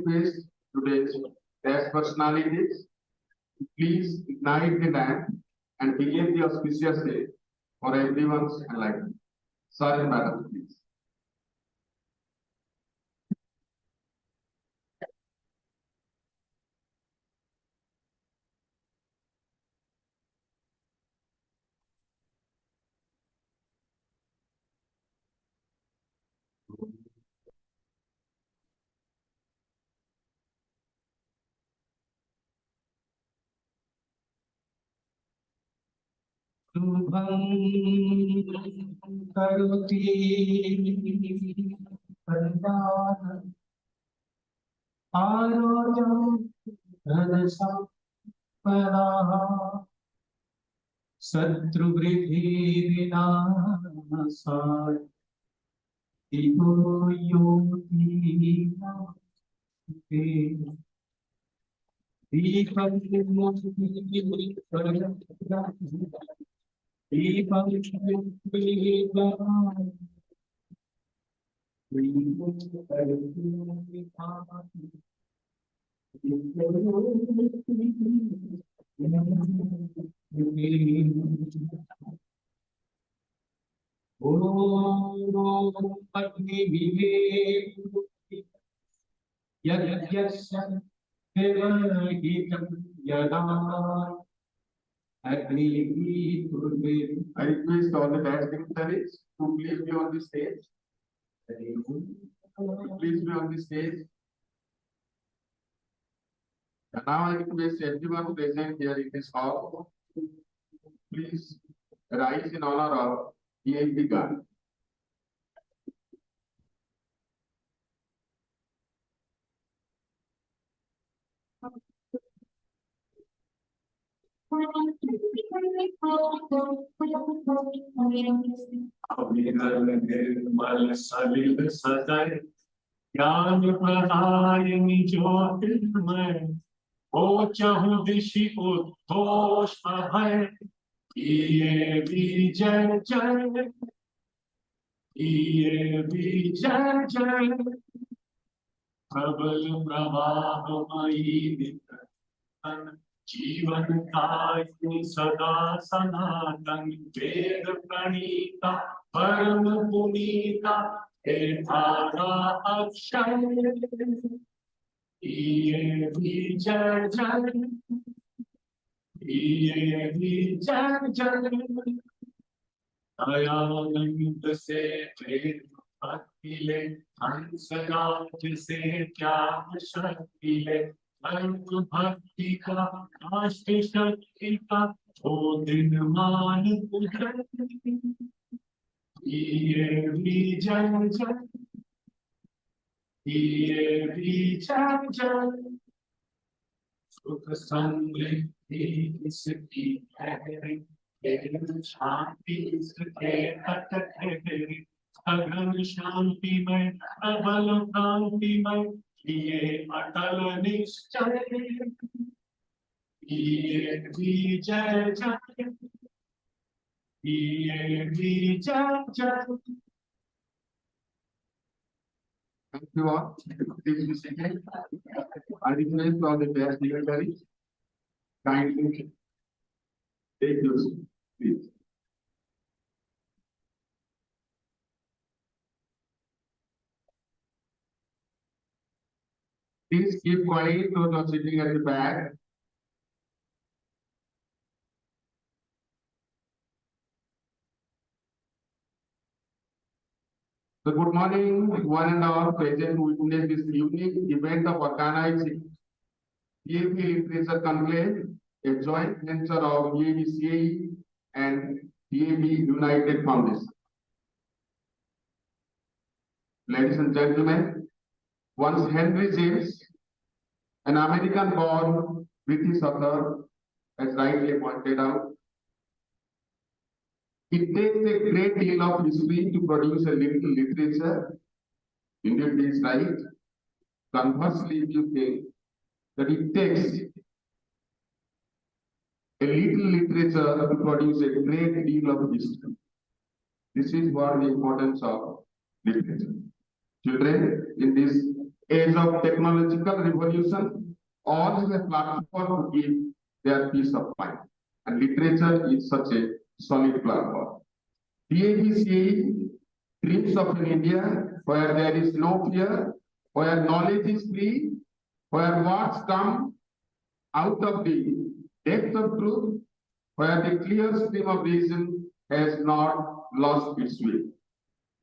request today's guest personalities to please ignite the lamp and begin the auspicious day for everyone's enlightenment. Sir and madam, please. करोति परिवार आरोग्यं धनसंपदा शत्रुवृद्धिविनाशाय दिवो योगी नमस्ते दीपं I request all the dance dignitaries to please be on the stage. Please be on the stage. And now I request everyone present here in this hall, please rise in honor of EMP God. ज्ञान प्रदायिनी ज्योतिर्मय ओ चहु दिशि उद्घोष अभय किए विजय जय किए विजय जय प्रबल प्रवाहमयी नितन जीवन कायि सदा सनातन वेद प्रणीता परम पुनीता हे धारा अक्षय ये विजय जय ये विजय जय दयानंद से प्रेम भक्ति ले हंस राज से त्याग शक्ति ले अंग भक्ति का राष्ट्र शक्ति का ओ दिन मान उधर ये विजय जय ये विजय जय सुख समृद्धि इसकी है शांति इसके तट है अगन शांति में प्रबल क्रांति में ये अटल निश्चय ये विजय जय ये विजय जय Thank you all. Please be seated. I request all the guest dignitaries kindly take your seat, please. Please keep quiet, those are sitting at the back. So good morning, one and all present to witness this unique event of organizing EAP Literature Conclave, a joint venture of EAP CAE and EAP United Foundation. Ladies and gentlemen, once Henry James, an American-born British author, as rightly pointed out, it takes a great deal of history to produce a little literature. Indeed, is right. Conversely, if you think that it takes a little literature to produce a great deal of history. This is what the importance of literature. Children, in this age of technological revolution, all have a platform to give their peace of mind. And literature is such a solid platform. DABCA dreams of an India where there is no fear, where knowledge is free, where words come out of the depth of truth, where the clear stream of reason has not lost its way.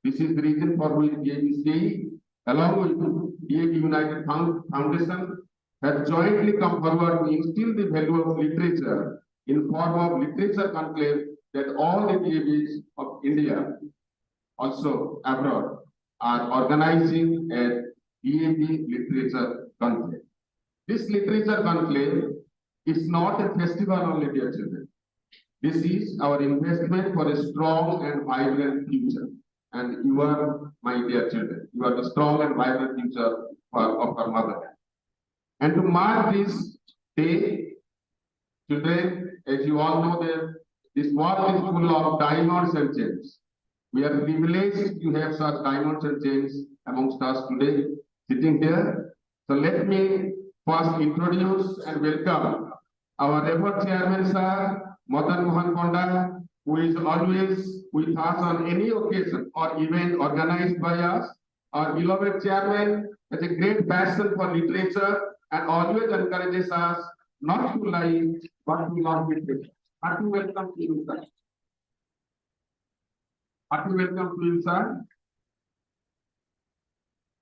This is the reason for which DABCA, along with DAB United Foundation, have jointly come forward to instill the value of literature in form of literature conclave that all the DABs of India, also abroad, are organizing a DAB literature conclave. This literature conclave is not a festival only, dear children. This is our investment for a strong and vibrant future. And you are, my dear children, you are the strong and vibrant future of our motherland. And to mark this day, children, as you all know, this world is full of diamonds and gems. We are privileged to have such diamonds and gems amongst us today, sitting here. So let me first introduce and welcome our ever chairman, sir, Madan Mohan Ponda, who is always with us on any occasion or event organized by us. Our beloved chairman has a great passion for literature and always encourages us not to lie, but to love literature. Hearty welcome to you, sir. Hearty welcome to you, sir.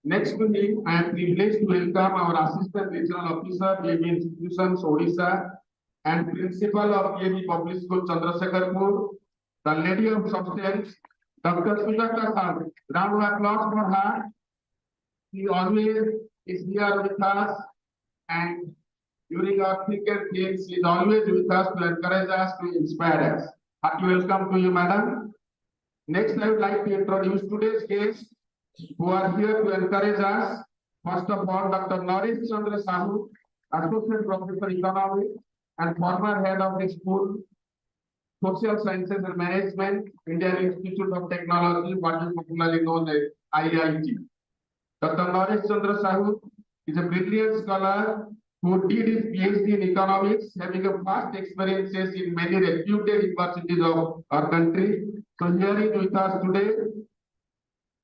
Next to me, I am privileged to welcome our Assistant Regional Officer, DAB Institutions, Odisha, and Principal of DAB Public School, Chandrasekharpur, the Lady of Substance, Dr. Sujata Khan. Round of applause for her. She always is here with us, and during our thick and thin, she is always with us to encourage us, to inspire us. Hearty welcome to you, madam. Next, I would like to introduce today's guests who are here to encourage us. First of all, Dr. Naresh Chandra Sahu, Associate Professor Economics and former head of the school, Social Sciences and Management, Indian Institute of Technology, what is popularly known as IIT. Dr. Naresh Chandra Sahu is a brilliant scholar who did his PhD in economics, having a vast experiences in many reputed universities of our country. So here he is with us today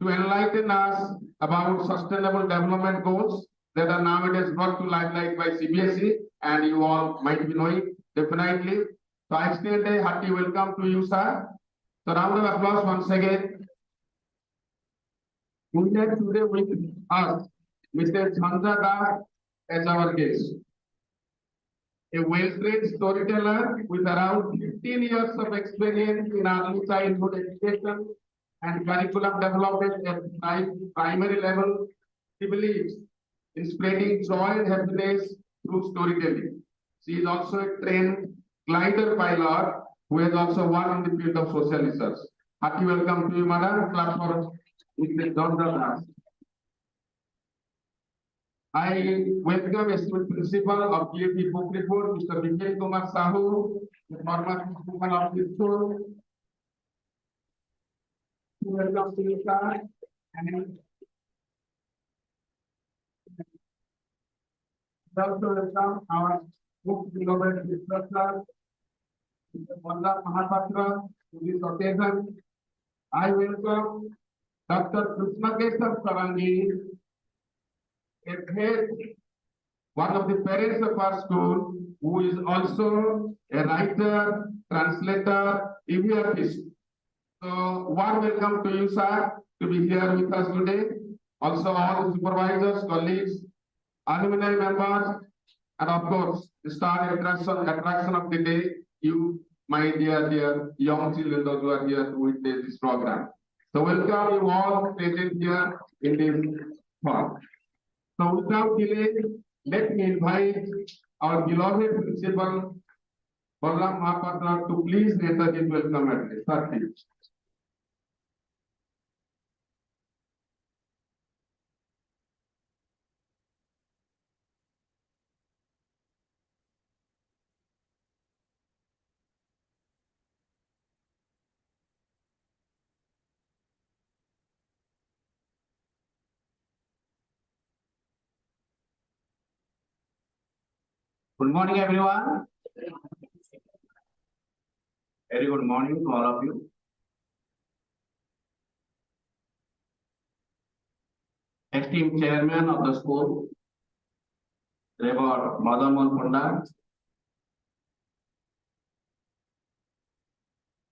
to enlighten us about sustainable development goals that are nowadays brought to limelight by CBSE, and you all might be knowing definitely. So I extend a hearty welcome to you, sir. So round of applause once again. We have today with us Mr. Chandra Das as our guest. A well-trained storyteller with around 15 years of experience in early childhood education and curriculum development at primary level. He believes in spreading joy and happiness through storytelling. She is also a trained glider pilot who has also worked in the field of social research. Hearty welcome to you, madam. Clap for Mr. Chandra Das. I welcome esteemed principal of DAB Conclave, Mr. Vijay Kumar Sahu, the former principal of this school. Welcome to you, sir. And also welcome our book beloved instructor, Mr. Malla Mahapatra, to this occasion. I welcome Dr. Krishnakesav Sarangi, a head, one of the parents of our school, who is also a writer, translator, EVFist. So, warm welcome to you, sir, to be here with us today. Also, all the supervisors, colleagues, alumni members, and of course, the star attraction of the day, you, my dear young children, those who are here to witness this program. So, welcome you all present here in this hall. So without delay, let me invite our beloved principal, Balram Mahapatra, to please render his welcome address. Sir, please. Good morning, everyone. Very good morning to all of you. Esteemed Chairman of the school, Reverend Madhavan Panda,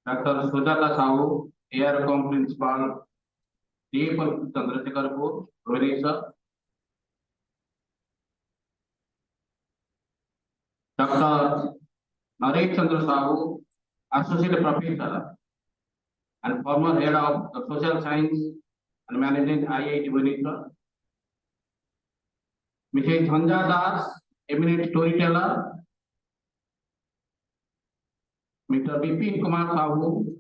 Dr. Sujata Sahu, ARCOM Principal, D. Chandrasekharpur, Rohini sir, Dr. Naresh Chandra Sahu, Associate Professor and former Head of the Social Science and Management IIT Bhubaneswar, Mrs. Dhanja Das, eminent storyteller, Mr. Bipin Kumar Sahu,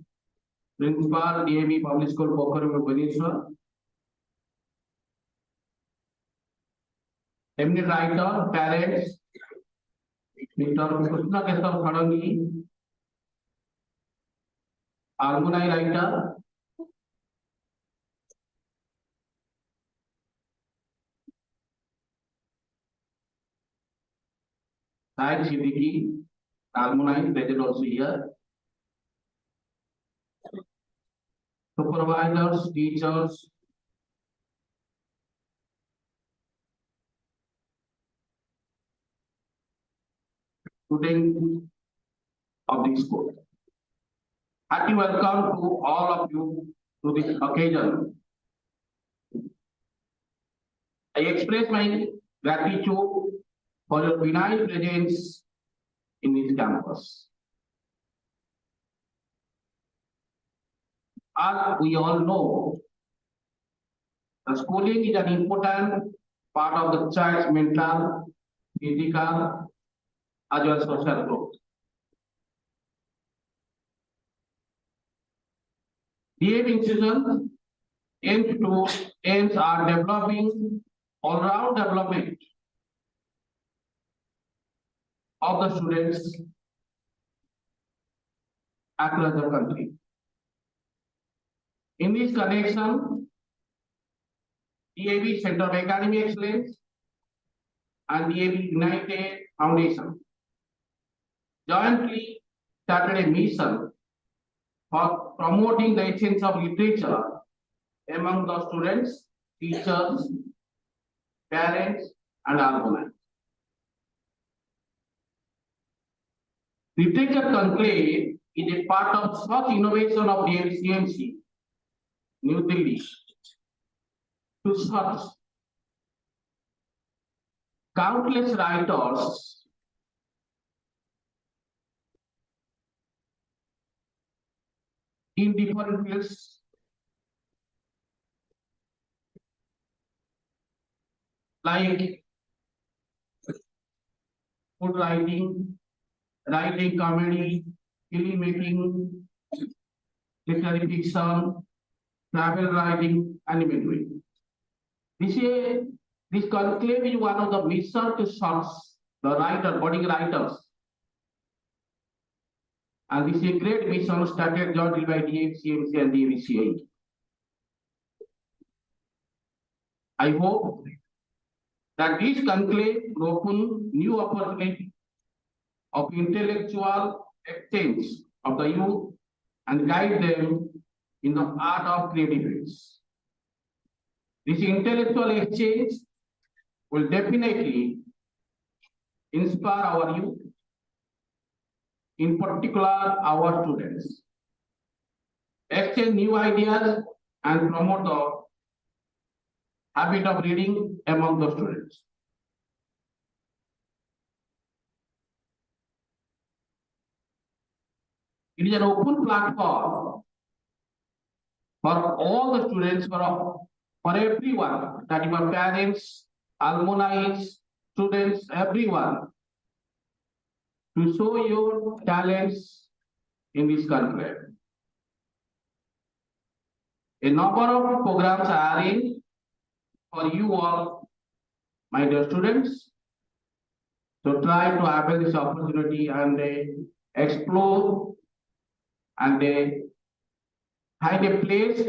Principal DAV Public School, Pokhari, Bhubaneswar, eminent writer, parents, Mr. Krishna Keshav Khadangi, alumni writer, Syed Siddiqui, alumni present also here, supervisors, teachers, students of the school. Hearty welcome to all of you to this occasion. I express my gratitude for your benign presence in this campus. As we all know, the schooling is an important part of the child's mental, physical, as well as social growth. DAV institutions aims are developing all-round development of the students across the country. In this connection, DAV Center of Academic Excellence and DAV United Foundation jointly started a mission for promoting the exchange of literature among the students, teachers, parents, and alumni. Literature Conclave is a part of such innovation of the CMC, New Delhi, to search countless writers in different fields like food writing, writing comedy, filmmaking, literary fiction, travel writing, and imagery. This conclave is one of the missions to search the budding writers. And this is a great mission started jointly by DAV CMC and DAV CIE. I hope that this conclave will open new opportunity of intellectual exchange of the youth and guide them in the art of creativity. This intellectual exchange will definitely inspire our youth, in particular our students, exchange new ideas and promote the habit of reading among the students. It is an open platform for all the students, for everyone, that your parents, alumni, students, everyone, to show your talents in this conclave. A number of programs are arranged for you all, my dear students, to try to avail this opportunity and explore and find a place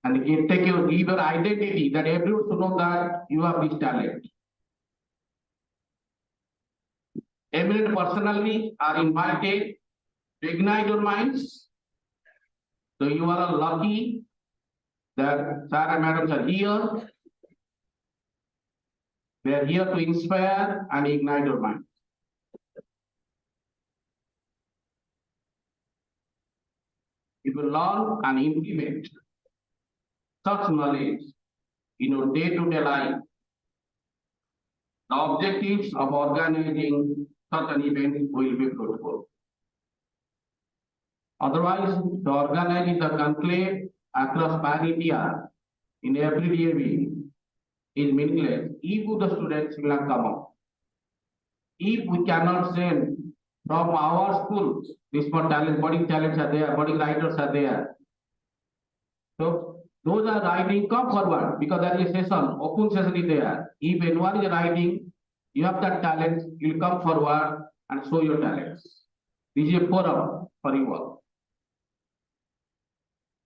and give your identity, that everyone should know that you have this talent. eminent personally are invited to ignite your minds. So you are lucky that sir and madams are here. They are here to inspire and ignite your mind. If you learn and implement such knowledge in your day-to-day life, the objectives of organizing such an event will be fruitful. Otherwise, to organize the conclave across Pan India in every DAV is meaningless if the students will not come up. If we cannot send from our schools, this for talent, budding talents are there, budding writers are there. So those are writing, come forward because there is a session, open session is there. If anyone is writing, you have that talent, you will come forward and show your talents. This is a forum for you all.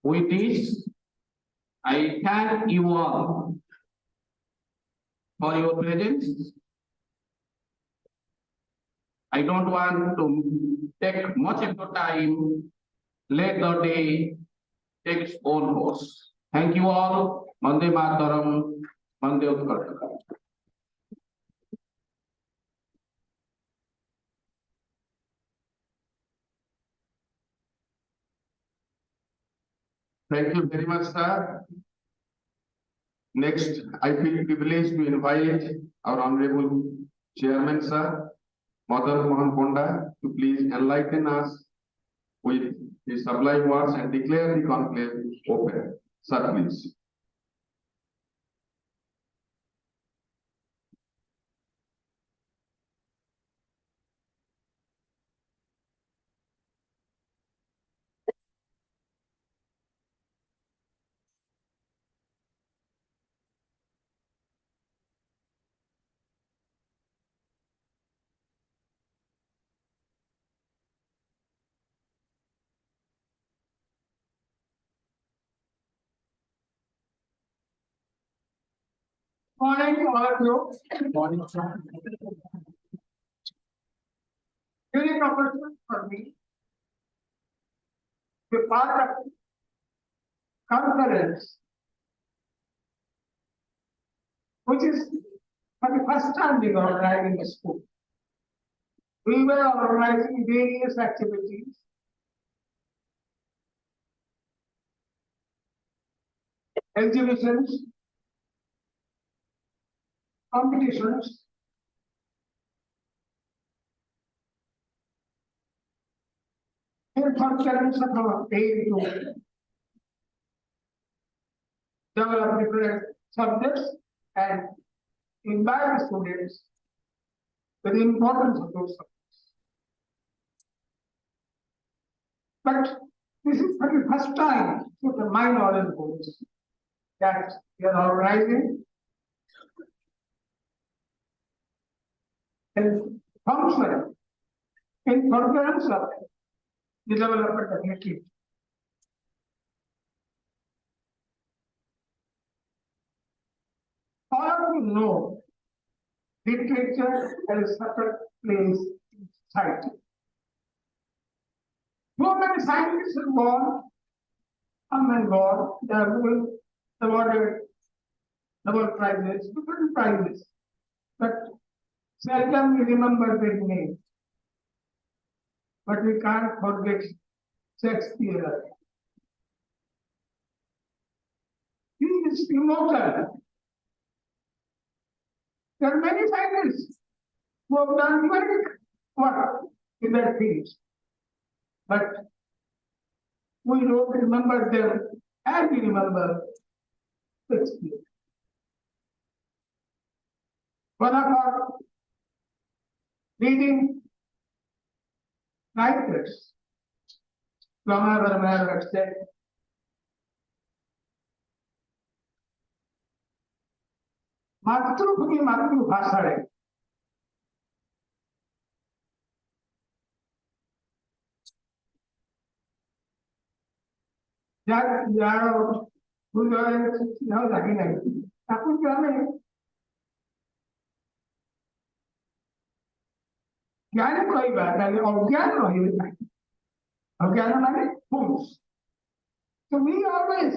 With this, I thank you all for your presence. I don't want to take much of your time. Let the day take its own course. Thank you all. Vande Mataram. Vande Utkarta. Thank you very much, sir. Next, I feel privileged to invite our Honorable Chairman, sir, Madan Mohan Ponda, to please enlighten us with his sublime words and declare the conclave open. Sir, please. Morning to all of you. Morning, sir. Unique opportunity for me to be part of conference, which is for the first time we are organizing a school. We were organizing various activities. Exhibitions, competitions, and conference of our aim to develop different subjects and invite the students with the importance of those subjects. But this is for the first time, to my knowledge holds, that we are organizing and function in furtherance of the development of literature. All of you know literature has a separate place in society. So many scientists are born, come and gone, they are awarded Nobel Prizes, different prizes, but seldom we remember their name. But we can't forget Shakespeare. He is immortal. There are many scientists who have done very work in their fields, but we don't remember them as we remember Shakespeare. One of our leading writers, Kalinga said, मातृभूमि मातृभाषा है ज्ञानी कहवा ताले अज्ञान रहिबे नाही अज्ञान माने fools. So we always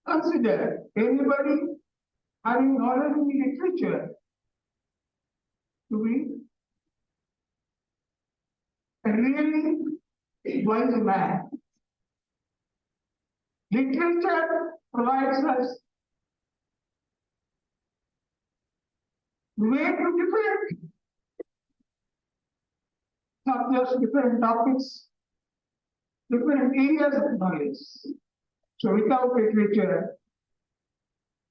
consider anybody having knowledge in literature to be a really wise man. Literature provides us way to different subjects, different topics, different areas of knowledge. So without literature,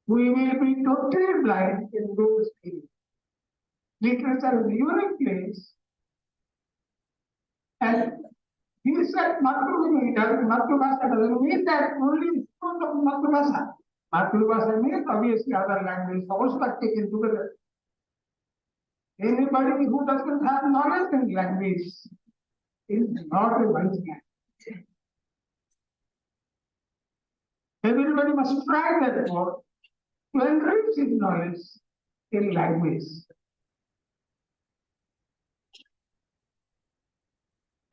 we will be totally blind in those areas. Literature is a unique place, and he said Matrubhasha doesn't mean that only because of Matrubhasha. Matrubhasha means obviously other languages also are taken together. Anybody who doesn't have knowledge in language is not a wise man. Everybody must try therefore to enrich his knowledge in language.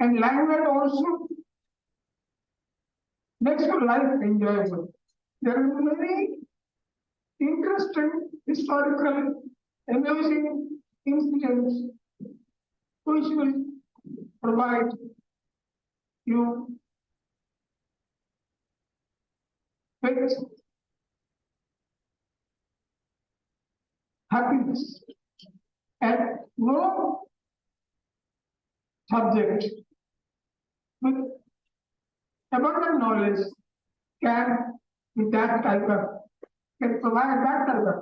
And language also makes your life enjoyable. There are many interesting, historical, amusing incidents which will provide you with happiness. And no subject with abundant knowledge can provide that type of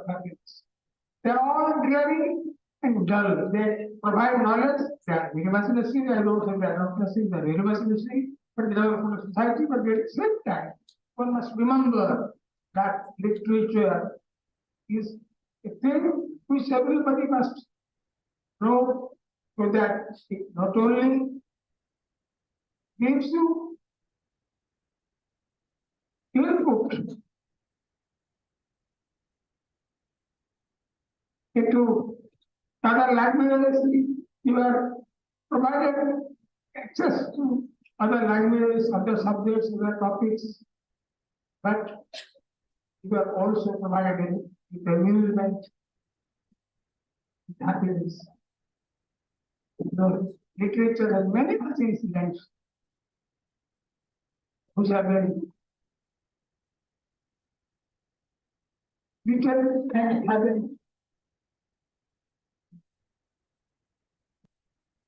happiness. They're all dreary and dull. They provide knowledge, they are very much necessary, I don't say they are not necessary, they are very much necessary, but they are for society, but at the same time, one must remember that literature is a thing which everybody must know, so that it not only gives you input into other languages, you are provided access to other languages, other subjects, other topics, but you are also provided with amusement, with happiness. The literature has many such incidents which are very written and having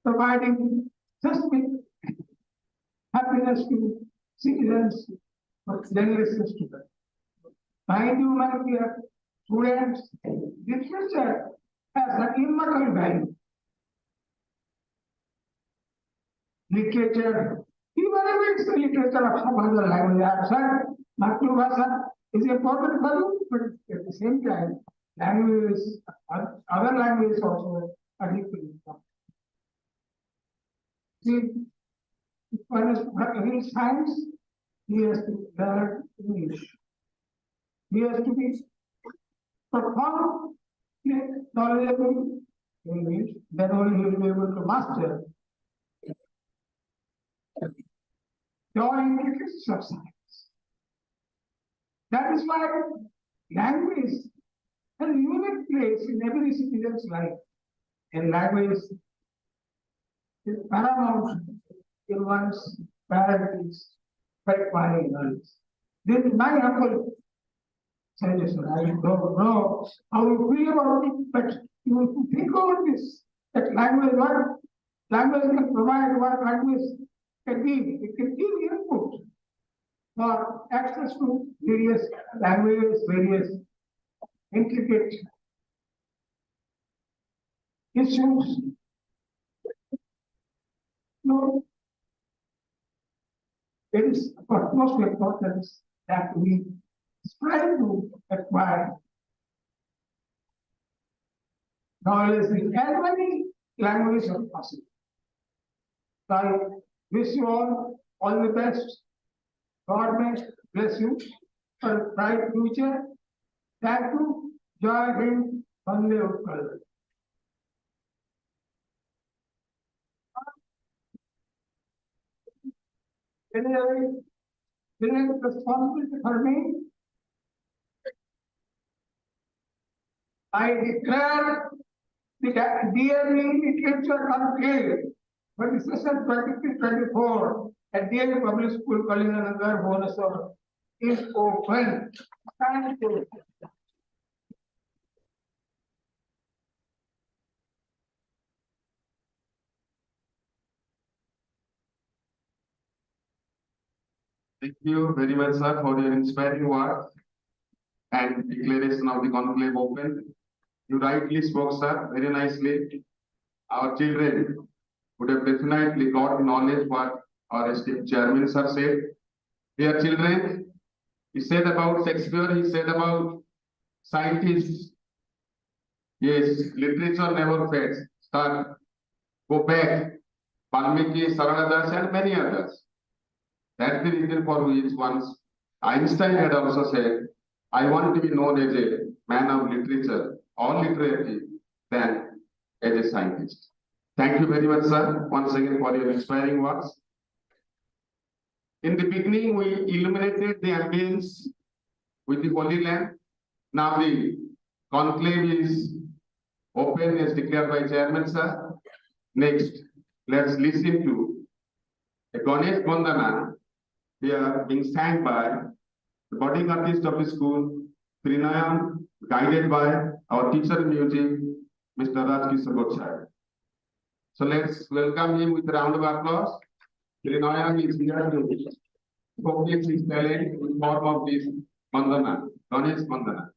providing just happiness to citizens of generous students. Mind you, my dear students, literature has an immortal value. Literature, even if it's the literature of some other language, I have said Matrubhasha is important for you, but at the same time, languages, other languages also are equally important. See, if one is real science, he has to learn English. He has to be profoundly knowledgeable in English, then only he will be able to master the intricacies of science. That is why language has a unique place in every citizen's life. And language is paramount in one's priorities for acquiring knowledge. This is my humble suggestion. I don't know how you feel about it, but you think about this. That language, what language can provide, what language can give. It can give input for access to various languages, various intricate issues. No, it is of utmost importance that we strive to acquire knowledge in as many languages as possible. So I wish you all the best. God may bless you for a bright future. Thank you. Jai Hind, Vande Utkaral. It is a responsibility for me. I declare the DLE Literature Conclave for the session 23-24 at DLE Public School, Kalinga Nagar, Bhubaneswar is open. Thank you. Thank you very much, sir, for your inspiring words and declaration of the conclave open. You rightly spoke, sir, very nicely. Our children would have definitely got knowledge what our esteemed chairman, sir, said. Dear children, he said about Shakespeare, he said about scientists. Yes, literature never fades. Start, go back. Valmiki, Sarada Das, and many others. That's the reason for which once Einstein had also said, I want to be known as a man of literature or literary than as a scientist. Thank you very much, sir, once again for your inspiring words. In the beginning, we illuminated the ambience with the Holy Lamp. Now the conclave is open as declared by Chairman, sir. Next, let's listen to a Ganesh Vandana. They are being sang by the budding artist of the school, Trinayan, guided by our teacher in music, Mr. Rajkishore Gotchai. So let's welcome him with a round of applause. Trinayan is here to showcase his talent in form of this Vandana, Ganesh Vandana.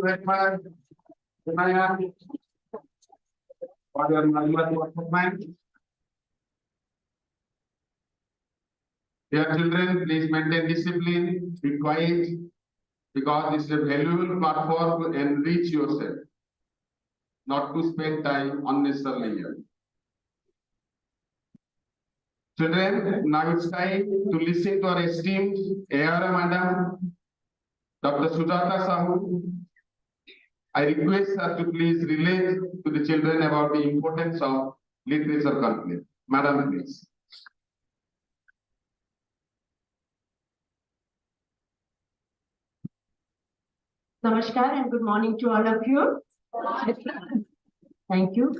Very much. Vinaya, for your marvelous performance. Dear children, please maintain discipline, be quiet, because this is a valuable platform to enrich yourself, not to spend time unnecessarily here. Children, now it's time to listen to our esteemed AR Madam, Dr. Sujata Sahu. I request her to please relate to the children about the importance of literature conclave. Madam, please. Namaskar and good morning to all of you. Thank you.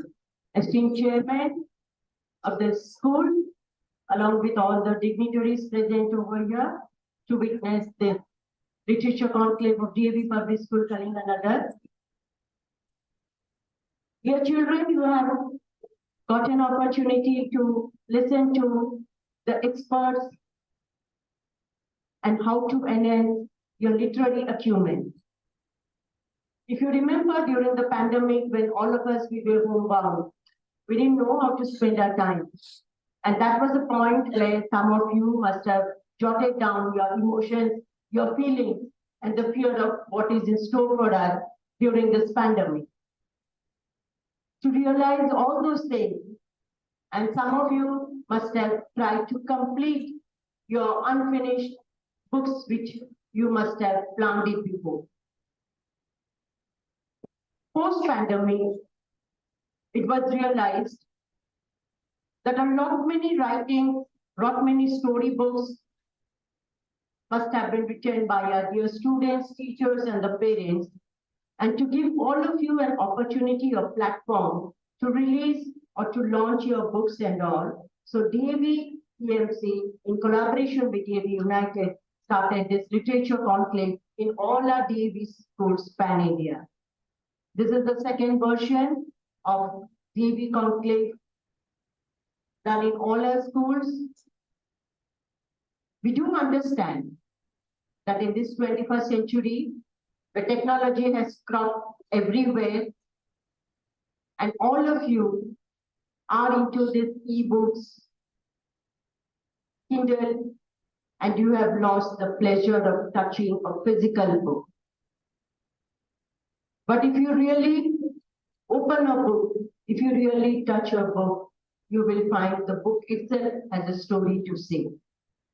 Esteemed Chairman of the school, along with all the dignitaries present over here to witness the Literature Conclave of DAV Public School, Kalinga Nagar. Dear children, you have got an opportunity to listen to the experts and how to enhance your literary acumen. If you remember during the pandemic, when all of us, we were homebound, we didn't know how to spend our time. And that was the point where some of you must have jotted down your emotions, your feelings, and the fear of what is in store for us during this pandemic. To realize all those things, and some of you must have tried to complete your unfinished books, which you must have planned it before. Post-pandemic, it was realized that a lot many writings, lot many storybooks must have been written by our dear students, teachers, and the parents, and to give all of you an opportunity or platform to release or to launch your books and all. So DAV EMC, in collaboration with DAV United, started this literature conclave in all our DAV schools pan-India. This is the second version of DAV conclave done in all our schools. We do understand that in this 21st century, the technology has cropped everywhere, and all of you are into these e-books, Kindle, and you have lost the pleasure of touching a physical book. But if you really open a book If you really touch a book, you will find the book itself has a story to say.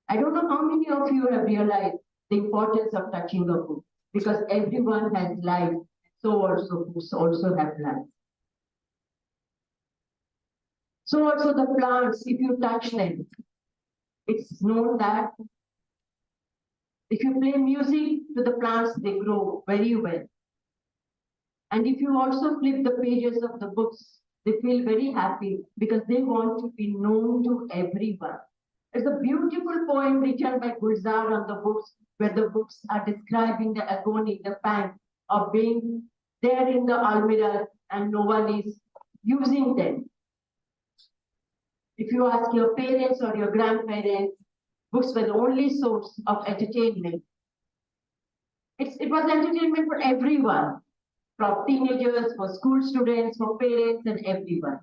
I don't know how many of you have realized the importance of touching a book, because everyone has life, so also books also have life. So also the plants, if you touch them, it's known that if you play music to the plants, they grow very well. And if you also flip the pages of the books, they feel very happy because they want to be known to everyone. There's a beautiful poem written by Gulzar on the books, where the books are describing the agony, the pang of being there in the almirah and no one is using them. If you ask your parents or your grandparents, books were the only source of entertainment. It was entertainment for everyone, from teenagers, for school students, for parents, and everyone.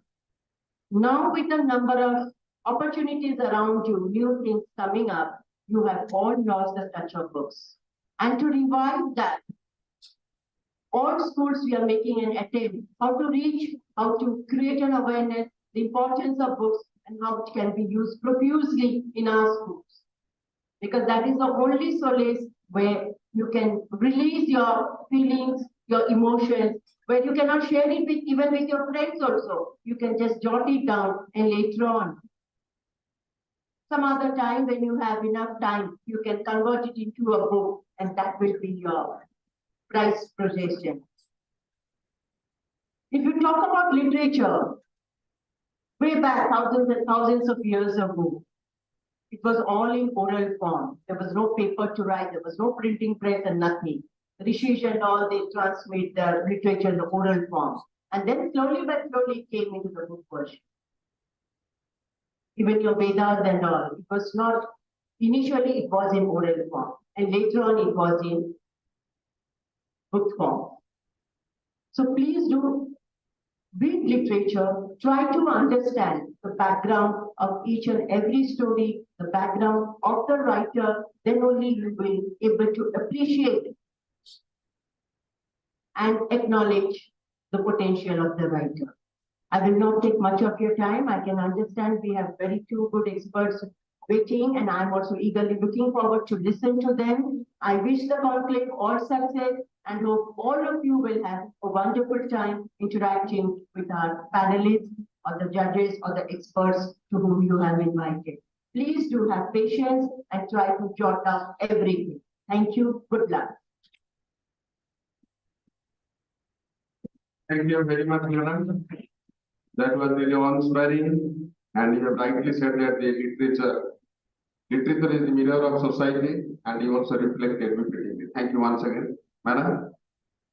Now, with the number of opportunities around you, new things coming up, you have all lost the touch of books. And to revive that, all schools we are making an attempt how to reach, how to create an awareness, the importance of books, and how it can be used profusely in our schools. Because that is the only solace where you can release your feelings, your emotions, where you cannot share it with even with your friends also. You can just jot it down and later on, some other time when you have enough time, you can convert it into a book and that will be your prize possession. If you talk about literature, way back thousands and thousands of years ago, it was all in oral form. There was no paper to write, there was no printing press and nothing. Rishis and all, they transmit the literature in the oral form. And then slowly but slowly it came into the book version. Even your Vedas and all, it was not, initially it was in oral form. And later on it was in book form. So please do read literature, try to understand the background of each and every story, the background of the writer, then only you will be able to appreciate and acknowledge the potential of the writer. I will not take much of your time. I can understand we have very few good experts waiting, and I'm also eagerly looking forward to listen to them. I wish the conclave all success and hope all of you will have a wonderful time interacting with our panelists or the judges or the experts to whom you have invited. Please do have patience and try to jot down everything. Thank you. Good luck. Thank you very much, madam. That was really inspiring, and you have rightly said that the literature is the mirror of society, and you also reflect everything. Thank you once again, madam.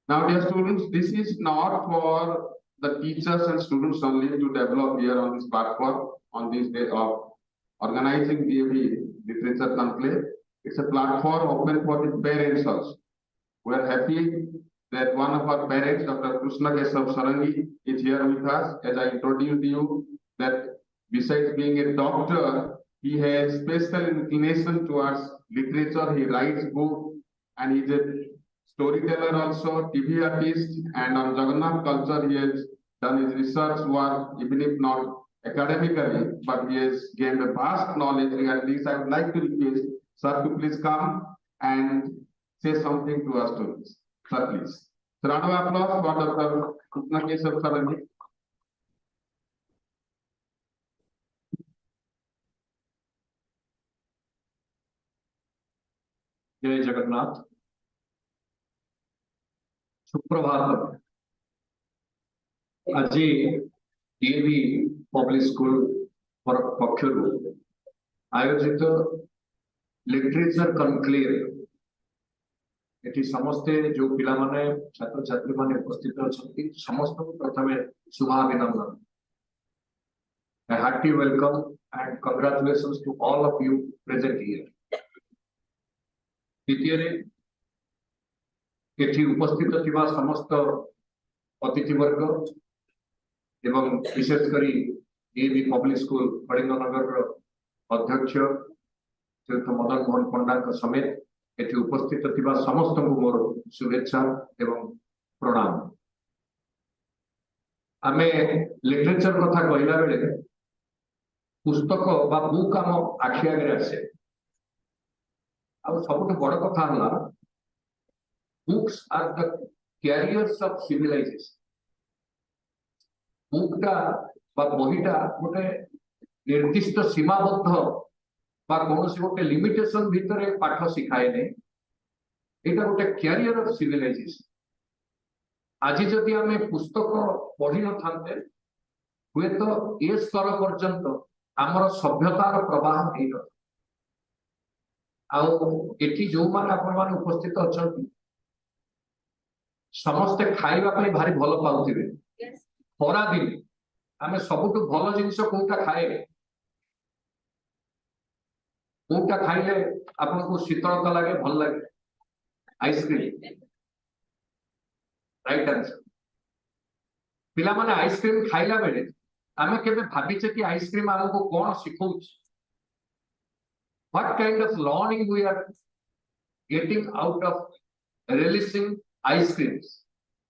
Now, dear students, this is not for the teachers and students only to develop here on this platform on this day of organizing the literature conclave. It's a platform open for the parents also. We are happy that one of our parents, Dr. Krishna Kesav Sarangi, is here with us. As I introduced you, that besides being a doctor, he has special inclination towards literature. He writes books, and he's a storyteller also, TV artist, and on Jagannath culture, he has done his research work, even if not academically, but he has gained a vast knowledge regarding this. I would like to request sir to please come and say something to us students. Sir, please. So, round of applause for Dr. Krishna Kesav Sarangi. जय जगन्नाथ। सुप्रभात। आज DAV public school पक्षर आयोजित literature conclave eighty समस्ते जो पिला माने छात्र छात्री माने उपस्थित अछंती समस्त को प्रथमे शुभाभिनंदन। A hearty welcome and congratulations to all of you present here. द्वितीय एटी उपस्थित थिबा समस्त अतिथि वर्ग एवं विशेषकर डीएवी पब्लिक स्कूल कलिंग नगर अध्यक्ष श्रीयुत मदन मोहन पंडा समेत एटी उपस्थित थिबा समस्त को मोर शुभेच्छा एवं प्रणाम। आमे लिटरेचर कथा कहला बेले पुस्तक बा बुक आम आखि आगे आसे सब बड़ कथा हला books are the carriers of civilisation बुकटा बा बहीटा गोटे निर्दिष्ट सीमाबद्ध बा कौन गोटे लिमिटेशन भितर पाठ शिखाए नहीं एटा गोटे कैरियर ऑफ सिविलाइजेशन आज जदि आमे पुस्तक पढ़ी न थांते हुए तो ए स्तर पर्यंत आमर सभ्यतार प्रवाह नहीं न एठी जो माने आपण माने उपस्थित अछंती समस्ते खाइबा पई भारी भल पाउथिबे खरा दिन आमे सबुठु भल जिंस कोटा खाए कोटा खाइले आपन को शीतलता लागे भल लागे आइसक्रीम राइट आंसर पिला माने आइसक्रीम खाइला बेले आमे केबे भाबिचे कि आइसक्रीम हमको कोन सिखौछ what kind of learning we are getting out of releasing ice creams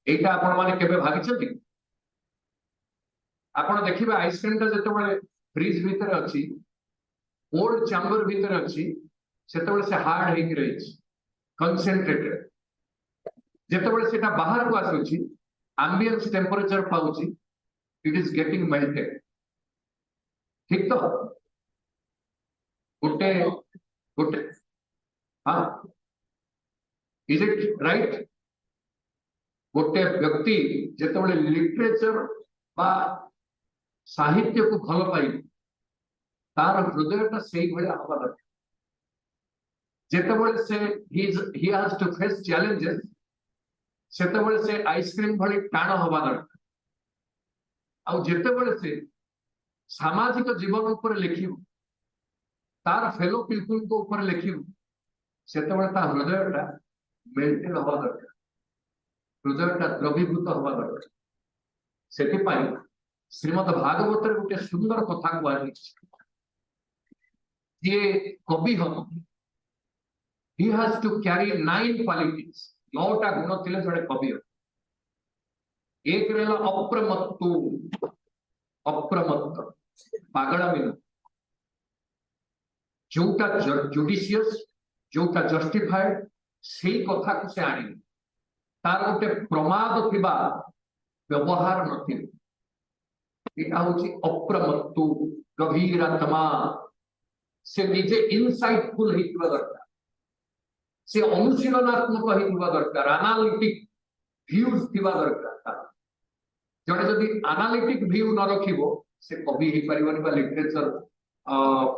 एटा आपण माने केबे भाबिछथि आपण देखिबे आइसक्रीम ता जते बेले फ्रिज भीतर अछि कोल्ड चैम्बर भीतर अछि सेते बेले से हार्ड हेकि रहिछ कंसंट्रेटेड जते बेले सेटा बाहर को आसुछि एम्बिएंस टेंपरेचर पाउछि इट इज गेटिंग मेल्टेड ठीक तो गोटे गोटे हाँ इज इट राइट गोटे व्यक्ति जते बेले लिटरेचर बा साहित्य को भल पाई तार हृदयटा सेई भलिया हवा दरकार जेतेबेले से he has to face challenges सेतेबेले से आइसक्रीम भली टाण हवा दरकार आ जेतेबेले से सामाजिक जीवन ऊपर लिखिबो तार फेलो पीपल को ऊपर लिखिबो सेतेबेले ता हृदयटा मेल्टेड हवा दरकार हृदयटा द्रवीभूत हवा दरकार सेति पाई श्रीमद भागवत गोटे सुंदर कथा कहली ये कवि हम he has to carry 9 qualities 9टा गुण थिले जड़े कवि एक रहला अप्रमत्त पागड़ा मिल जोटा जुडिशियस जोटा जस्टिफाइड सेही कथा को से आनी तार गोटे प्रमाद थिबा व्यवहार नथिबे एटा होची अप्रमत्तु गभीर आत्मा से निजे इनसाइटफुल हेतिबा दरकार से अनुशीलनात्मक हेतिबा दरकार एनालिटिक व्यूज थिबा दरकार जने जदि एनालिटिक व्यू न रखिबो से कवि हे परिबनि बा लिटरेचर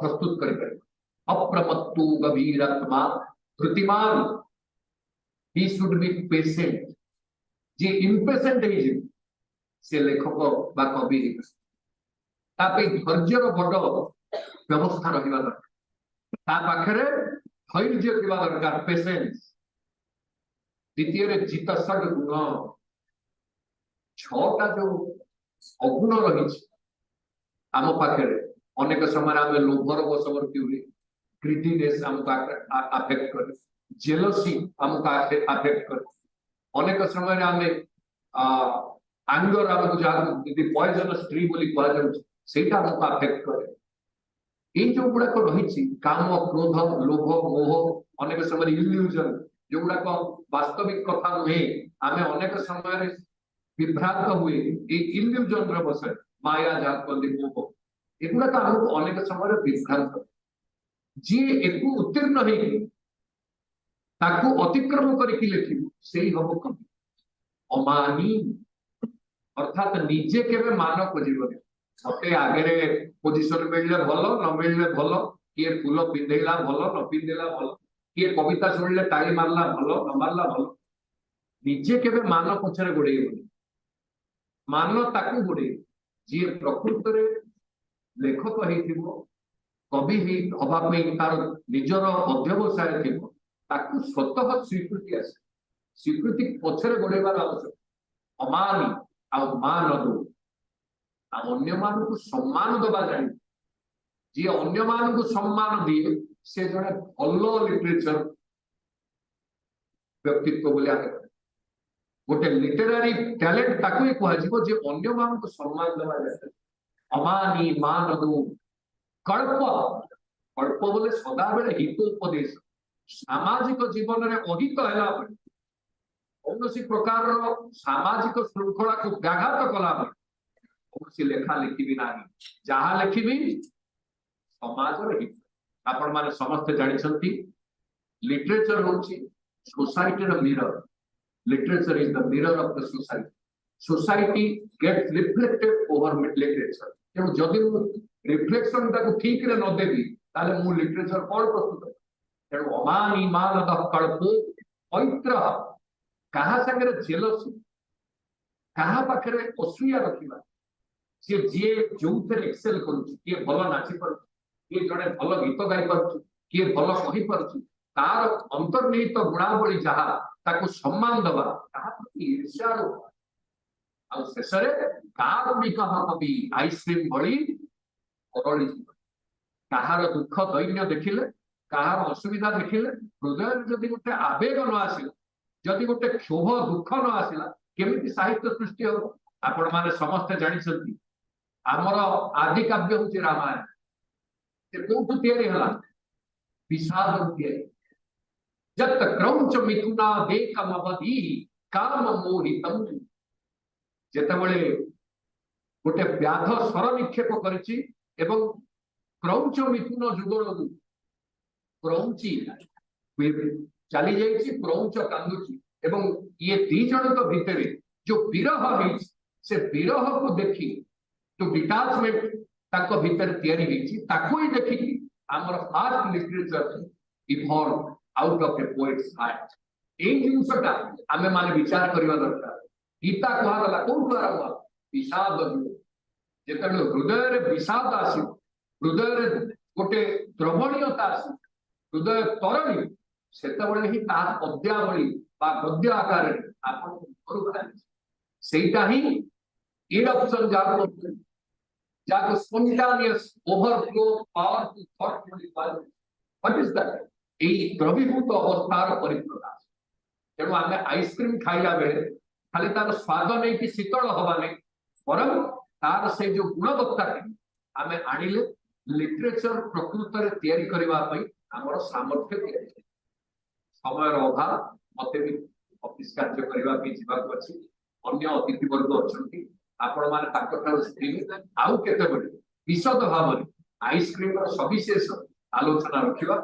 प्रस्तुत करि परिबो अप्रमत्तु गभीर आत्मा कृतिमान ही शुड बी पेशेंट जे इम्पेशेंट हे से लेखक बा कवि तापे धैर्य बड़ व्यवस्था रहिबा दरकार ता पाखरे धैर्य थिबा दरकार पेशेंस द्वितीय रे जित सड गुण छटा जो अगुण रहिछ आम पाखरे अनेक समय आमे लोभर वशवर्ती हुए ग्रीडीनेस हमको अफेक्ट करे जेलसी हमको अफेक्ट करे अनेक समय आमे आंगर हमको जहाँ पॉइजनस ट्री बोली कहा जाउछ सेटा हमको अफेक्ट करे ये जो गुड़ा को रही काम क्रोध लोभ मोह अनेक समय इल्यूजन जो गुड़ा को वास्तविक कथा नुहे आमे अनेक समय विभ्रांत हुए ये इल्यूजन रे बसे माया जात को मोह एगुड़ा का हमको अनेक समय विभ्रांत जी एकु उत्तीर्ण है ताकू अतिक्रम करके लिखिबो सेही हबो कवि अमानी अर्थात निजे केबे मान को जीवन मते आगे पोजिशन मिलले भल न मिलले भल किए फूल पिंधेला भल न पिंधेला भल किए कविता सुनले टाई मारला भल न मारला भल निजे केबे मान पछरे गोड़ेइबो मान ताकू गोड़े जी प्रकृत रे लेखक हेथिबो कवि हे हवा पे तार निजर अध्यवसाय थिबो ताकू स्वतः स्वीकृति आसे स्वीकृति पछरे गोड़ेबार आवश्यक अमानी आ मान दो अन्य मान को सम्मान दबा जाए जी अन्य मान को सम्मान दिए से जड़े भल लिटरेचर व्यक्तित्व बोले आगे गोटे लिटरारी टैलेंट ताकू ही कहजिवो जे अन्य मान को सम्मान देवा जाय अमानी मान दो कल्प कल्प बोले सदा बेले हित उपदेश सामाजिक जीवन में अहित हैला कौन प्रकार सामाजिक श्रृंखला को व्याघात कला कौन लेखा लिखी ना जहाँ लिखी समाज हित आपण माने समस्त जानिछंती लिटरेचर होची सोसाइटी रो mirror literature is the mirror of the society society gets reflected over literature तेणु जदि रिफ्लेक्शन ताको ठीक रे न देबी ताले मु लिटरेचर कोन प्रस्तुत तेणु अमान ईमान द कल्पो पवित्र कहा संगे जेलसी कहा पाखरे असूया रखिबा से जे जोथे एक्सेल करूची के भलो नाची पर के जड़े भल गीत गाई पार्छ किए भल कही पार्छ तार अंतर्निहित गुणावली जहा ताको सम्मान दबा ताहा प्रति ईर्ष्या आ शेषरे कारुणिक कवि आइसक्रीम भली करली कहार दुख दैन्य देखिले कहार असुविधा देखिले हृदय जदि गोटे आवेग न आसिला जदि गोटे क्षोभ दुख न आसिला केमिति साहित्य सृष्टि हो आपण माने समस्त जानि छथि हमर आदि काव्य होछि रामायण कौटू तैयारी हला विषाद तैयारी जत क्रौंच मिथुना देखम अवधि काम मोहितम जेतबळे गोटे व्याध स्वर निक्षेप करिछि एवं क्रौंच मिथुन जुगल क्रौंची चली जाइछि क्रौंच कांदुछि एवं ये दी जनक भितरे जो विरह है से विरह को देखि जो डिटाचमेंट ताको भीतर तैयारी होइछि ताको ही देखि हमर first literature evolve out of a poet's heart ए जिंसटा हमें माने विचार करबा दरकार गीता कहा गला कोन द्वारा हुआ विषाद जेतबे हृदय रे विषाद आसी हृदय रे गोटे द्रवणीयता आसी हृदय तरणी सेतबळे ही ता पद्यावली बा गद्य आकार आपण करू सेटा ही इरप्शन जाको जाको spontaneous overflow powerful thought what is that ए द्रवीभूत अवस्थार परिप्रकाश तेणु आम आइसक्रीम खाइला बेले खाली तार स्वाद नहीं कि शीतल हवा नहीं बरं तार से जो गुणवत्ता आम आनिले लिटरेचर प्रकृत रे तैयारी करबा पई हमर सामर्थ्य तैयारी समय अभाव मते भी ऑफिस कार्य करबा पई जीवा को अछि अन्य अतिथि वर्ग अछंती आपण माने ताको ठार स्क्रीन आउ केते बडे विशद भाव आइसक्रीम रो सविशेष आलोचना रखिबा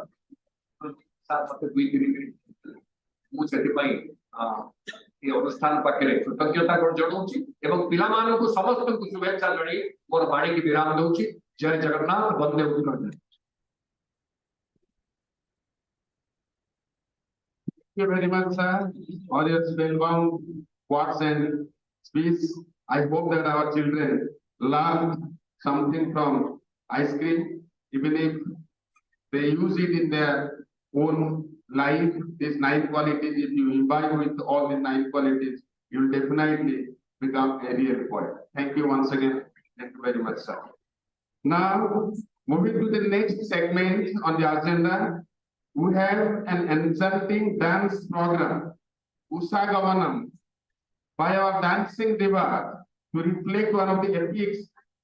साथ दुई तीन मिनिट मुझे ये अनुष्ठान पाखे कृतज्ञता जनाऊँ एवं पिलामान को समस्त को शुभेच्छा जन मोर वाणी की विराम दूची जय जगन्नाथ वंदे Utkal Thank you very much, sir, for your spellbound words and speech. I hope that our children learn something from ice cream, even if they use it in their own life. These 9 qualities, if you imbibe with all the 9 qualities, you will definitely become a real poet. Thank you once again. Thank you very much, sir. Now, moving to the next segment on the agenda, we have an enchanting dance program, Usagavanam, by our dancing diva to reflect one of the epics,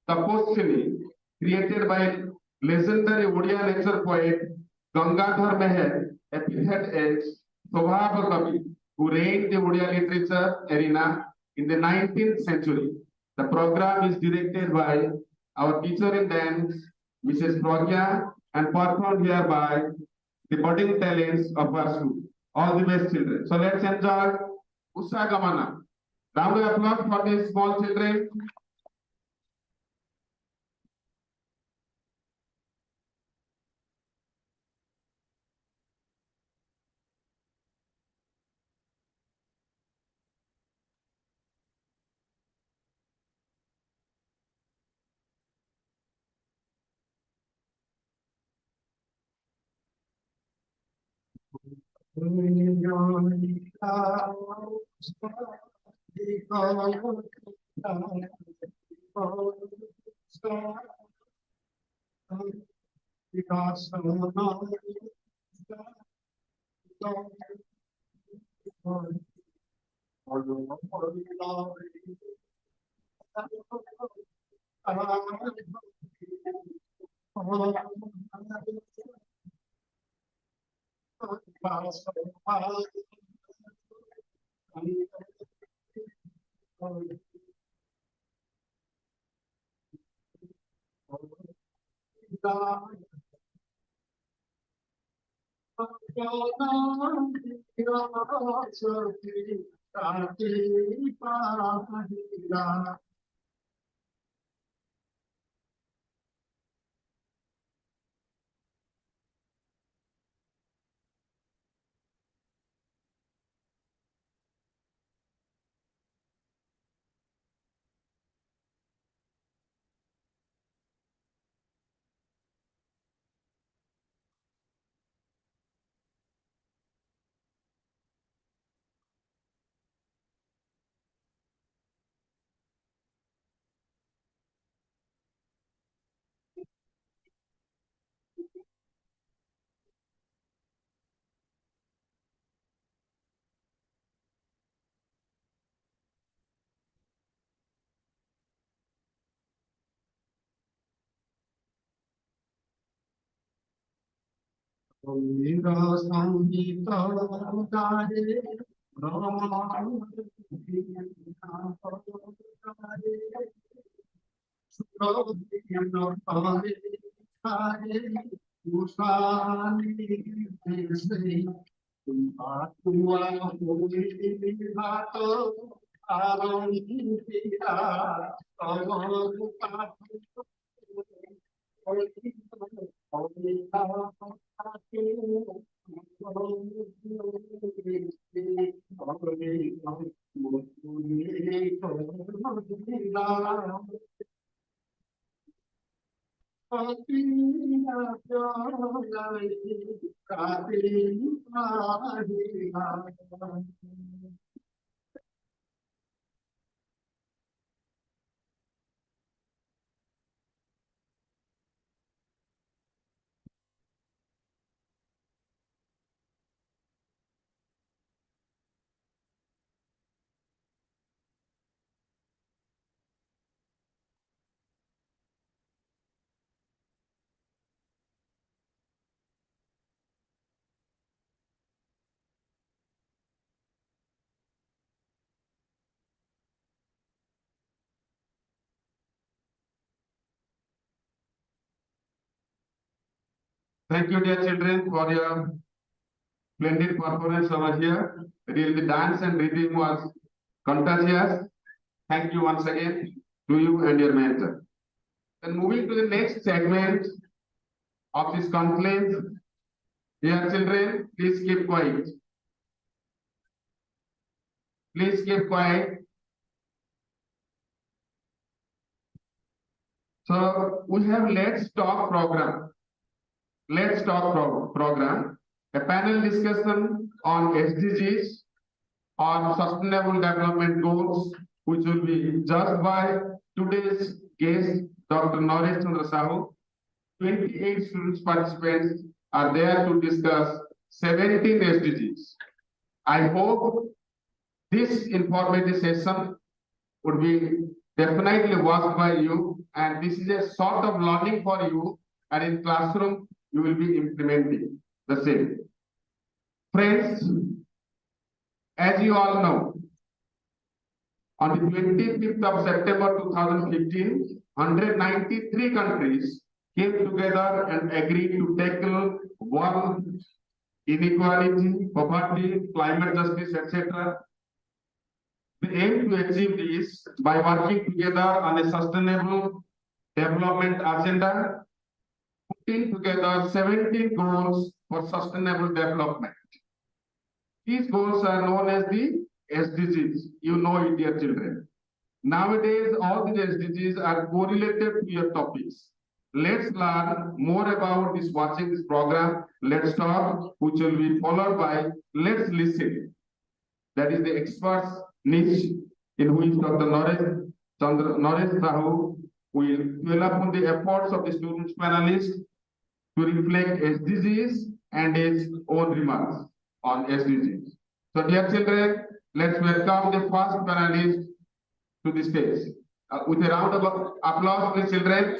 Taposthini, created by legendary Odia nature poet Gangadhar Meher, epithet as Swabhava Kavi, who reigned the Odia literature arena in the 19th century. The program is directed by our teacher in dance, Mrs. Pragya, and performed here by the budding talents of our school. All the best, children. So let's enjoy Usagamana. Round of applause for these small children. Thank you, dear children, for your splendid performance over here. Really, the dance and rhythm was contagious. Thank you once again to you and your mentor. Then moving to the next segment of this conclave. Dear children, please keep quiet. Please keep quiet. So we have Let's Talk program. Let's Talk program, a panel discussion on SDGs, on Sustainable Development Goals, which will be judged by today's guest, Dr. Naresh Chandra Sahu. 28 students participants are there to discuss 17 SDGs. I hope this informative session would be definitely watched by you, and this is a sort of learning for you, and in classroom you will be implementing the same. Friends, as you all know, on the 25th of September 2015, 193 countries came together and agreed to tackle world inequality, poverty, climate justice, etc. We aim to achieve this by working together on a sustainable development agenda, putting together 17 goals for sustainable development. These goals are known as the SDGs. You know it, dear children. Nowadays, all the SDGs are correlated to your topics. Let's learn more about this watching this program. Let's talk, which will be followed by Let's Listen. That is the experts niche in which Dr. Naresh Sahu will dwell upon the efforts of the students panelists to reflect SDGs and his own remarks on SDGs. So, dear children, Let's welcome the first panelist to the stage. With a round of applause, please, children.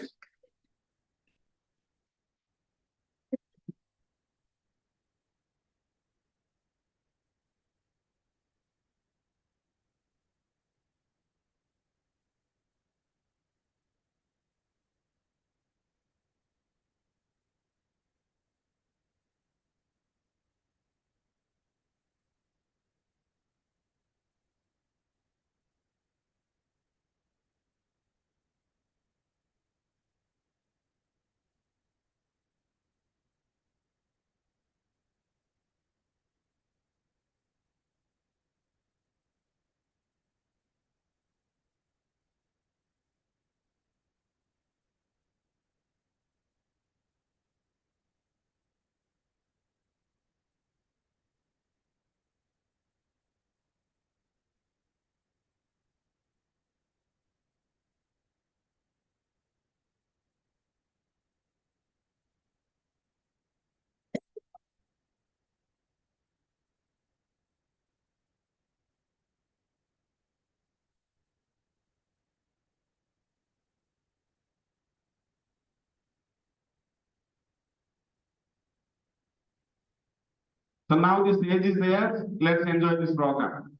So now the stage is there. Let's enjoy this program.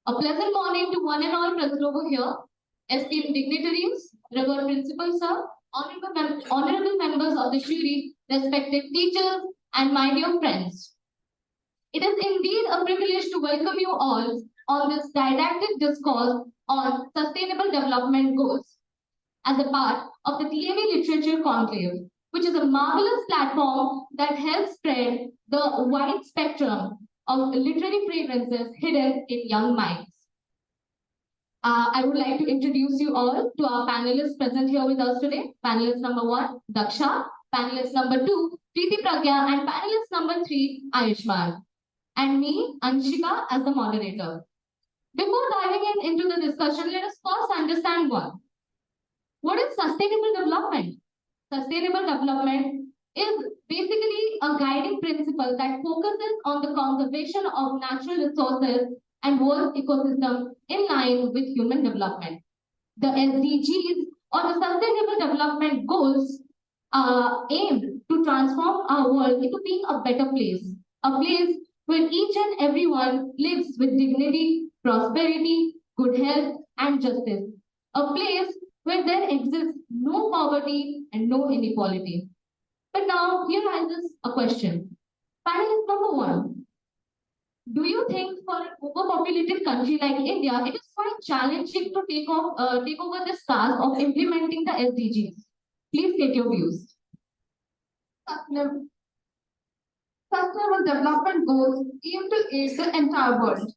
A pleasant morning to one and all present over here, esteemed dignitaries, revered principal sir, honorable members of the jury, respected teachers, and my dear friends. It is indeed a privilege to welcome you all on this didactic discourse on sustainable development goals as a part of the TAV Literature Conclave, which is a marvelous platform that helps spread the wide spectrum of literary fragrances hidden in young minds. I would like to introduce you all to our panelists present here with us today. Panelist number 1, Daksha. Panelist number 2, Preeti Pragya. And panelist number 3, Ayushman. And me, Anshika, as the moderator. Before diving into the discussion, let us first understand one. What is sustainable development? Sustainable development is basically a guiding principle that focuses on the conservation of natural resources and world ecosystem in line with human development. The SDGs or the Sustainable Development Goals aim to transform our world into being a better place, a place where each and everyone lives with dignity, prosperity, good health, and justice, a place where there exists no poverty and no inequality. But now here rises a question. Panelist number 1. Do you think for an overpopulated country like India, it is quite challenging to take over this task of implementing the SDGs? Please state your views. Sustainable development goals aim to aid the entire world.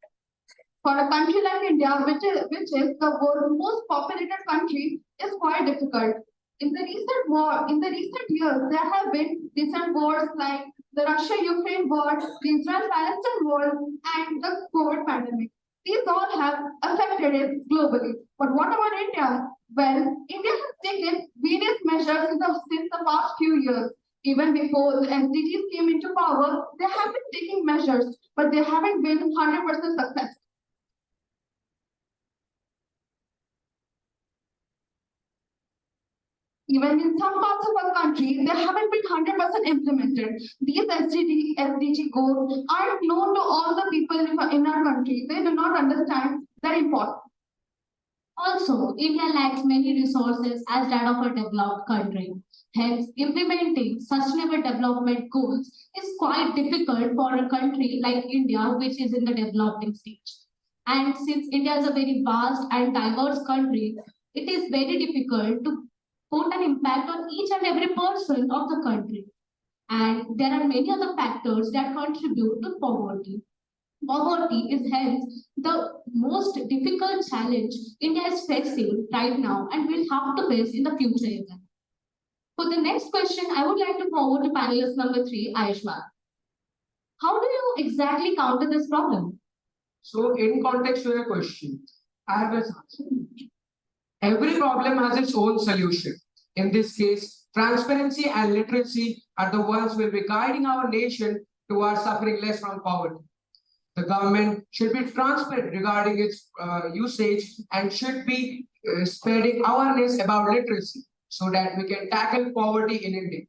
For a country like India, which is the world's most populated country, is quite difficult. In the recent years, there have been recent wars like the Russia-Ukraine war, the Israel-Palestine war, and the COVID pandemic. These all have affected it globally. But what about India? Well, India has taken various measures since the past few years. Even before the SDGs came into power, they have been taking measures, but they haven't been 100% successful. Even in some parts of our country, they haven't been 100% implemented. These SDG goals aren't known to all the people in our country. They do not understand their importance. Also, India lacks many resources as that of a developed country. Hence, implementing sustainable development goals is quite difficult for a country like India, which is in the developing stage. And since India is a very vast and diverse country, it is very difficult to put an impact on each and every person of the country. And there are many other factors that contribute to poverty. Poverty is hence the most difficult challenge India is facing right now and will have to face in the future even. For the next question, I would like to forward to panelist number 3, Ayushman. How do you exactly counter this problem? So, in context to your question, I have this answer. Every problem has its own solution. In this case, Transparency and literacy are the ones will be guiding our nation towards suffering less from poverty. The government should be transparent regarding its usage and should be spreading awareness about literacy so that we can tackle poverty in India.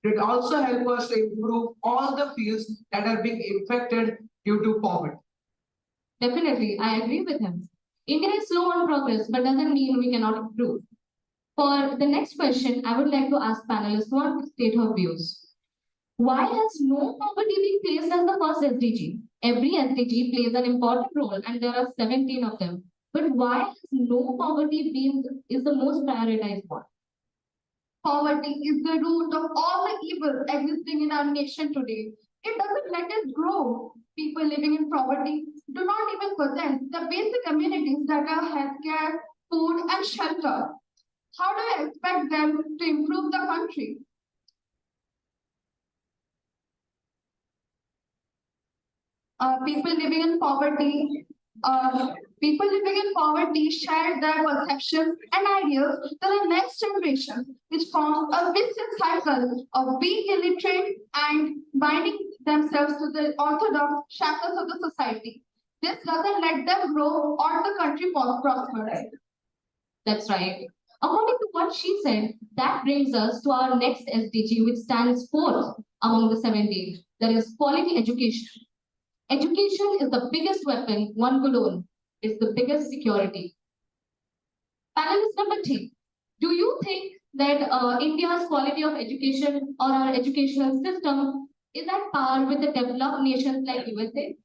It also help us to improve all the fields that are being infected due to poverty. Definitely, I agree with him. India is slow on progress, but doesn't mean we cannot improve. For the next question, I would like to ask panelists to state her views. Why has no poverty been placed as the first SDG? Every SDG plays an important role, and there are 17 of them. But why has no poverty is the most prioritized one? Poverty is the root of all the evil existing in our nation today. It doesn't let it grow. People living in poverty do not even possess the basic amenities that are healthcare, food, and shelter. How do you expect them to improve the country? People living in poverty share their perceptions and ideas to the next generation, which forms a vicious cycle of being illiterate and binding themselves to the orthodox shackles of the society. This doesn't let them grow or the country prosper. That's right. According to what she said, that brings us to our next SDG, which stands fourth among the 17, that is quality education. Education is the biggest weapon one could own. It's the biggest security. Panelist number 3. Do you think that India's quality of education or our educational system is at par with the developed nations like USA?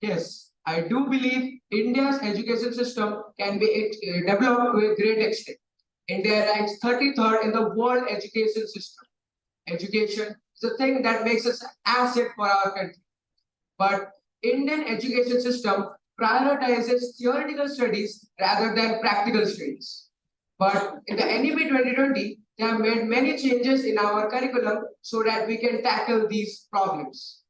Yes, I do believe India's education system can be developed to a great extent. India ranks 33rd in the world education system. Education is a thing that makes us an asset for our country. But Indian education system prioritizes theoretical studies rather than practical studies. But in the NEP 2020, they have made many changes in our curriculum so that we can tackle these problems.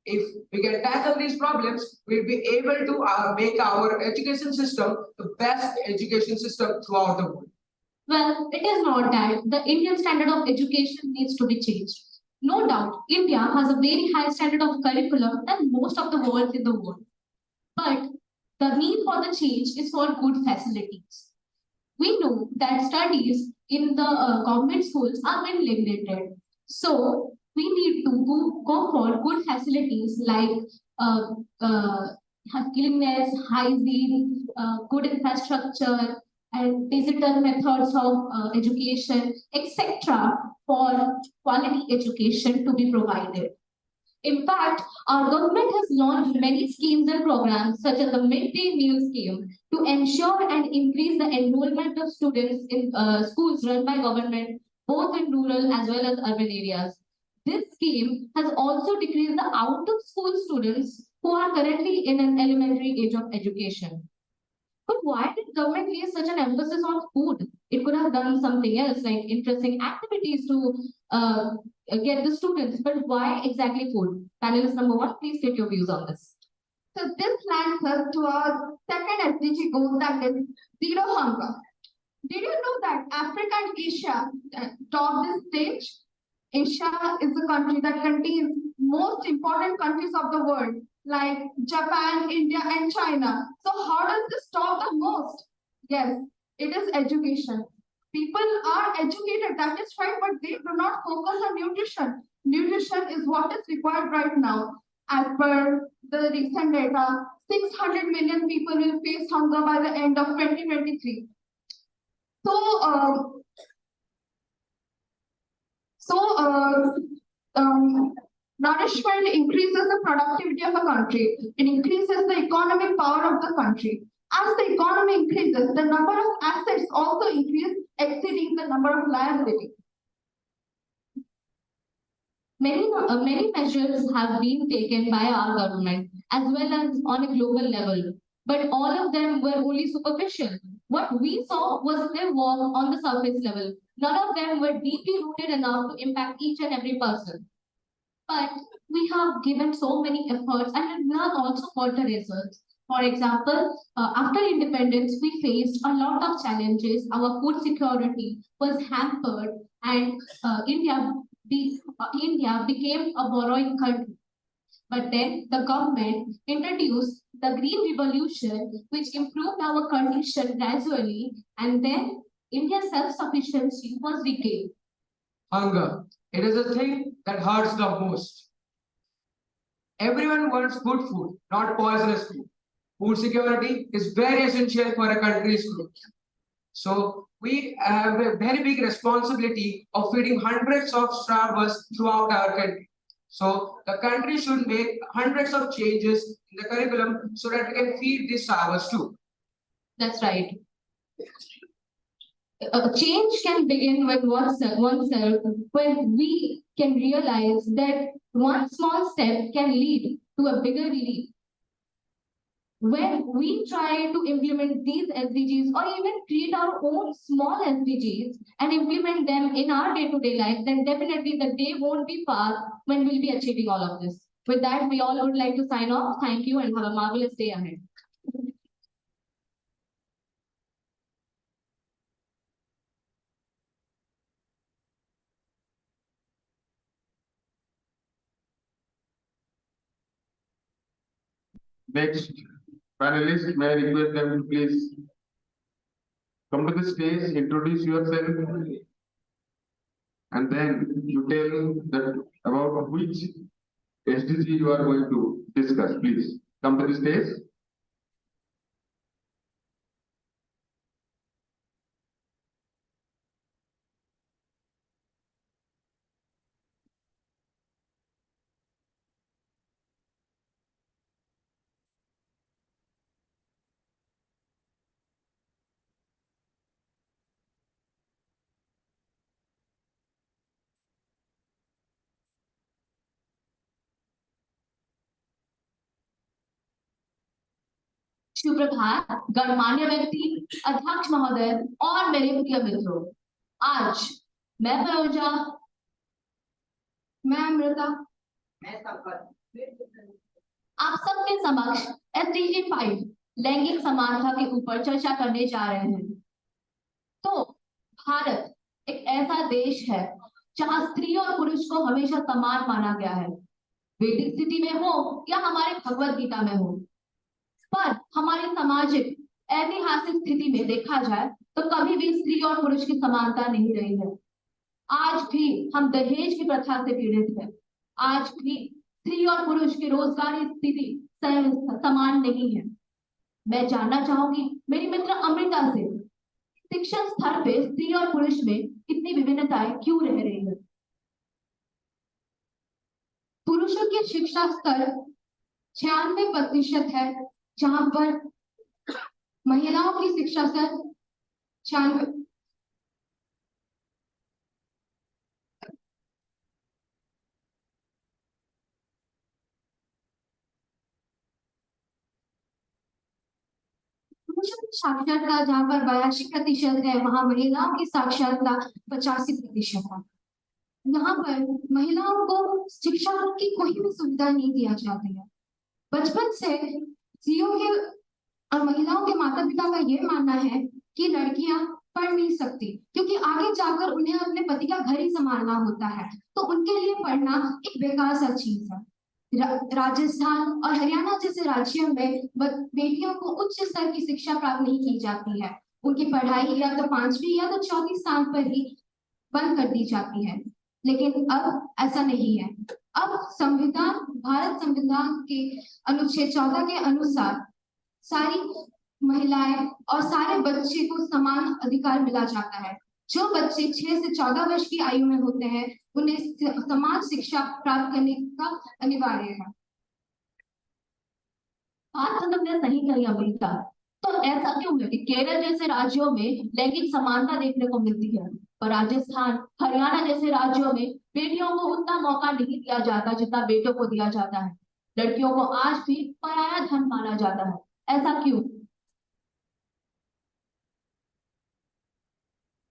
If we can tackle these problems, we'll be able to make our education system the best education system throughout the world. Well, it is not that the Indian standard of education needs to be changed. No doubt, India has a very high standard of curriculum than most of the world in the world. But the need for the change is for good facilities. We know that studies in the government schools are well regulated. So we need to go for good facilities like cleanliness, hygiene, good infrastructure, and digital methods of education, etc., for quality education to be provided. In fact, our government has launched many schemes and programs such as the midday meal scheme to ensure and increase the enrollment of students in schools run by government, both in rural as well as urban areas. This scheme has also decreased the out-of-school students who are currently in an elementary age of education. But why did government place such an emphasis on food? It could have done something else, like interesting activities to get the students. But why exactly food? Panelist number 1, please state your views on this. So this lands us to our second SDG goal, that is zero hunger. Did you know that Africa and Asia top this stage? Asia is the country that contains most important countries of the world, like Japan, India, and China. So how does this stop the most? Yes, it is education. People are educated, that is right, but they do not focus on nutrition. Nutrition is what is required right now. As per the recent data, 600 million people will face hunger by the end of 2023. Nourishment increases the productivity of a country. It increases the economic power of the country. As the economy increases, the number of assets also increase, exceeding the number of liabilities. Many measures have been taken by our government as well as on a global level, but all of them were only superficial. What we saw was their work on the surface level. None of them were deeply rooted enough to impact each and every person. But we have given so many efforts and we have also got the results. For example, after independence, we faced a lot of challenges. Our food security was hampered, and India became a borrowing country. But then the government introduced the Green Revolution, which improved our condition gradually, and then India's self-sufficiency was regained. Hunger. It is a thing that hurts the most. Everyone wants good food, not poisonous food. Food security is very essential for a country's growth. So we have a very big responsibility of feeding hundreds of starvers throughout our country. So the country should make hundreds of changes in the curriculum so that we can feed these starvers too. That's right. A change can begin with oneself when we can realize that one small step can lead to a bigger leap. When we try to implement these SDGs or even create our own small SDGs and implement them in our day-to-day life, then definitely the day won't be far when we'll be achieving all of this. With that, we all would like to sign off. Thank you and have a marvelous day ahead. Next panelist, may I request them to please come to the stage, introduce yourself, and then you tell that about which SDG you are going to discuss. Please come to the stage. सुप्रभात, गणमान्य व्यक्ति, अध्यक्ष महोदय और मेरे प्रिय मित्रों, आज मैं परोजा, मैं अमृता, आप सबके समक्ष SDG 5 लैंगिक समानता के ऊपर चर्चा करने जा रहे हैं। तो भारत एक ऐसा देश है जहां स्त्री और पुरुष को हमेशा समान माना गया है, वैदिक स्थिति में हो या हमारे भगवत गीता में हो। पर हमारी सामाजिक ऐतिहासिक स्थिति में देखा जाए तो कभी भी स्त्री और पुरुष की समानता नहीं रही है। आज भी हम दहेज की प्रथा से पीड़ित हैं। आज भी स्त्री और पुरुष की रोजगारी स्थिति समान नहीं है। मैं जानना चाहूंगी मेरी मित्र अमृता से, शिक्षण स्तर पे स्त्री और पुरुष में इतनी विभिन्नताएं क्यों रह रही है? पुरुषों की शिक्षा स्तर 96% है, जहां पर महिलाओं की शिक्षा स्तर 96। पुरुषों की साक्षरता जहां पर 82% है, वहां महिलाओं की साक्षरता 85% है। यहाँ पर महिलाओं को शिक्षा की कोई भी सुविधा नहीं दिया जाती है। बचपन से स्त्रियों के और महिलाओं के माता पिता का ये मानना है कि लड़कियां पढ़ नहीं सकती क्योंकि आगे जाकर उन्हें अपने पति का घर ही संभालना होता है, तो उनके लिए पढ़ना एक बेकार सा चीज है। राजस्थान और हरियाणा जैसे राज्यों में बेटियों को उच्च स्तर की शिक्षा प्राप्त नहीं की जाती है। उनकी पढ़ाई या तो 5वीं या तो 4वीं स्थान पर ही बंद कर दी जाती है। लेकिन अब ऐसा नहीं है। अब भारत संविधान के अनुच्छेद 14 के अनुसार सारी महिलाएं और सारे बच्चे को समान अधिकार मिला जाता है। जो बच्चे 6 से 14 वर्ष की आयु में होते हैं उन्हें समान शिक्षा प्राप्त करने का अनिवार्य है। बात तुमने सही कही अमृता। तो ऐसा क्यों है कि केरल जैसे राज्यों में लैंगिक समानता देखने को मिलती है, पर राजस्थान, हरियाणा जैसे राज्यों में बेटियों को उतना मौका नहीं दिया जाता जितना बेटों को दिया जाता है। लड़कियों को आज भी पराया धन माना जाता है। ऐसा क्यों?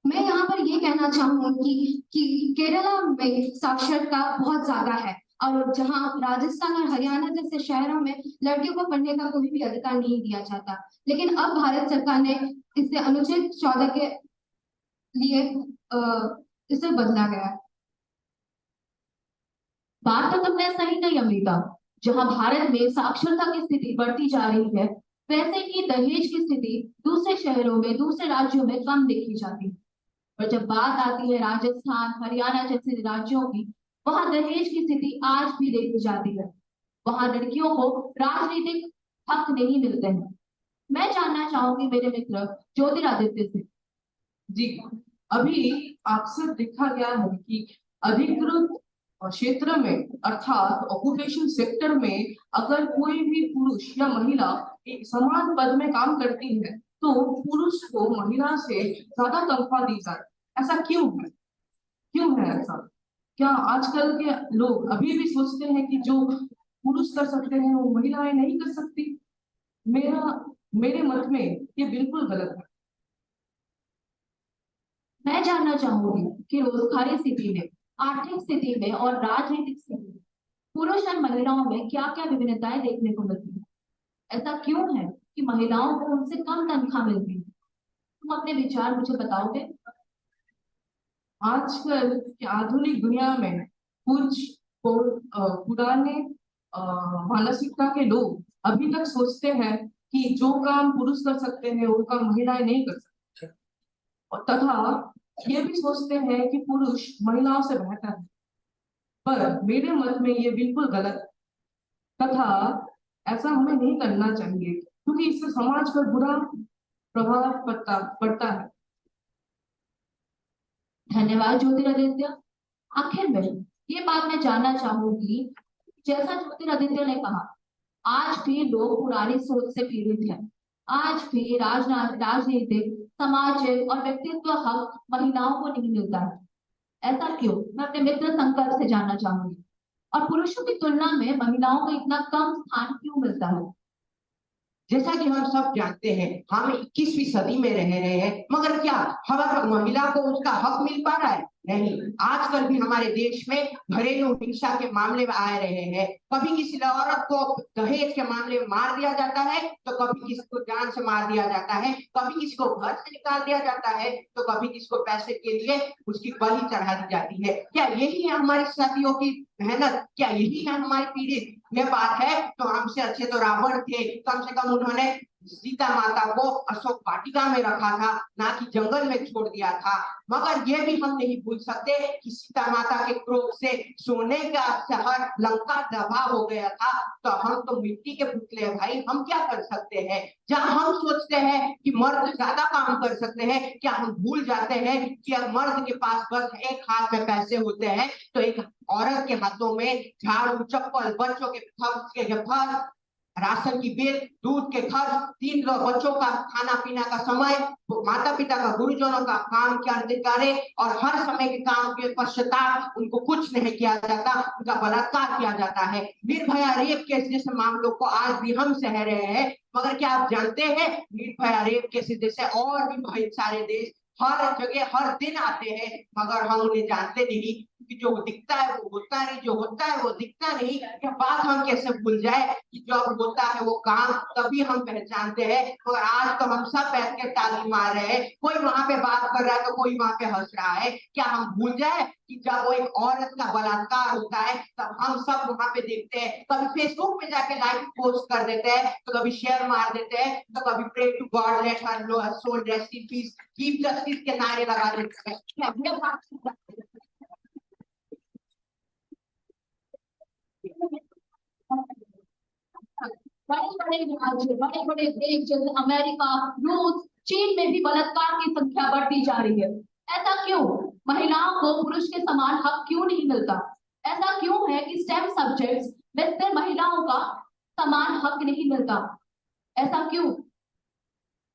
मैं यहाँ पर ये कहना चाहूंगी कि केरला में साक्षरता बहुत ज्यादा है। और जहाँ राजस्थान और हरियाणा जैसे शहरों में लड़कियों को पढ़ने का कोई भी अधिकार नहीं दिया जाता, लेकिन अब भारत सरकार ने इसे अनुच्छेद 14 के लिए इसे बदला गया है। बात तो तुमने सही कही अमृता। जहां भारत में साक्षरता की स्थिति बढ़ती जा रही है, वैसे ही दहेज की स्थिति दूसरे शहरों में, दूसरे राज्यों में कम देखी जाती है। पर जब बात आती है राजस्थान, हरियाणा जैसे राज्यों की, वहां दहेज की स्थिति आज भी देखी जाती है। वहां लड़कियों को राजनीतिक हक नहीं मिलते हैं। मैं जानना चाहूंगी मेरे मित्र ज्योतिरादित्य से। जी, अभी अक्सर देखा गया है कि अधिकृत क्षेत्र में अर्थात ऑक्यूपेशन सेक्टर में अगर कोई भी पुरुष या महिला एक समान पद में काम करती है तो पुरुष को महिला से ज्यादा तनख्वाह दी जाए। ऐसा क्यों है? क्यों है ऐसा? क्या आजकल के लोग अभी भी सोचते हैं कि जो पुरुष कर सकते हैं वो महिलाएं नहीं कर सकती? मेरे मत में ये बिल्कुल गलत है। मैं जानना चाहूंगी कि रोजगारी स्थिति में, आर्थिक स्थिति में और राजनीतिक स्थिति में पुरुष और महिलाओं में क्या क्या विभिन्नताएं देखने को मिलती है। ऐसा क्यों है कि महिलाओं को उनसे कम तनख्वाह मिलती है? तुम अपने विचार मुझे बताओगे? आजकल की आधुनिक दुनिया में कुछ पुराने मानसिकता के लोग अभी तक सोचते हैं कि जो काम पुरुष कर सकते हैं वो काम महिलाएं नहीं कर सकती, और तथा ये भी सोचते हैं कि पुरुष महिलाओं से बेहतर है। पर मेरे मत में ये बिल्कुल गलत है तथा ऐसा हमें नहीं करना चाहिए, क्योंकि इससे समाज पर बुरा प्रभाव पड़ता है। धन्यवाद ज्योतिरादित्य। आखिर में ये बात मैं जानना चाहूंगी, जैसा ज्योतिरादित्य ने कहा, आज भी लोग पुरानी सोच से पीड़ित हैं। आज भी राजनीतिक, सामाजिक और व्यक्तित्व हक महिलाओं को नहीं मिलता है। ऐसा क्यों? मैं अपने मित्र संकल्प से जानना चाहूंगी। और पुरुषों की तुलना में महिलाओं को इतना कम स्थान क्यों मिलता है? जैसा कि हम सब जानते हैं, हम 21वीं सदी में रह रहे हैं, मगर क्या हर महिला को उसका हक मिल पा रहा है? नहीं। आजकल भी हमारे देश में घरेलू हिंसा के मामले में आ रहे हैं। कभी किसी औरत को दहेज के मामले में मार दिया जाता है, तो कभी किसी को जान से मार दिया जाता है, कभी किसी को घर से निकाल दिया जाता है, तो कभी किसी को पैसे के लिए उसकी बलि चढ़ा दी जाती है। क्या यही है हमारी साथियों की मेहनत? क्या यही है हमारी पीढ़ी में बात है? तो हमसे अच्छे तो रावण थे, कम से कम उन्होंने सीता माता को अशोक वाटिका में रखा था, ना कि जंगल में छोड़ दिया था। मगर ये भी हम नहीं भूल सकते कि सीता माता के क्रोध से सोने का शहर लंका तबाह हो गया था। तो हम तो मिट्टी के पुतले हैं भाई, हम क्या कर सकते हैं? जहाँ हम सोचते हैं कि मर्द ज्यादा काम कर सकते हैं, क्या हम भूल जाते हैं कि अब मर्द के पास बस एक हाथ में पैसे होते हैं, तो एक औरत के हाथों में झाड़ू, चप्पल, बच्चों के खर्च, राशन की बिल, दूध के खर्च, 3 बच्चों का खाना पीना का समय, माता पिता का, गुरुजनों का काम क्या अधिकारे, और हर समय के काम के पश्चाताप उनको कुछ नहीं किया जाता, उनका बलात्कार किया जाता है। निर्भया रेप केस जैसे मामलों को आज भी हम सह रहे हैं, मगर क्या आप जानते हैं निर्भया रेप केस जैसे और भी बहुत सारे देश हर जगह हर दिन आते हैं, मगर हम उन्हें जानते नहीं, कि जो दिखता है वो होता नहीं, जो होता है वो दिखता नहीं। यह बात हम कैसे भूल जाए कि जब होता है वो काम तभी हम पहचानते हैं। और आज तो हम सब बैठ के ताली मार रहे हैं, कोई वहां पे बात कर रहा है तो कोई वहां पे हंस रहा है। क्या हम भूल जाए कि जब वो एक औरत का बलात्कार होता है तब हम सब वहां पे देखते हैं, कभी फेसबुक पे जाके लाइक पोस्ट कर देते हैं, तो कभी शेयर मार देते हैं, तो कभी pray to God let her soul rest in peace, keep justice के नारे लगा देते हैं। बड़े बड़े राज्य, बड़े बड़े देश जैसे अमेरिका, रूस, चीन में भी बलात्कार की संख्या बढ़ती जा रही है। ऐसा क्यों? महिलाओं को पुरुष के समान हक क्यों नहीं मिलता? ऐसा क्यों है कि स्टेम सब्जेक्ट्स में सिर्फ महिलाओं का समान हक नहीं मिलता? ऐसा क्यों?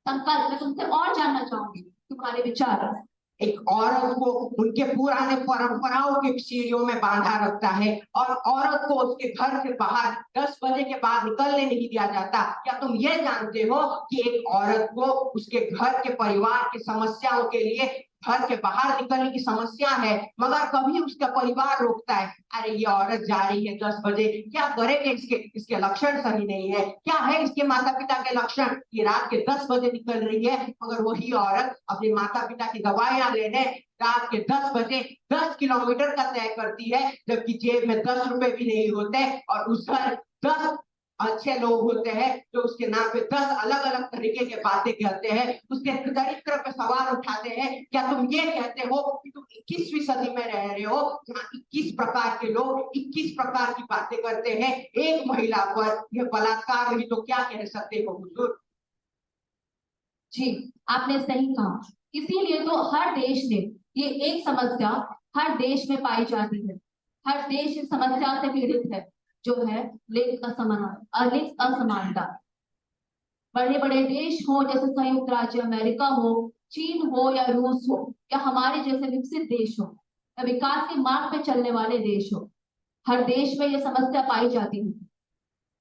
संकल्प, मैं तुमसे और जानना चाहूंगी तुम्हारे विचार। एक औरत को उनके पुराने परंपराओं के सीढ़ियों में बांधा रखता है, और औरत को उसके घर से बाहर 10 बजे के बाद निकलने नहीं दिया जाता। क्या तुम ये जानते हो कि एक औरत को उसके घर के परिवार की समस्याओं के लिए घर के बाहर निकलने की समस्या है, मगर कभी उसका परिवार रोकता है, अरे ये औरत जा रही है 10 बजे, क्या करेंगे, इसके लक्षण सही नहीं है, क्या है इसके माता पिता के लक्षण, ये रात के 10 बजे निकल रही है, मगर वही औरत अपने माता पिता की दवाइयां लेने रात के 10 बजे 10 किलोमीटर का तय करती है, जबकि जेब में 10 रुपए भी नहीं होते, और उस घर 10 अच्छे लोग होते हैं जो उसके नाम पे 10 अलग अलग तरीके के बातें कहते हैं, उसके चरित्र पे सवाल उठाते हैं। क्या तुम ये कहते हो कि तुम 21वीं सदी में रह रहे हो, जहाँ 21 प्रकार के लोग 21 प्रकार की बातें करते हैं, एक महिला पर यह बलात्कार हुई, तो क्या कह सकते हो हुजूर? जी, आपने सही कहा। इसीलिए तो हर देश ने ये एक समस्या हर देश में पाई जाती है, हर देश इस समस्या से पीड़ित है, जो है लिंग असमानता। बड़े बड़े देश हो जैसे संयुक्त राज्य अमेरिका हो, चीन हो या रूस हो, या हमारे जैसे विकसित देश हो या विकास के मार्ग पे चलने वाले देश हो, हर देश में ये समस्या पाई जाती है।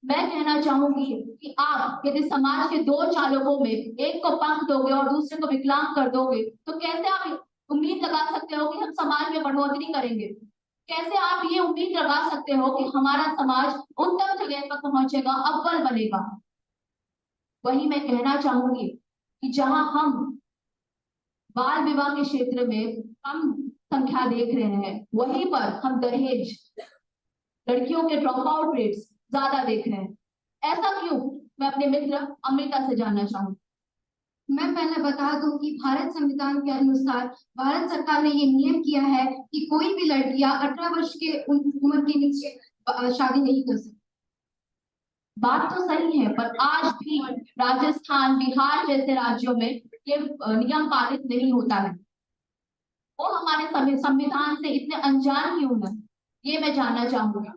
मैं कहना चाहूंगी कि आप यदि समाज के 2 चालकों में एक को पंख दोगे और दूसरे को विकलांग कर दोगे, तो कैसे आप उम्मीद लगा सकते हो कि हम समाज में बढ़ोतरी करेंगे? कैसे आप ये उम्मीद लगा सकते हो कि हमारा समाज उत्तम जगह पर पहुंचेगा, अव्वल बनेगा? वही मैं कहना चाहूंगी कि जहां हम बाल विवाह के क्षेत्र में कम संख्या देख रहे हैं, वहीं पर हम दहेज, लड़कियों के ड्रॉप आउट रेट्स ज्यादा देख रहे हैं। ऐसा क्यों? मैं अपने मित्र अमृता से जानना चाहूंगी। मैं पहले बता दूं कि भारत संविधान के अनुसार भारत सरकार ने ये नियम किया है कि कोई भी लड़कियां 18 वर्ष के उम्र के नीचे शादी नहीं कर सकती। बात तो सही है, पर आज भी राजस्थान, बिहार जैसे राज्यों में ये नियम पालित नहीं होता है। वो हमारे संविधान से इतने अनजान क्यों है, ये मैं जानना चाहूंगा।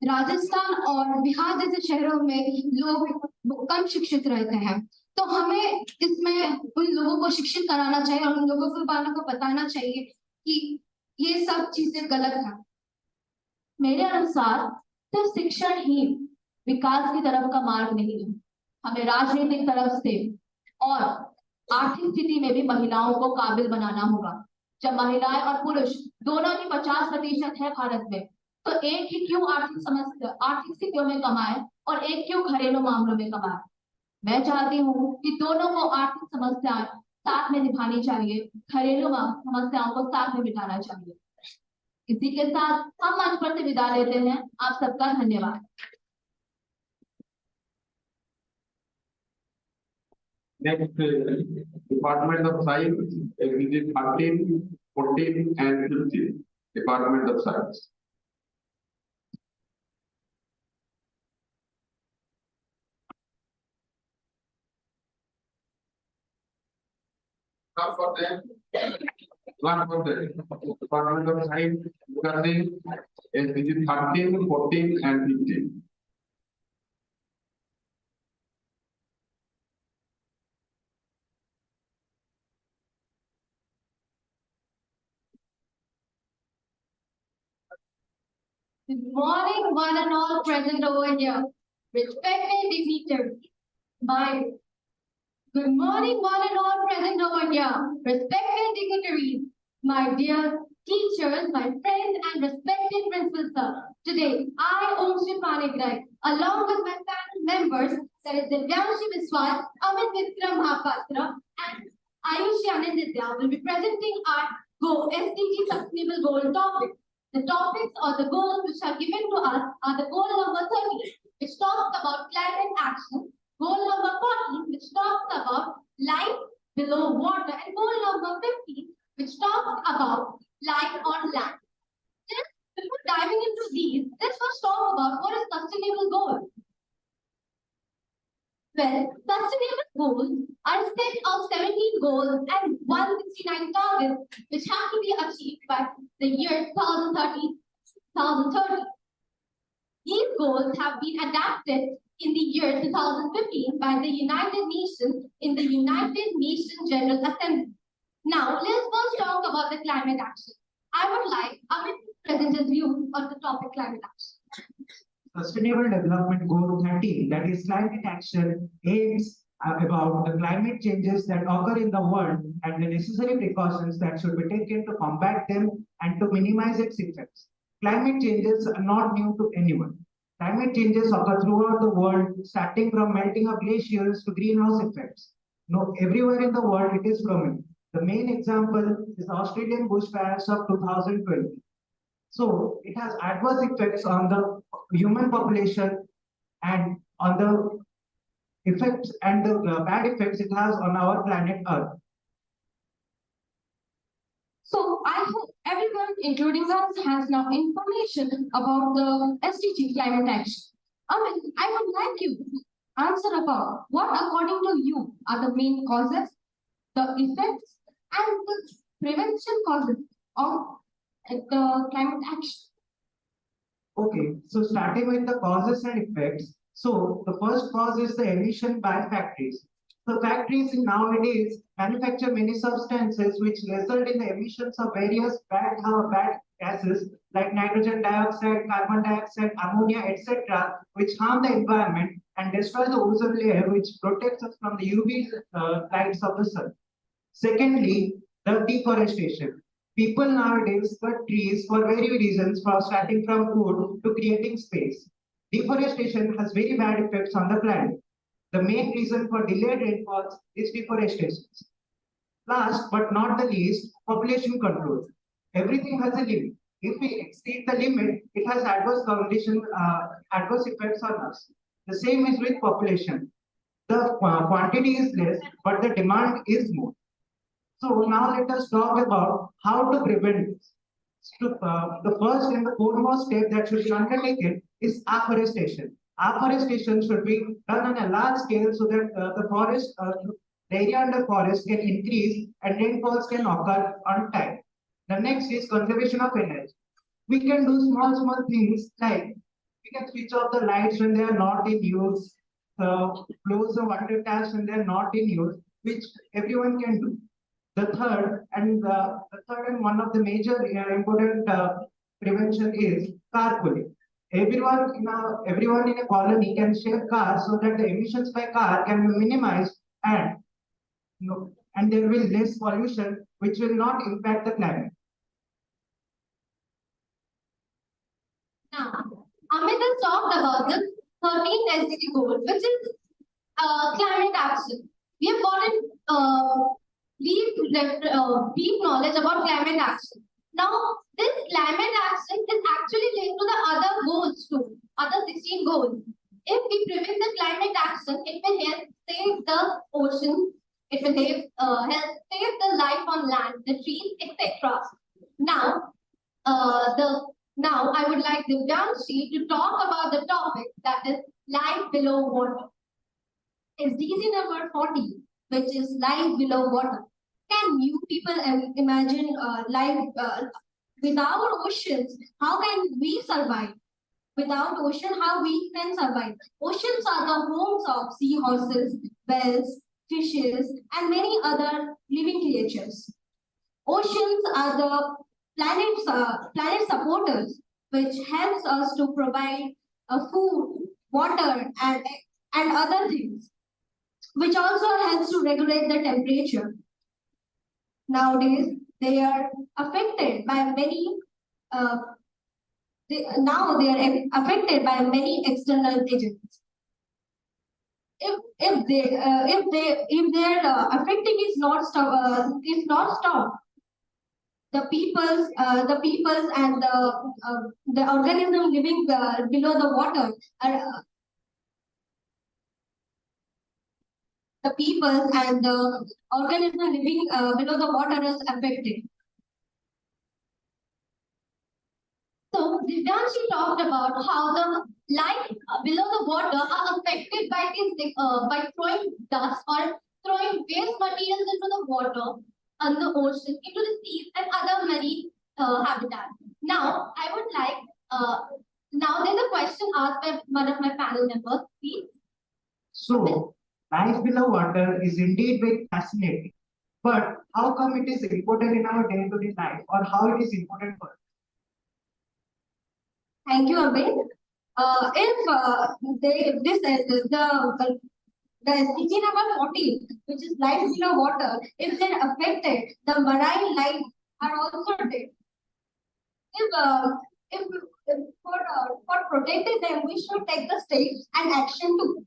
राजस्थान और बिहार जैसे शहरों में लोग कम शिक्षित रहते हैं, तो हमें इसमें उन लोगों को शिक्षित कराना चाहिए और उन लोगों को बताना चाहिए कि ये सब चीजें गलत है। मेरे अनुसार सिर्फ शिक्षण ही विकास की तरफ का मार्ग नहीं है, हमें राजनीतिक तरफ से और आर्थिक स्थिति में भी महिलाओं को काबिल बनाना होगा। जब महिलाएं और पुरुष दोनों ही 50% है भारत में, तो एक ही क्यों आर्थिक स्थितियों में कमाए और एक क्यों घरेलू मामलों में कमाए? मैं चाहती हूँ कि दोनों को आर्थिक समस्याएं साथ में निभानी चाहिए, घरेलू समस्याओं को साथ में मिटाना चाहिए। इसी के साथ हम मंच पर से विदा लेते हैं। आप सबका धन्यवाद। Next, Department of Science, exhibit 13, 14 and 15, Department of Science. Now for them, one for the Department of Science, discussing exhibit 13, 14 and 15. Good morning, one and all present over here. Respected dignitaries, good morning, one and all present over here. Respected dignitaries, my dear teachers, my friends, and respected principal sir. Today, I, Om Shri Panikrai, along with my family members, that is Divyanshi Biswas, Amit Vikram Mahapatra, and Ayushi Ananditya, will be presenting our SDG Sustainable Goal topic. The topics or the goals which are given to us are the goal number 30, which talks about climate action, goal number 40, which talks about life below water, and goal number 50, which talks about life on land. Just before diving into these, let's first talk about what is sustainable goal. Well, sustainable goals are a set of 17 goals and 169 targets which have to be achieved by the year 2030. These goals have been adapted in the year 2015 by the United Nations in the United Nations General Assembly. Now, let's first talk about the climate action. I would like Amit to present his view on the topic climate action. Sustainable Development Goal 13, that is climate action, aims about the climate changes that occur in the world and the necessary precautions that should be taken to combat them and to minimize its effects. Climate changes are not new to anyone. Climate changes occur throughout the world, starting from melting of glaciers to greenhouse effects. No, everywhere in the world it is prominent. The main example is the Australian bushfires of 2020. So it has adverse effects on the human population and on the effects and the bad effects it has on our planet Earth. So I hope everyone, including us, has now information about the SDG climate action. Amit, I would like you to answer about what, according to you, are the main causes, the effects, and the prevention causes of the climate action. Okay, so starting with the causes and effects. So the first cause is the emission by factories. So factories nowadays manufacture many substances which result in the emissions of various bad gases like nitrogen dioxide, carbon dioxide, ammonia, etc., which harm the environment and destroy the ozone layer, which protects us from the UV lights of the sun. Secondly, the deforestation. People nowadays cut trees for various reasons, from starting from food to creating space. Deforestation has very bad effects on the planet. The main reason for delayed rainfalls is deforestation. Last but not the least, population control. Everything has a limit. If we exceed the limit, it has adverse effects on us. The same is with population. The quantity is less, but the demand is more. So now let us talk about how to prevent this. So, the first and the foremost step that should be undertaken is afforestation. Afforestation should be done on a large scale so that the area under forest can increase and rainfalls can occur on time. The next is conservation of energy. We can do small things like we can switch off the lights when they are not in use, close the water taps when they are not in use, which everyone can do. The third and one of the major important prevention is carpooling. Everyone in a colony can share cars so that the emissions by car can be minimized and there will be less pollution, which will not impact the climate. Now, Amit has talked about the 13th SDG goal, which is climate action. We have gotten deep knowledge about climate action. Now, this climate action is actually linked to the other goals too, other 16 goals. If we prevent the climate action, it will help save the ocean, it will help save the life on land, the trees, etc. Now, I would like Divyanshi to talk about the topic that is life below water. SDG number 40, which is life below water. Can you people imagine life without oceans? How can we survive? Without ocean, how we can survive? Oceans are the homes of seahorses, whales, fishes, and many other living creatures. Oceans are the planet supporters, which helps us to provide food, water, and other things, which also helps to regulate the temperature. Nowadays, they are affected by many. They are affected by many external agents. If their affecting is not stopped, the peoples and the organism living below the water are the peoples and the organism living below the water is affected. So Divyanshi talked about how the life below the water are affected by by throwing dust or throwing waste materials into the water and the ocean, into the seas and other marine habitat. Now I would like now there's a question asked by one of my panel members, please. So life below water is indeed very fascinating. But how come it is important in our day-to-day life, or how it is important for us? Thank you, Abhay. The SDG number 14, which is life below water, if they're affected, the marine life are also dead. For protecting them, we should take the steps and action too.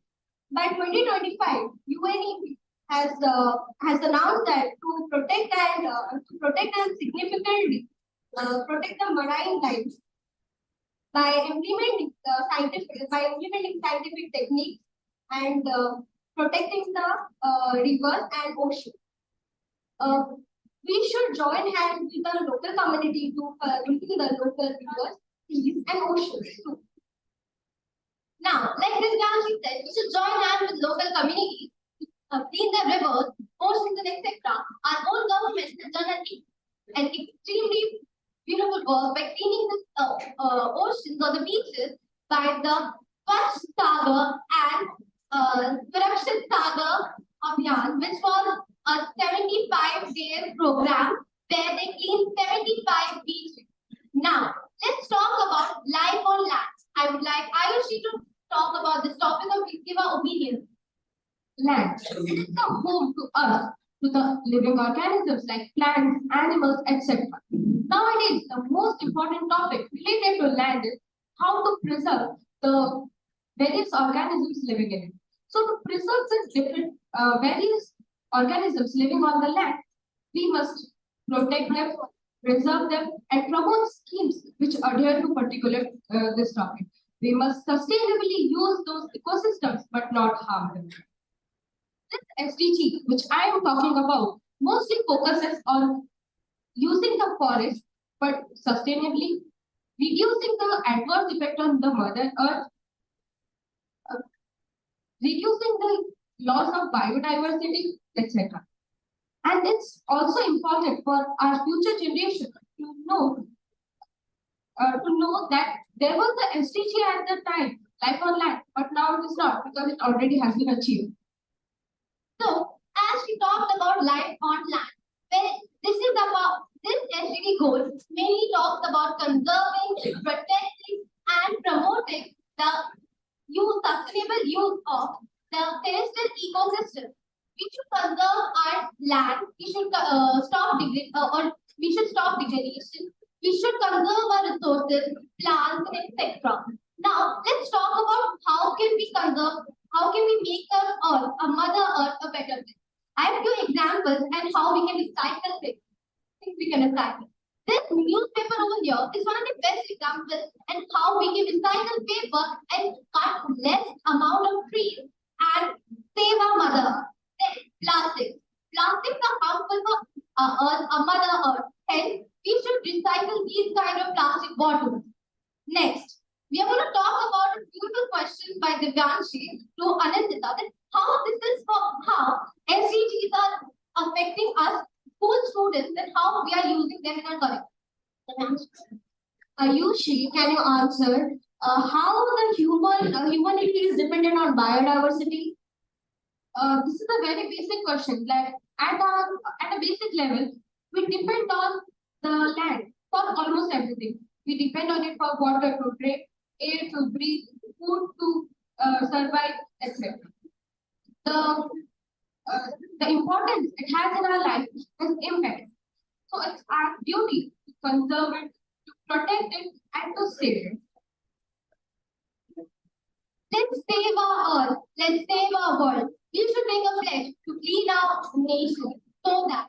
By 2025, UNEP has announced that to protect and significantly protect the marine life by implementing scientific techniques and protecting the rivers and oceans. We should join hands with the local community to clean the local rivers, seas, and oceans too. Now, like this Gandhi said, we should join hands with local communities to clean the rivers, oceans, and etc. Our own government has done an extremely beautiful work by cleaning the oceans or the beaches by the Swachh Sagar and Surakshit Sagar Abhiyan, which was a 75-day program where they cleaned 75 beaches. Now, let's talk about life on land. I would like Ayushi to talk about this topic or give our opinion. Land is the home to us, to the living organisms like plants, animals, etc. Nowadays, the most important topic related to land is how to preserve the various organisms living in it. So to preserve the different various organisms living on the land, we must protect them, preserve them, and promote schemes which adhere to particular this topic. We must sustainably use those ecosystems but not harm them. This SDG, which I am talking about, mostly focuses on using the forest but sustainably, reducing the adverse effect on the Mother Earth, reducing the loss of biodiversity, etc. And it's also important for our future generation to know that there was the SDG at the time, life on land, but now it is not because it already has been achieved. So, as we talked about life on land, this SDG goal mainly talks about conserving, protecting, and promoting the sustainable use of the terrestrial ecosystem. We should conserve our land. We should stop degradation. We should conserve our resources, plants, etc. Now, let's talk about how can we conserve. How can we make the Earth, a Mother Earth, a better place? I have few examples and how we can recycle things. This newspaper over here is one of the best examples and how we can recycle paper and cut less amount of trees and save our Mother Earth. Then plastics. Plastics are harmful for our Mother Earth. Hence, we should recycle these kind of plastic bottles. Next, we are going to talk about a beautiful question by Divyanshi to Anandita that how SDGs are affecting us school students and how we are using them in our curriculum. Ayushi, can you answer how the humanity is dependent on biodiversity? This is a very basic question. Like at a basic level, we depend on the land for almost everything. We depend on it for water to drink, air to breathe, food to survive, etc. The importance it has in our life is impact. So it's our duty to conserve it, to protect it, and to save it. Let's save our Earth. Let's save our world. We should make a pledge to clean our nation so that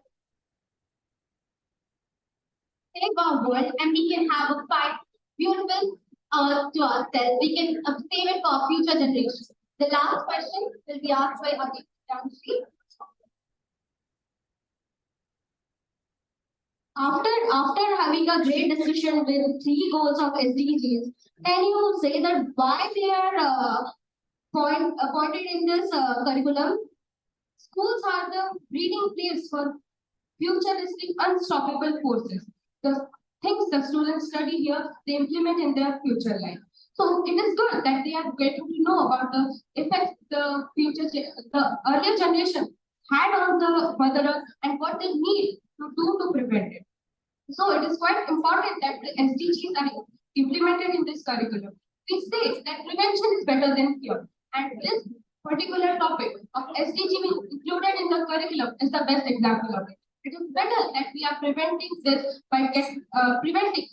save our world and we can have a fine, beautiful Earth to ourselves. We can save it for our future generations. The last question will be asked by Aditi. After having a great discussion with 3 goals of SDGs, can you say that why they are pointed in this curriculum? Schools are the breeding place for futuristic, unstoppable forces. The things the students study here, they implement in their future life. So it is good that they are getting to know about the effects the earlier generation had on the Mother Earth and what they need to do to prevent it. So it is quite important that the SDGs are implemented in this curriculum. we say that prevention is better than cure. And this particular topic of SDG being included in the curriculum is the best example of it. It is better that we are preventing this by preventing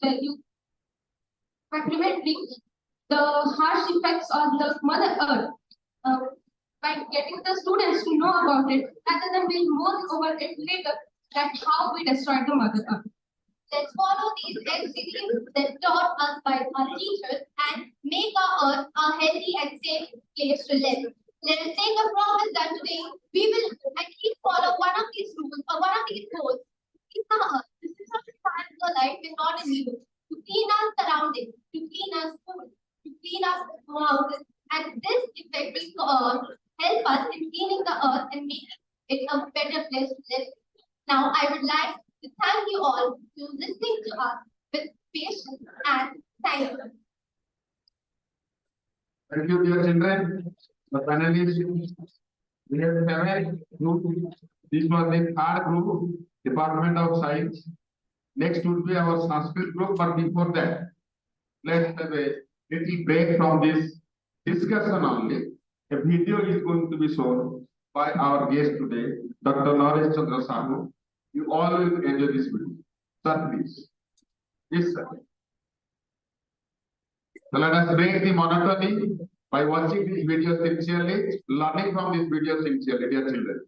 the harsh effects on the Mother Earth. By getting the students to know about it rather than being mourn over it later, that how we destroyed the Mother Earth. Let's follow these SDGs that taught us by our teachers and make our earth a healthy and safe place to live. Let us take a promise that today we will at least follow one of these rules or one of these goals. Clean our earth. This is a time for life is not in use. To clean our surroundings, to clean our schools, to clean our houses, and this effect will help us in cleaning the earth and making it a better place to live. Now, I would like to thank you all for listening to us with patience and thank you. Thank you, dear children. The panelists, we have seven group. This was the third group, Department of Science. Next would be our Sanskrit group, but before that, let's have a little break from this discussion only. A video is going to be shown by our guest today, Dr. Naresh Chandra Sahu. You all will enjoy this video. Sir, please. Yes, sir. So let us break the monotony by watching this video sincerely, learning from this video sincerely, dear children.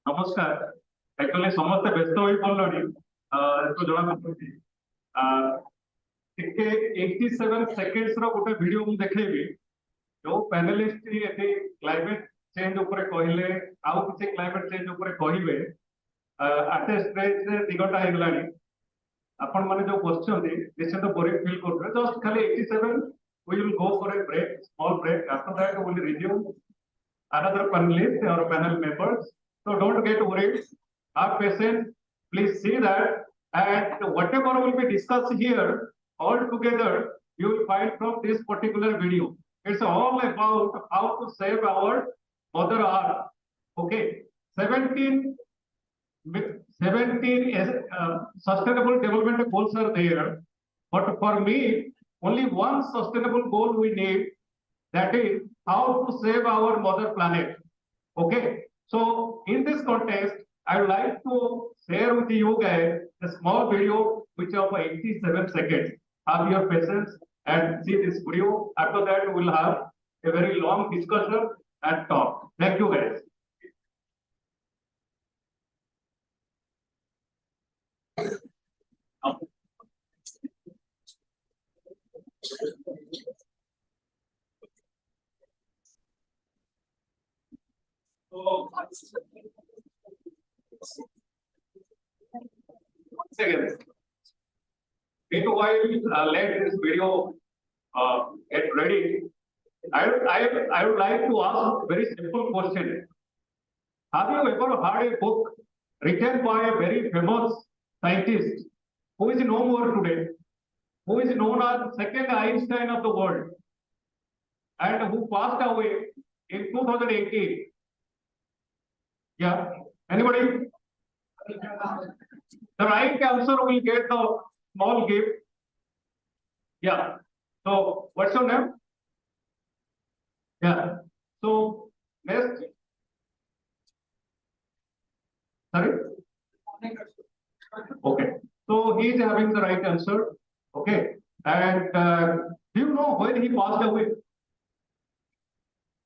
नमस्कार actually समस्त व्यस्त हो पड़े तो जना पड़े टिके 87 seconds रो गोटे वीडियो मु देखैबी जो पैनलिस्ट एठी क्लाइमेट चेंज ऊपर कहले आउ किछि क्लाइमेट चेंज ऊपर कहिबे आटे स्ट्रेच रे 2 घंटा हे गलानी आपण माने जो क्वेश्चन दे दिस तो बोरिंग फील करबे जस्ट खाली 87 we will go for a break small break after that we will resume another panelist or panel members. So don't get worried. Have patience. Please see that, and whatever will be discussed here, all together you will find from this particular video. It's all about how to save our Mother Earth. Okay, 17 sustainable development goals are there, but for me, only one sustainable goal we need. That is how to save our mother planet. Okay, so in this context, I would like to share with you guys a small video which of 87 seconds. Have your patience and see this video. After that, we will have a very long discussion and talk. Thank you guys. Once again, meanwhile, let this video get ready. I would like to ask a very simple question. Have you ever heard a book written by a very famous scientist who is no more today, who is known as the second Einstein of the world, and who passed away in 2018? Yeah, anybody? The right answer will get the small gift. Yeah. So, what's your name? Yeah. So, next. Sorry? Okay. So, he is having the right answer. Okay. And do you know when he passed away?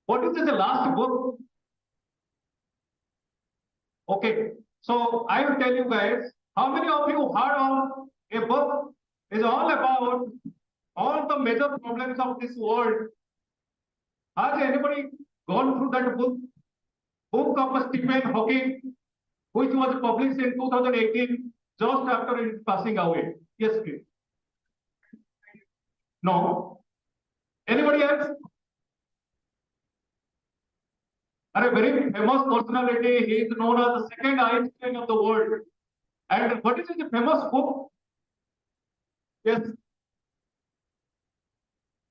What is the last book? Okay, so I will tell you guys, how many of you heard of a book is all about all the major problems of this world? Has anybody gone through that book? Book of Stephen Hawking, which was published in 2018, just after his passing away. Yes, please. No. Anybody else? A very famous personality. He is known as the second Einstein of the world. And what is his famous book? Yes.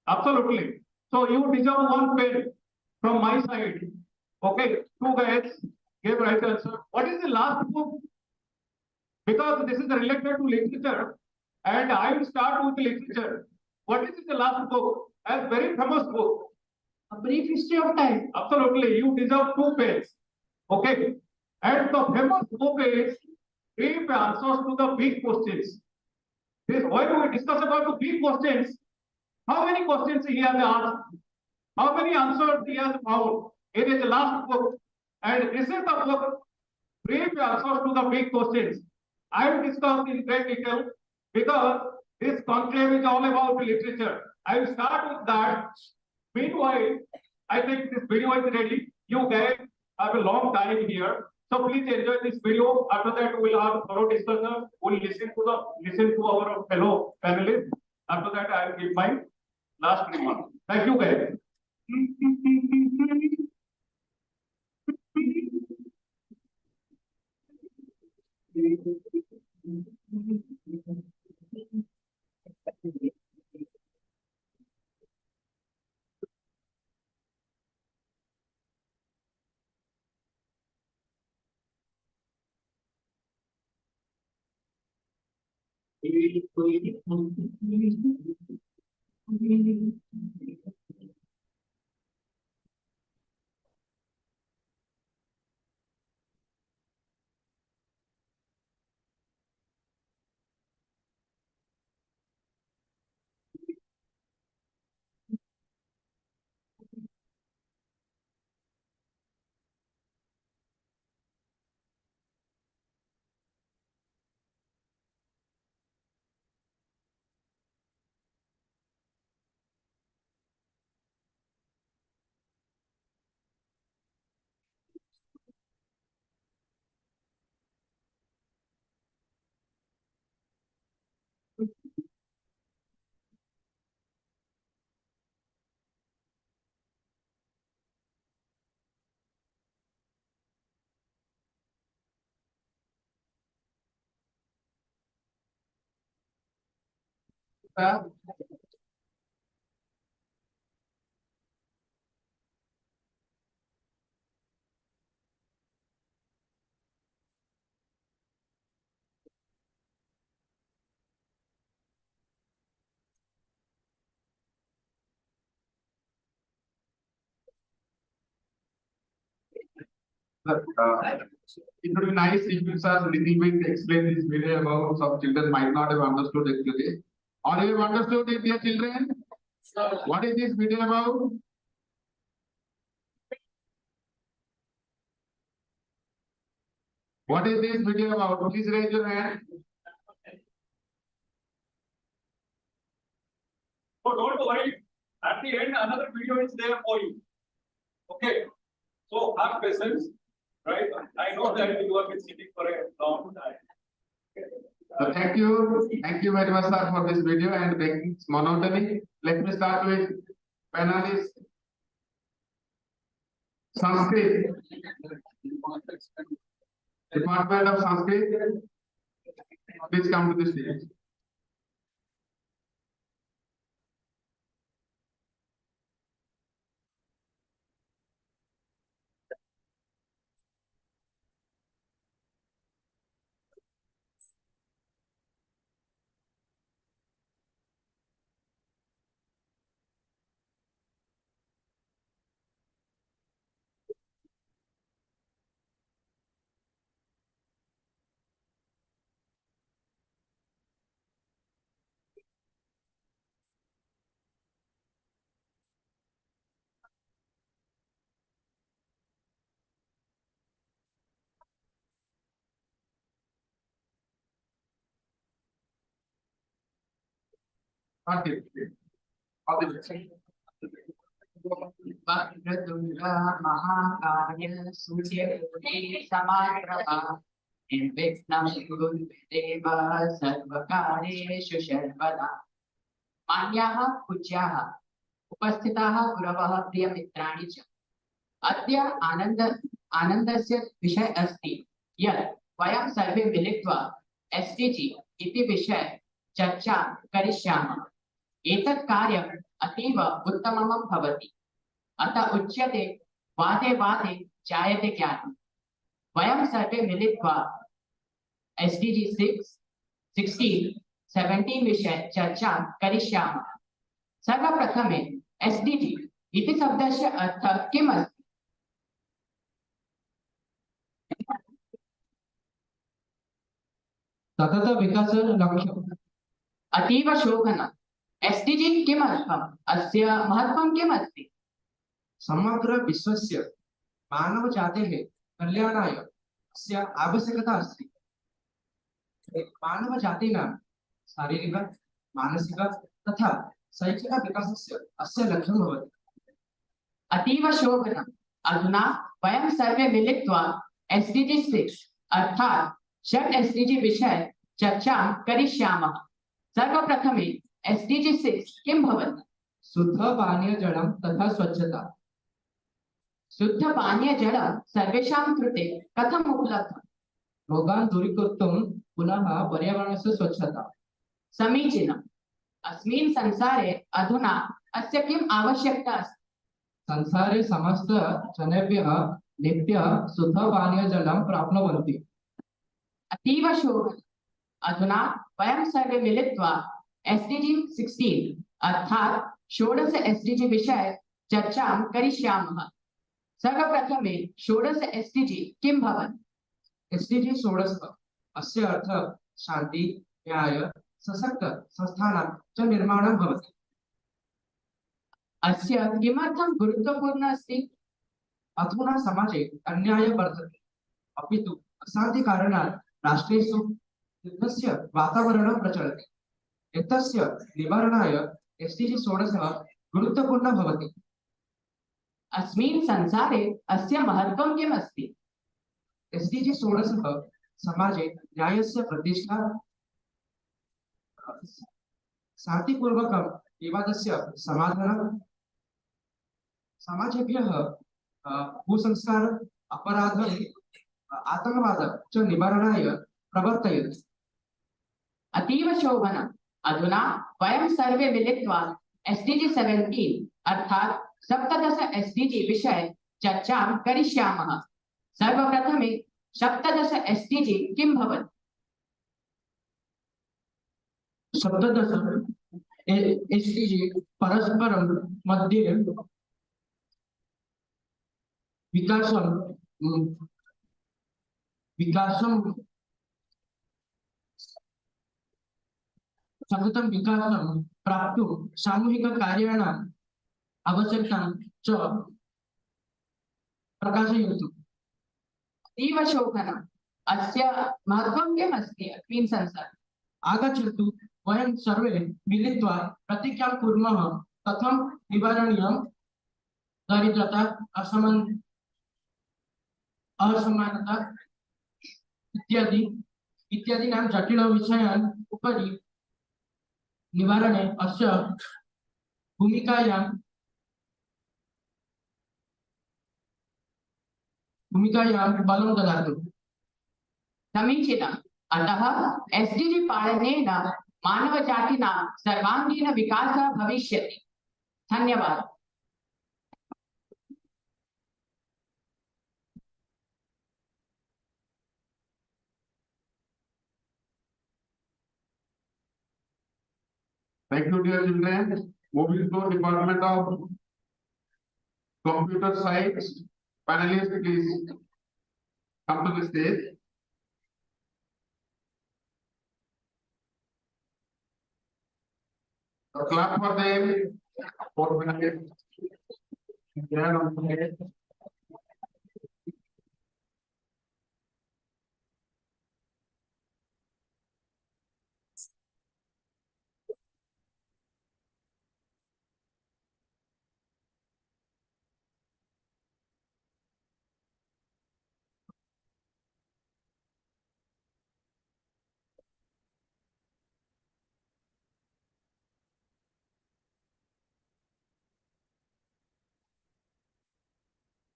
Absolutely. So you deserve one pen from my side. Okay, two guys gave right answer. What is the last book? Because this is related to literature, and I will start with literature. What is the last book? A very famous book. A brief history of time. Absolutely, you deserve two pens. Okay, and the famous book is brief answers to the big questions. This when we discuss about the big questions, how many questions he has asked, how many answers he has found. It is the last book, and this is the book brief answers to the big questions. I will discuss in great detail because this conclave is all about literature. I will start with that. Meanwhile, I think this video is ready. You guys have a long time here, so please enjoy this video. After that, we will have thorough discussion. We'll listen to our fellow panelists. After that, I will give my last remark. Thank you, guys. It would be nice if you sir little bit explain this video about some children might not have understood actually. Or you have understood it, dear children? What is this video about? What is this video about? Please raise your hand. So don't worry. At the end, another video is there for you. Okay. So have patience, right? I know that you have been sitting for a long time. Thank you very much sir for this video and breaking monotony. Let me start with panelist Sanskrit. Department of Sanskrit. Please come to the stage. वक्रतुण्ड महाकाय सूर्यकोटि समाप्रभा निर्विघ्नं कुरु देव सर्वकार्येषु सर्वदा। मान्याः पूज्याः उपस्थिताः गुरवः प्रियमित्राणि च अद्य आनन्दस्य विषय अस्ति यत् वयं सर्वे मिलित्वा एसडीजी इति विषय चर्चा करिष्यामः। एतत् कार्यम् अतीव उत्तमं भवति। अतः उच्यते वादे वादे जायते ज्ञानम्। वयं सर्वे मिलित्वा SDG 6, 16, 17 विषये चर्चां करिष्यामः। सर्वप्रथमे SDG इति शब्दस्य अर्थः किम् अस्ति? सतत विकास लक्ष्यम्। अतीव शोभनम्। SDG किमर्थम्? अस्य महत्त्वं किम् अस्ति? समग्र विश्वस्य मानवजातेः कल्याणाय अस्य आवश्यकता अस्ति। मानवजातीनां शारीरिक, मानसिक तथा शैक्षिक विकासस्य अस्य लक्ष्यं भवति। अतीव शोभनम्। अधुना वयं सर्वे मिलित्वा SDG 6 अर्थात् 6 SDG विषये चर्चां करिष्यामः। सर्वप्रथमे SDG 6 किं भवति? शुद्ध पानीय जलं तथा स्वच्छता। शुद्ध पानीय जलं सर्वेषां कृते कथम् उपलब्धम्? रोगान् दूरीकर्तुं पुनः पर्यावरणस्य स्वच्छता। समीचीनम्। अस्मिन् संसारे अधुना अस्य किम् आवश्यकता अस्ति? संसारे समस्त जनेभ्यः नित्यं शुद्ध पानीय जलं प्राप्नुवन्ति। अतीव शोभनम्। अधुना वयं सर्वे मिलित्वा SDG 16 अर्थात् 16 SDG विषये चर्चां करिष्यामः। सर्वप्रथमे 16 SDG किं भवति? SDG 16 अस्य अर्थः शान्ति, न्याय, सशक्त संस्थानां च निर्माणं भवति। अस्य किमर्थं गुरुत्वपूर्ण अस्ति? अधुना समाजे अन्यायः वर्धते, अपि तु अशान्तिकारणात् राष्ट्रेषु युद्धस्य वातावरणं प्रचलति। एतस्य निवारणाय SDG 16 गुरुत्वपूर्णः भवति। अस्मिन् संसारे अस्य महत्त्वं किम् अस्ति? SDG 16 समाजे न्यायस्य प्रतिष्ठा, शान्तिपूर्वकं विवादस्य समाधानं, समाजेभ्यः कुसंस्कार, अपराध, आतंकवाद च निवारणाय प्रवर्तयति। अतीव शोभनम्। अधुना वयं सर्वे मिलित्वा SDG 17 अर्थात् 17 SDG विषये चर्चां करिष्यामः। सर्वप्रथमे 17 SDG किं भवति? 17 SDG परस्परं मध्ये सततं विकासं प्राप्तुं सामूहिककार्याणाम् आवश्यकतां च प्रकाशयन्तु। अतीव शोभनम्। अस्य महत्त्वं किम् अस्ति अस्मिन् संसारे? आगच्छन्तु वयं सर्वे मिलित्वा प्रतिज्ञां कुर्मः कथं निवारणीयं दारिद्र्यता, असमानता इत्यादीनां जटिलविषयान् उपरि निवारणे अस्य भूमिकायां बलं ददातु। समीचीनम्। अतः SDG पालनेन मानवजातिनां सर्वाङ्गीण विकासः भविष्यति। धन्यवादः। Thank you, dear children. Moving to Department of Computer Science. Panelists, please come to the stage. So clap for them. 4 minutes. They are on the stage.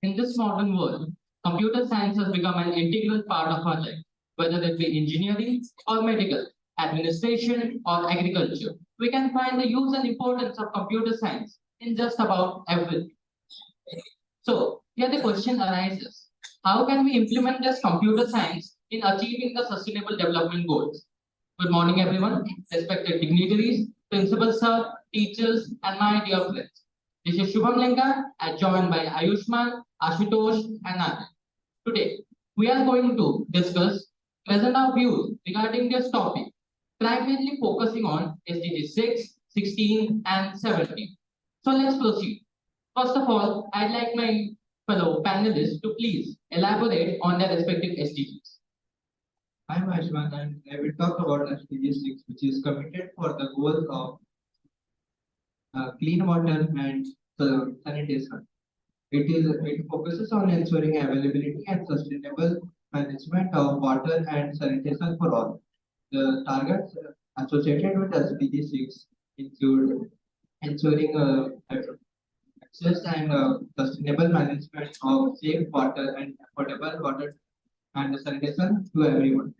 In this modern world, computer science has become an integral part of our life, whether it be engineering or medical. administration, or agriculture, we can find the use and importance of computer science in just about everything. So here the question arises, how can we implement this computer science in achieving the sustainable development goals? Good morning, everyone, respected dignitaries, principal sir, teachers, and my dear friends. This is Shubham Linga, and joined by Ayushman, Ashutosh, and Anand. Today, we are going to discuss present our views regarding this topic, primarily focusing on SDG 6, 16, and 17. So let's proceed. First of all, I'd like my fellow panelists to please elaborate on their respective SDGs. I'm Ashwan and I will talk about SDG 6, which is committed for the goals of clean water and sanitation. It focuses on ensuring availability and sustainable management of water and sanitation for all. The targets associated with SDG 6 include ensuring access and sustainable management of safe water and affordable water and sanitation to everyone.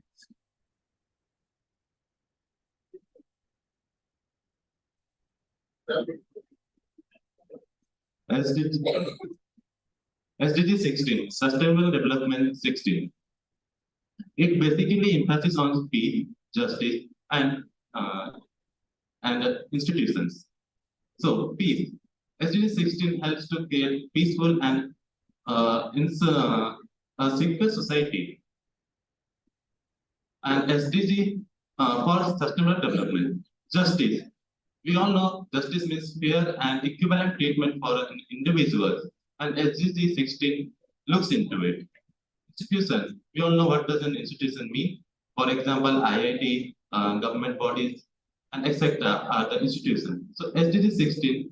SDG 16, Sustainable Development 16. It basically emphasizes on peace, justice, and institutions. So, peace. SDG 16 helps to create peaceful and a secure society. And SDG for Sustainable Development, Justice. We all know justice means fair and equivalent treatment for an individual, and SDG 16 looks into it. Institution. We all know what does an institution mean. For example, IIT, government bodies, and etc. are the institutions. So SDG 16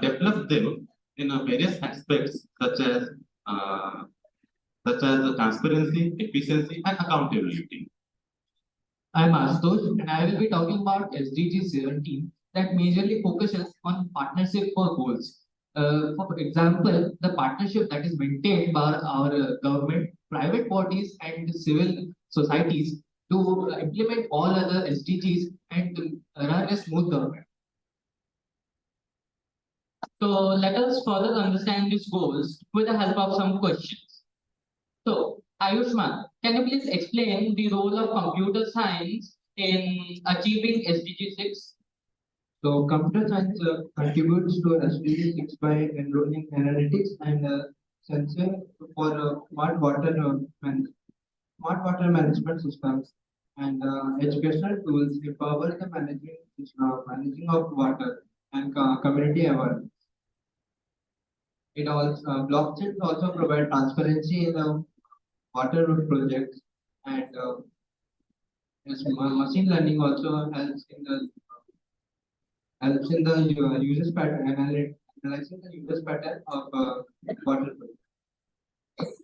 develop them in various aspects such as transparency, efficiency, and accountability. I'm Ashutosh, and I will be talking about SDG 17 that majorly focuses on partnership for goals. For example, the partnership that is maintained by our government, private bodies, and civil societies to implement all other SDGs and run a smooth government. So let us further understand these goals with the help of some questions. So Ayushman, can you please explain the role of computer science in achieving SDG 6? So computer science contributes to SDG 6 by enrolling analytics and sensing for smart water management systems and educational tools empower the managing of water and community awareness. It also blockchain also provide transparency in the water projects, and machine learning also helps in the users pattern analyzing the users pattern of water projects.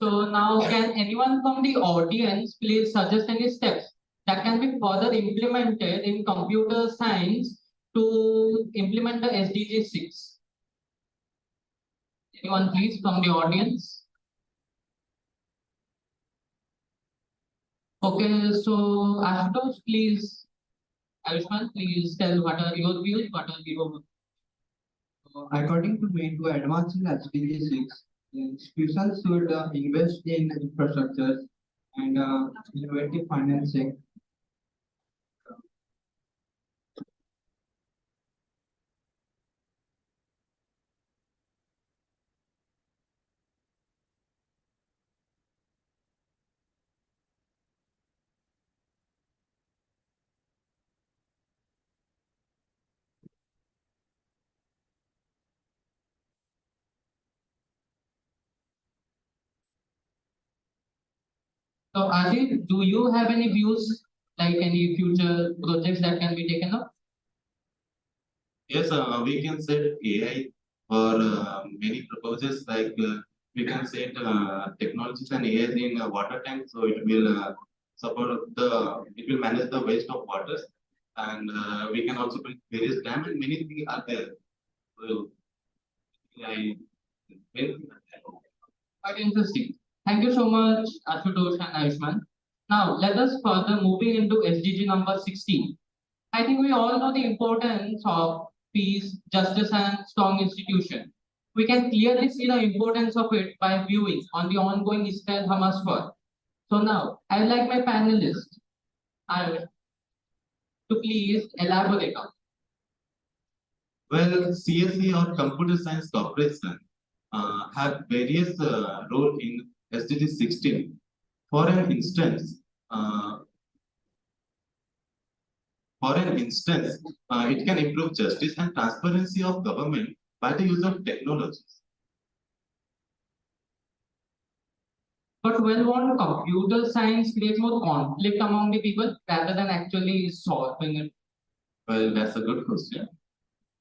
So now can anyone from the audience please suggest any steps that can be further implemented in computer science to implement the SDG 6? Anyone please from the audience? Okay, so Ashutosh, please, Ayushman, please tell what are your views, what are your... According to me, to advance in SDG 6, institutions should invest in infrastructure and innovative financing. So Ajit, do you have any views, like any future projects that can be taken up? Yes, we can set AI or many proposals like we can set technologies and AI in water tank, so it will it will manage the waste of waters, and we can also build various dams and many things are there. So, quite interesting. Thank you so much, Ashutosh and Ayushman. Now, let us further moving into SDG number 16. I think we all know the importance of peace, justice, and strong institution. We can clearly see the importance of it by viewing on the ongoing Israel-Hamas war. So now, I would like my panelists to please elaborate on. Well, CSE or Computer Science Corporation have various role in SDG 16. For an instance, it can improve justice and transparency of government by the use of technologies. But well, won't computer science create more conflict among the people rather than actually solving it? Well, that's a good question.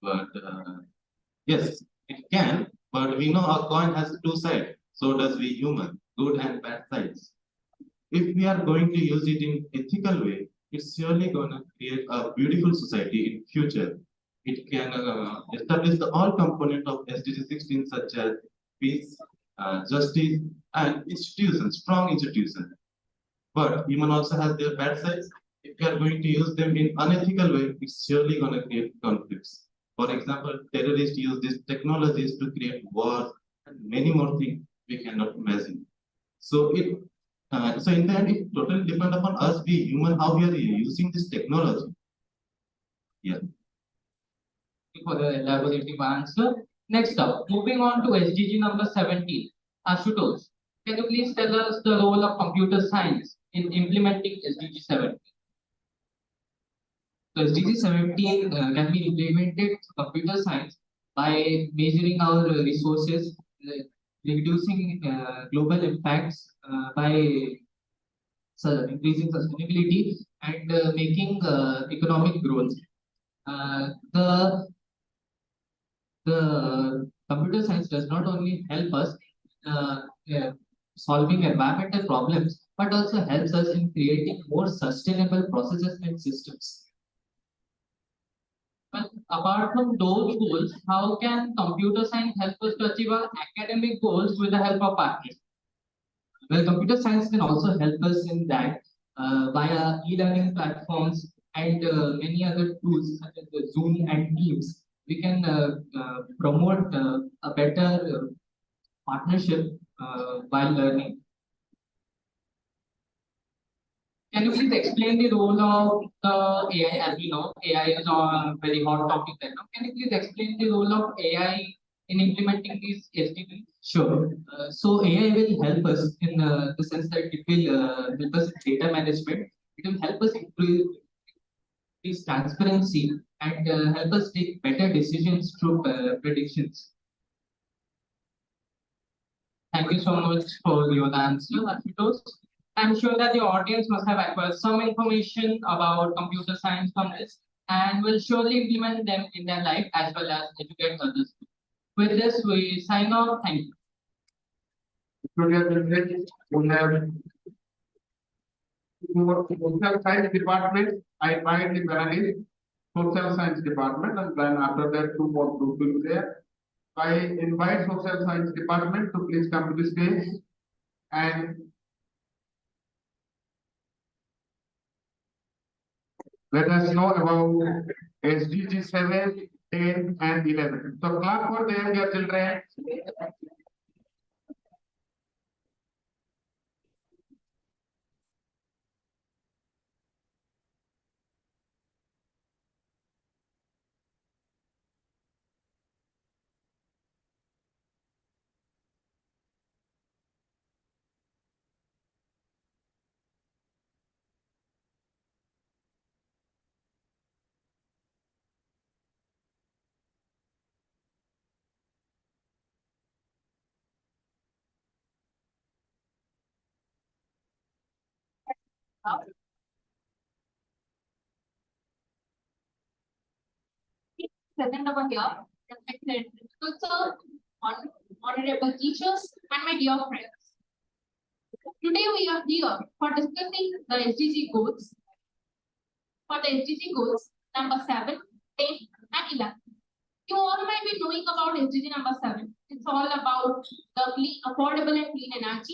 But yes, it can. But we know a coin has two sides. So does we human, good and bad sides. If we are going to use it in ethical way, it's surely going to create a beautiful society in future. It can establish the all component of SDG 16 such as peace, justice, and institutions, strong institutions. But human also has their bad sides. If we are going to use them in unethical way, it's surely going to create conflicts. For example, terrorists use these technologies to create wars and many more things we cannot imagine. So so in the end, it totally depends upon us, we human, how we are using this technology. Yeah. For the elaborative answer. Next up, moving on to SDG number 17. Ashutosh, can you please tell us the role of computer science in implementing SDG 17? So SDG 17 can be implemented through computer science by measuring our resources, reducing global impacts by increasing sustainability and making economic growth. The computer science does not only help us solving environmental problems, but also helps us in creating more sustainable processes and systems. But apart from those goals, how can computer science help us to achieve our academic goals with the help of partners? Well, computer science can also help us in that via e-learning platforms and many other tools such as the Zoom and Teams. We can promote a better partnership while learning. Can you please explain the role of the AI? As we know, AI is a very hot topic right now. Can you please explain the role of AI in implementing these SDGs? Sure. So AI will help us in the sense that it will help us in data management. It will help us improve this transparency and help us take better decisions through predictions. Thank you so much for your answer, Ashutosh. I'm sure that the audience must have acquired some information about computer science from this and will surely implement them in their life as well as educate others. With this, we sign off. Thank you. We have social science department. I find the panelist, social science department, and then after that, two more groups will be there. I invite social science department to please come to the stage and let us know about SDG 7, 10, and 11. So clap for them, dear children. Present over here, respected principal sir, honorable teachers, and my dear friends. Today we are here for discussing the SDG goals. For the SDG goals number 7, 10, and 11. You all might be knowing about SDG number 7. It's all about the clean, affordable and clean energy.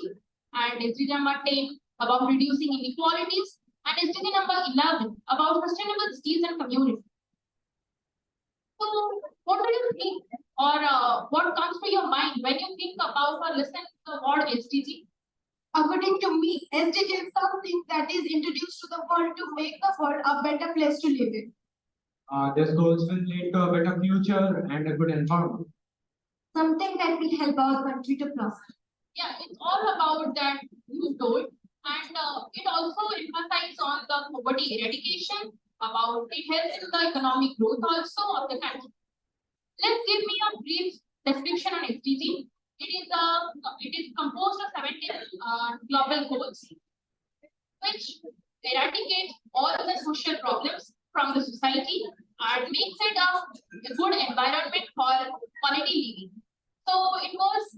And SDG number 10 about reducing inequalities, and SDG number 11 about sustainable cities and communities. So, what do you think, or what comes to your mind when you think about or listen to the word SDG? According to me, SDG is something that is introduced to the world to make the world a better place to live in. These goals will lead to a better future and a good environment. Something that will help our country to prosper. Yeah, it's all about that you told, and it also emphasizes on the poverty eradication. About it helps in the economic growth also of the country. Let's give me a brief description on SDG. It is composed of 17 global goals, which eradicate all the social problems from the society and makes it a good environment for quality living. So it was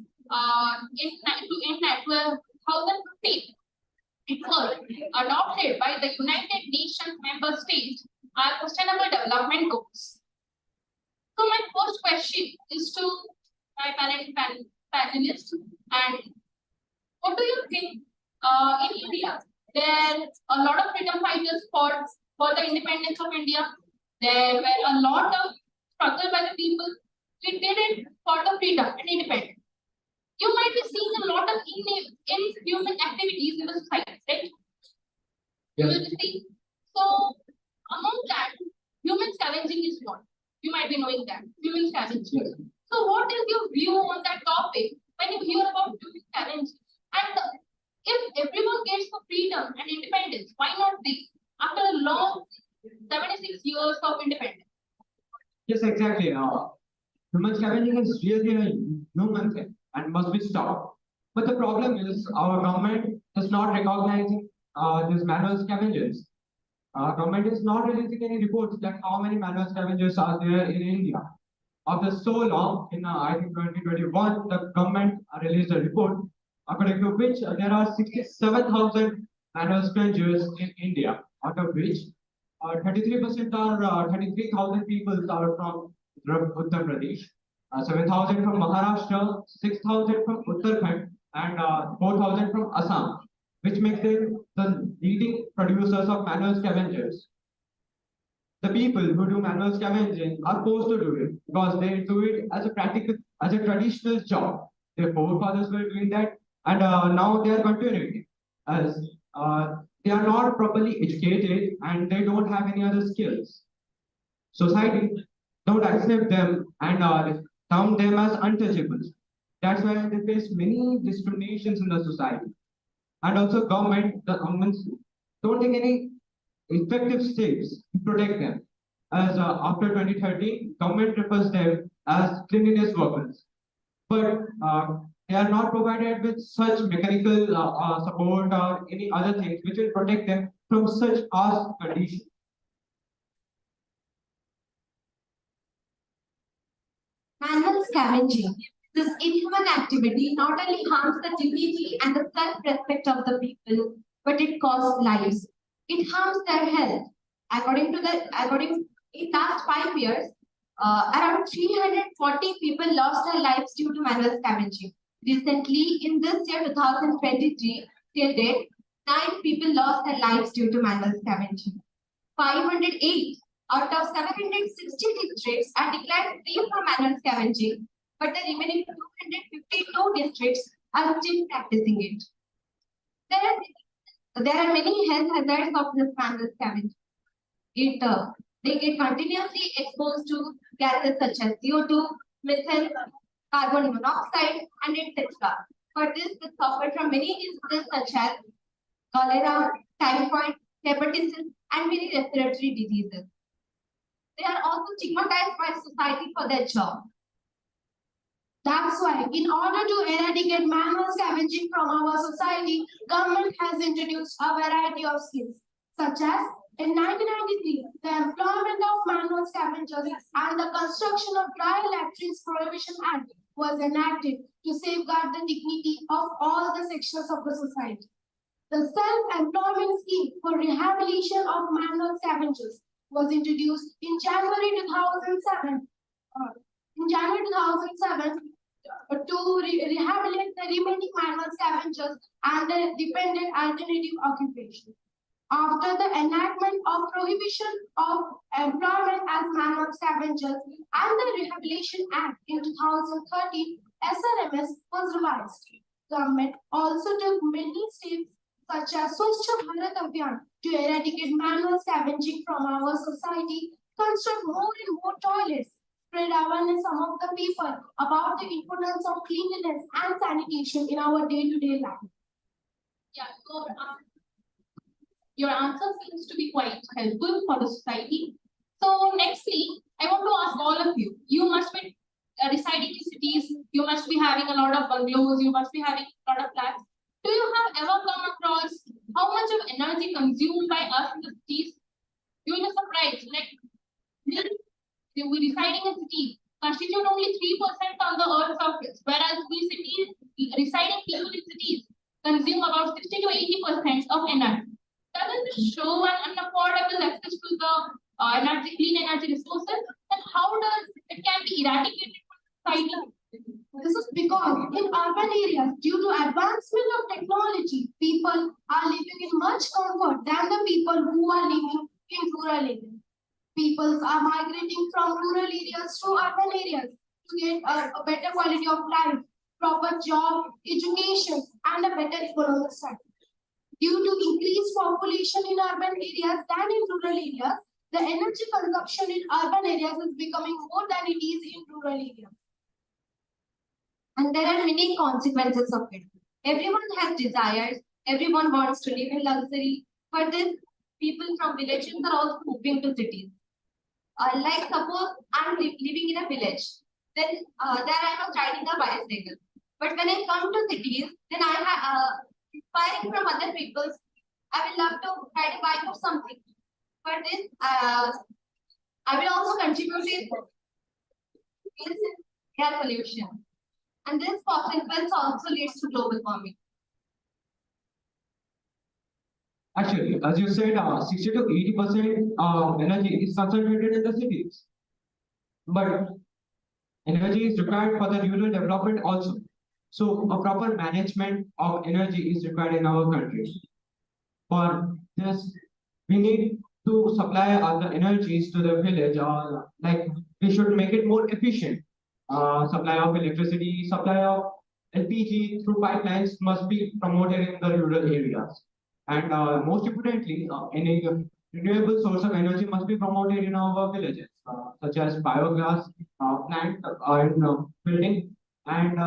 in 2015. It was adopted by the United Nations member states as Sustainable Development Goals. So my first question is to my panelists, and what do you think in India? There a lot of freedom fighters fought for the independence of India. There were a lot of struggle by the people. We did it for the freedom and independence. You might be seeing a lot of inhuman activities in the society, right? Yes. You will see. So among that, human scavenging is one. You might be knowing that human scavenging. Yes. So what is your view on that topic when you hear about human scavenging? And if everyone gets the freedom and independence, why not this? After a long 76 years of independence. Yes, exactly. Human scavenging is really a human thing and must be stopped. But the problem is our government is not recognizing these manual scavengers. Our government is not releasing any reports that how many manual scavengers are there in India. After so long, in I think 2021, the government released a report according to which there are 67,000 manual scavengers in India, out of which 33% are 33,000 people are from Uttar Pradesh, 7,000 from Maharashtra, 6,000 from Uttarakhand, and 4,000 from Assam, which makes them the leading producers of manual scavengers. The people who do manual scavenging are forced to do it because they do it as a traditional job. Their forefathers were doing that, and now they are continuing it as they are not properly educated and they don't have any other skills. Society don't accept them and term them as untouchables. That's why they face many discriminations in the society. And also the governments don't take any effective steps to protect them. As after 2013, government refers them as cleanliness workers. But they are not provided with such mechanical support or any other things which will protect them from such harsh conditions. Manual scavenging. This inhuman activity not only harms the dignity and the self-respect of the people, but it costs lives. It harms their health. According in last 5 years, around 340 people lost their lives due to manual scavenging. Recently, in this year 2023, till date, 9 people lost their lives due to manual scavenging. 508 out of 760 districts are declared free from manual scavenging, but the remaining 252 districts are still practicing it. There are many health hazards of this manual scavenging. They get continuously exposed to gases such as CO2, methane, carbon monoxide, and etc. For this, they suffer from many diseases such as cholera, typhoid, hepatitis, and many respiratory diseases. They are also stigmatized by society for their job. That's why, in order to eradicate manual scavenging from our society, government has introduced a variety of schemes, such as in 1993, the Employment of Manual Scavengers and the Construction of Dry Latrines Prohibition Act was enacted to safeguard the dignity of all the sections of the society. The Self-Employment Scheme for Rehabilitation of Manual Scavengers was introduced in January 2007. rehabilitate the remaining manual scavengers and the dependent alternative occupation. After the enactment of prohibition of employment as manual scavengers and the Rehabilitation Act in 2013, SRMS was revised. Government also took many steps such as Swachh Bharat Abhiyan to eradicate manual scavenging from our society, construct more and more toilets, spread awareness among the people about the importance of cleanliness and sanitation in our day-to-day life. Yeah, so your answer seems to be quite helpful for the society. So nextly, I want to ask all of you, you must be residing in cities, you must be having a lot of bungalows, you must be having a lot of flats. Do you have ever come across how much of energy consumed by us in the cities? You will be surprised, like we residing in cities constitute only 3% on the Earth's surface, whereas residing people in cities consume about 60 to 80% of energy. Doesn't this show an unaffordable access to the clean energy resources? And how does it can be eradicated from society? This is because in urban areas, due to advancement of technology, people are living in much comfort than the people who are living in rural areas. People are migrating from rural areas to urban areas to get a better quality of life, proper job, education, and a better economic status. Due to increased population in urban areas than in rural areas, the energy consumption in urban areas is becoming more than it is in rural areas. And there are many consequences of it. Everyone has desires, everyone wants to live in luxury, but this people from villages are also moving to cities. Like suppose I'm living in a village, then there I was riding a bicycle. But when I come to cities, then I have inspiring from other people. I will love to ride a bike or something. For this, I will also contribute in air pollution. And this consequence also leads to global warming. Actually, as you said, 60 to 80% energy is concentrated in the cities. But energy is required for the rural development also. So a proper management of energy is required in our country. For this, we need to supply other energies to the village, or like we should make it more efficient. Supply of electricity, supply of LPG through pipelines must be promoted in the rural areas. And most importantly, any renewable source of energy must be promoted in our villages, such as biogas plant and building, and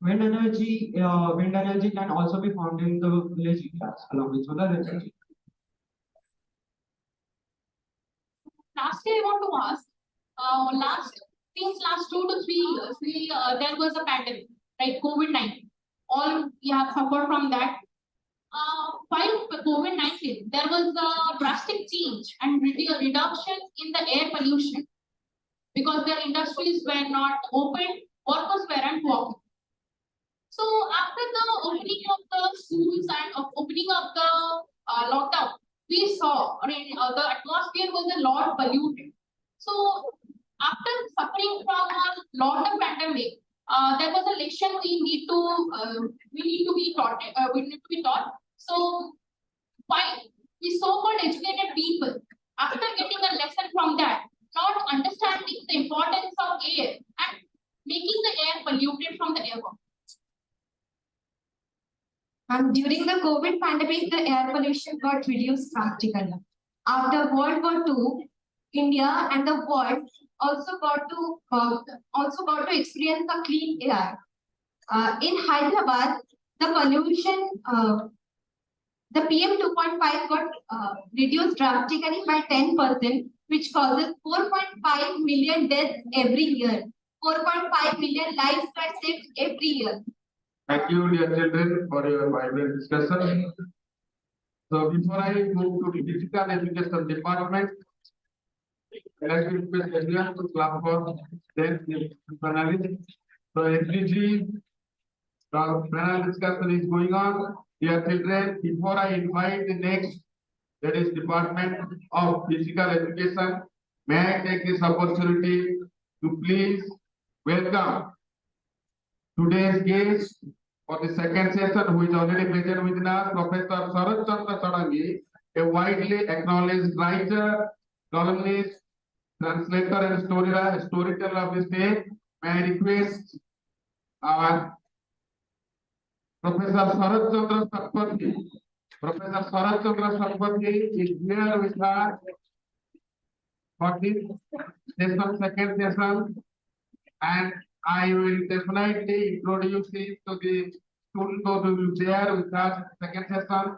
wind energy. Wind energy can also be found in the village areas along with solar energy. Lastly, I want to ask, since last 2 to 3 years, there was a pandemic, right? COVID-19. All we have suffered from that. While COVID-19, there was a drastic change and reduction in the air pollution because their industries were not open, workers weren't working. So after the opening of the schools and opening of the lockdown, we saw the atmosphere was a lot polluted. So after suffering from a lot of pandemic, there was a lesson we need to be taught. So why we so-called educated people, after getting a lesson from that, not understanding the importance of air and making the air polluted from the airborne. And during the COVID pandemic, the air pollution got reduced drastically. After World War II, India and the world also got to experience the clean air. In Hyderabad, the pollution, the PM 2.5 got reduced drastically by 10%, which causes 4.5 million deaths every year. 4.5 million lives were saved every year. Thank you, dear children, for your vibrant discussion. So before I move to the physical education department, let me request everyone to clap for the panelists. So SDG panel discussion is going on. Dear children, before I invite the next, that is Department of Physical Education, may I take this opportunity to please welcome Today's guest for the second session, who is already present with us, Professor Sarat Chandra Sarangi, a widely acknowledged writer, columnist, translator, and storyteller of the state. May I request our Professor Sarat Chandra Sarangi. Professor Sarat Chandra Sarangi is here with us for this session, second session, and I will definitely introduce it to the students who will be there with us second session.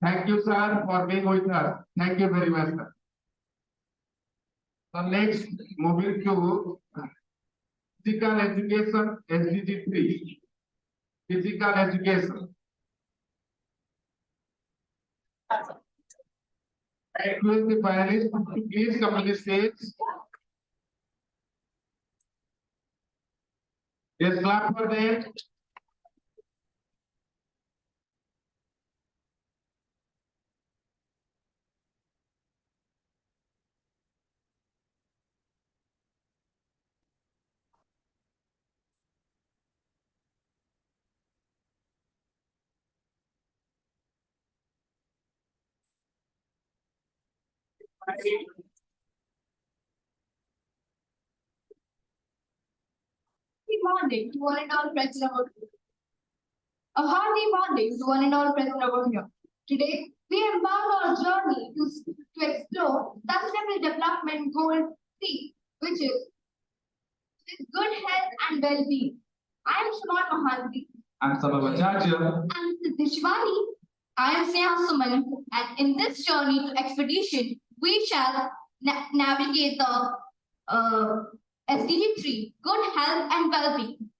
Thank you, sir, for being with us. Thank you very much, sir. So next, moving to physical education, SDG 3. Physical education. I request the finalists to please come to the stage. Yes, clap for them. Good morning to one and all present over here. A hearty morning to one and all present over here. Today, we embark on a journey to explore Sustainable Development Goal 3, which is good health and well-being. I am Suman Mohanty. I'm Samavacharya. I'm Siddhishwani. I am Sneha Suman, and in this journey to expedition, we shall navigate the SDG 3, good health and well-being.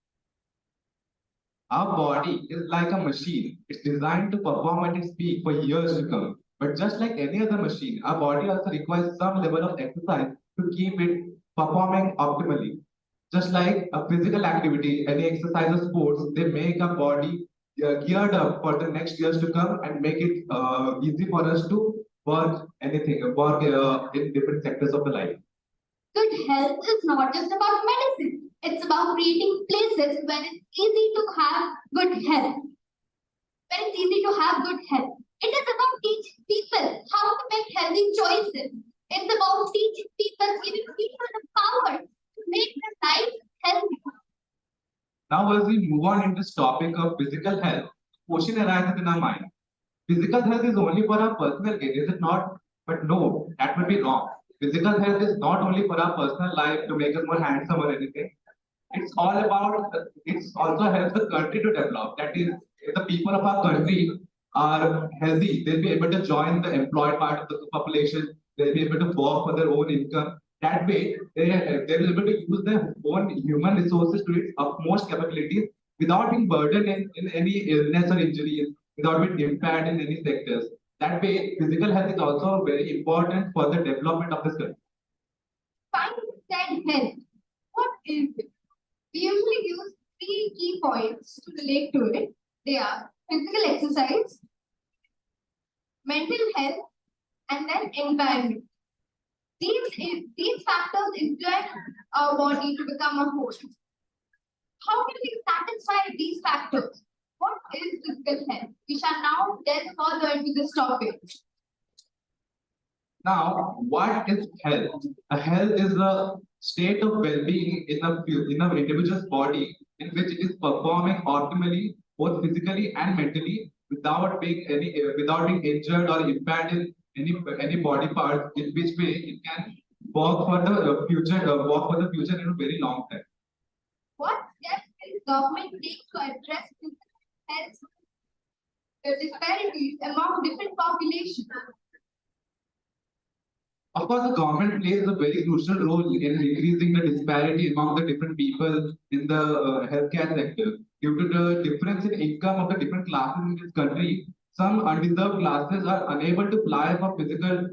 Our body is like a machine. It's designed to perform at its peak for years to come. But just like any other machine, our body also requires some level of exercise to keep it performing optimally. Just like a physical activity, any exercise or sports, they make our body geared up for the next years to come and make it easy for us to work in different sectors of the life. Good health is not just about medicine. It's about creating places where it's easy to have good health. It is about teaching people how to make healthy choices. It's about teaching people, giving people the power to make their life healthy. Now, as we move on in this topic of physical health, question arises in our mind. Physical health is only for our personal gain, is it not? But no, that would be wrong. Physical health is not only for our personal life to make us more handsome or anything. It's all about, it also helps the country to develop. That is, if the people of our country are healthy, they'll be able to join the employed part of the population. They'll be able to work for their own income. That way, they'll be able to use their own human resources to its utmost capabilities without being burdened in any illness or injuries, without being impaired in any sectors. That way, physical health is also very important for the development of this country. Finally, health. What is it? We usually use 3 key points to relate to it. They are physical exercise, mental health, and then environment. These factors influence our body to become a whole. How can we satisfy these factors? What is physical health? We shall now delve further into this topic. Now, what is health? A health is a state of well-being in an individual's body in which it is performing optimally, both physically and mentally, without being injured or impaired in any body part, in which way it can work for the future in a very long time. What steps is government take to address physical health disparities among different populations? Of course, the government plays a very crucial role in increasing the disparity among the different people in the healthcare sector. Due to the difference in income of the different classes in this country, some undeserved classes are unable to apply for physical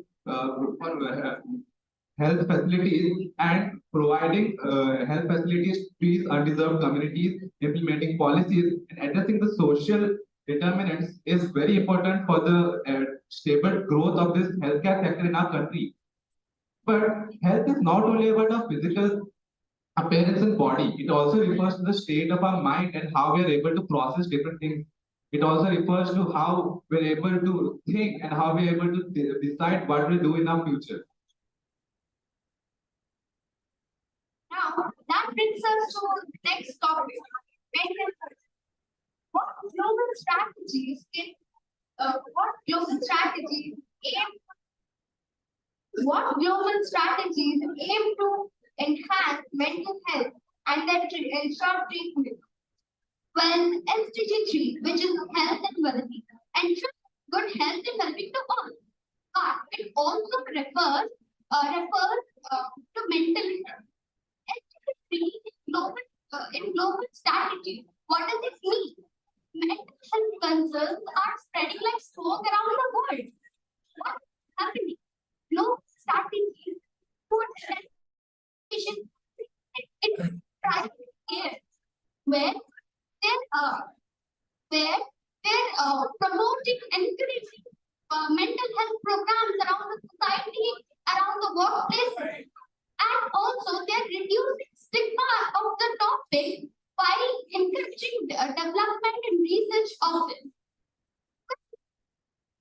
health facilities, and providing health facilities to these undeserved communities, implementing policies and addressing the social determinants is very important for the stable growth of this healthcare sector in our country. But health is not only about our physical appearance and body. It also refers to the state of our mind and how we are able to process different things. It also refers to how we're able to think and how we're able to decide what we'll do in our future. Now, that brings us to the next topic. What global strategies aim to enhance mental health and then ensure treatment? Well, SDG 3, which is health and well-being, ensures good health and well-being to all. But it also refers to mental health. SDG 3 in global strategy, what does it mean? Mental health concerns are spreading like smoke around the world. What is happening? Global strategies, food education, it's private care, where they're promoting and encouraging mental health programs around the society, around the workplace, and also they're reducing stigma of the topic while encouraging development and research of it.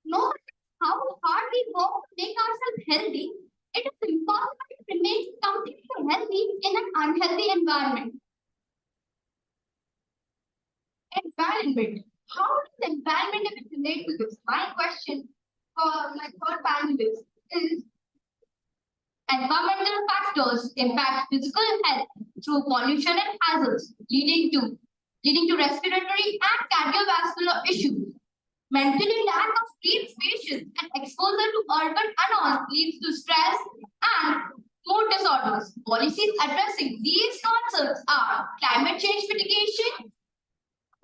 No matter how hard we work to make ourselves healthy, it is impossible to remain completely healthy in an unhealthy environment. Environment. How does the environment relate to this? My question for my third panelist is: environmental factors impact physical health through pollution and hazards, leading to respiratory and cardiovascular issues. Mentally, lack of sleep spaces and exposure to urban anon leads to stress and mood disorders. Policies addressing these concerns are climate change mitigation,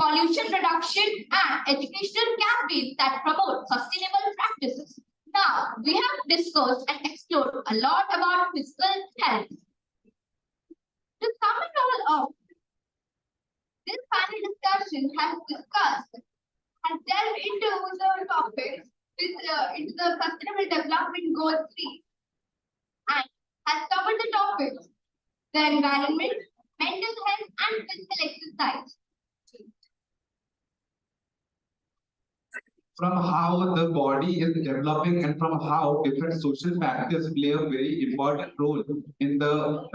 pollution reduction, and educational campaigns that promote sustainable practices. Now, we have discussed and explored a lot about physical health. To sum it all up, this panel discussion has delved into the topics into the Sustainable Development Goal 3 and has covered the topics: the environment, mental health, and physical exercise. From how the body is developing and from how different social factors play a very important role in the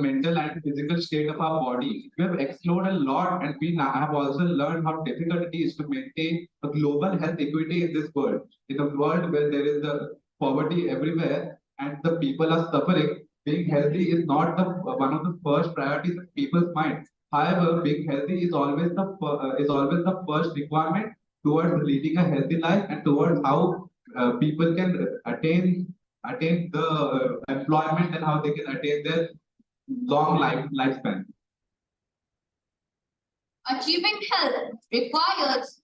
mental and physical state of our body. We have explored a lot, and we now have also learned how difficult it is to maintain a global health equity in this world. In a world where there is the poverty everywhere and the people are suffering, being healthy is not one of the first priorities in people's mind. However, being healthy is always the first requirement towards leading a healthy life and towards how people can attain the employment and how they can attain their long lifespan. Achieving health requires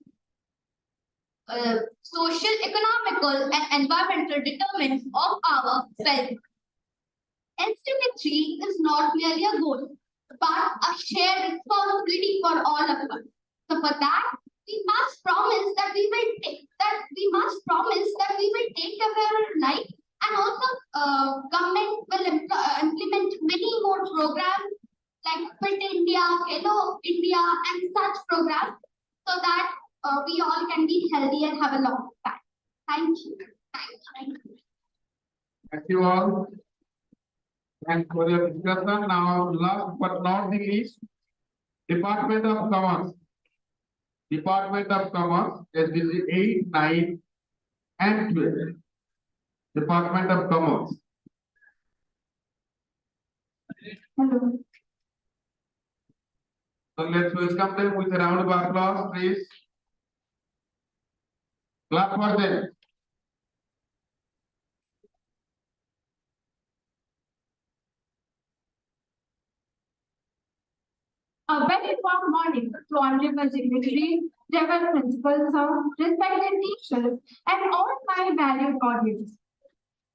social, economical, and environmental determinants of our well-being. SDG 3 is not merely a goal, but a shared responsibility for all of us. So for that, we must promise that we will take care of our life, and also government will implement many more programs like Fit India, Hello India, and such programs, so that we all can be healthy and have a long time. Thank you. Thank you all. Thanks for your discussion. Now, last but not the least, Department of Commerce. Department of Commerce, SDG 8, 9, and 12. Department of Commerce. Hello. So let's welcome them with a round of applause, please. Clap for them. A very warm morning to honorable dignitary, dear principals, respected teachers, and all my valued audience.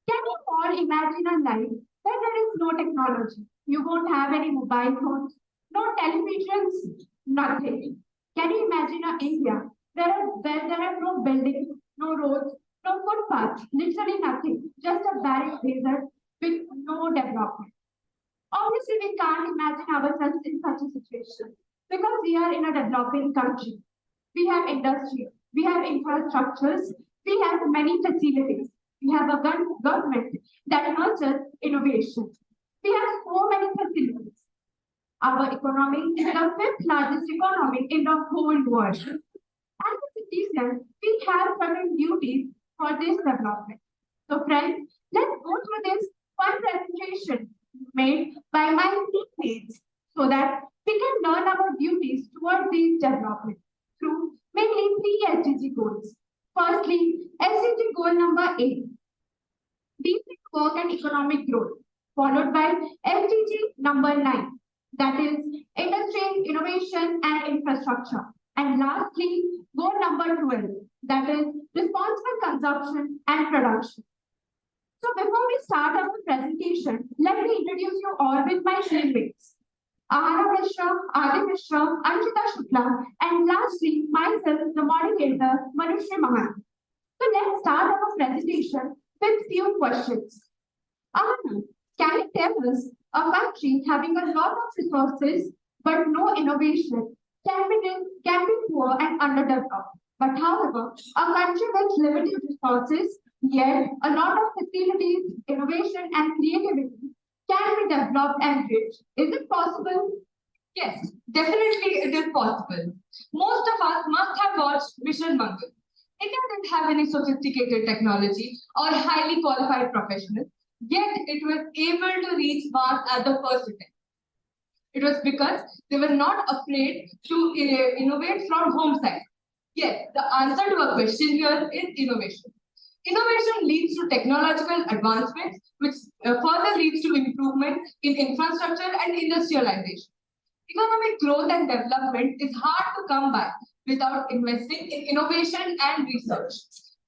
Can you all imagine a life where there is no technology? You won't have any mobile phones, no televisions, nothing. Can you imagine an India where there are no buildings, no roads, no footpaths, literally nothing, just a barren desert with no development? Obviously, we can't imagine ourselves in such a situation because we are in a developing country. We have industry, we have infrastructures, we have many facilities, we have a government that nurtures innovation. We have so many facilities. Our economy is the fifth largest economy in the whole world. As a citizen, we have certain duties for this development. So friends, let's go through this one presentation made by my teammates so that we can learn our duties towards these development through mainly three SDG goals. Firstly, SDG goal number 8, decent work and economic growth, followed by SDG number 9, that is industry, innovation and infrastructure. And lastly, goal number 12, that is responsible consumption and production. So before we start our presentation, let me introduce you all with my teammates. Ahara Mishra, Adi Mishra, Anshita Shukla, and lastly, myself, the moderator, Manushri Mahan. So let's start our presentation with few questions. Ahana, can you tell us a country having a lot of resources but no innovation can be poor and underdeveloped? But however, a country with limited resources, yet a lot of facilities, innovation, and creativity can be developed and rich. Is it possible? Yes, definitely it is possible. Most of us must have watched Mission Mangal. India didn't have any sophisticated technology or highly qualified professionals, yet it was able to reach Mars at the first attempt. It was because they were not afraid to innovate from home side. Yes, the answer to a question here is innovation. Innovation leads to technological advancements, which further leads to improvement in infrastructure and industrialization. Economic growth and development is hard to come by without investing in innovation and research.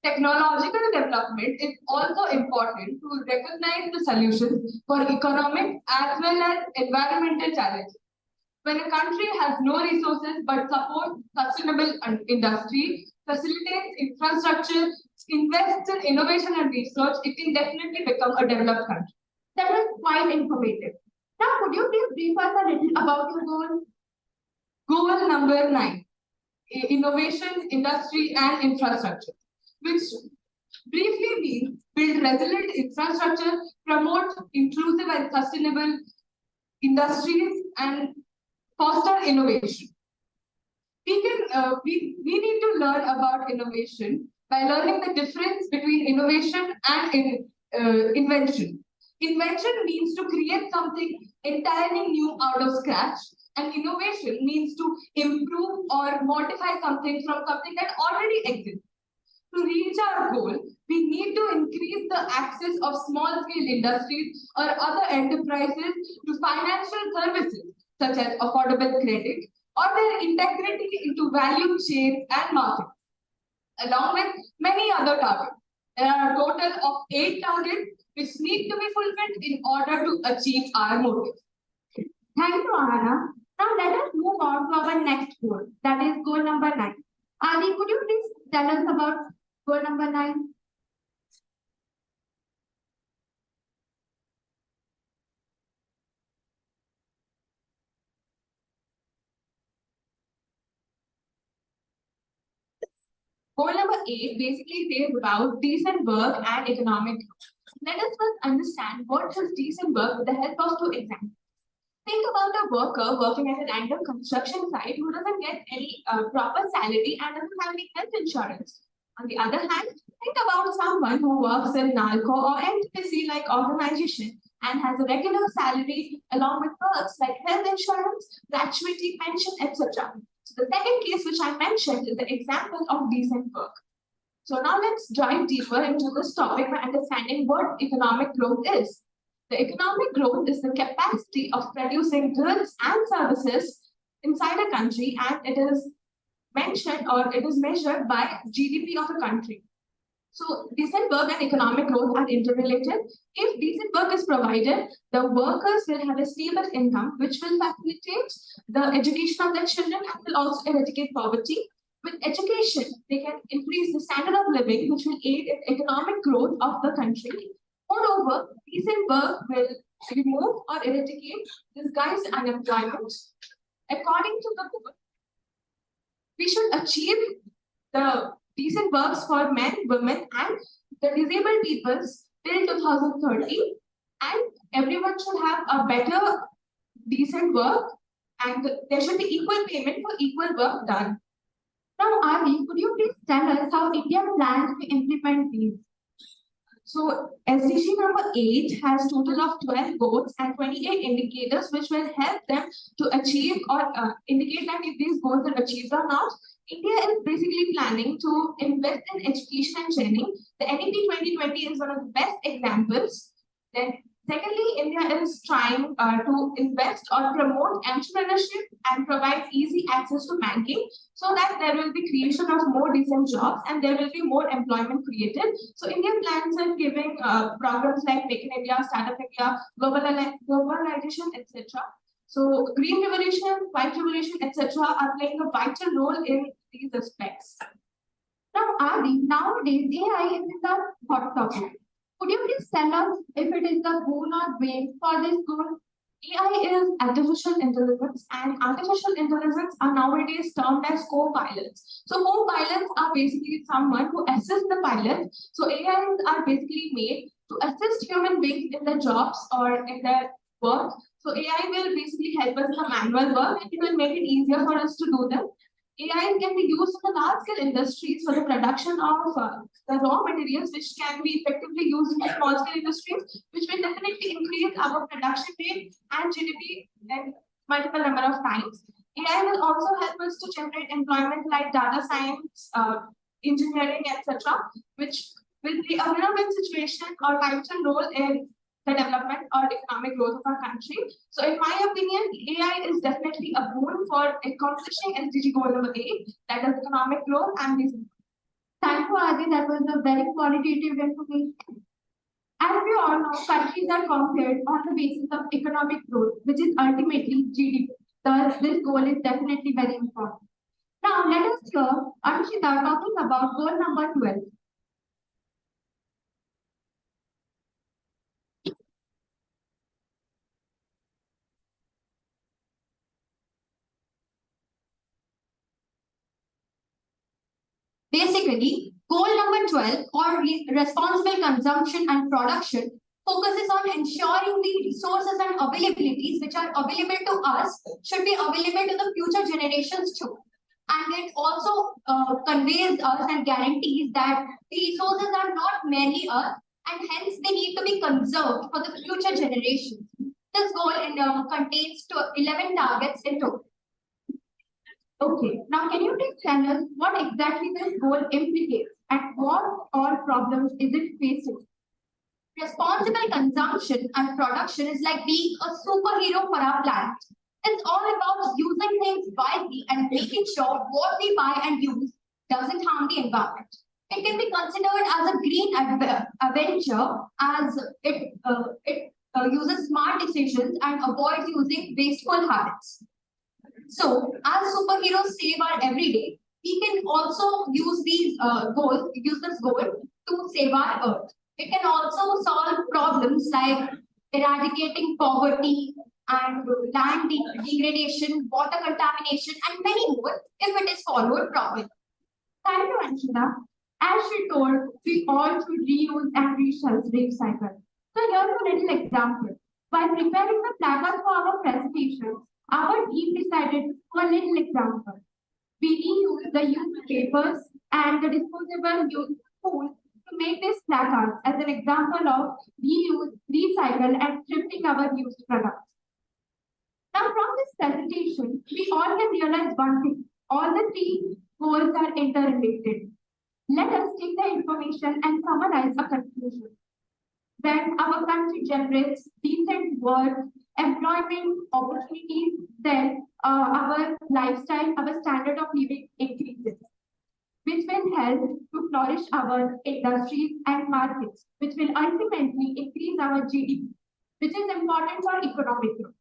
Technological development is also important to recognize the solutions for economic as well as environmental challenges. When a country has no resources but supports sustainable industry, facilitates infrastructure, invests in innovation and research, it can definitely become a developed country. That was quite informative. Now, could you please brief us a little about your goal? Goal number 9, innovation, industry, and infrastructure, which briefly means build resilient infrastructure, promote inclusive and sustainable industries, and foster innovation. We need to learn about innovation by learning the difference between innovation and invention. Invention means to create something entirely new out of scratch, and innovation means to improve or modify something from something that already exists. To reach our goal, we need to increase the access of small-scale industries or other enterprises to financial services, such as affordable credit, or their integrity into value chains and markets, along with many other targets. There are a total of 8 targets which need to be fulfilled in order to achieve our motive. Thank you, Ahana. Now let us move on to our next goal, that is goal number 9. Adi, could you please tell us about goal number 9? Goal number 8 basically says about decent work and economic growth. Let us first understand what is decent work with the help of 2 examples. Think about a worker working at a random construction site who doesn't get any proper salary and doesn't have any health insurance. On the other hand, think about someone who works in NALCO or NTPC-like organization and has a regular salary along with perks like health insurance, gratuity, pension, etc. So the second case which I mentioned is the example of decent work. So now let's dive deeper into this topic by understanding what economic growth is. The economic growth is the capacity of producing goods and services inside a country, and it is mentioned or it is measured by GDP of a country. So decent work and economic growth are interrelated. If decent work is provided, the workers will have a stable income, which will facilitate the education of their children and will also eradicate poverty. With education, they can increase the standard of living, which will aid in economic growth of the country. Moreover, decent work will remove or eradicate disguised unemployment. According to the board, we should achieve the decent works for men, women, and the disabled peoples till 2030, and everyone should have a better, decent work, and there should be equal payment for equal work done. Now, Adi, could you please tell us how India plans to implement these? So SDG number 8 has total of 12 goals and 28 indicators which will help them to achieve or indicate that if these goals are achieved or not. India is basically planning to invest in education and training. The NEP 2020 is one of the best examples. Then secondly, India is trying to invest or promote entrepreneurship and provide easy access to banking so that there will be creation of more decent jobs and there will be more employment created. So India plans on giving programs like Make in India, Startup India, globalization, etc. So green revolution, white revolution, etc. are playing a vital role in these aspects. Now, Adi, nowadays AI is in the hot topic. Could you please tell us if it is the goal or way for this goal? AI is artificial intelligence, and artificial intelligence are nowadays termed as co-pilots. So co-pilots are basically someone who assists the pilot. So AIs are basically made to assist human beings in their jobs or in their work. So AI will basically help us in the manual work, and it will make it easier for us to do them. AI can be used in the large-scale industries for the production of the raw materials, which can be effectively used in small-scale industries, which will definitely increase our production rate and GDP in multiple number of times. AI will also help us to generate employment like data science, engineering, etc., which will be a win-win situation or pivotal role in the development or economic growth of our country. So in my opinion, AI is definitely a boon for accomplishing SDG goal number 8, that is economic growth and business. Thank you, Adi. That was a very qualitative information. As we all know, countries are compared on the basis of economic growth, which is ultimately GDP. Thus, this goal is definitely very important. Now, let us hear Anshita talking about goal number 12. Basically, goal number 12, or responsible consumption and production, focuses on ensuring the resources and availabilities which are available to us should be available to the future generations too. And it also conveys us and guarantees that the resources are not merely us, and hence they need to be conserved for the future generations. This goal contains 11 targets in total. Okay, now can you please tell us what exactly this goal implicates and what all problems is it facing? Responsible consumption and production is like being a superhero for our planet. It's all about using things wisely and making sure what we buy and use doesn't harm the environment. It can be considered as a green adventure as it uses smart decisions and avoids using wasteful habits. So, as superheroes save our everyday, we can also use this goal to save our Earth. It can also solve problems like eradicating poverty and land degradation, water contamination, and many more if it is followed properly. Thank you, Anshita. As she told, we all should reuse and recycle. So here's a little example. While preparing the placards for our presentation, our team decided to do a little example. We reused the used papers and the disposable used spoons to make these placards as an example of reuse, recycle, and thrifting our used products. Now, from this presentation, we all can realize one thing. All the three goals are interrelated. Let us take the information and summarize a conclusion. When our country generates decent work, employment opportunities, then our lifestyle, our standard of living increases, which will help to flourish our industries and markets, which will ultimately increase our GDP, which is important for economic growth.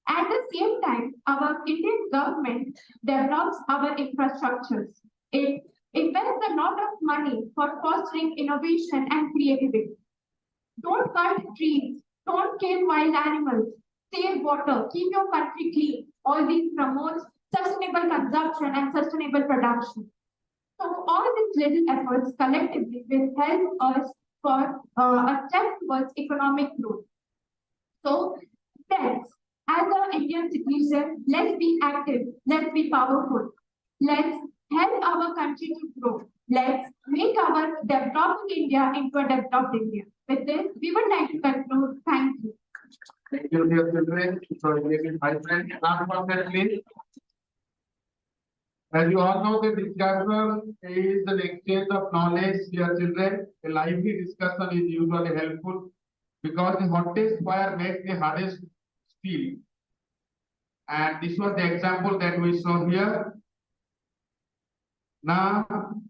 At the same time, our Indian government develops our infrastructures. It invests a lot of money for fostering innovation and creativity. Don't cut trees Don't kill wild animals. Save water. Keep your country clean. All these promotes sustainable consumption and sustainable production. So all these little efforts collectively will help us for a step towards economic growth. So let's, as an Indian citizen, let's be active, let's be powerful, let's help our country to grow. Let's make our developing India into a developed India. With this, we would like to conclude. Thank you. Thank you, dear children. So, my friend, last one, please. As you all know, the discussion is an exchange of knowledge, dear children. A lively discussion is usually helpful because the hottest fire makes the hardest steel. And this was the example that we saw here. Now,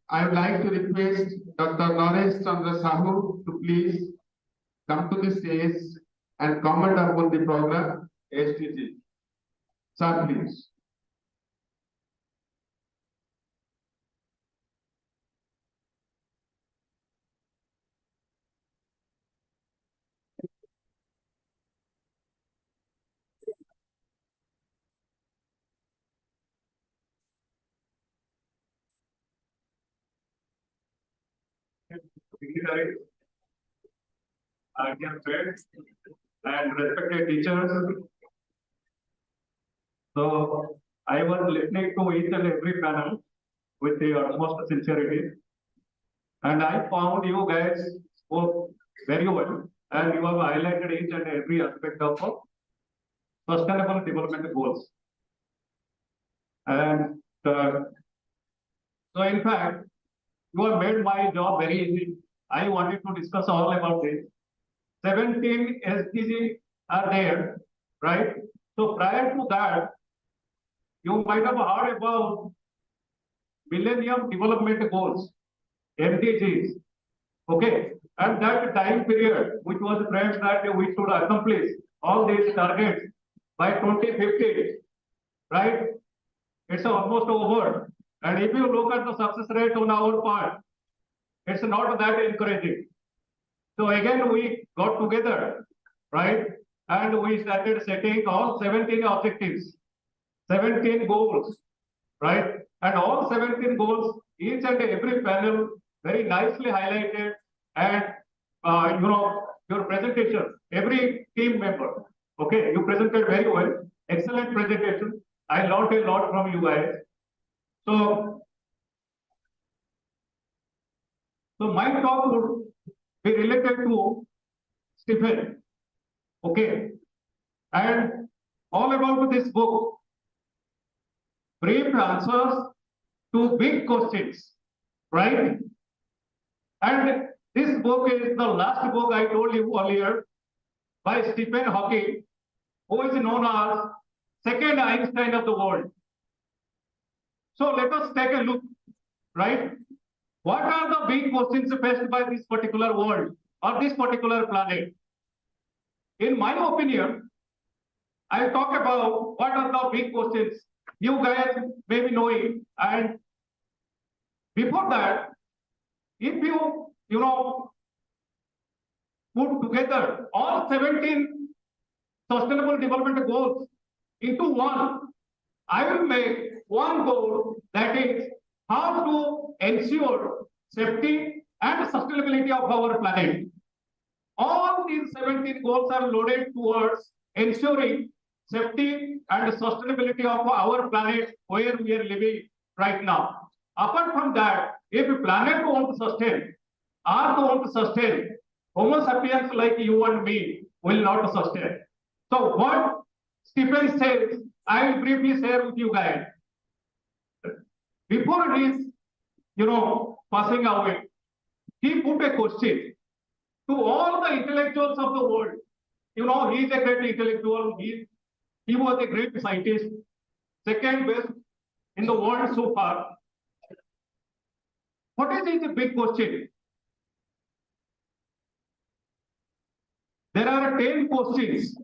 I would like to request Dr. Naresh Chandra Sahu to please come to the stage and comment upon the program SDG. Sir, please. Dignitaries, dear friends, and respected teachers. So I was listening to each and every panel with the utmost sincerity, and I found you guys spoke very well, and you have highlighted each and every aspect of sustainable development goals. And so, in fact, you have made my job very easy. I wanted to discuss all about this. 17 SDGs are there, right? So prior to that, you might have heard about Millennium Development Goals, MDGs. Okay, and that time period, which was framed that we should accomplish all these targets by 2050, right? It's almost over. And if you look at the success rate on our part, it's not that encouraging. So again, we got together, right? And we started setting all 17 objectives, 17 goals, right? And all 17 goals, each and every panel very nicely highlighted, and your presentation, every team member, okay, you presented very well, excellent presentation. I learned a lot from you guys. So my talk would be related to Stephen, okay, and all about this book, brief answers to big questions, right? And this book is the last book I told you earlier by Stephen Hawking, who is known as second Einstein of the world. So let us take a look, right? What are the big questions faced by this particular world or this particular planet? In my opinion, I'll talk about what are the big questions you guys may be knowing. And before that, if you put together all 17 sustainable development goals into one, I will make one goal, that is how to ensure safety and sustainability of our planet. All these 17 goals are loaded towards ensuring safety and sustainability of our planet where we are living right now. Apart from that, if a planet wants to sustain, Earth wants to sustain, Homo sapiens like you and me will not sustain. So what Stephen says, I will briefly share with you guys. Before his, passing away, he put a question to all the intellectuals of the world. He is a great intellectual. He was a great scientist, second best in the world so far. What is the big question? There are 10 questions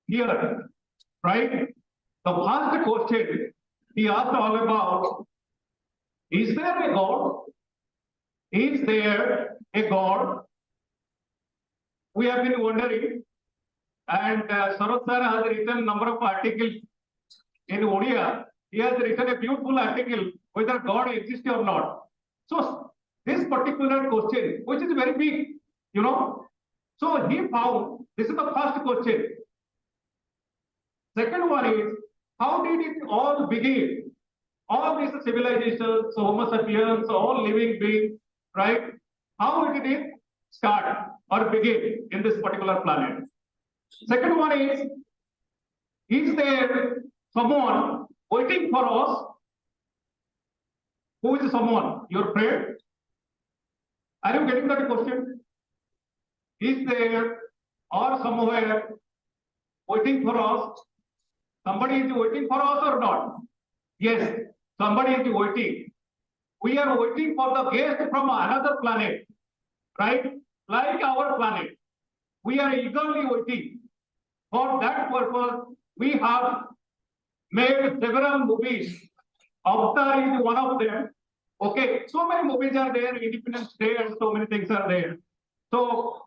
here, right? The first question he asked all about, is there a God? Is there a God? we have been wondering, and Sarot sir has written number of articles in Odia. He has written a beautiful article whether God exists or not. So this particular question, which is very big, you know, so he found this is the first question. Second one is, how did it all begin? All these civilizations, Homo sapiens, all living beings, right? How did it start or begin in this particular planet? Second one is there someone waiting for us? Who is someone? Your friend? Are you getting that question? Is there or somewhere waiting for us? Somebody is waiting for us or not? Yes, somebody is waiting. We are waiting for the guest from another planet, right? Like our planet. We are eagerly waiting. For that purpose, we have made several movies. Avatar is one of them. Okay, so many movies are there, Independence Day and so many things are there. So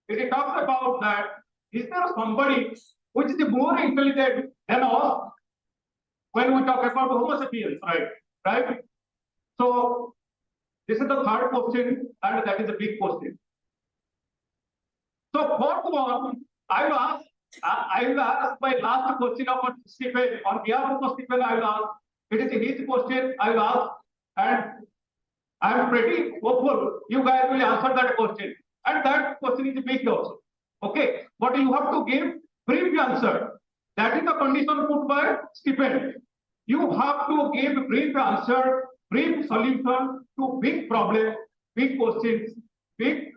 it talks about that, is there somebody which is more intelligent than us when we talk about Homo sapiens, right? Right? So this is the third question, and that is a big question. So fourth one, I will ask my last question of Stephen. On behalf of Stephen, I will ask. It is his question. I will ask, and I am pretty hopeful you guys will answer that question. And that question is big also. Okay, but you have to give brief answer. That is the condition put by Stephen. You have to give brief answer, brief solution to big problem, big questions, big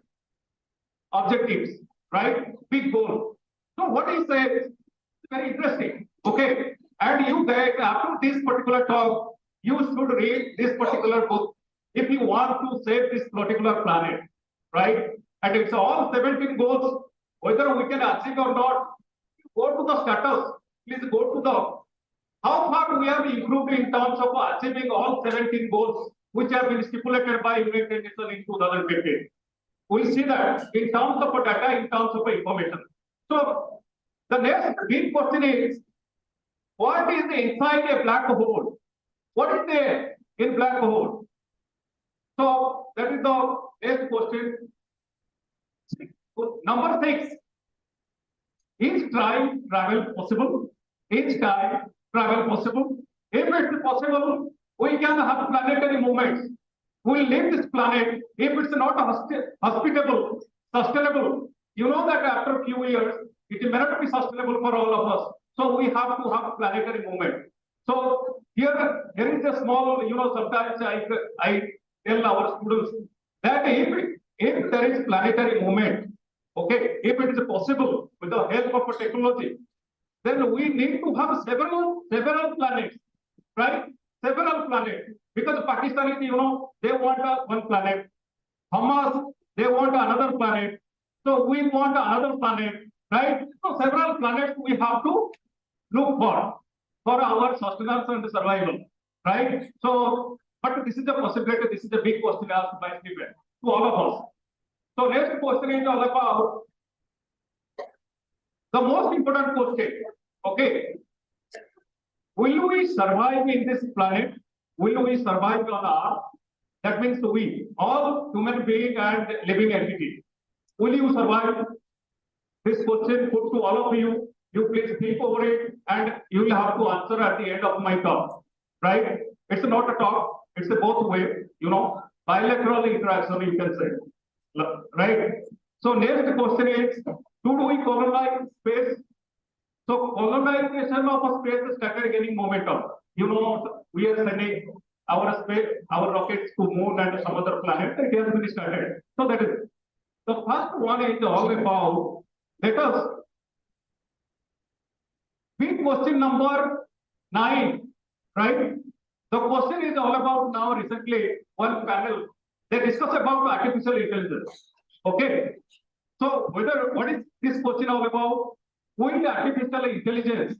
objectives, right? Big goal. So what he said is very interesting. Okay, and you guys after this particular talk, you should read this particular book if you want to save this particular planet, right? And it's all 17 goals. Whether we can achieve or not, go to the status. Please go to the how far we have improved in terms of achieving all 17 goals which have been stipulated by United Nations in 2015. We'll see that in terms of data, in terms of information. So the next big question is, what is inside a black hole? What is there in black hole? So that is the next question. Number 6. Is time travel possible? Is time travel possible? If it's possible, we can have planetary movements. We'll leave this planet if it's not hospitable, sustainable. You know that after a few years, it may not be sustainable for all of us. So we have to have planetary movement. So here is a small, sometimes I tell our students that if there is planetary movement, okay, if it is possible with the help of technology, then we need to have several planets, right? Several planets. Because Pakistan is, they want one planet. Hamas, they want another planet. So we want another planet, right? So several planets we have to look for our sustenance and survival, right? So, but this is a possibility. This is a big question asked by Stephen to all of us. So next question is all about the most important question. Okay, will we survive in this planet? Will we survive on Earth? That means we, all human beings and living entities. Will you survive? This question put to all of you. You please think over it, and you will have to answer at the end of my talk. Right? It's not a talk. It's a both way. Bilateral interaction. You can say. Right? So next question is: should we colonize space? So colonization of space started gaining momentum. We are sending our rockets to moon and some other planet. It has been started. So that is the first one is all about. Let us big question number 9, right? The question is all about now recently one panel they discuss about artificial intelligence. Okay. So what is this question all about? Will artificial intelligence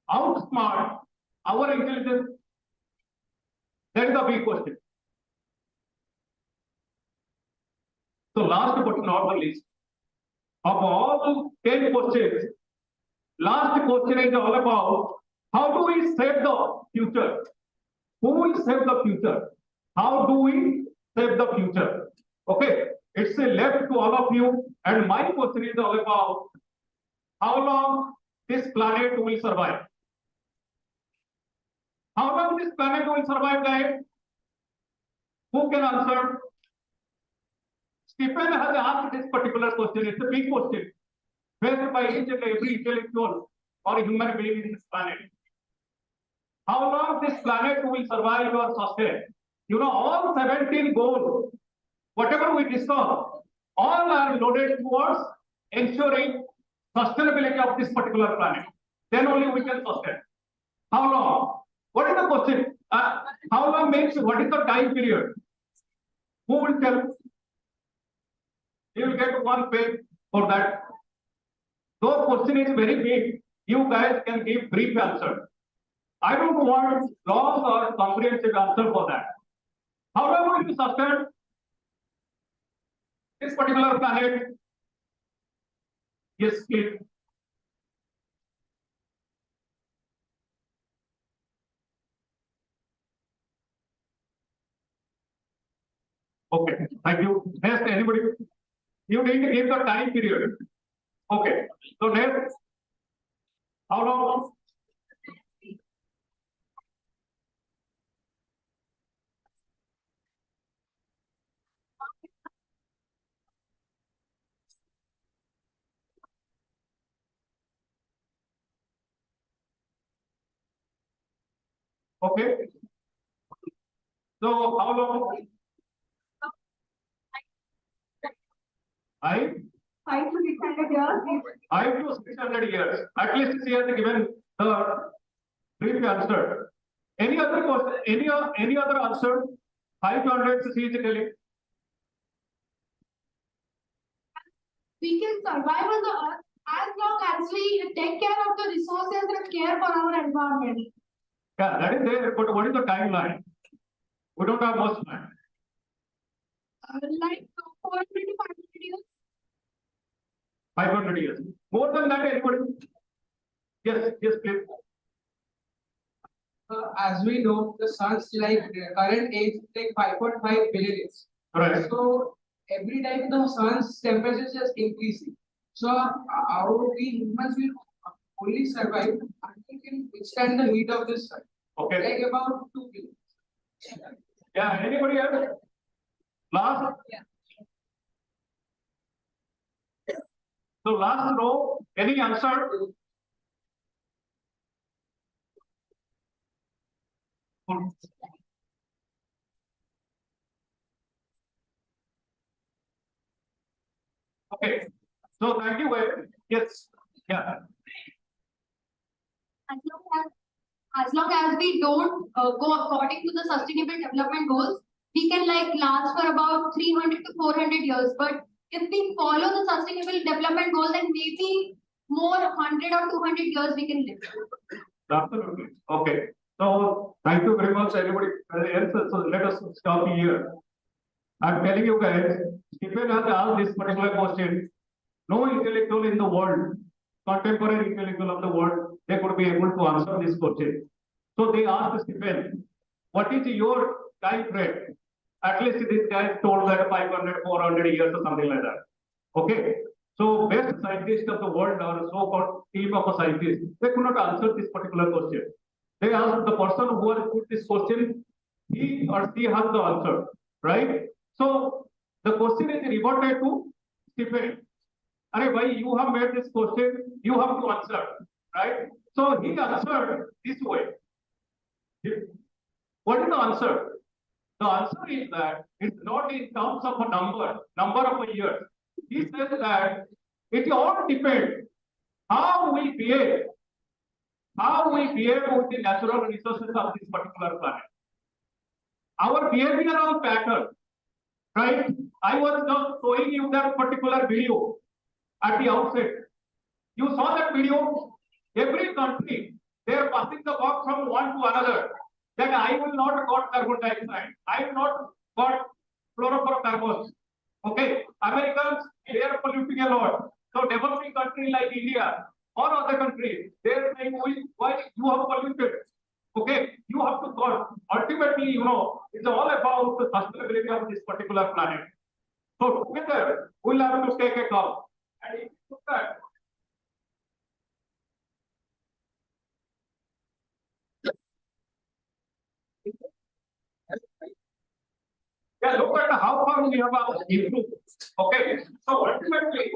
outsmart our intelligence? That is the big question. So last but not the least, of all 10 questions, last question is all about how do we save the future? Who will save the future? How do we save the future? Okay, it's left to all of you, and my question is all about how long this planet will survive. How long this planet will survive, guys? Who can answer? Stephen has asked this particular question. It's a big question, faced by each and every intellectual or human being in this planet. How long this planet will survive or sustain? You know, all 17 goals, whatever we discuss, all are loaded towards ensuring sustainability of this particular planet. Then only we can sustain. How long? What is the question? How long means what is the time period? Who will tell? You will get one page for that. Though question is very big, you guys can give brief answer. I don't want long or comprehensive answer for that. How long will you sustain this particular planet? Yes, please. Okay, thank you. Next, anybody? You need to give the time period. Okay, so next, how long? Okay. So how long? 5 to 600 years. 5 to 600 years. At least she has given the brief answer. Any other question? Any other answer? 500 she is telling. We can survive on the earth as long as we take care of the resources and care for our environment. Yeah, that is there. But what is the timeline? We don't have much time. Like 400 to 500 years. 500 years. More than that, anybody? Yes, yes, please. As we know, the sun's current age is like 5.5 billion years. Right. So every time the sun's temperature is just increasing. So we humans will only survive until we can withstand the heat of this sun. Okay. Like about 2 billion. Yeah, anybody else? Last? Yeah. So last row, any answer? Okay. So thank you. Yes. Yeah. As long as we don't go according to the sustainable development goals, we can last for about 300 to 400 years. But if we follow the sustainable development goals, then maybe more 100 or 200 years we can live. Absolutely. Okay. So thank you very much, everybody else. So let us stop here. I'm telling you guys, Stephen has asked this particular question. No intellectual in the world, contemporary intellectual of the world, they could be able to answer this question. So they asked Stephen, what is your time frame? At least this guy told that 500, 400 years or something like that. Okay. So best scientists of the world or so-called team of a scientist, they could not answer this particular question. They asked the person who has put this question, he or she has the answer, right? So the question is reverted to Stephen. Why you have made this question, you have to answer, right? So he answered this way. What is the answer? The answer is that it's not in terms of a number of a year. He says that it all depends how we behave with the natural resources of this particular planet. Our behavioral pattern, right? I was just showing you that particular video at the outset. You saw that video. Every country, they are passing the buck from one to another. That I will not got carbon dioxide. I will not got fluorofluorocarbons. Okay, Americans, they are polluting a lot. So developing country like India or other countries, they're saying, why you have polluted? Okay, you have to solve. Ultimately, it's all about the sustainability of this particular planet. So together, we'll have to take a call. And if you look at yeah, look at how far we have improved. Okay, so ultimately,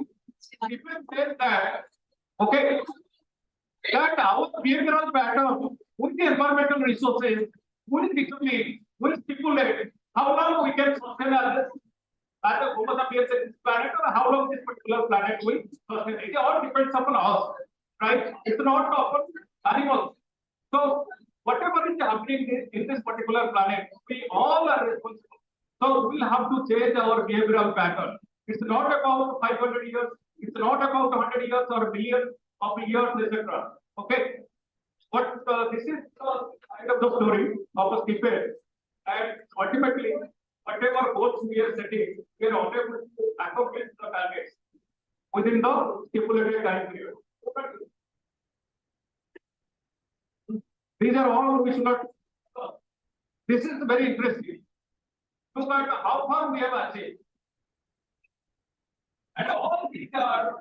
people say that, okay, that our behavioral pattern with the environmental resources will determine, will stipulate how long we can sustain as a Homo sapiens in this planet, or how long this particular planet will sustain. It all depends upon us, right? It's not upon animals. So whatever is happening in this particular planet, we all are responsible. So we'll have to change our behavioral pattern. It's not about 500 years, it's not about 100 years or a billion of years, etc. Okay, but this is the kind of the story of a stipend, and ultimately, whatever goals we are setting, we are unable to accomplish the targets within the stipulated time period. These are all we should not. This is very interesting. Look at how far we have achieved. And all these are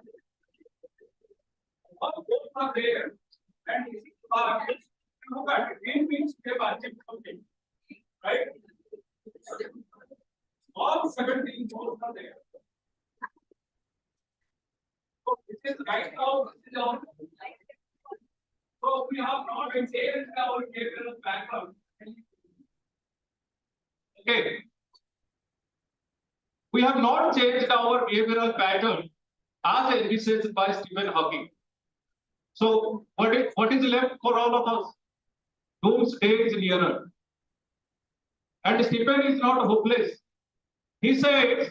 all goals are there. And this is look at it. It means we have achieved something. Right? All 17 goals are there. So this is right now. This is our, so we have not changed our behavioral pattern. Okay. We have not changed our behavioral pattern as envisaged by Stephen Hawking. So what is left for all of us? Doomsday is nearer. And Stephen is not hopeless. He says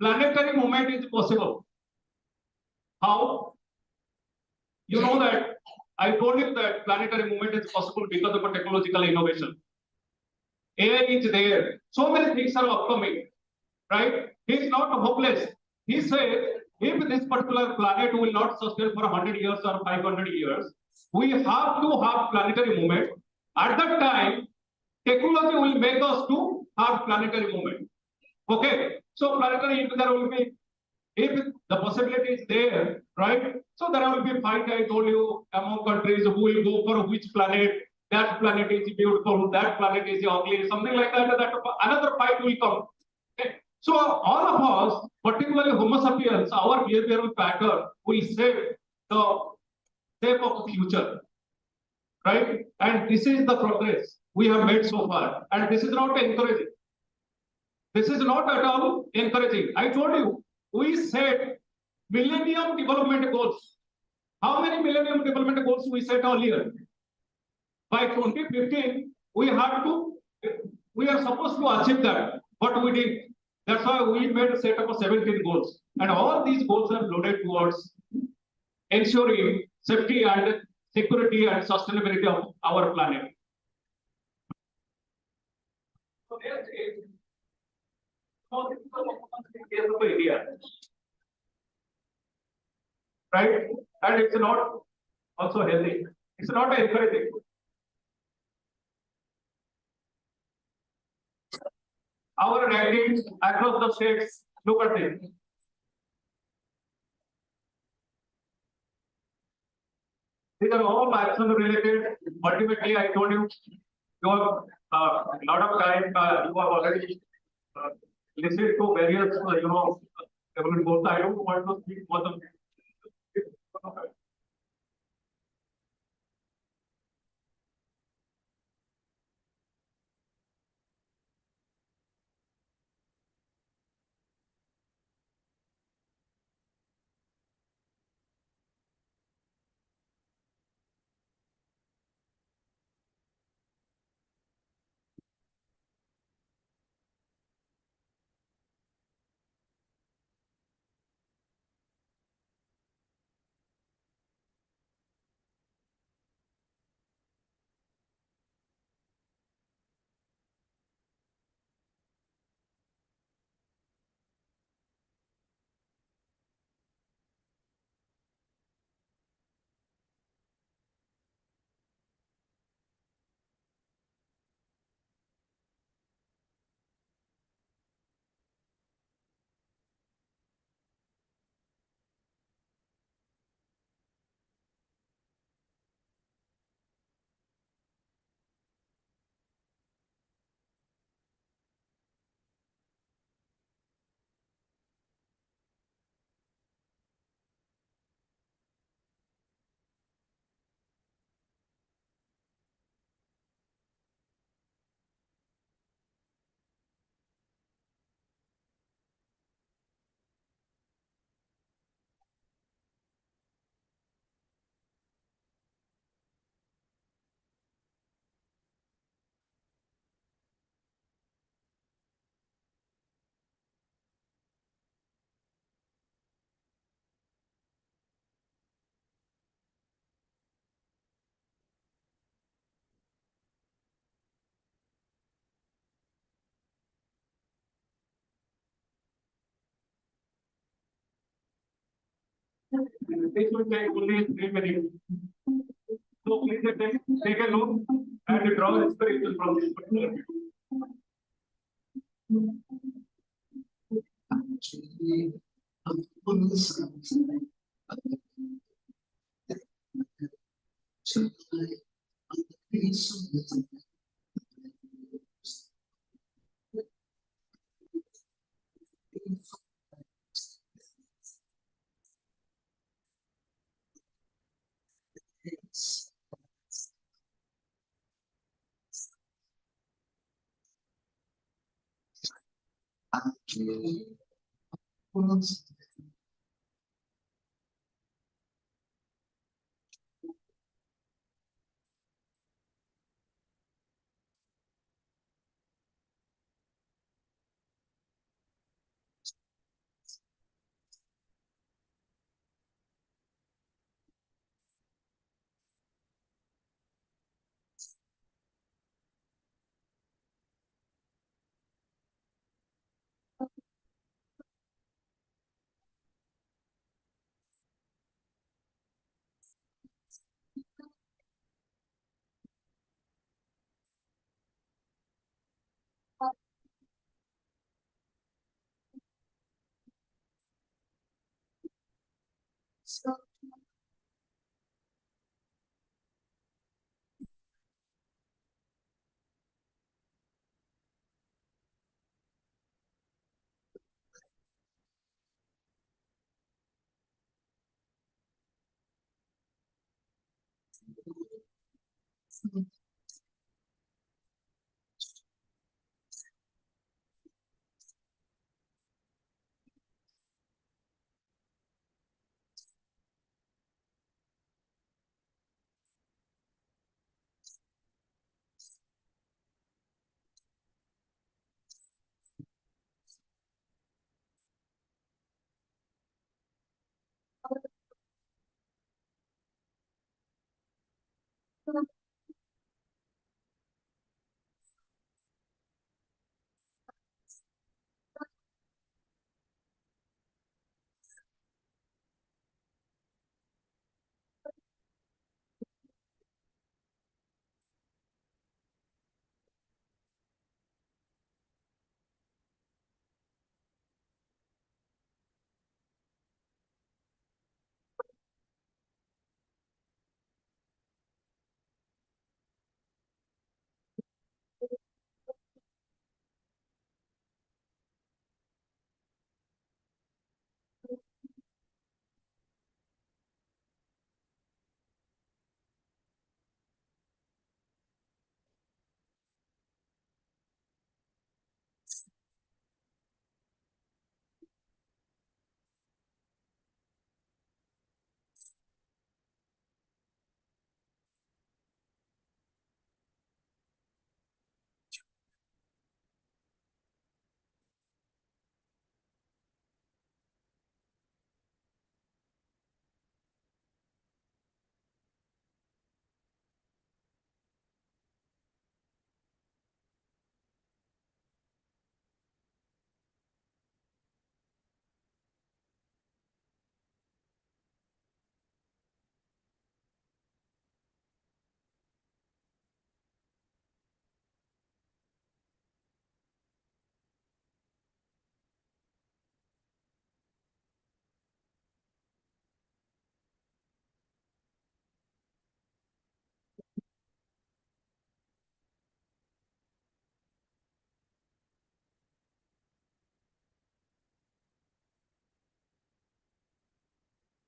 planetary movement is possible. How? You know that I told you that planetary movement is possible because of a technological innovation. AI is there. So many things are upcoming. Right? He is not hopeless. He says, if this particular planet will not sustain for 100 years or 500 years, we have to have planetary movement. At that time, technology will make us to have planetary movement. Okay, so planetary, if there will be, if the possibility is there, right? So there will be fight, I told you, among countries who will go for which planet. That planet is beautiful, that planet is ugly, something like that. That another fight will come. Okay. So all of us, particularly Homo sapiens, our behavioral pattern will shape the shape of the future, right? And this is the progress we have made so far, and this is not encouraging. This is not at all encouraging. I told you, we set Millennium Development Goals. How many Millennium Development Goals we set earlier? By 2015, we are supposed to achieve that, but we did. That's why we made a set of 17 goals. And all these goals are loaded towards ensuring safety and security and sustainability of our planet. So this is the case of India. Right? And it's not also healthy. It's not encouraging. Our rankings across the states, look at it. These are all action related. Ultimately, I told you, you have a lot of time. You have already listened to various, government goals. I don't want to speak more than This will take only 3 minutes. So please take a look and draw inspiration from this particular video.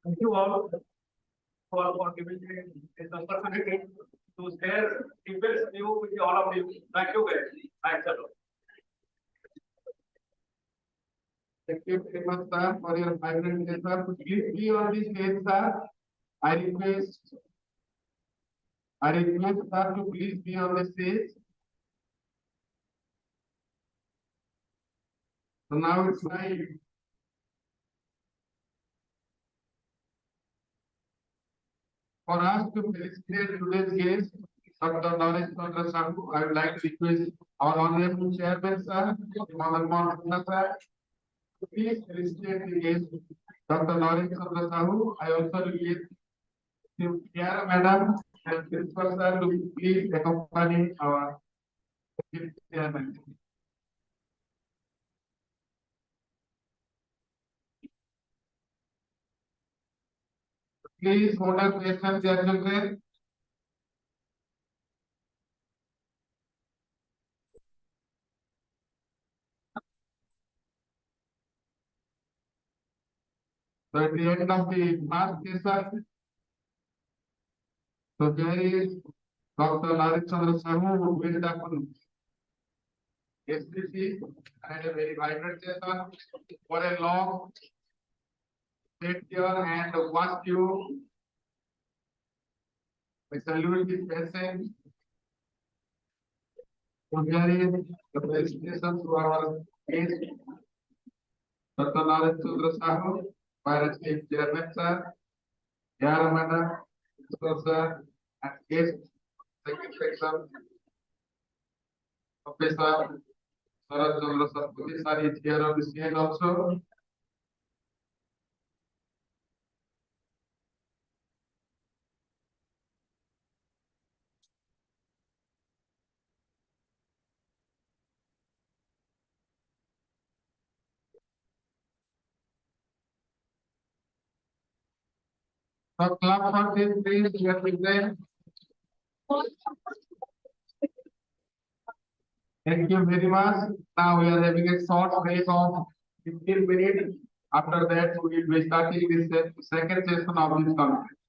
Thank you all for giving me this opportunity to share deepest view with all of you. Thank you guys. Thanks a lot. Thank you very much, sir, for your vibrant day, sir. Please be on the stage, sir. I request sir to please be on the stage. So now it's time for us to felicitate today's guest, Dr. Naresh Chandra Sahu. I would like to request our honorable chairman, sir, Madam sir, Please felicitate the guest, Dr. Lawrence Chandra Sahu. I also request Kiara Madam and Principal Sir to please accompany our chairman. Please hold a question, dear children. So at the end of the first session, so there is Dr. Lawrence Chandra Sahu who will open SPC and a very vibrant session for a long sit here and watch you. I salute the present. So here is the presentation to our guest, Dr. Lawrence Chandra Sahu, Vice Chairman Sir, Yara Madam, Principal Sir, and guest second section, Professor Sarat Chandra Sarpati Sir is here on the stage also. So clap for this, please. We are present. Thank you very much. Now we are having a short break of 15 minutes. After that, we will be starting this second session of this conference.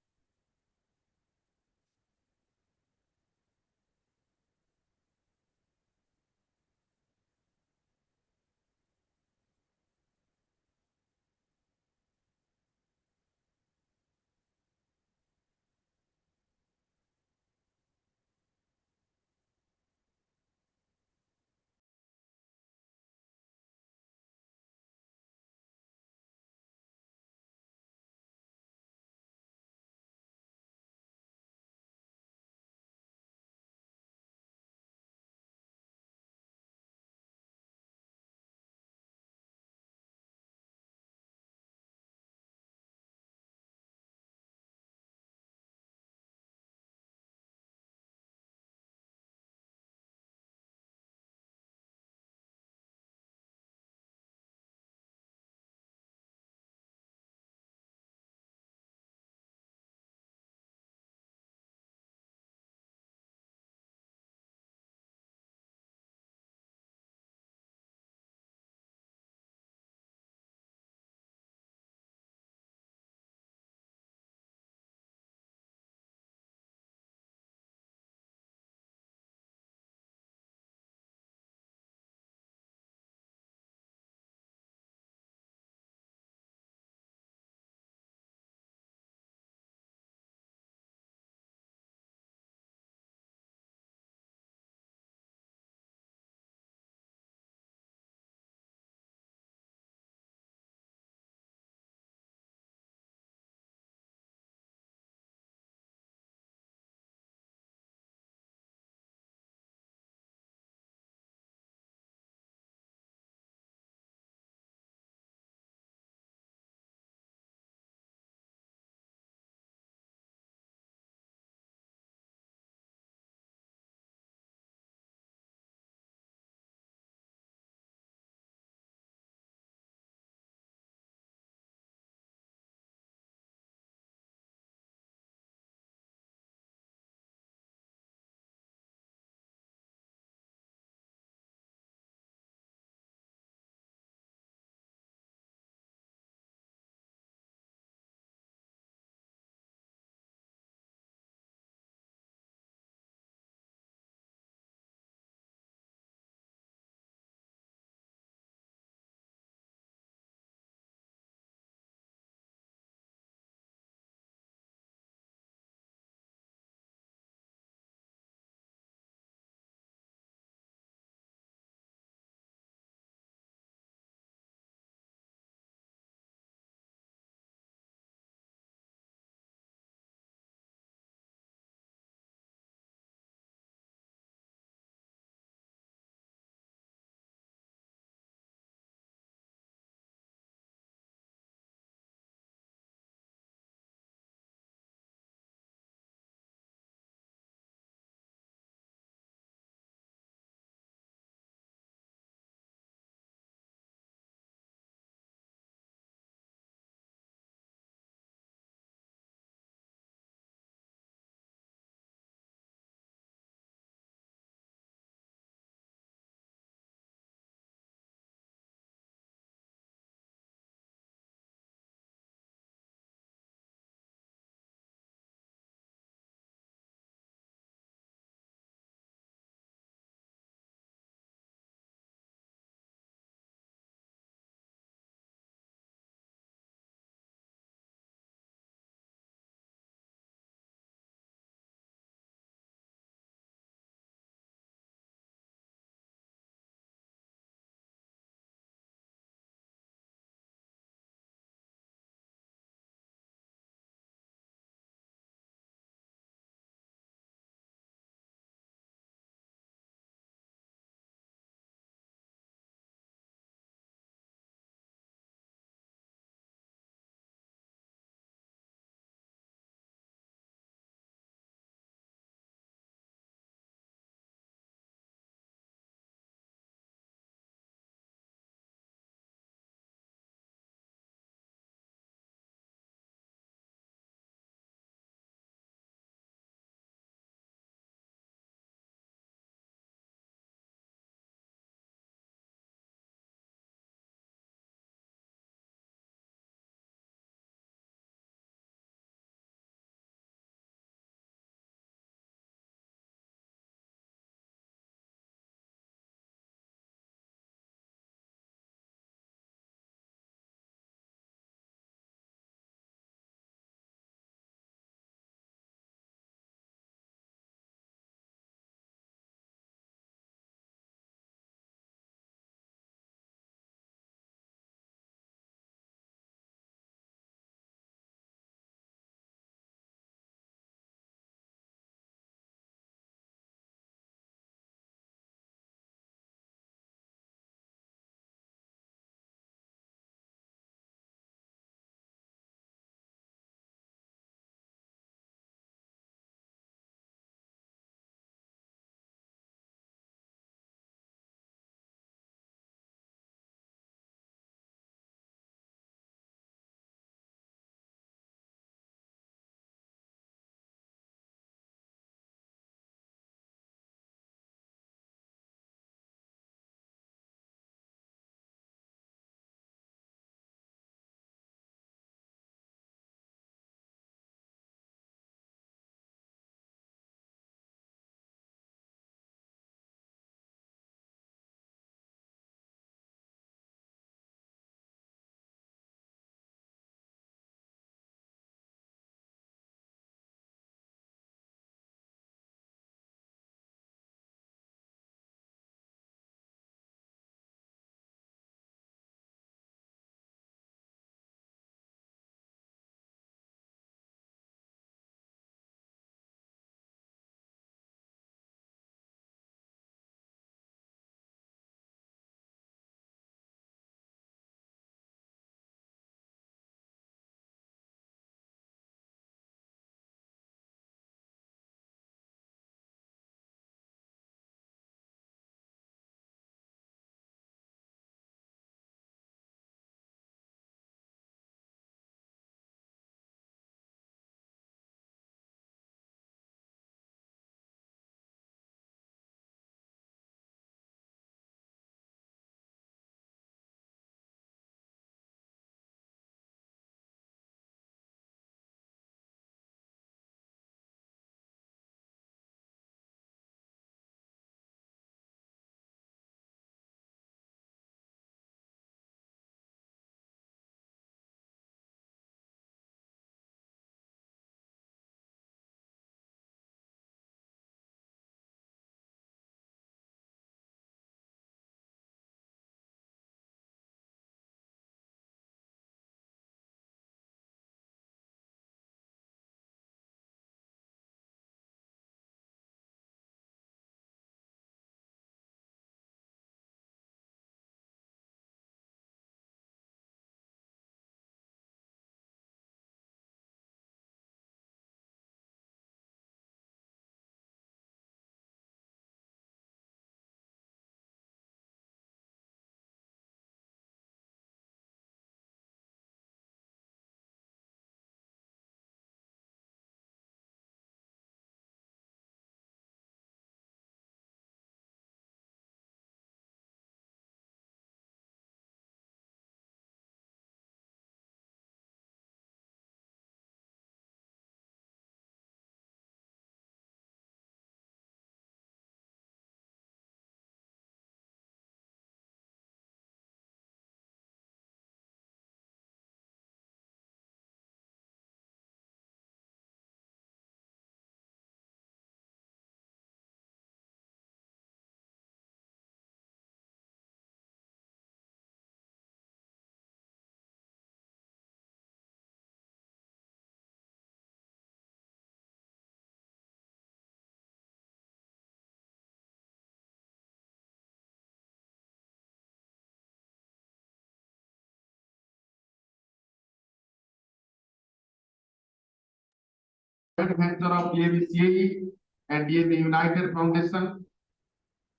joint venture of DAV and DAV United Foundation.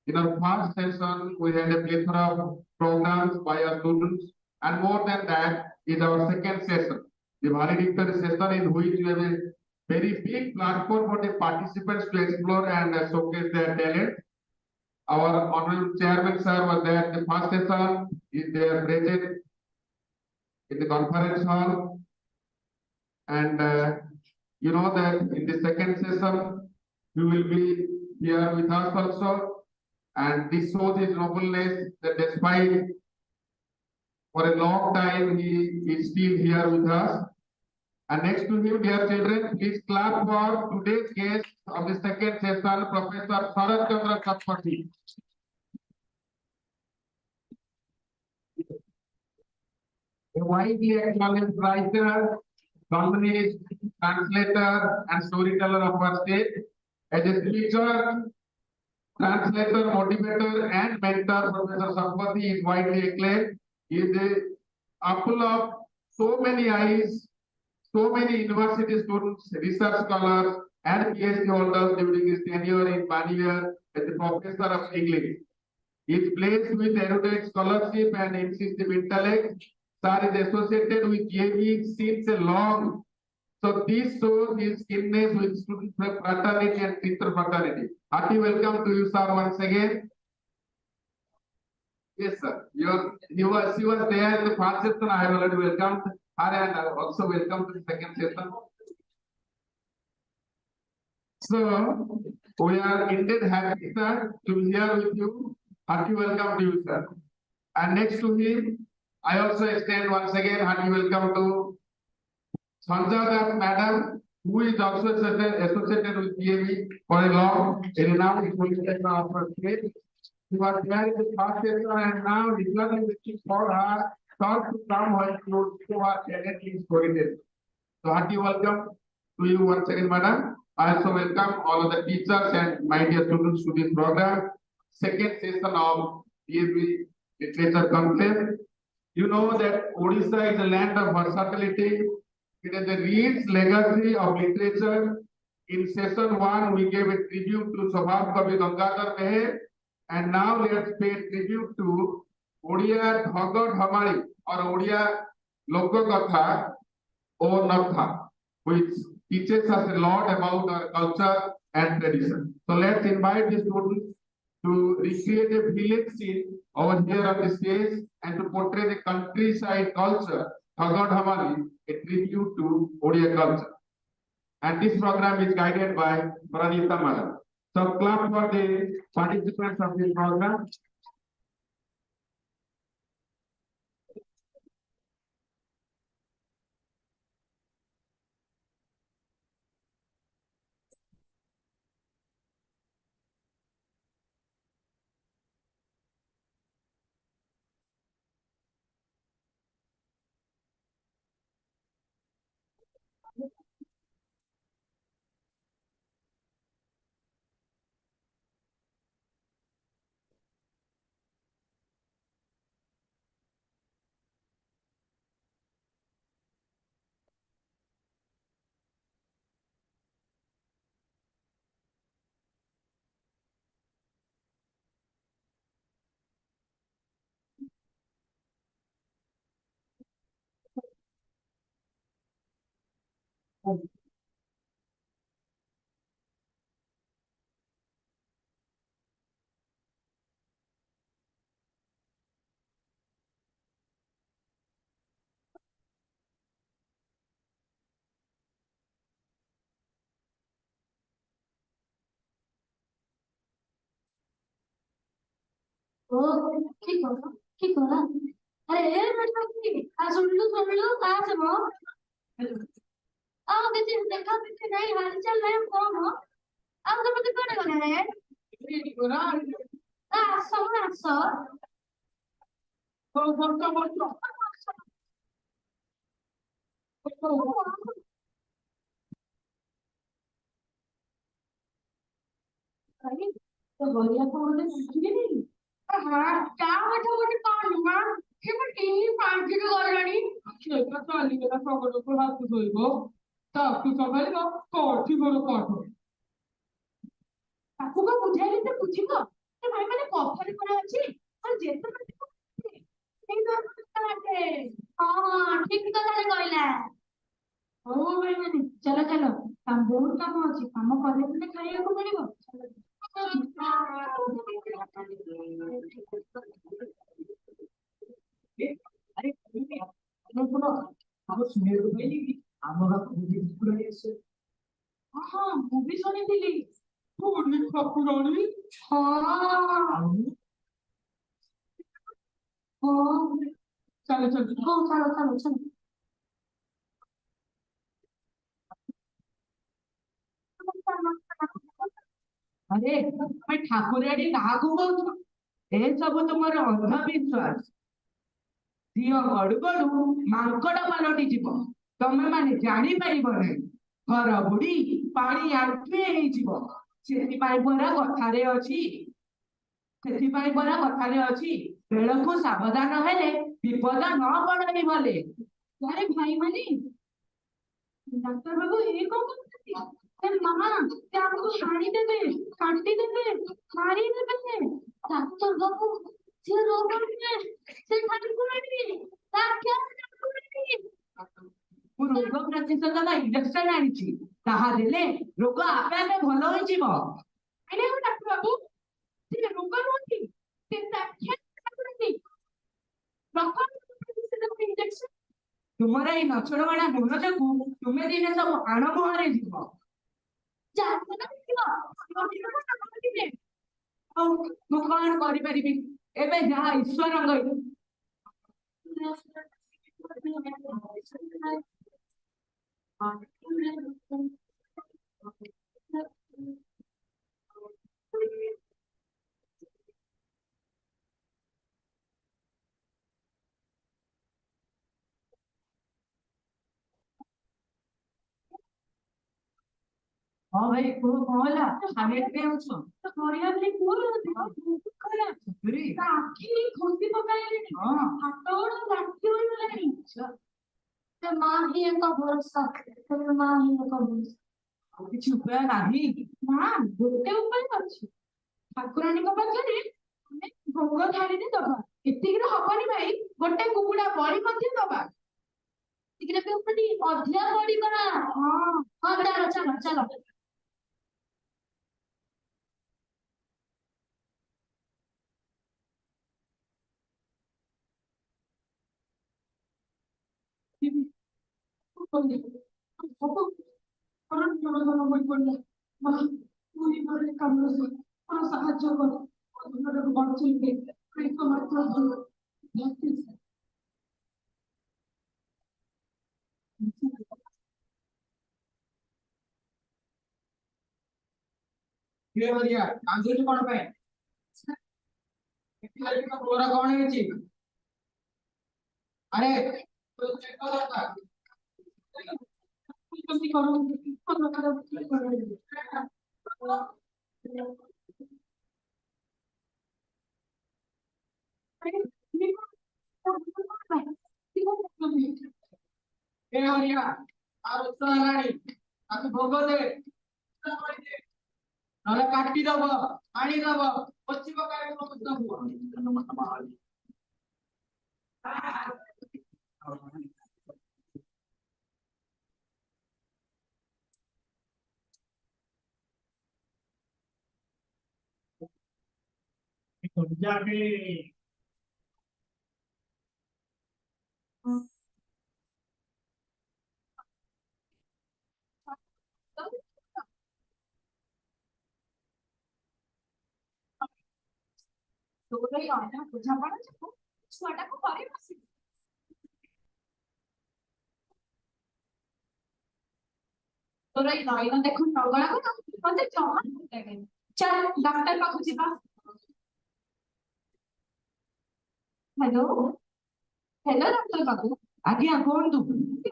In our first session, we had a plethora of programs by our students, and more than that is our second session, the valedictory session, in which we have a very big platform for the participants to explore and showcase their talent. Our honorable chairman sir was there at the first session, is there present in the conference hall, and you know that in the second session, you will be here with us also. And this shows his nobleness that despite for a long time he is still here with us. And next to him, dear children, please clap for today's guest of the second session, Professor Sharat Chandra Satpathy. A widely acknowledged writer, columnist, translator, and storyteller of our state. As a speaker, translator, motivator, and mentor, Professor Satpathy is widely acclaimed. He is the apple of so many eyes, so many university students, research scholars, and PhD holders during his tenure in 1 year as the professor of English. He is blessed with erudite scholarship and incisive intellect. Sir is associated with JV since a long. So this shows his keenness with student fraternity and teacher fraternity. Hearty welcome to you, sir, once again. Yes, sir. She was there in the first session. I have already welcomed her, and I also welcome to the second session. So we are indeed happy, sir, to be here with you. Hearty welcome to you, sir. And next to him, I also extend once again hearty welcome to Sanjay Madam, who is also associated with PAV for a long, renowned politician of our state. She was there in the first session, and now regularly waiting for her talk to come when she would show her talent in storytelling. So hearty welcome to you once again, Madam. I also welcome all of the teachers and my dear students to this program. Second session of PAV Literature Conclave. You know that Odisha is a land of versatility. It is a rich legacy of literature. In session 1, we gave a tribute to Swabhav Kavi Gangadhar Meher, and now let's pay tribute to Odia Dhagad Hamari or Odia Lokakatha or Natha, which teaches us a lot about our culture and tradition. So let's invite the students to recreate a village scene over here on the stage and to portray the countryside culture, Dhagad Hamari, a tribute to Odia culture. And this program is guided by Pranita Madam. So clap for the participants of this program. Oh, keep on. Hey, I this is the company I had to tell I'm going to go to the head. Someone saw. तो बोलिया तो उन्होंने सीखी नहीं हाँ क्या मोटे पानी कि मैं टीनी पानी की ऑलरेडी अच्छा तो वाली मेरा सॉकर को हाथ धोइबो ତାକୁ ସମ୍ଭାଳିବ କୋଠି ମୋର ପାଠ। ତାକୁ କଣ ବୁଝାଇଲେ ସେ ବୁଝିବ? ଏ ଭାଇ ମାନେ କଥାରେ କଣ ଅଛି? ଆଉ ଯେତେବେଳେ ହଁ ଠିକ କଥାରେ କହିଲା। ହଉ ଭାଇ ମାନେ ଚାଲ ଚାଲ, ବହୁତ କାମ ଅଛି, କାମ କଲେ ସିନା ଖାଇବାକୁ ମିଳିବ। ଆରେ ଶୁଣ, ଆମ ଶୁଣିବାକୁ ପାଇଲି କି ଆମର ଆସେ। ହଁ ମୁଁ ବି ଶୁଣିଥିଲି। ଠାକୁରାଣୀ ହଁ ହଁ ଚାଲ ଚାଲ। ହଉ ଚାଲ ଚାଲ ଚାଲ। ଆରେ ଭାଇ ଠାକୁରାଣୀ କାହାକୁ କହୁଛ? ଏସବୁ ତୁମର ଅନ୍ଧବିଶ୍ୱାସ। ଝିଅ ଗଡୁ ଗଡୁ ମାଙ୍କଡ ପାଲଟି ଯିବ, ତମେ ମାନେ ଜାଣିପାରିବ ନାହିଁ। ଘର ବୁଡି ପାଣି ଆଣ୍ଠୁଏ ହେଇଯିବ। ସେଥିପାଇଁ ପରା କଥାରେ ଅଛି, ବେଳକୁ ସାବଧାନ ହେଲେ ବିପଦ ନ ପଡେ ଭଲେ। ଆରେ ଭାଇ ମାନେ, ଡାକ୍ତର ବାବୁ ଏ କଣ କରୁଛନ୍ତି? ମା ସେ ଆମକୁ ହାଣିଦେବେ, କାଟିଦେବେ, ମାରିଦେବେ। ଡାକ୍ତର ବାବୁ ସେ ରୋଗ ନୁହେଁ, ସେ ଠାକୁରାଣୀ, ଠାକୁରାଣୀ। ମୁଁ ରୋଗ ପ୍ରତିଷେଧକ ଇଞ୍ଜେକ୍ସନ ଆଣିଛି, ତାହା ଦେଲେ ରୋଗ ଆପେ ଆପେ ଭଲ ହୋଇଯିବ। ଆରେ ଡାକ୍ତର ବାବୁ, ସେ ରୋଗ ନୁହନ୍ତି, ସେ ସାକ୍ଷାତ ଠାକୁରାଣୀ। ଇଞ୍ଜେକ୍ସନ ତୁମର ଏଇ ନଛଡବାଣା ଗୁଣ ଯୋଗୁ ତୁମେ ଦିନେ ସବୁ ଆଣ ମୁହଁରେ ଯିବ। ହଉ ମୁଁ କଣ କରିପାରିବି, ଏବେ ଯାହା ଈଶ୍ୱରଙ୍କ ହଁ ଭାଇ କୁହ, କଣ ହେଲା? ଖାଲି ଏତେ ହଉଛ? ଆଖି ଖୋସି ପକାଇଲେଣି, ହାତ ଗୋଡ ଲାଠି ହୋଇଗଲାଣି। ସେ ମା ହିଁ ଏକ ଭରସା, ସେ ମା ହିଁ ଏକ ଭରସା। ଆଉ କିଛି ଉପାୟ ନାହିଁ? ନା, ଗୋଟେ ଉପାୟ ଅଛି। ଠାକୁରାଣୀଙ୍କ ପାଖରେ ଆମେ ଭୋଗ ଧାରିରେ ଦବା। ଏତିକିରେ ହବନି ଭାଇ, ଗୋଟେ କୁକୁଡା ବଳି ମଧ୍ୟ ଦବା। ଟିକେ ଅଧିକା ପଡିବା। ହଁ ହଁ ଚାଲ ଚାଲ ଚାଲ। ସାହାଯ୍ୟ କର, ବଞ୍ଚେଇବେ। କାନ୍ଦୁଛୁ କଣ ପାଇଁ? ତୋର କଣ ହେଇଛି? ଆରେ ଏ ହରିଆ, ଆଉ ହେଲାଣି, ତାକୁ ଭୋଗ ଦେ, ନହେଲେ କାଟିଦବ, ଆଣିଦବ, ପୋଛି ପକାଇବ ସମସ୍ତଙ୍କୁ। ତୋର ଏଇ ଅଧା ବୁଝାପଣା ଯୋଗୁ ଛୁଆଟାକୁ ଘରେ ବସି ତୋର ଏଇ ନଈନ ଦେଖୁ ନଗଳା କଥା ମତେ ଜମା ଭଲ ଲାଗେନି। ଚାଲ ଡକ୍ଟର ପାଖକୁ ଯିବା। ହ୍ୟାଲୋ ହ୍ୟାଲୋ ଡକ୍ଟର ବାବୁ। ଆଜ୍ଞା କୁହନ୍ତୁ।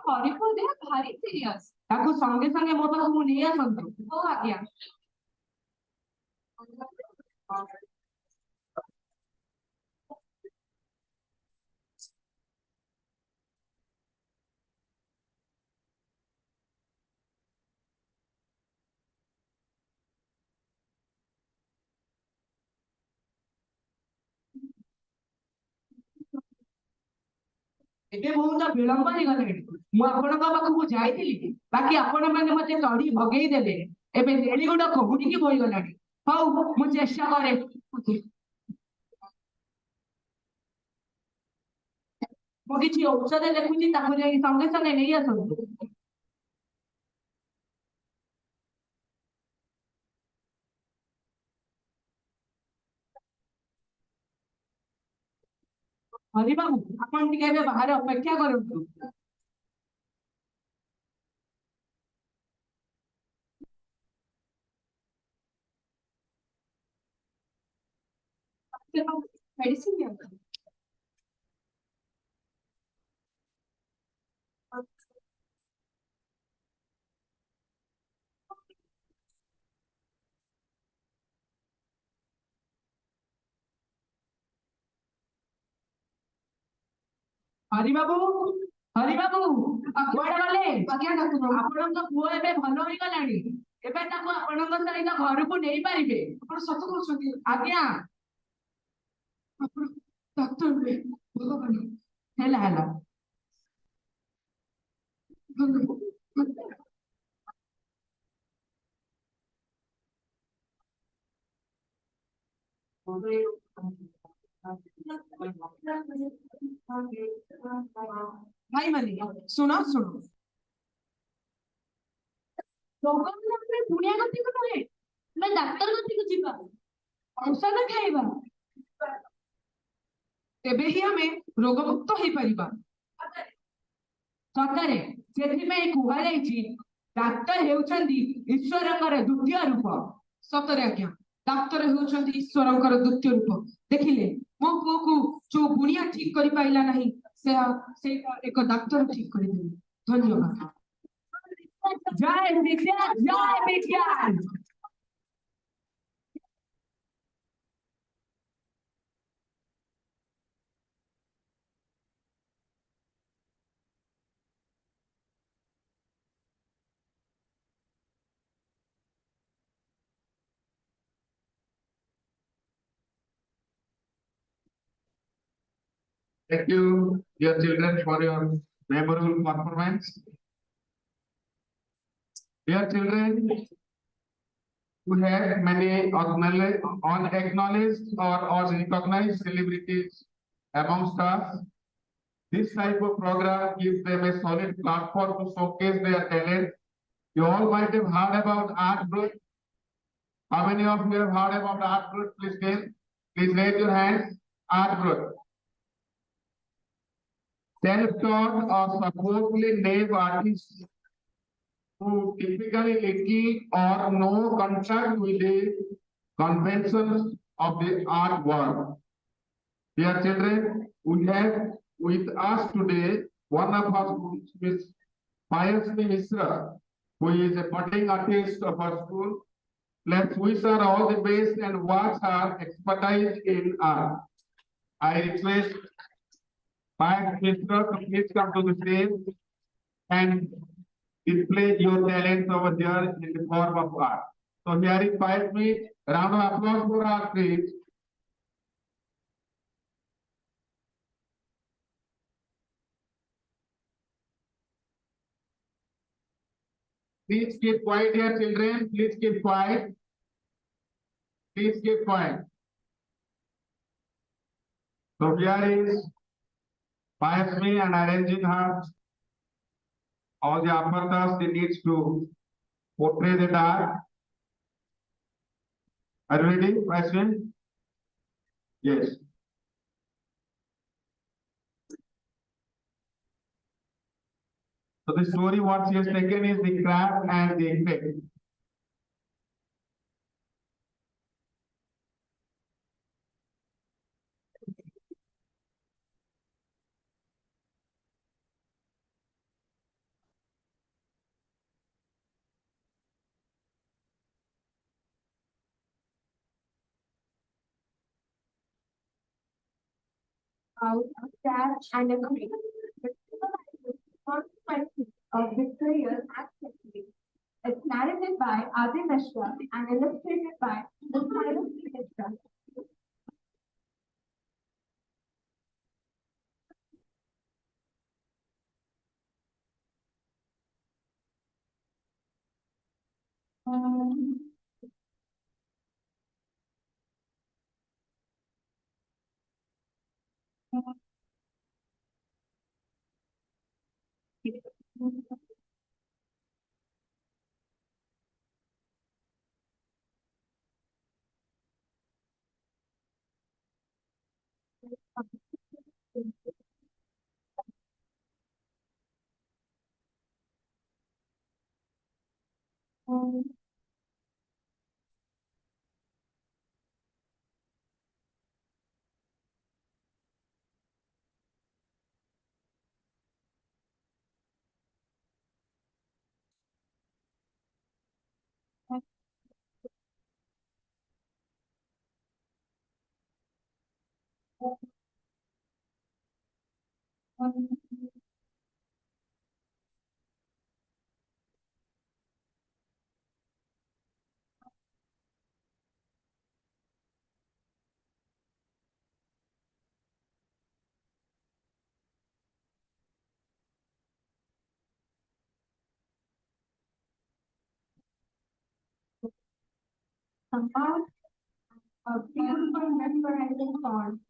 ହରିପୁର ଦେହ ଭାରି ସିରିୟସ୍। ତାକୁ ସଙ୍ଗେ ସଙ୍ଗେ ମୋ ପାଖକୁ ନେଇ ଆସନ୍ତୁ। ହଉ ଆଜ୍ଞା। ଏବେ ବହୁତ ବିଳମ୍ବ ହେଇଗଲାଣି ମୁଁ ଆପଣଙ୍କ ପାଖକୁ ଯାଇଥିଲି ବାକି ଆପଣ ମାନେ ମତେ ଚଢି ଭଗେଇ ଦେଲେ ଏବେ ରେଳି ଗୁଡା କହୁଟିକି ବୋହିଗଲାଣି ହଉ ମୁଁ ଚେଷ୍ଟା କରେ ମୁଁ କିଛି ଔଷଧ ଲେଖୁଛି ତାକୁ ଯାଇ ସଙ୍ଗେ ସଙ୍ଗେ ନେଇ ଆସନ୍ତୁ ହରି ବାବୁ ଆପଣ ଟିକେ ଏବେ ବାହାରେ ଅପେକ୍ଷା କରନ୍ତୁ medicine दिया ହରି ବାବୁ କୁଆଡେ ଗଲେ ଆପଣଙ୍କ ପୁଅ ଏବେ ଭଲ ହେଇଗଲାଣି ଏବେ ତାକୁ ଆପଣଙ୍କ ସହିତ ଘରକୁ ନେଇପାରିବେ ଆପଣ ସତ କହୁଛନ୍ତି ଆଜ୍ଞା ଆପଣ ଡାକ୍ତର ଭଗବାନ ହେଲା ହେଲା ଭାଇ ମାନେ ଶୁଣ ଶୁଣ ପୁଣିଆ ଗତିକୁ ନୁହେଁ ଆମେ ଡାକ୍ତର ଗତିକୁ ଯିବା ଔଷଧ ଖାଇବା ତେବେ ହିଁ ଆମେ ରୋଗମୁକ୍ତ ହେଇପାରିବା ସତରେ ସେଥିପାଇଁ କୁହାଯାଇଛି ଡାକ୍ତର ହେଉଛନ୍ତି ଈଶ୍ୱରଙ୍କର ଦ୍ୱିତୀୟ ରୂପ ସତରେ ଆଜ୍ଞା ଡାକ୍ତର ହେଉଛନ୍ତି ଈଶ୍ୱରଙ୍କର ଦ୍ୱିତୀୟ ରୂପ ଦେଖିଲେ ମୋ ପୁଅକୁ ଯୋଉ ବୁଣିଆ ଠିକ କରିପାରିଲା ନାହିଁ ସେଇଟା ଏକ ଡାକ୍ତର ଠିକ କରିଦେଲେ ଧନ୍ୟବାଦ ଜୟ ବିଜ୍ଞାନ ଜୟ ବିଜ୍ଞାନ Thank you, dear children, for your memorable performance. Dear children, we have many unacknowledged or recognized celebrities amongst us. This type of program gives them a solid platform to showcase their talent. You all might have heard about art group. How many of you have heard about art group? Please raise your hands. Art group. Self-taught or supposedly native artists who typically lack or no contact with the conventions of the art world. Dear children, we have with us today one of our schools, Miss Payasmi Misra, who is a budding artist of our school. Let's wish her all the best and watch her expertise in art. I request Payasmi Misra to please come to the stage and display your talents over there in the form of art. So here is Payasmi. Round of applause for our please. Please keep quiet here, children. Please keep quiet. Please keep quiet. So here is Payasmi and arranging her all the apparatus she needs to portray the art. Are you ready, Payasmi? Yes. So the story what she has taken is the craft and the effect. Out a cat and a queen. The consequences of betrayal activity. It's narrated by Adi Mishra and illustrated by Musairu Mishra. About a beautiful mesmerizing song.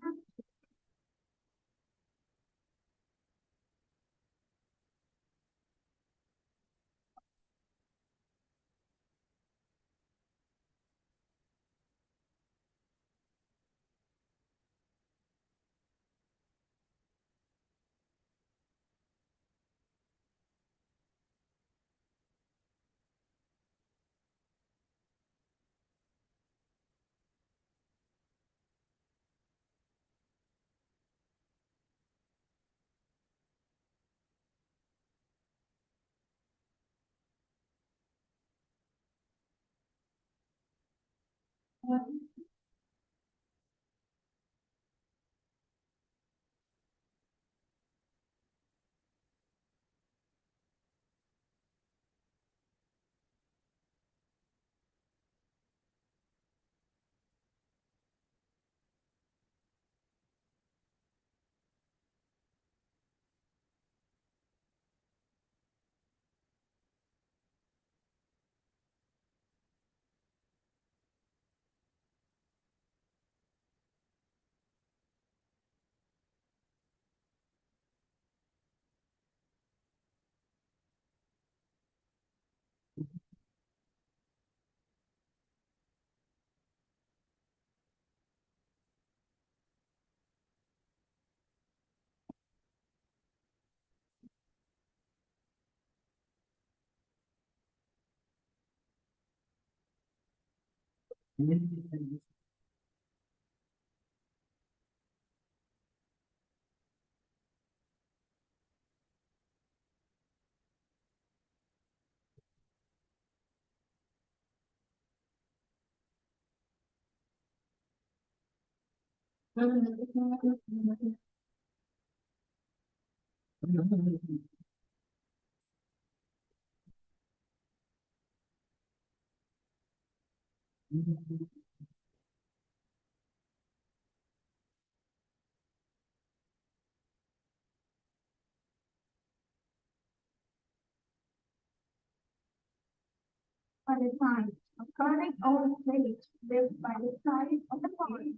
By the time a curving old sage lived by the side of the pond.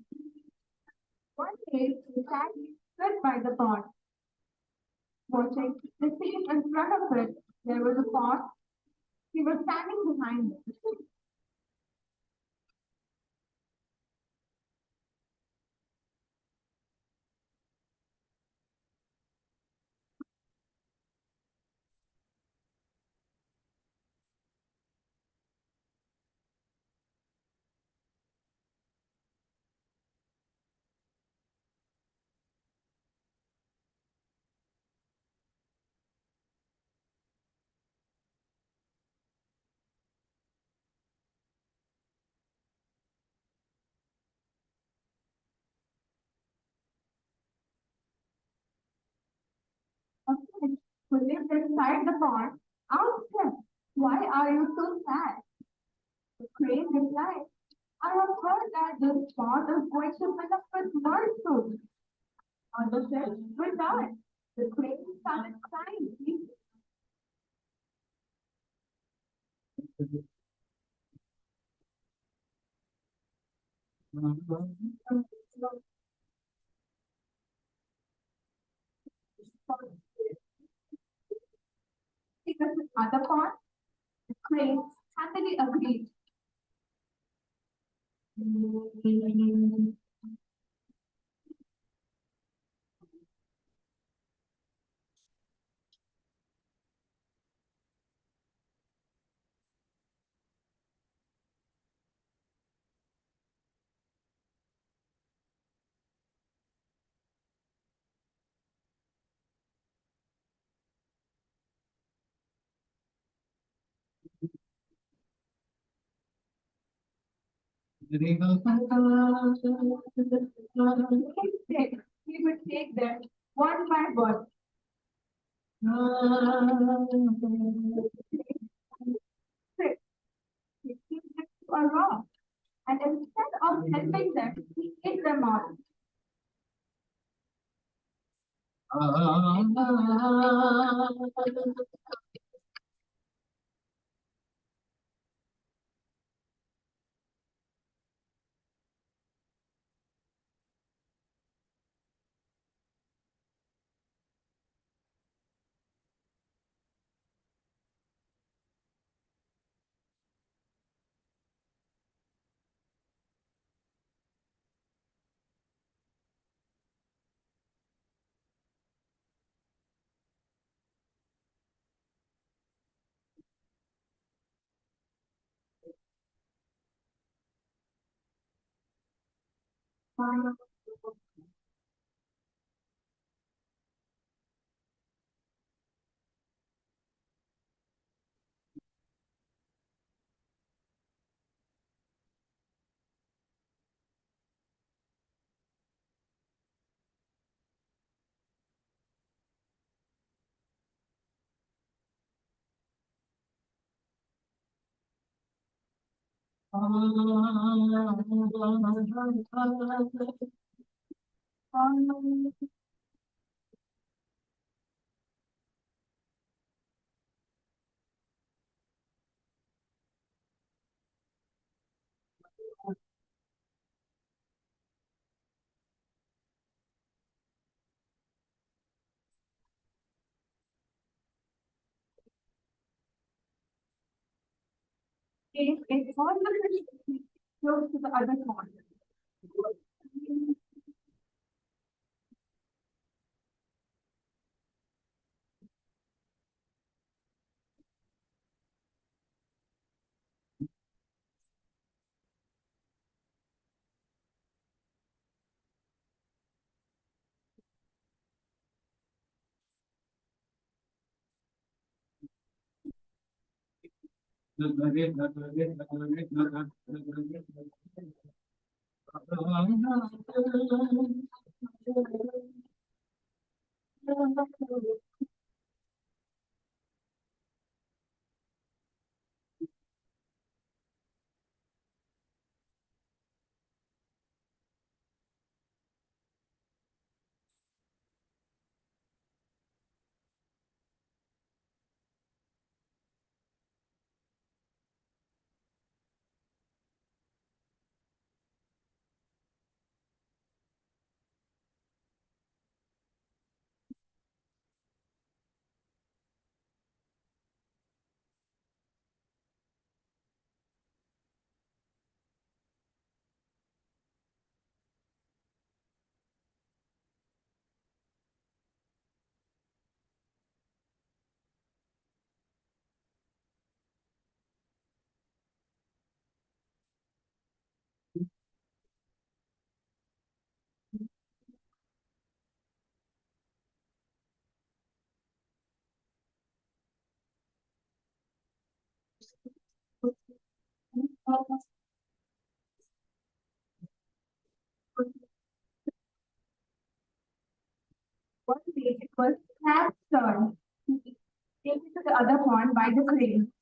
One day he stood by the pond, watching the scene in front of it. There was a pond. He was standing behind it. A fish who lived inside the pond asked him, "Why are you so sad?" The crane replied, "I have heard that this pond is going to fill up with mud soon." On the fish will die. The crane started crying. Because the other part, the crane, happily agreed. He would take them one by one. He thinks that you are wrong. And instead of helping them, he hit them all. It's almost close to the other corner. One day it was Snap's turn to be taken to the other pond by the crane.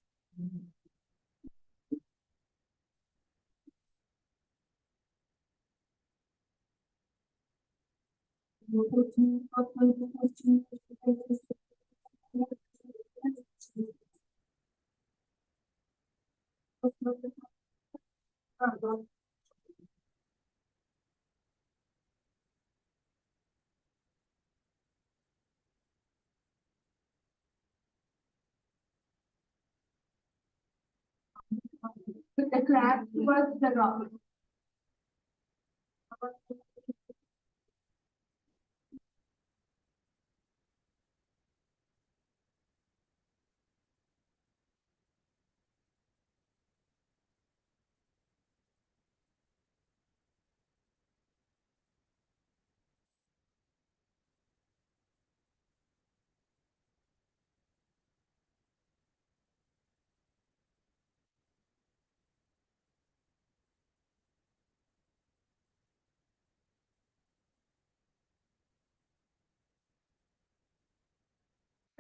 the crab towards the rock.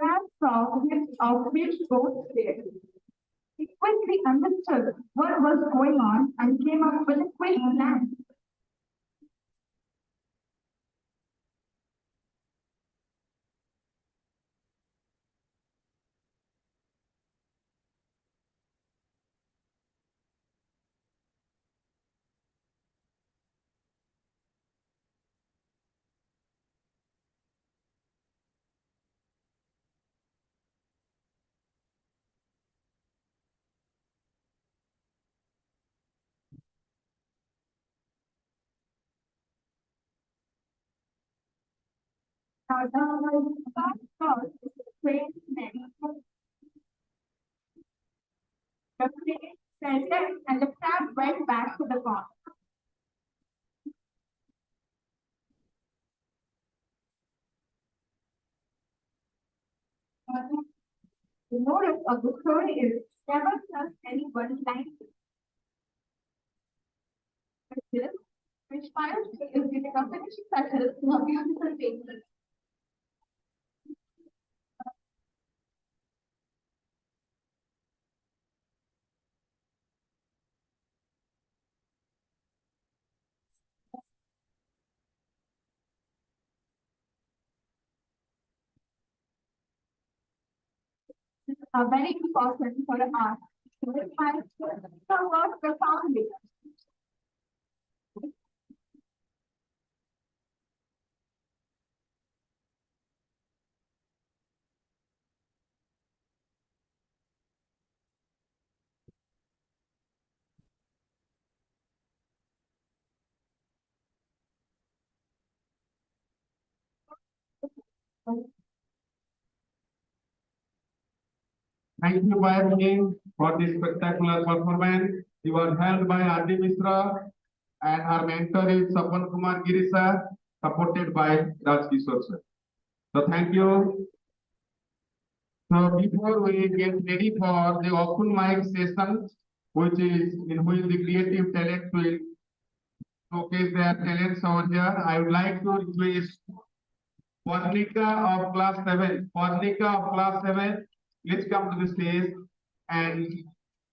Crab saw his outreach boat there. He quickly understood what was going on and came up with a quick plan. Now, the first thought is the train name. The train centered and the crab went back to the pond. The moral of the story is never trust anyone blindly. With this, which inspires me is giving a finishing touches to a beautiful painting. Are very important for the art. To inspire the work profoundly. Thank you, Bayani, for this spectacular performance. You are held by Adi Misra and her mentor is Sapan Kumar Girisa, supported by Raj Kishore sir. So thank you. So before we get ready for the open mic session, which is in which the creative talent will showcase their talents over here, I would like to request Purnika of class 7. Purnika of class 7, please come to the stage and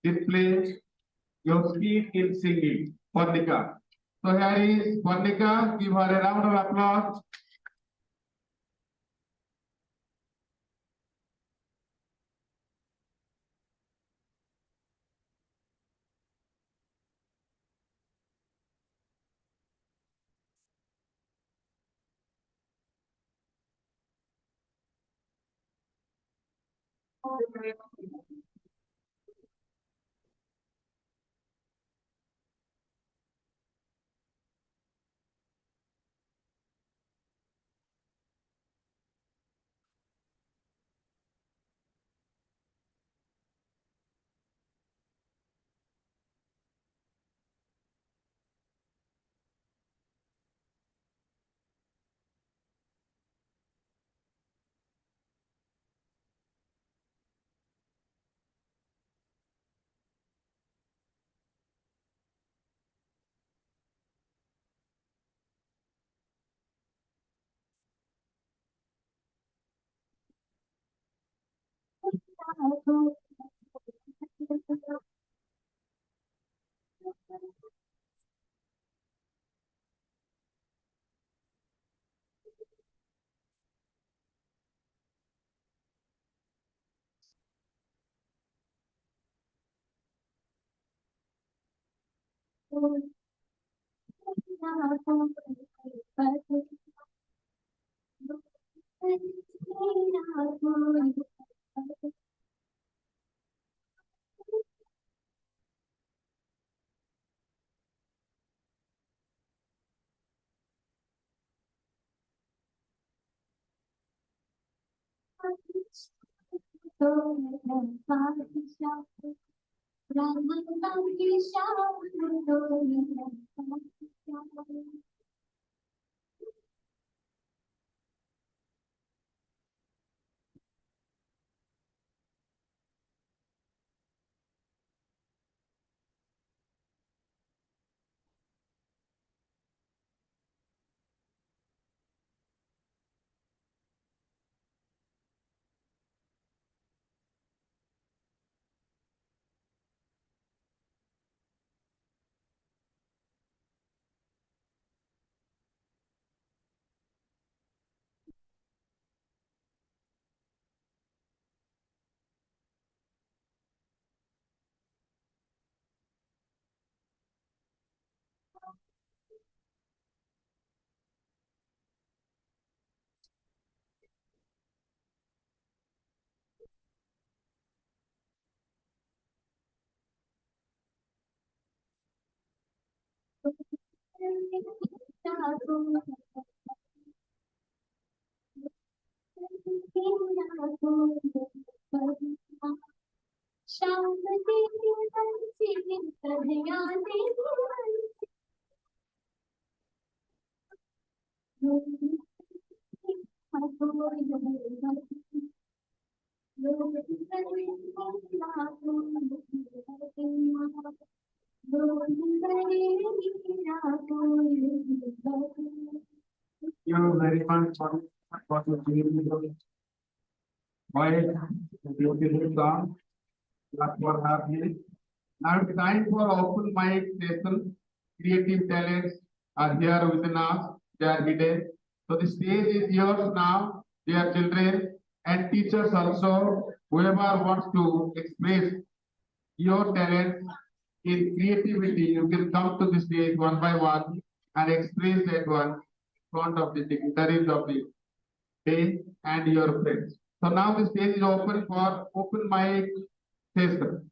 display your skill in singing. Purnika. So here is Purnika. Give her a round of applause. You very much for the why beautiful song. That's what happening. Now it's time for open mic session. Creative talents are here within us. They are hidden. So the stage is yours now, dear children and teachers also. Whoever wants to express your talent in creativity, you can come to the stage one by one and express that one in front of the dignitaries of the day and your friends. So now the stage is open for open mic session.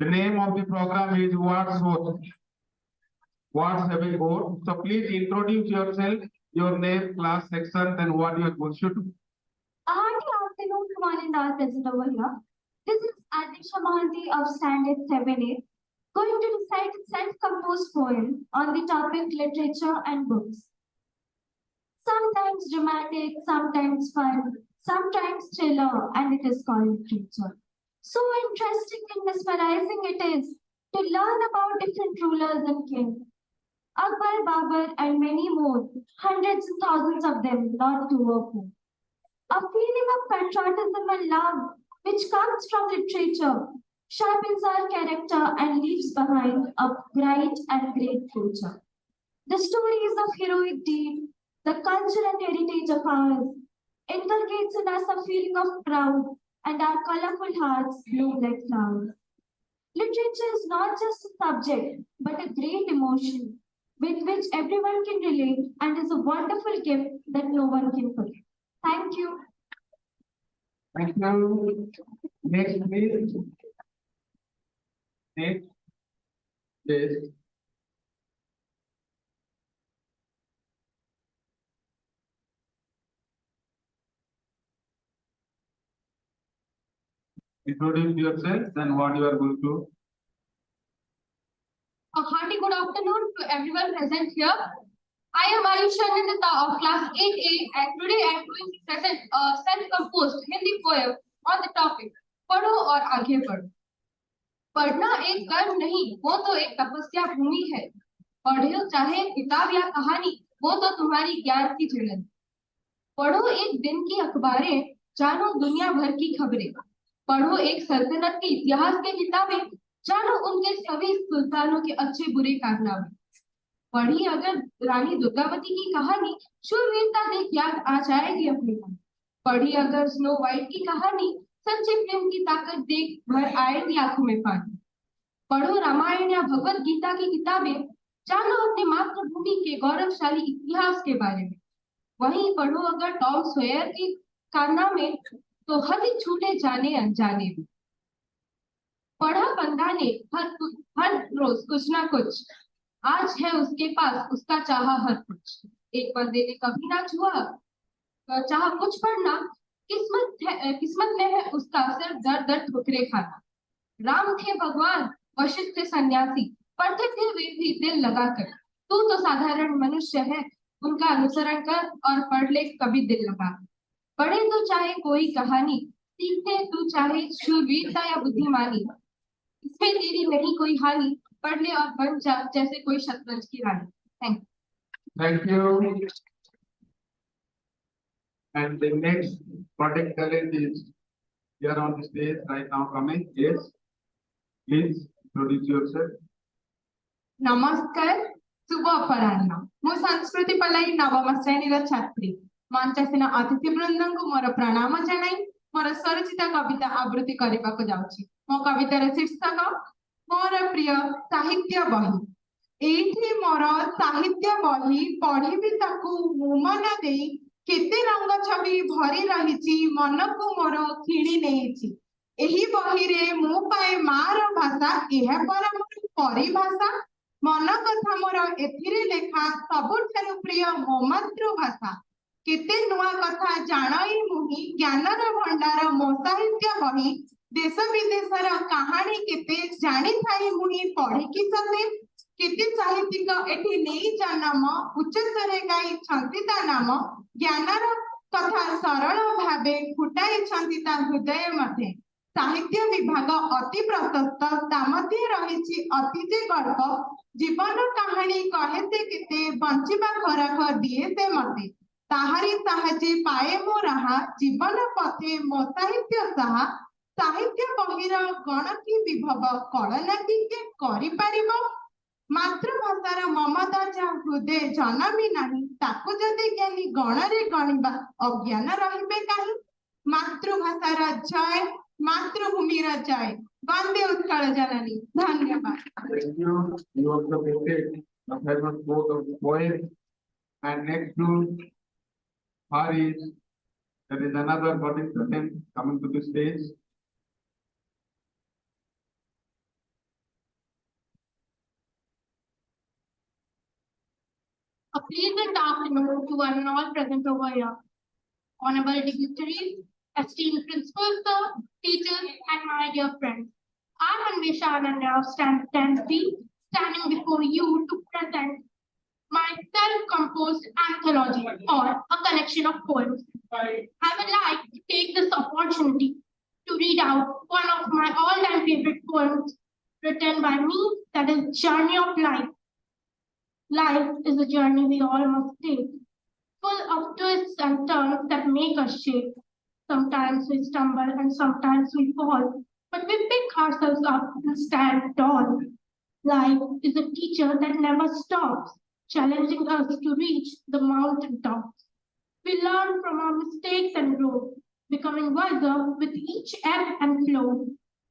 The name of the program is What's What? What's Having Vote? So please introduce yourself, your name, class, section, and what you are going to do. Good afternoon to one and all present over here. This is Adisha Mahanti of Standard 7A, going to recite a self-composed poem on the topic literature and books. Sometimes dramatic, sometimes fun, sometimes thriller, and it is called literature. So interesting and mesmerizing it is to learn about different rulers and kings. Akbar, Babur, and many more, hundreds and thousands of them, not two or four. A feeling of patriotism and love, which comes from literature, sharpens our character and leaves behind a bright and great future. The stories of heroic deeds, the culture and heritage of ours, inculcates in us a feeling of pride, and our colorful hearts bloom like flowers. Literature is not just a subject, but a great emotion with which everyone can relate and is a wonderful gift that no one can forget. Thank you. Thank you. Next, please. Next. Yes. Introduce yourself and what you are going to. A hearty good afternoon to everyone present here. I am Ayusha Nandita of class 8A and today I am going to present a self-composed Hindi poem on the topic पढ़ो और आगे बढ़ो. पढ़ना एक कर्म नहीं, वो तो एक तपस्या भूमि है. पढ़ो चाहे किताब या कहानी, वो तो तुम्हारी ज्ञान की झलक. पढ़ो एक दिन की अखबारें, जानो दुनिया भर की खबरें. पढ़ो एक सल्तनत के इतिहास की किताबें, जानो उनके सभी सुल्तानों के अच्छे बुरे कारनामे. पढ़ी अगर रानी दुर्गावती की कहानी, शूरवीरता देख याद आ जाएगी अपने मन. पढ़ी अगर स्नो वाइट की कहानी, सच्ची प्रेम की ताकत देख भर आएगी आंखों में पानी. पढ़ो रामायण या भगवत गीता की किताबें, जानो अपनी मातृभूमि के गौरवशाली इतिहास के बारे में. वहीं पढ़ो अगर टॉम सॉयर की कारनामे, तो हद छूटे जाने अनजाने में. पढ़ा बंदा ने हर रोज कुछ ना कुछ, आज है उसके पास उसका चाहा हर कुछ। एक बंदे ने कभी ना छुआ, चाहा कुछ पढ़ना, किस्मत में है उसका सिर्फ दर दर ठोकरे खाना। राम थे भगवान, वशिष्ठ थे सन्यासी, पढ़ते थे वे भी दिल लगाकर। तू तो साधारण मनुष्य है, उनका अनुसरण कर और पढ़ ले कभी दिल लगा। पढ़े तो चाहे कोई कहानी, सीखे तू चाहे शूरवीरता या बुद्धिमानी, इसमें तेरी नहीं कोई हानि, पढ़ ले और बन जा जैसे कोई शतरंज की रानी। Thank Thank you. And the next product talent is here on the stage right now coming. Yes, please introduce yourself. ନମସ୍କାର, ଶୁଭ ଅପରାହ୍ନ। ମୁଁ ସଂସ୍କୃତି ପଲାଇ ନବମ ଶ୍ରେଣୀର ଛାତ୍ରୀ। ମଞ୍ଚାସୀନ ଅତିଥି ବୃନ୍ଦଙ୍କୁ ମୋର ପ୍ରଣାମ ଜଣାଇ ମୋର ସ୍ୱରଚିତ କବିତା ଆବୃତ୍ତି କରିବାକୁ ଯାଉଛି। ମୋ କବିତାର ଶୀର୍ଷକ ମୋର ପ୍ରିୟ ସାହିତ୍ୟ ବହି। ଏଇଠି ମୋର ସାହିତ୍ୟ ବହି, ପଢିବି ତାକୁ ମୁଁ ମନ ଦେଇ, କେତେ ରଙ୍ଗ ଛବି ଭରି ରହିଛି ମନକୁ ମୋର କିଣି ନେଇଛି। ଏହି ବହିରେ ମୁଁ ପାଏ ମାର ଭାଷା, ଏହା ପରା ମୋର ପରିଭାଷା। मन कथा मोर एथिरे लेखा, सबुठारु प्रिय मो मातृभाषा। केते नुआ कथा जाणई मुहि, ज्ञानर भंडार मो साहित्य बही। देश विदेशर कहानी केते जानी थाई मुहि पढ़िकी सते। केते साहित्यिक एठी नेई जन्म, उच्च स्तरे गाई छंती ता नाम। ज्ञानर कथा सरल भावे फुटाई छंती ता हृदय मध्ये। साहित्य विभाग अति प्रशस्त, ता मध्ये रहिछि अति जे गल्प। जीवन कहानी कहे से केते, बंचिबा खोराक दिए से मते। ताहारी साहाଯ୍ୟ पाए मो राहा, जीवन पथे मो साहित्य साहा। साहित्य बहिर गणकी विभव, कळना कि के करि परिबो। मातृभाषार ममता जा हृदय जनमी नाही, ताकु जदि ज्ञानी गणरे गणिबा अज्ञान रहिबे काहि। मातृभाषार जय, मातृभूमिर जय। वंदे उत्कल जननी। धन्यवाद। Thank you. You also quoted the famous quote of the poet. And next to her is, there is another body present coming to the stage. A pleasant afternoon to one and all present over here. Honorable dignitaries, esteemed principals, sir, teachers, and my dear friends. I am Anvesha Ananya, standing before you to present my self-composed anthology, or a collection of poems. I would like to take this opportunity to read out one of my all-time favorite poems written by me, that is Journey of Life. Life is a journey we all must take, full of twists and turns that make us shake. Sometimes we stumble and sometimes we fall, but we pick ourselves up and stand tall. Life is a teacher that never stops, challenging us to reach the mountain tops. We learn from our mistakes and grow, becoming wiser with each ebb and flow.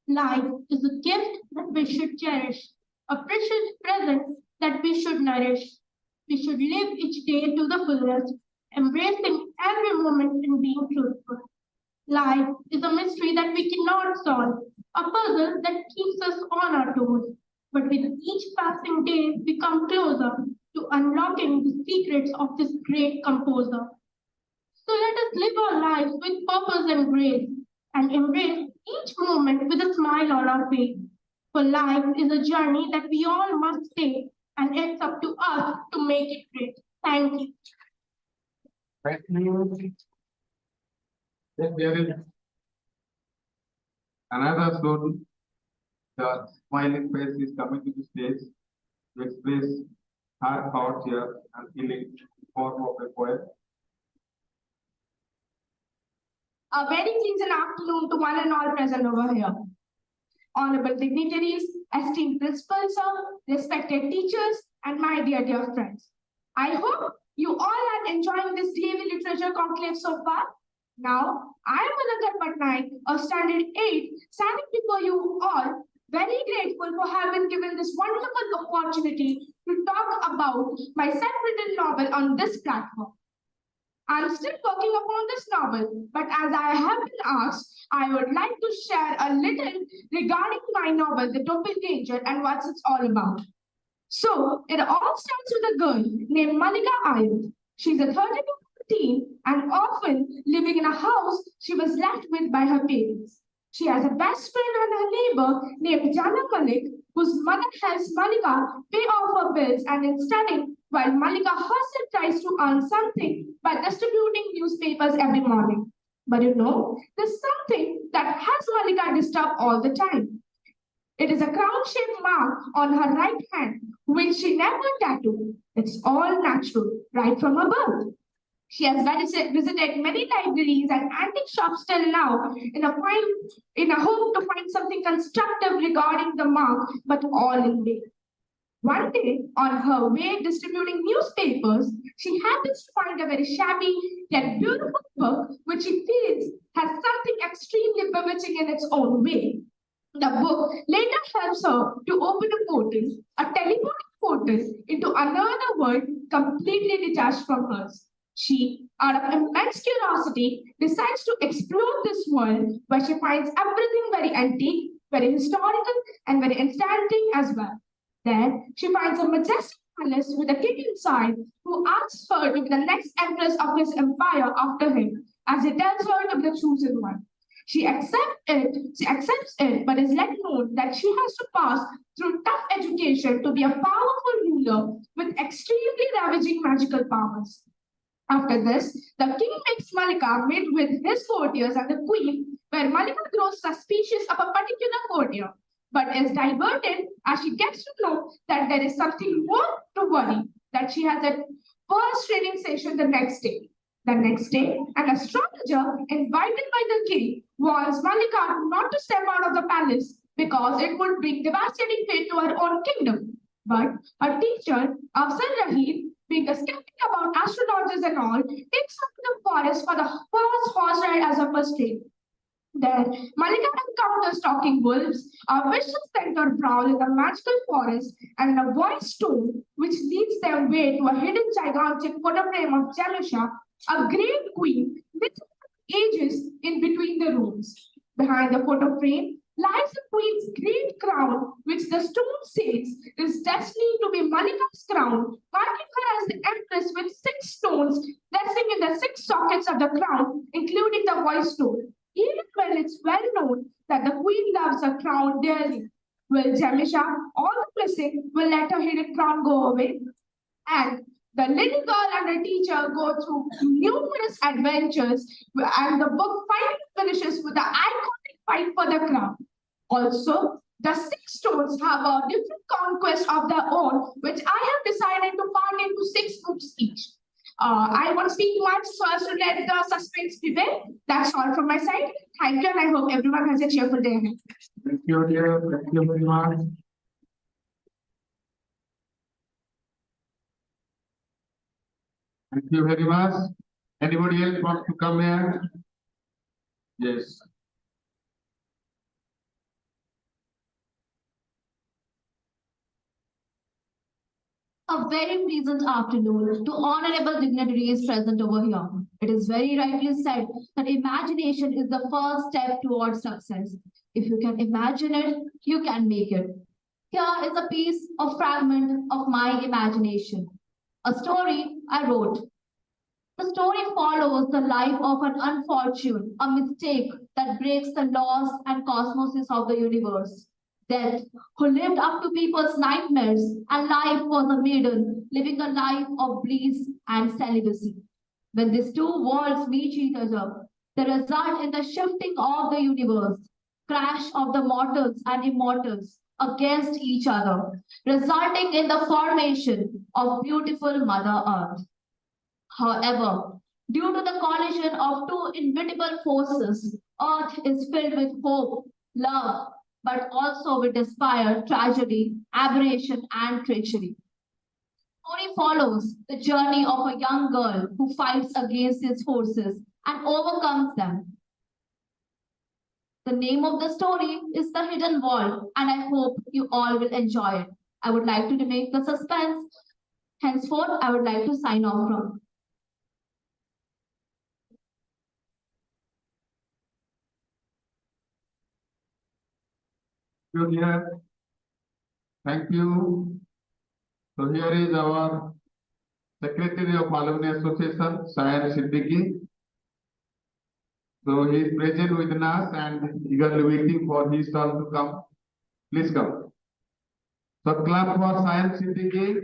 Life is a gift that we should cherish, a precious present that we should nourish. We should live each day to the fullest, embracing every moment and being truthful. Life is a mystery that we cannot solve, a puzzle that keeps us on our toes. But with each passing day, we come closer to unlocking the secrets of this great composer. So let us live our lives with purpose and grace, and embrace each moment with a smile on our face. For life is a journey that we all must take, and it's up to us to make it great. Thank you. Thank you. Then there is another soul. The smiling face is coming to the stage to express her thoughts here and feelings in form of a poem. A very pleasant afternoon to one and all present over here. Honorable dignitaries, esteemed principals, sir, respected teachers, and my dear friends. I hope you all are enjoying this daily literature conclave so far. Now, I am Kalinga Nagar, a standard 8, standing before you all, very grateful for having given this wonderful opportunity to talk about my self-written novel on this platform. I'm still working upon this novel, but as I have been asked, I would like to share a little regarding my novel, The Topil Danger, and what it's all about. So it all starts with a girl named Malika Ayub. She's a 13 and often living in a house she was left with by her parents. She has a best friend and her neighbor named Jana Malik, whose mother helps Malika pay off her bills and in studying, while Malika herself tries to earn something by distributing newspapers every morning. But you know, there's something that has Malika disturbed all the time. It is a crown-shaped mark on her right hand, which she never tattooed. It's all natural, right from her birth. She has visited many libraries and antique shops till now in a hope to find something constructive regarding the mark, but all in vain. One day, on her way distributing newspapers, she happens to find a very shabby yet beautiful book which she feels has something extremely bewitching in its own way. The book later helps her to open a portal, a teleporting portal into another world completely detached from hers. She, out of immense curiosity, decides to explore this world where she finds everything very antique, very historical, and very enchanting as well. There, she finds a majestic palace with a king inside who asks her to be the next empress of his empire after him, as he tells her to be the chosen one. She accepts it, but is let known that she has to pass through tough education to be a powerful ruler with extremely ravaging magical powers. After this, the king makes Malika meet with his courtiers and the queen, where Malika grows suspicious of a particular courtier, but is diverted as she gets to know that there is something more to worry, that she has a first training session the next day. The next day, an astrologer invited by the king warns Malika not to step out of the palace because it would bring devastating fate to her own kingdom. But her teacher, Afzal Rahid, being a skeptic about astrologers and all, takes her to the forest for the first horse ride as her first training. There, Malika encounters talking wolves, a vicious centaur prowl in the magical forest, and a voice stone which leads them way to a hidden gigantic photoframe of Jalusha, a great queen with ages in between the rooms. Behind the photoframe lies the queen's great crown, which the stone says is destined to be Malika's crown, marking her as the empress with 6 stones resting in the 6 sockets of the crown, including the voice stone. Even when it's well known that the queen loves her crown dearly, will Jamisha, all the blessing, will let her hidden crown go away? And the little girl and her teacher go through numerous adventures, and the book finally finishes with the iconic fight for the crown. Also, the 6 stones have a different conquest of their own, which I have decided to part into 6 books each. I won't speak much so as to let the suspense prevail. That's all from my side. Thank you, and I hope everyone has a cheerful day ahead. Thank you, dear. Thank you very much. Thank you very much. Anybody else want to come here? Yes. A very pleasant afternoon to honorable dignitaries present over here. It is very rightly said that imagination is the first step towards success. If you can imagine it, you can make it. Here is a piece of fragment of my imagination. A story I wrote. The story follows the life of an unfortune, a mistake that breaks the laws and cosmoses of the universe. Death, who lived up to people's nightmares, and life was a maiden living a life of bliss and celibacy. When these 2 worlds meet each other, they result in the shifting of the universe, crash of the mortals and immortals against each other, resulting in the formation of beautiful Mother Earth. However, due to the collision of 2 inevitable forces, Earth is filled with hope, love, but also with despair, tragedy, aberration, and treachery. The story follows the journey of a young girl who fights against these forces and overcomes them. The name of the story is The Hidden World, and I hope you all will enjoy it. I would like to make the suspense. Henceforth, I would like to sign off from. Thank you. So here is our Secretary of Alumni Association, Sayan Siddiqui. So he is present with us and eagerly waiting for his turn to come. Please come. So clap for Sayan Siddiqui.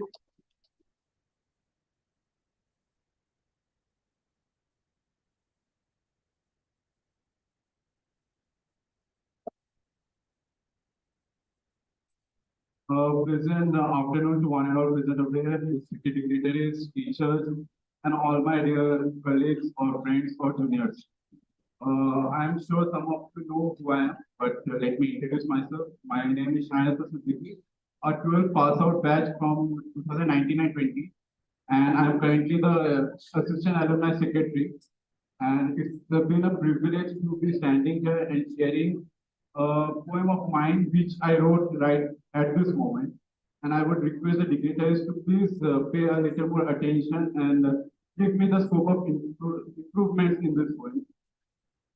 Present afternoon to one and all present over here, dignitaries, teachers, and all my dear colleagues or friends or juniors. I'm sure some of you know who I am, but let me introduce myself. My name is Shahid Siddiqui, a 12th pass out batch from 2019 and 20, and I'm currently the Assistant Alumni Secretary. And it's been a privilege to be standing here and sharing a poem of mine which I wrote right at this moment. And I would request the dignitaries to please pay a little more attention and give me the scope of improvements in this poem.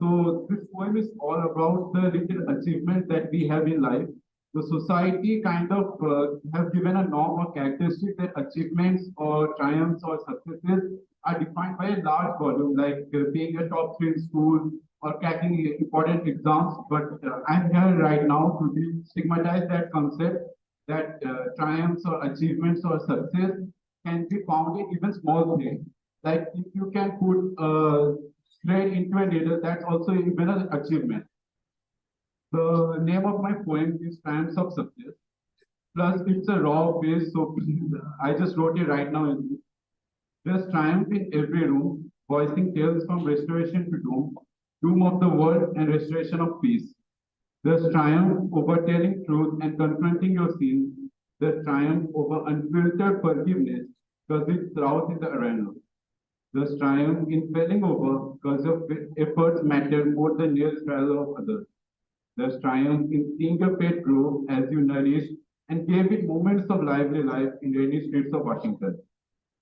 So this poem is all about the little achievements that we have in life. The society kind of have given a norm or characteristic that achievements or triumphs or successes are defined by a large volume, like being a top 3 in school or cracking important exams. But I'm here right now to destigmatize that concept that triumphs or achievements or success can be found in even small things. Like if you can put thread into a needle, that's also even an achievement. The name of my poem is Triumphs of Success. Plus, it's a raw page, so I just wrote it right now. There's triumph in every room, voicing tales from restoration to doom, doom of the world and restoration of peace. There's triumph over telling truth and confronting your sins. There's triumph over unfiltered forgiveness, because it's out in the arena. There's triumph in failing over, because your efforts matter more than your trial of others. There's triumph in seeing your pet grow as you nourished and gave it moments of lively life in rainy streets of Washington.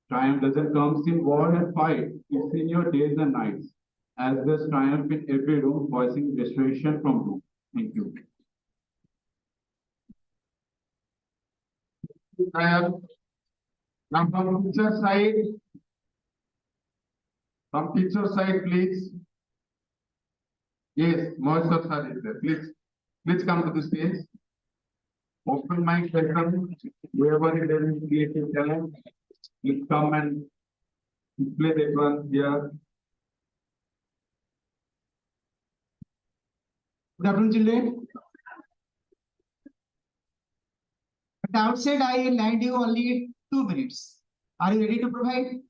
Triumph doesn't come in war and fight, it's in your days and nights, as there's triumph in every room voicing restoration from doom. Thank you. Now from teacher side, please. Yes, Mohit sir is there. Please come to the stage. Open mic session. Whoever is there in creative talent, please come and display that one here. Good afternoon, children. At the outset, I lend you only 2 minutes. Are you ready to provide?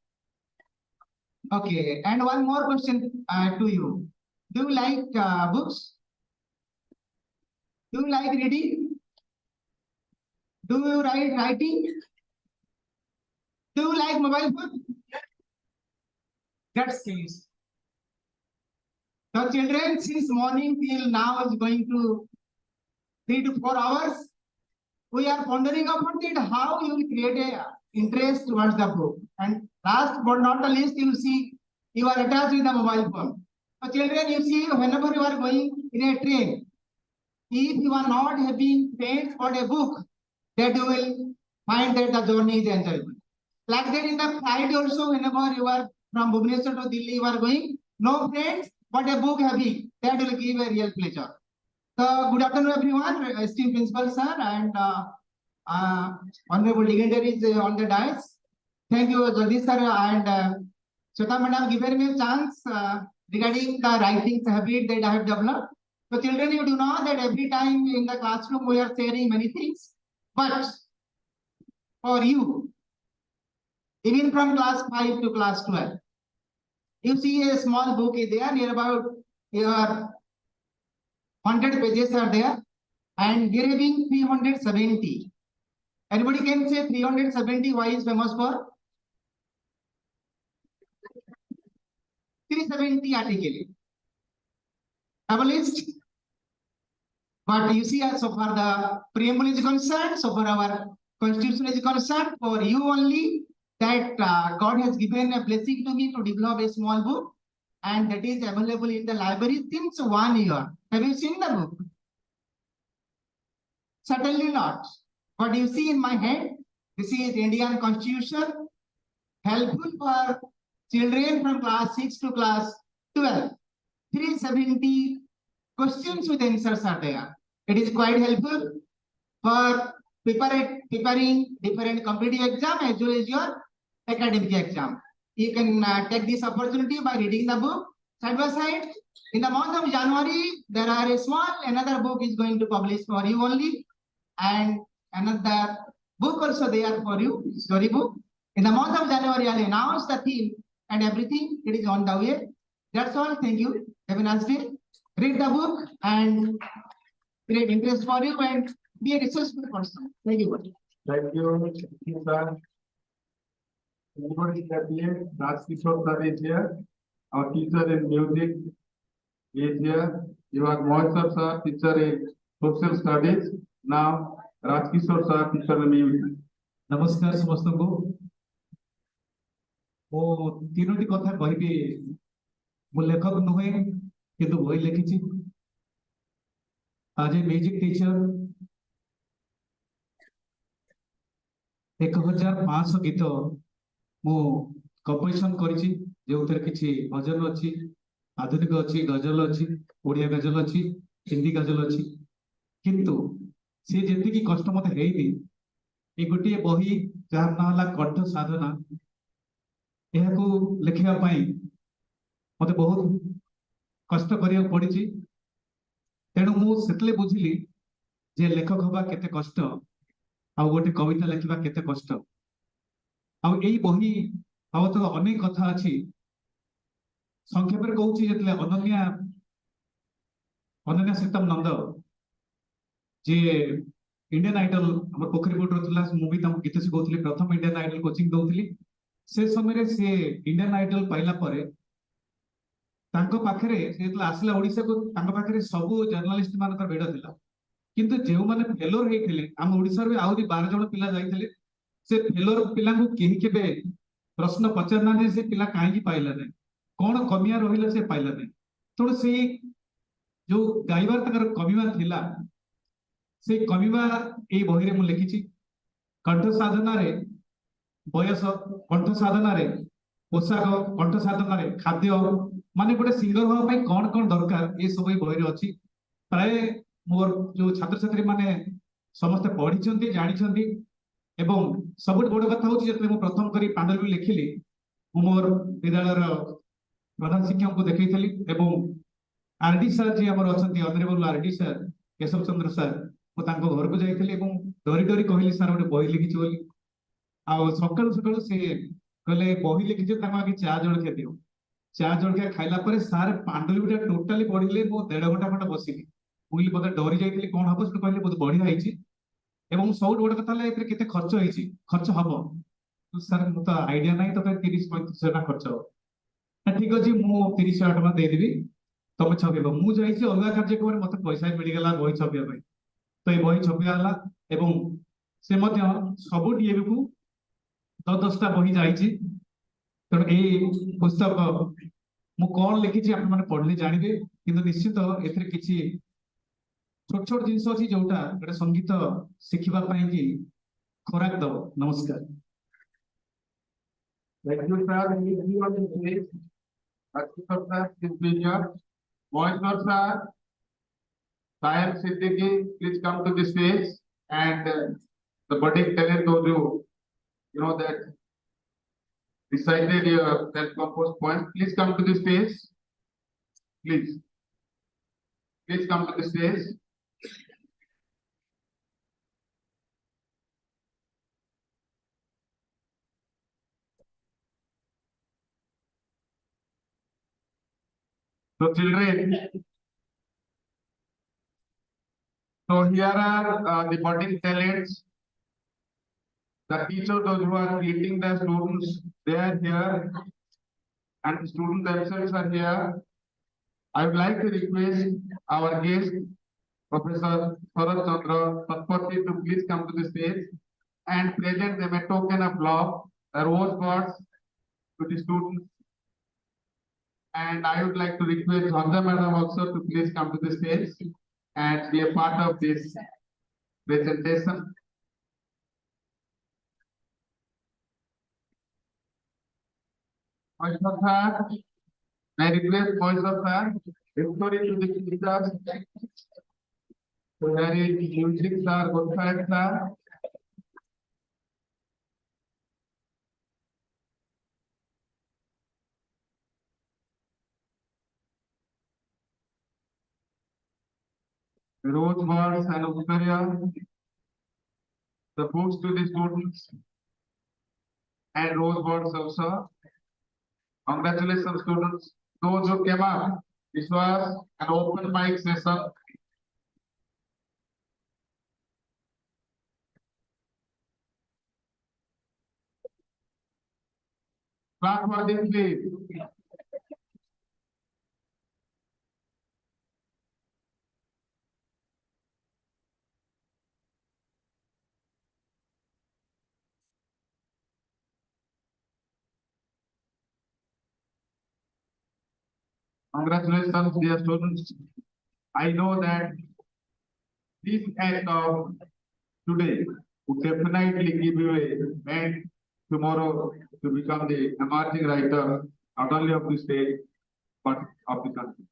Okay, and one more question to you. Do you like books? Do you like reading? Do you like writing? Do you like mobile phone? That's things. The children since morning till now is going to 3 to 4 hours. We are pondering about it, how you will create a interest towards the book. And last but not the least, you see you are attached with the mobile phone. So children, you see, whenever you are going in a train, if you are not having friends for a book, that you will find that the journey is enjoyable. Like that in the flight also, whenever you are from Bhubaneswar to Delhi, you are going, no friends, but a book having, that will give a real pleasure. So good afternoon, everyone. Esteemed Principal Sir and Honorable dignitaries on the dais. Thank you, Jagdish Sir and Shweta Madam, given me a chance regarding the writing habit that I have developed. So children, you do know that every time in the classroom we are sharing many things, but for you, even from class 5 to class 12, you see a small book is there, near about your 100 pages are there, and we are having 370. Anybody can say 370 why is famous for? 370 article. Have a list. But you see, so far the preamble is concerned, so far our constitution is concerned, for you only that God has given a blessing to me to develop a small book, and that is available in the library since 1 year. Have you seen the book? Certainly not. But you see in my hand, This is Indian Constitution, helpful for children from class 6 to class 12. 370 questions with answers are there. It is quite helpful for preparing different competitive exam as well as your academic exam. You can take this opportunity by reading the book side by side. In the month of January, there are another book is going to publish for you only, and another book also there for you, storybook. In the month of January, I'll announce the theme and everything. It is on the way. That's all. Thank you. Have a nice day. Read the book and create interest for you and be a resourceful person. Thank you. Thank you, sir. Everybody is here. Raj Kishore sir is here. Our teacher in music is here. You are Bhubaneswar sir, teacher in social studies. Now, Raj Kishore sir, teacher in music. नमस्कार समस्त को मो तीनोटी कथा कहबी मो लेखक नुहे किंतु बही लिखी आज ए म्यूजिक टीचर 1500 गीत मु कंपोजिशन करिछि जेउथरे किछि भजन अछि आधुनिक अछि गजल अछि ओडिया गजल अछि हिंदी गजल अछि किंतु से जेति की कष्ट मते हेइनी ए गोटे बही जार ना हला कंठ साधना एहाकू लिखिया पई मते बहुत कष्ट करिया पड़िछि तेणु मु सेतले बुझिली जे लेखक हबा केते कष्ट आ गोटे कविता लिखिबा केते कष्ट आ एई बही आ तो अनेक कथा अछि संक्षेप रे कहूछि जेतले अनन्या सीतम नंद जे इंडियन आइडल हमर पोखरीपुट रथला मूवी तम गीत से कहउतली प्रथम इंडियन आइडल कोचिंग दउतली से समय रे से इंडियन आइडल पाइला परे तांको पाखरे से जेतला आसला ओडिसा को तांको पाखरे सब जर्नलिस्ट मानकर भेड़ थिला किंतु जेउ माने फेलोर हेथिले हम ओडिसा रे आउरी 12 जण पिला जाइथिले से फेलोर पिला को केही केबे प्रश्न पचारना जे से पिला काहे की पाइला नै कोन कमिया रहिला से पाइला नै तो से जो गाइबार तकर कमिवा थिला से कमिवा ए बहिरे मु लिखिछि कंठ साधना रे बयस कंठ साधना रे पोशाक कंठ साधना रे खाद्य माने गोटे सिंगर होवा पई कोन कोन दरकार ए सब बहिरे अछि प्राय मोर जो छात्र छात्री माने समस्त पढ़ी जानी एवं सब बड़ कथा होछि जेतले मु प्रथम करी पांडुलिपि लिखिली मोर विद्यालय प्रधान शिक्षक को देखैथली एवं आरडी सर जी हमर अछंती ऑनरेबल आरडी सर केशव चंद्र सर मु तांको घर को जाइथली एवं डरी डरी कहली सर गोटे बही लिखिछि बोली आ सकाळु सकाळु से कहले बही लिखिछि तांको आगे चा जळखिया दियो चा जळखिया खाइला परे सर पांडुलिपिटा टोटली पढिले मु 1.5 घंटा खंड बसिली मुइली बते डरी जाइथली कोन हबो से कहले बहुत बढ़िया आइछि एवं सब बड़ कथा ले एते केते खर्च होइछि खर्च हबो सर मु तो आईडिया नै तो 30-35 टाका खर्च हो ठीक अछि मु 30 टाका दे देबी तमे छबिबो मु जाइछि अलगा कार्यक्रम रे मते पैसा मिलि गेला बही छबिया पई तो ये बही छपिया हला एवं से मध्य सब डीएवी को 10-10टा बही जाइछि तो ए पुस्तक मु कोन लिखिछि आपण माने पढले जानिबे किंतु निश्चित एथरे किछि छोट छोट जिंस अछि जोटा गोटे संगीत शिखिबा पई कि खोराक दो नमस्कार Thank you, sir. You are the place. Sir, this video. Bhubaneswar sir, Sahil Siddiqui, please come to the stage. And the budding talent those you know that recited your self-composed poem. Please come to the stage. Please. Please come to the stage. So children, so here are the budding talents. The teachers, those who are creating the students, they are here, and the students themselves are here. I would like to request our guest, Professor Sarat Chandra Satpathy, to please come to the stage and present them a token of love, a rose buds to the students. And I would like to request Handa Madam also to please come to the stage and be a part of this presentation. Moisture sir, may I request Moisture sir, restoring to the teachers. There is music sir, good side sir. Rose words and Uttaria, the books to the students, and rose words also. Congratulations, students. Those who came up, this was an open mic session. Clap for this, please. Congratulations, dear students. I know that this act of today would definitely give you a bent tomorrow to become the emerging writer, not only of the state, but of the country.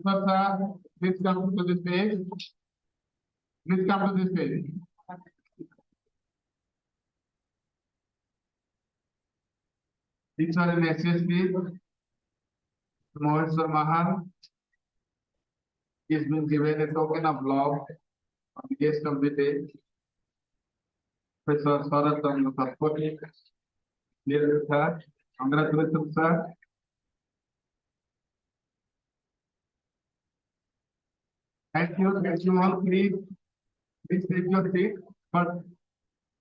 Sir, please come to the stage. Please come to the stage. These are in SSP. Bhubaneswar Mahal is being given a token of love on the guest of the day. Professor Sarat Sarpoti. Dear sir, congratulations, sir. Thank you all. Please take your seat. But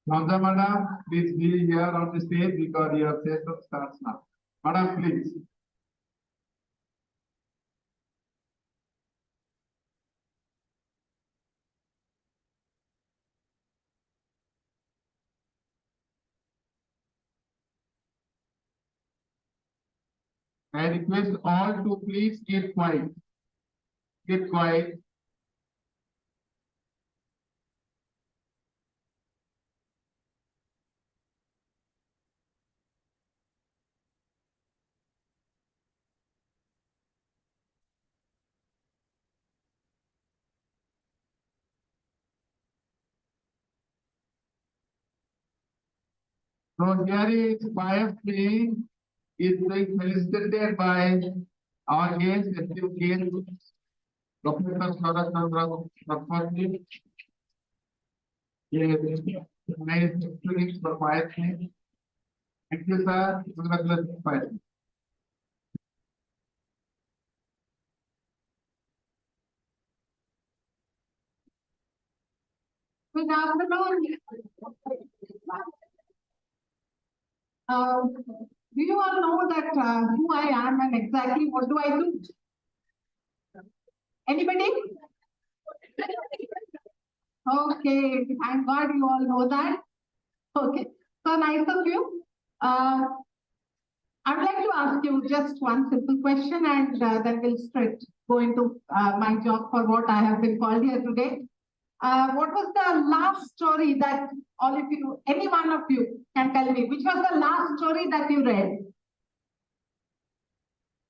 Mamza Madam, please be here on the stage because your session starts now. Madam, please. I request all to please keep quiet. Keep quiet. So here is quietly is being felicitated by our guest, esteemed guest, Professor Sarat Sarpoti. Yes, nice students for quietly. Thank you, sir. Congratulations, quietly. Good afternoon. Do you all know that who I am and exactly what do I do? Anybody? Okay, thank God you all know that. Okay, so nice of you. I'd like to ask you just one simple question and then we'll straight go into my job for what I have been called here today. What was the last story that all of you, any one of you can tell me, which was the last story that you read?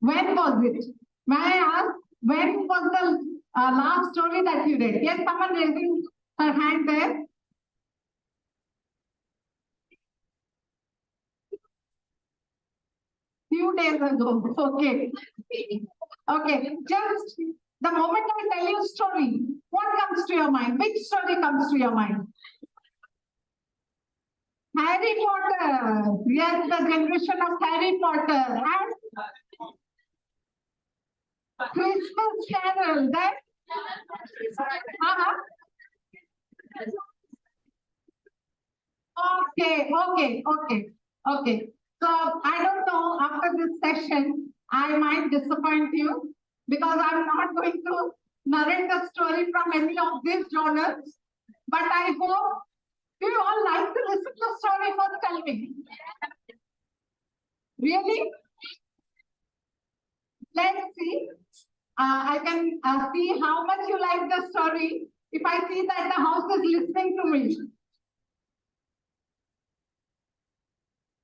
When was it? May I ask, when was the last story that you read? Yes, someone raising her hand there. Few days ago, okay. Okay, just the moment I tell you story, what comes to your mind? Which story comes to your mind? Harry Potter. Yes, the generation of Harry Potter. And Christmas Carol. Then? Okay. So I don't know, after this session, I might disappoint you because I'm not going to narrate the story from any of these journals. But I hope you all like to listen to the story for telling me. Really? I can see how much you like the story if I see that the house is listening to me.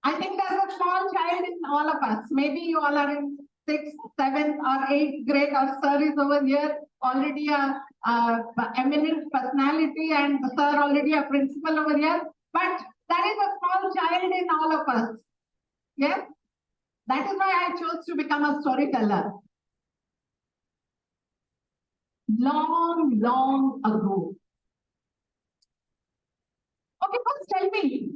I think there's a small child in all of us. Maybe you all are in 6th, 7th or 8th grade, or sir is over here, already a eminent personality, and sir already a principal over here. But that is a small child in all of us. Yes? That is why I chose to become a storyteller. Long, long ago. Okay, first tell me,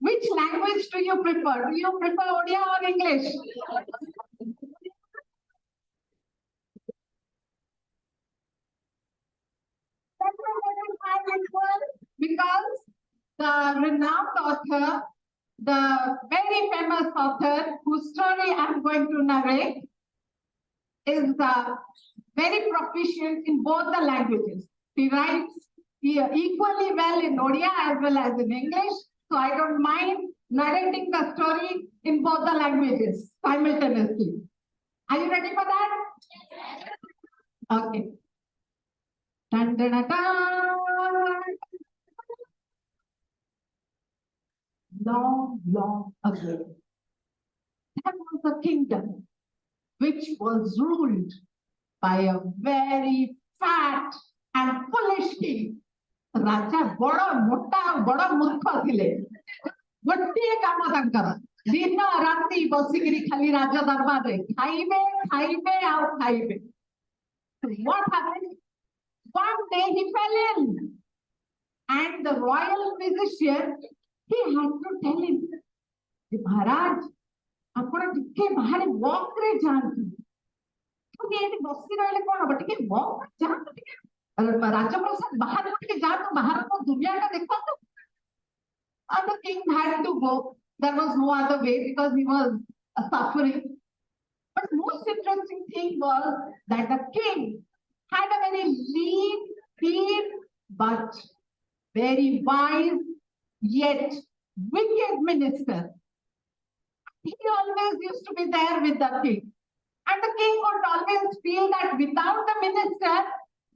which language do you prefer? Do you prefer Odia or English? Because the renowned author, the very famous author whose story I'm going to narrate, is very proficient in both the languages. He writes equally well in Odia as well as in English. So I don't mind narrating the story in both the languages simultaneously. Are you ready for that? Okay. Dun, dun, dun, dun. Long, long ago, there was a kingdom which was ruled by a very fat and foolish king. Raja bada motta bada murkha thile. Gotiye kama tankara. Dina rati basikiri khali raja darbar re khaibe aur khaibe. What happened? One day he fell ill, and the royal physician, he had to tell him, Maharaj, apna tikke bahare walk re jaanti. Tumi eti basi rahle kona, but tikke walk jaanti. Raja Prasad bahar uth ke jaa to bahar ko duniya ka dekho to. And the king had to go. There was no other way because he was suffering. But most interesting thing was that the king had a very lean, but very wise yet wicked minister. He always used to be there with the king. And the king would always feel that without the minister,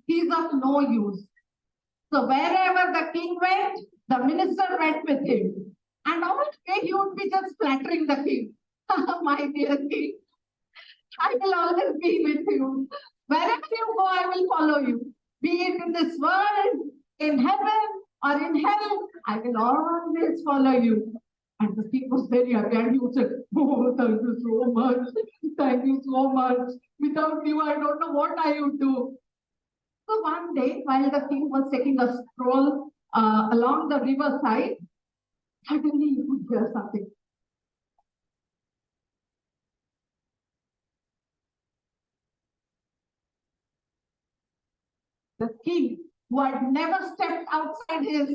he is of no use. So wherever the king went, the minister went with him. And all day he would be just flattering the king. My dear king, I will always be with you. Wherever you go, I will follow you. Be it in this world, in heaven, or in hell, I will always follow you. And the king was very happy, and he would say, oh, thank you so much. Thank you so much. Without you, I don't know what I would do. So one day, while the king was taking a stroll along the riverside, suddenly he could hear something. The king, who had never stepped outside his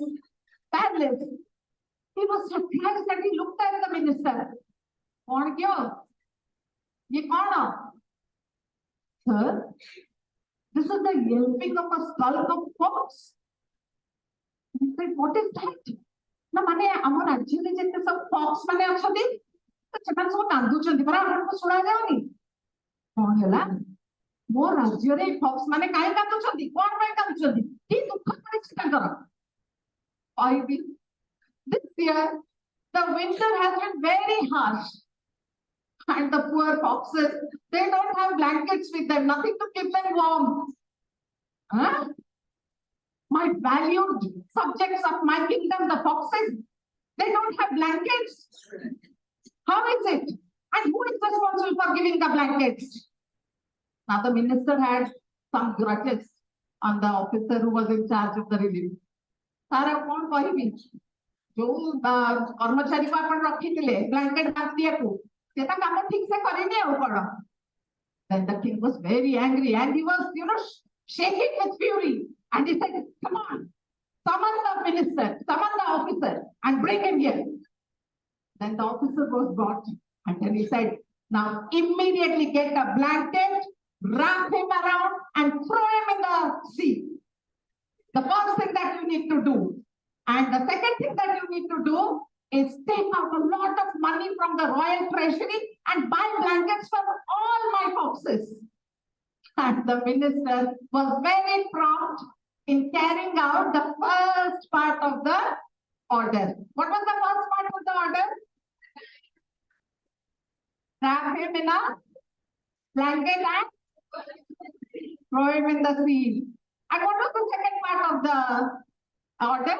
palace, he was surprised that he looked at the minister. Kaun kya? Ye kaun? Sir, this is the yelping of a skull of fox. He said, what is that? Na mane amar rajyare jete sab fox mane achhati to chemane सब कांदुचंती परा आपको सुना जाओनी कौन हैला मो राज्ୟରେ fox माने काहे कांदुचंती कोन पे कांदुचंती की दुख परिस्थिति तांकर IB this year the winter has been very harsh and the poor foxes, they don't have blankets with them, nothing to keep them warm. Huh? My valued subjects of my kingdom, the foxes, they don't have blankets. How is it? And who is responsible for giving the blankets? Now the minister had some grudges on the officer who was in charge of the relief. Sara कौन कहिबी जो कर्मचारी को आपण रखिथिले blanket बांधिए को सेटा काम ठीक से करिने हो पड़. Then the king was very angry and he was, shaking with fury. And he said, come on, summon the minister, summon the officer and bring him here. Then the officer was brought and then he said, now immediately get a blanket, wrap him around and throw him in the sea. The first thing that you need to do. And the second thing that you need to do is take out a lot of money from the royal treasury and buy blankets for all my foxes. And the minister was very prompt in carrying out the first part of the order. What was the first part of the order? Wrap him in a blanket and throw him in the sea. And what was the second part of the order?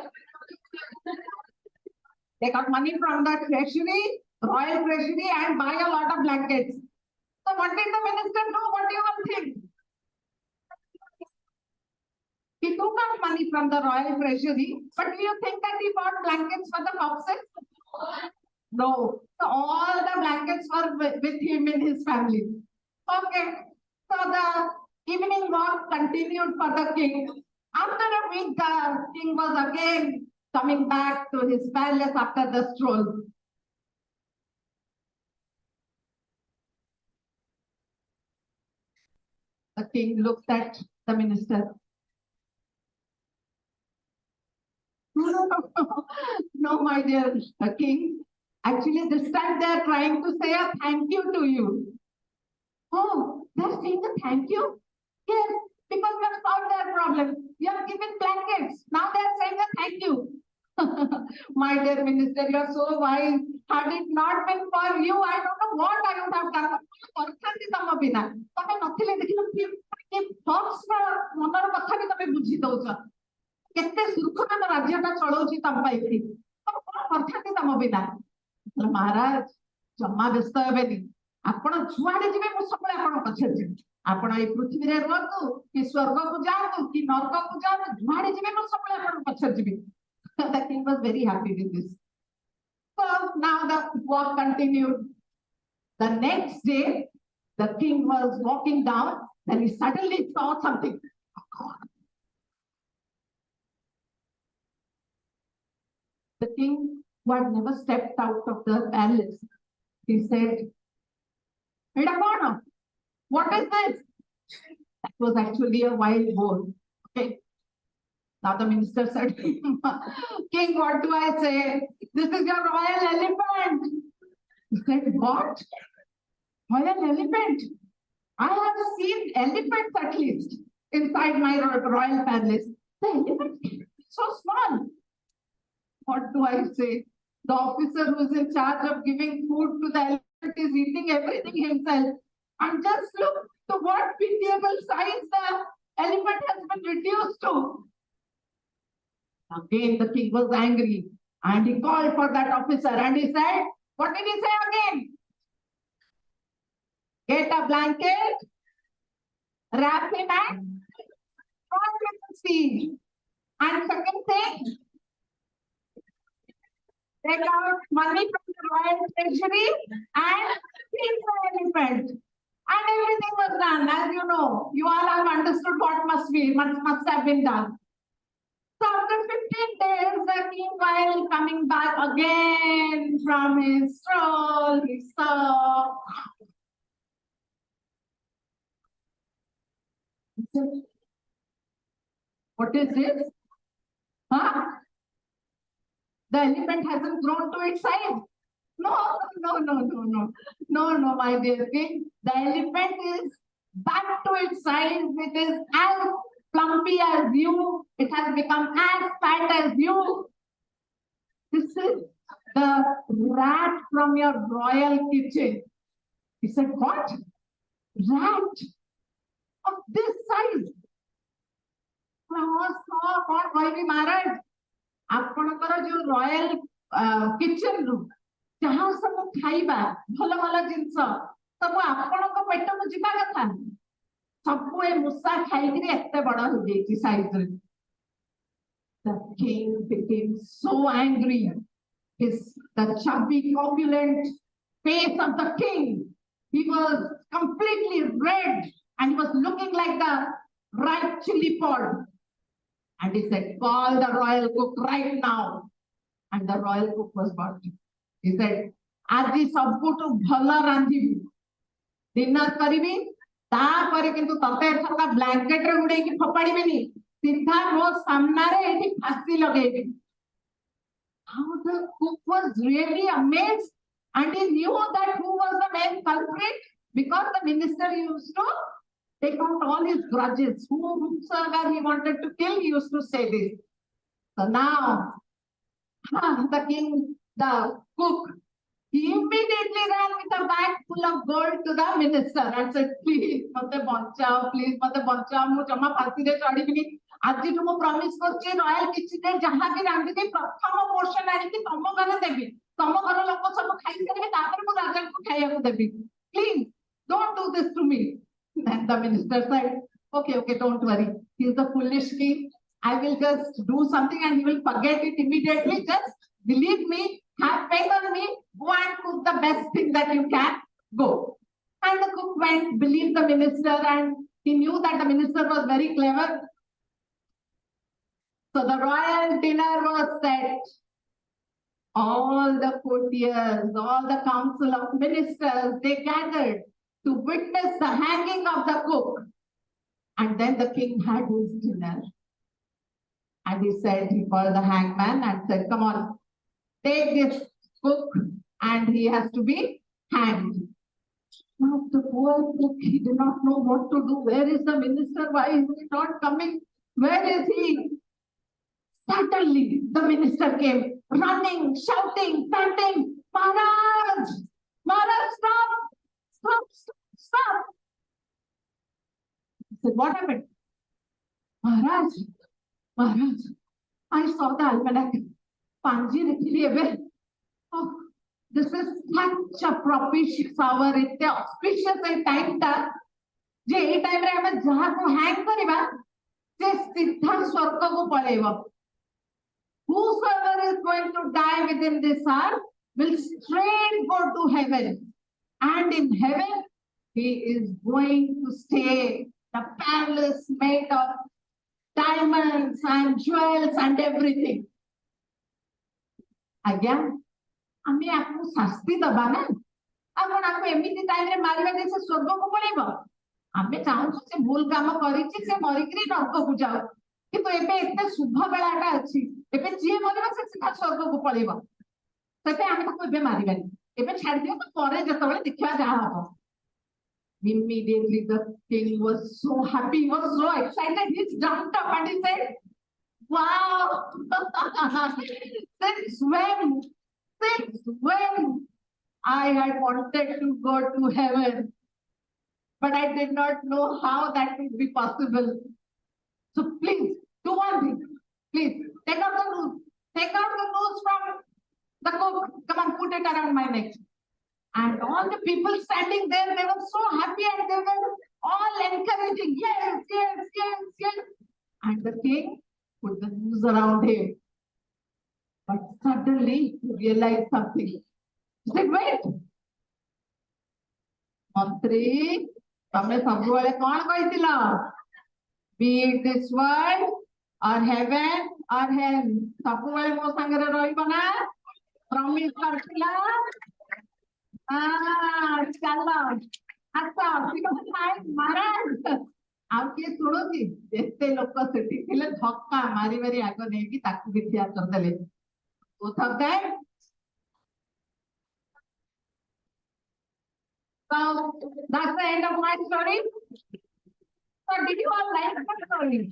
They got money from the treasury, royal treasury, and buy a lot of blankets. So what did the minister do? What do you all think? He took out money from the royal treasury, but do you think that he bought blankets for the foxes? No. So all the blankets were with him in his family. Okay. So the evening walk continued for the king. After a week, the king was again coming back to his palace after the stroll. The king looked at the minister. No, my dear king. Actually, this time they are trying to say a thank you to you. Oh, they're saying a thank you? Yes, because we have solved their problem. You have given blankets. Now they are saying a thank you. My dear minister, you are so wise. Had it not been for you, I don't know what I would have done. କେତେ ସୁରକ୍ଷିତ ରାଜ୍ୟଟା ଚଳଉଛି ତମ ପାଇଁ କଣ କରିଥାନ୍ତି ତମ ବିନା ମହାରାଜ ଜମା ବ୍ୟସ୍ତ ହେବେନି ଆପଣ ଯୁଆଡେ ଯିବେ ମୁଁ ସବୁବେଳେ ଆପଣଙ୍କ ପଛରେ ଯିବି ଆପଣ ଏଇ ପୃଥିବୀରେ ରୁହନ୍ତୁ କି ସ୍ୱର୍ଗକୁ ଯାଆନ୍ତୁ କି ନର୍କକୁ ଯାଆନ୍ତୁ ଯୁଆଡେ ଯିବେ ମୁଁ ସବୁବେଳେ ଆପଣଙ୍କ ପଛରେ ଯିବି. The king was very happy with this. So now the walk continued. The next day, the king was walking down and he suddenly saw something. The king, who had never stepped out of the palace, he said, what is this? That was actually a wild boar. Okay. Now the minister said, King, what do I say? This is your royal elephant. He said, what? Royal elephant? I have seen elephants at least inside my royal palace. The elephant is so small. What do I say? The officer who is in charge of giving food to the elephant is eating everything himself. And just look to what pitiable size the elephant has been reduced to. Again, the king was angry and he called for that officer and he said, what did he say again? Get a blanket, wrap him and throw him in the sea. And second thing, take out money from the royal treasury and feed the elephant. And everything was done. As you know, you all have understood what must have been done. So after 15 days, the king, while coming back again from his stroll, he saw. What is this? Huh? The elephant hasn't grown to its size. No, my dear king. The elephant is back to its size. It is as plumpy as you. It has become as fat as you. This is the rat from your royal kitchen. He said, what? Rat of this size? Maharaj, ଆପଣଙ୍କର ଯୋଉ royal kitchen ରୁ ଯାହା ସବୁ ଖାଇବା ଭଲ ଭଲ ଜିନିଷ ସବୁ ଆପଣଙ୍କ ପେଟକୁ ଯିବା କଥା ସବୁ ଏ ମୂଷା ଖାଇକିରି ଏତେ ବଡ ହେଇଯାଇଛି ସାଇଜରେ. The king became so angry. The chubby, corpulent face of the king, he was completely red and he was looking like the ripe chili pod. And he said, call the royal cook right now. And the royal cook was brought. He said, Aji sabbutu bhala randhibi. Dinner karibi. तापर किंतु तते एथरका blanket रे उडे की फपाड़ी बेनी सीधा मो सामना रे एठी फांसी लगेबी. How the cook was really amazed and he knew that who was the main culprit because the minister used to take out all his grudges. Whomsoever he wanted to kill, he used to say this. So now, the king, the cook, he immediately ran with a bag full of gold to the minister and said, please, mate banchao, please, mate banchao, mu jama phasi re chadibini. Aji tu mu promise korchi royal kitchen re jaha bhi randhi prathama portion aniki tomo gare debi. Tomo gare loko sabu khai saribe tapare mu raja ko khaiyaku debi. Please, don't do this to me. And the minister said, okay, don't worry. He is a foolish king. I will just do something and he will forget it immediately. Just believe me, have faith on me, go and cook the best thing that you can, go. And the cook went, believed the minister, and he knew that the minister was very clever. So the royal dinner was set. All the courtiers, all the council of ministers, they gathered to witness the hanging of the cook. And then the king had his dinner. And he called the hangman and said, come on, take this cook and he has to be hanged. Now the poor cook, he did not know what to do. Where is the minister? Why is he not coming? Where is he? Suddenly, the minister came, running, shouting, panting, Maharaj! Maharaj, stop! He said, what happened? Maharaj, I saw the almanac. Panji, oh, this is such a propitious hour. It's auspicious time that je time re ame jaha ko hang kariba se siddha swarga ko paleva. Whosoever is going to die within this hour will straight go to heaven. And in heaven, he is going to stay. The palace made of diamonds and jewels and everything. Again, आम्ही आपको शास्ति दबा ना आपण आपको एमिति time रे मारिबा जे से स्वर्ग को पळेबो आम्ही चाहू से भूल काम करिछि से मरिकरी नरक को जाओ किंतु एबे एते शुभ बेलाटा अछि एबे जे मरिबा से सीधा स्वर्ग को पळेबो सेते आम्ही ताको एबे मारिबानी एबे छाड़ दियो तो परे जतबेले देखिबा जा हबो. Immediately the king was so happy, he was so excited, he jumped up and he said, wow, since when I had wanted to go to heaven, but I did not know how that would be possible. So please, do one thing. Please, take out the noose. Take out the noose from the cook. Come on, put it around my neck. And all the people standing there, they were so happy and they were all encouraging, yes. And the king put the noose around him. But suddenly he realized something. He said, wait. Mantri, tamne sabhuale kaun kahithila? Be it this world or heaven or hell. Sabhuale mo sangare rahiba na? Promise karthila? चलो अच्छा महाराज आपके सुनो जी जेते लोक सेठी थिले धक्का मारी मारी आगो नै कि ताकू भी थिया कर देले both of them. So that's the end of my story. So did you all like the story?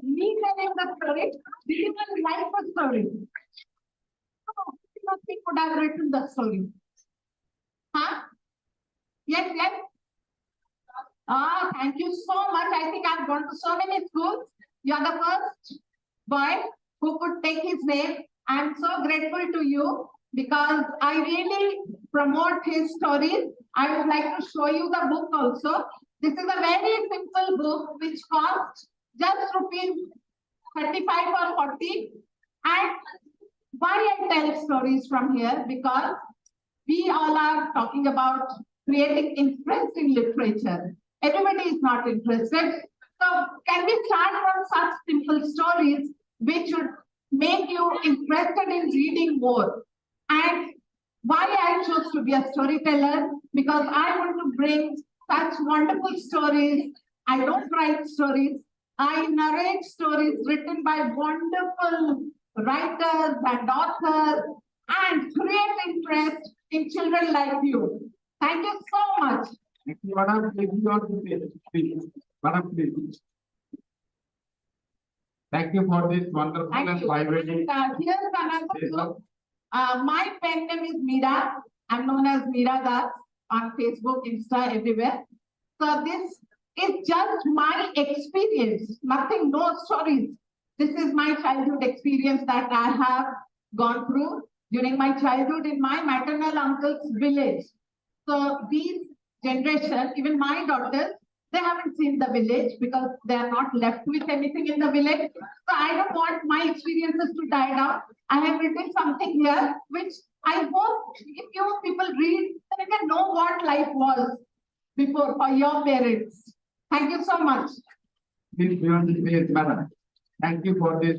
Me telling the story, did you all like the story? Oh, nothing could have written the story. Huh? Yes. Thank you so much. I think I've gone to so many schools. You are the first boy who could take his name. I'm so grateful to you because I really promote his stories. I would like to show you the book also. This is a very simple book which costs just rupees 35 or 40. And why I tell stories from here? Because we all are talking about creating interest in literature. Everybody is not interested. So can we start from such simple stories which should make you interested in reading more? And why I chose to be a storyteller? Because I want to bring such wonderful stories. I don't write stories. I narrate stories written by wonderful writers and authors and create interest in children like you. Thank you so much. Madam, please be on the stage. Please. Madam, please. Thank you for this wonderful Thank and you. vibrant. Here's another Yes, group. My pen name is Meera. I'm known as Meera Das on Facebook, Insta, everywhere. So this is just my experience, nothing, no stories. This is my childhood experience that I have gone through during my childhood in my maternal uncle's village. So these generation, even my daughters, they haven't seen the village because they are not left with anything in the village. So I don't want my experiences to die down. I have written something here, which I hope if you people read, then you can know what life was before for your parents. Thank you so much. Please be on the stage, madam. Thank you for this.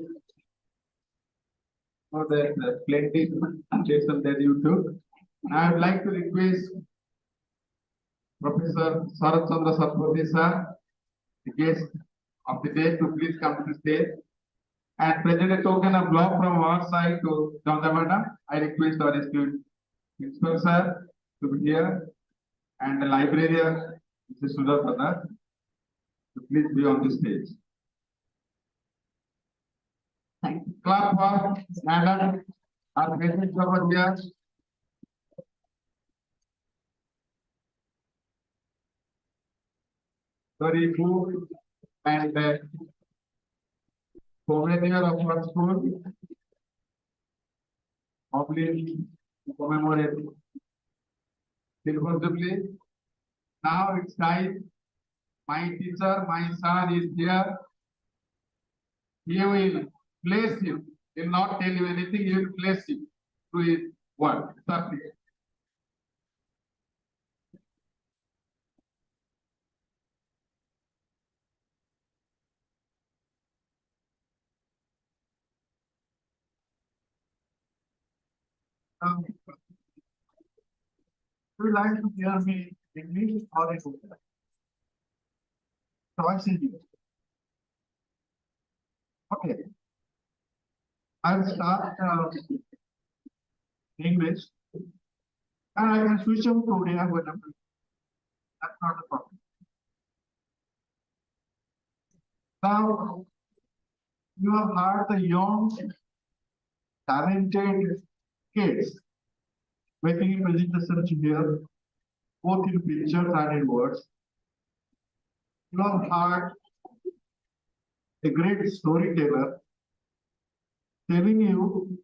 For the splendid presentation that you took. I would like to request Professor Sarat Chandra Sarpati sir, the guest of the day, to please come to the stage and present a token of love from our side to Chandra madam. I request our esteemed principal sir to be here and the librarian, Mr. Sudha Pradar, to please be on the stage. Thank you. Clap for madam, our present over here. Very cool and co-manager of our school, obviously commemorate responsibly. Now it's time. My teacher, my son is here. He will bless you. He will not tell you anything. He will bless you through his word. Sir, please. Would you like to hear me in English or in Urdu? Choice is yours. Okay. I'll start English and I can switch over to Urdu whenever. That's not a problem. Now, you have heard the young, talented kids making a presentation here, both in pictures and in words. You have heard a great storyteller telling you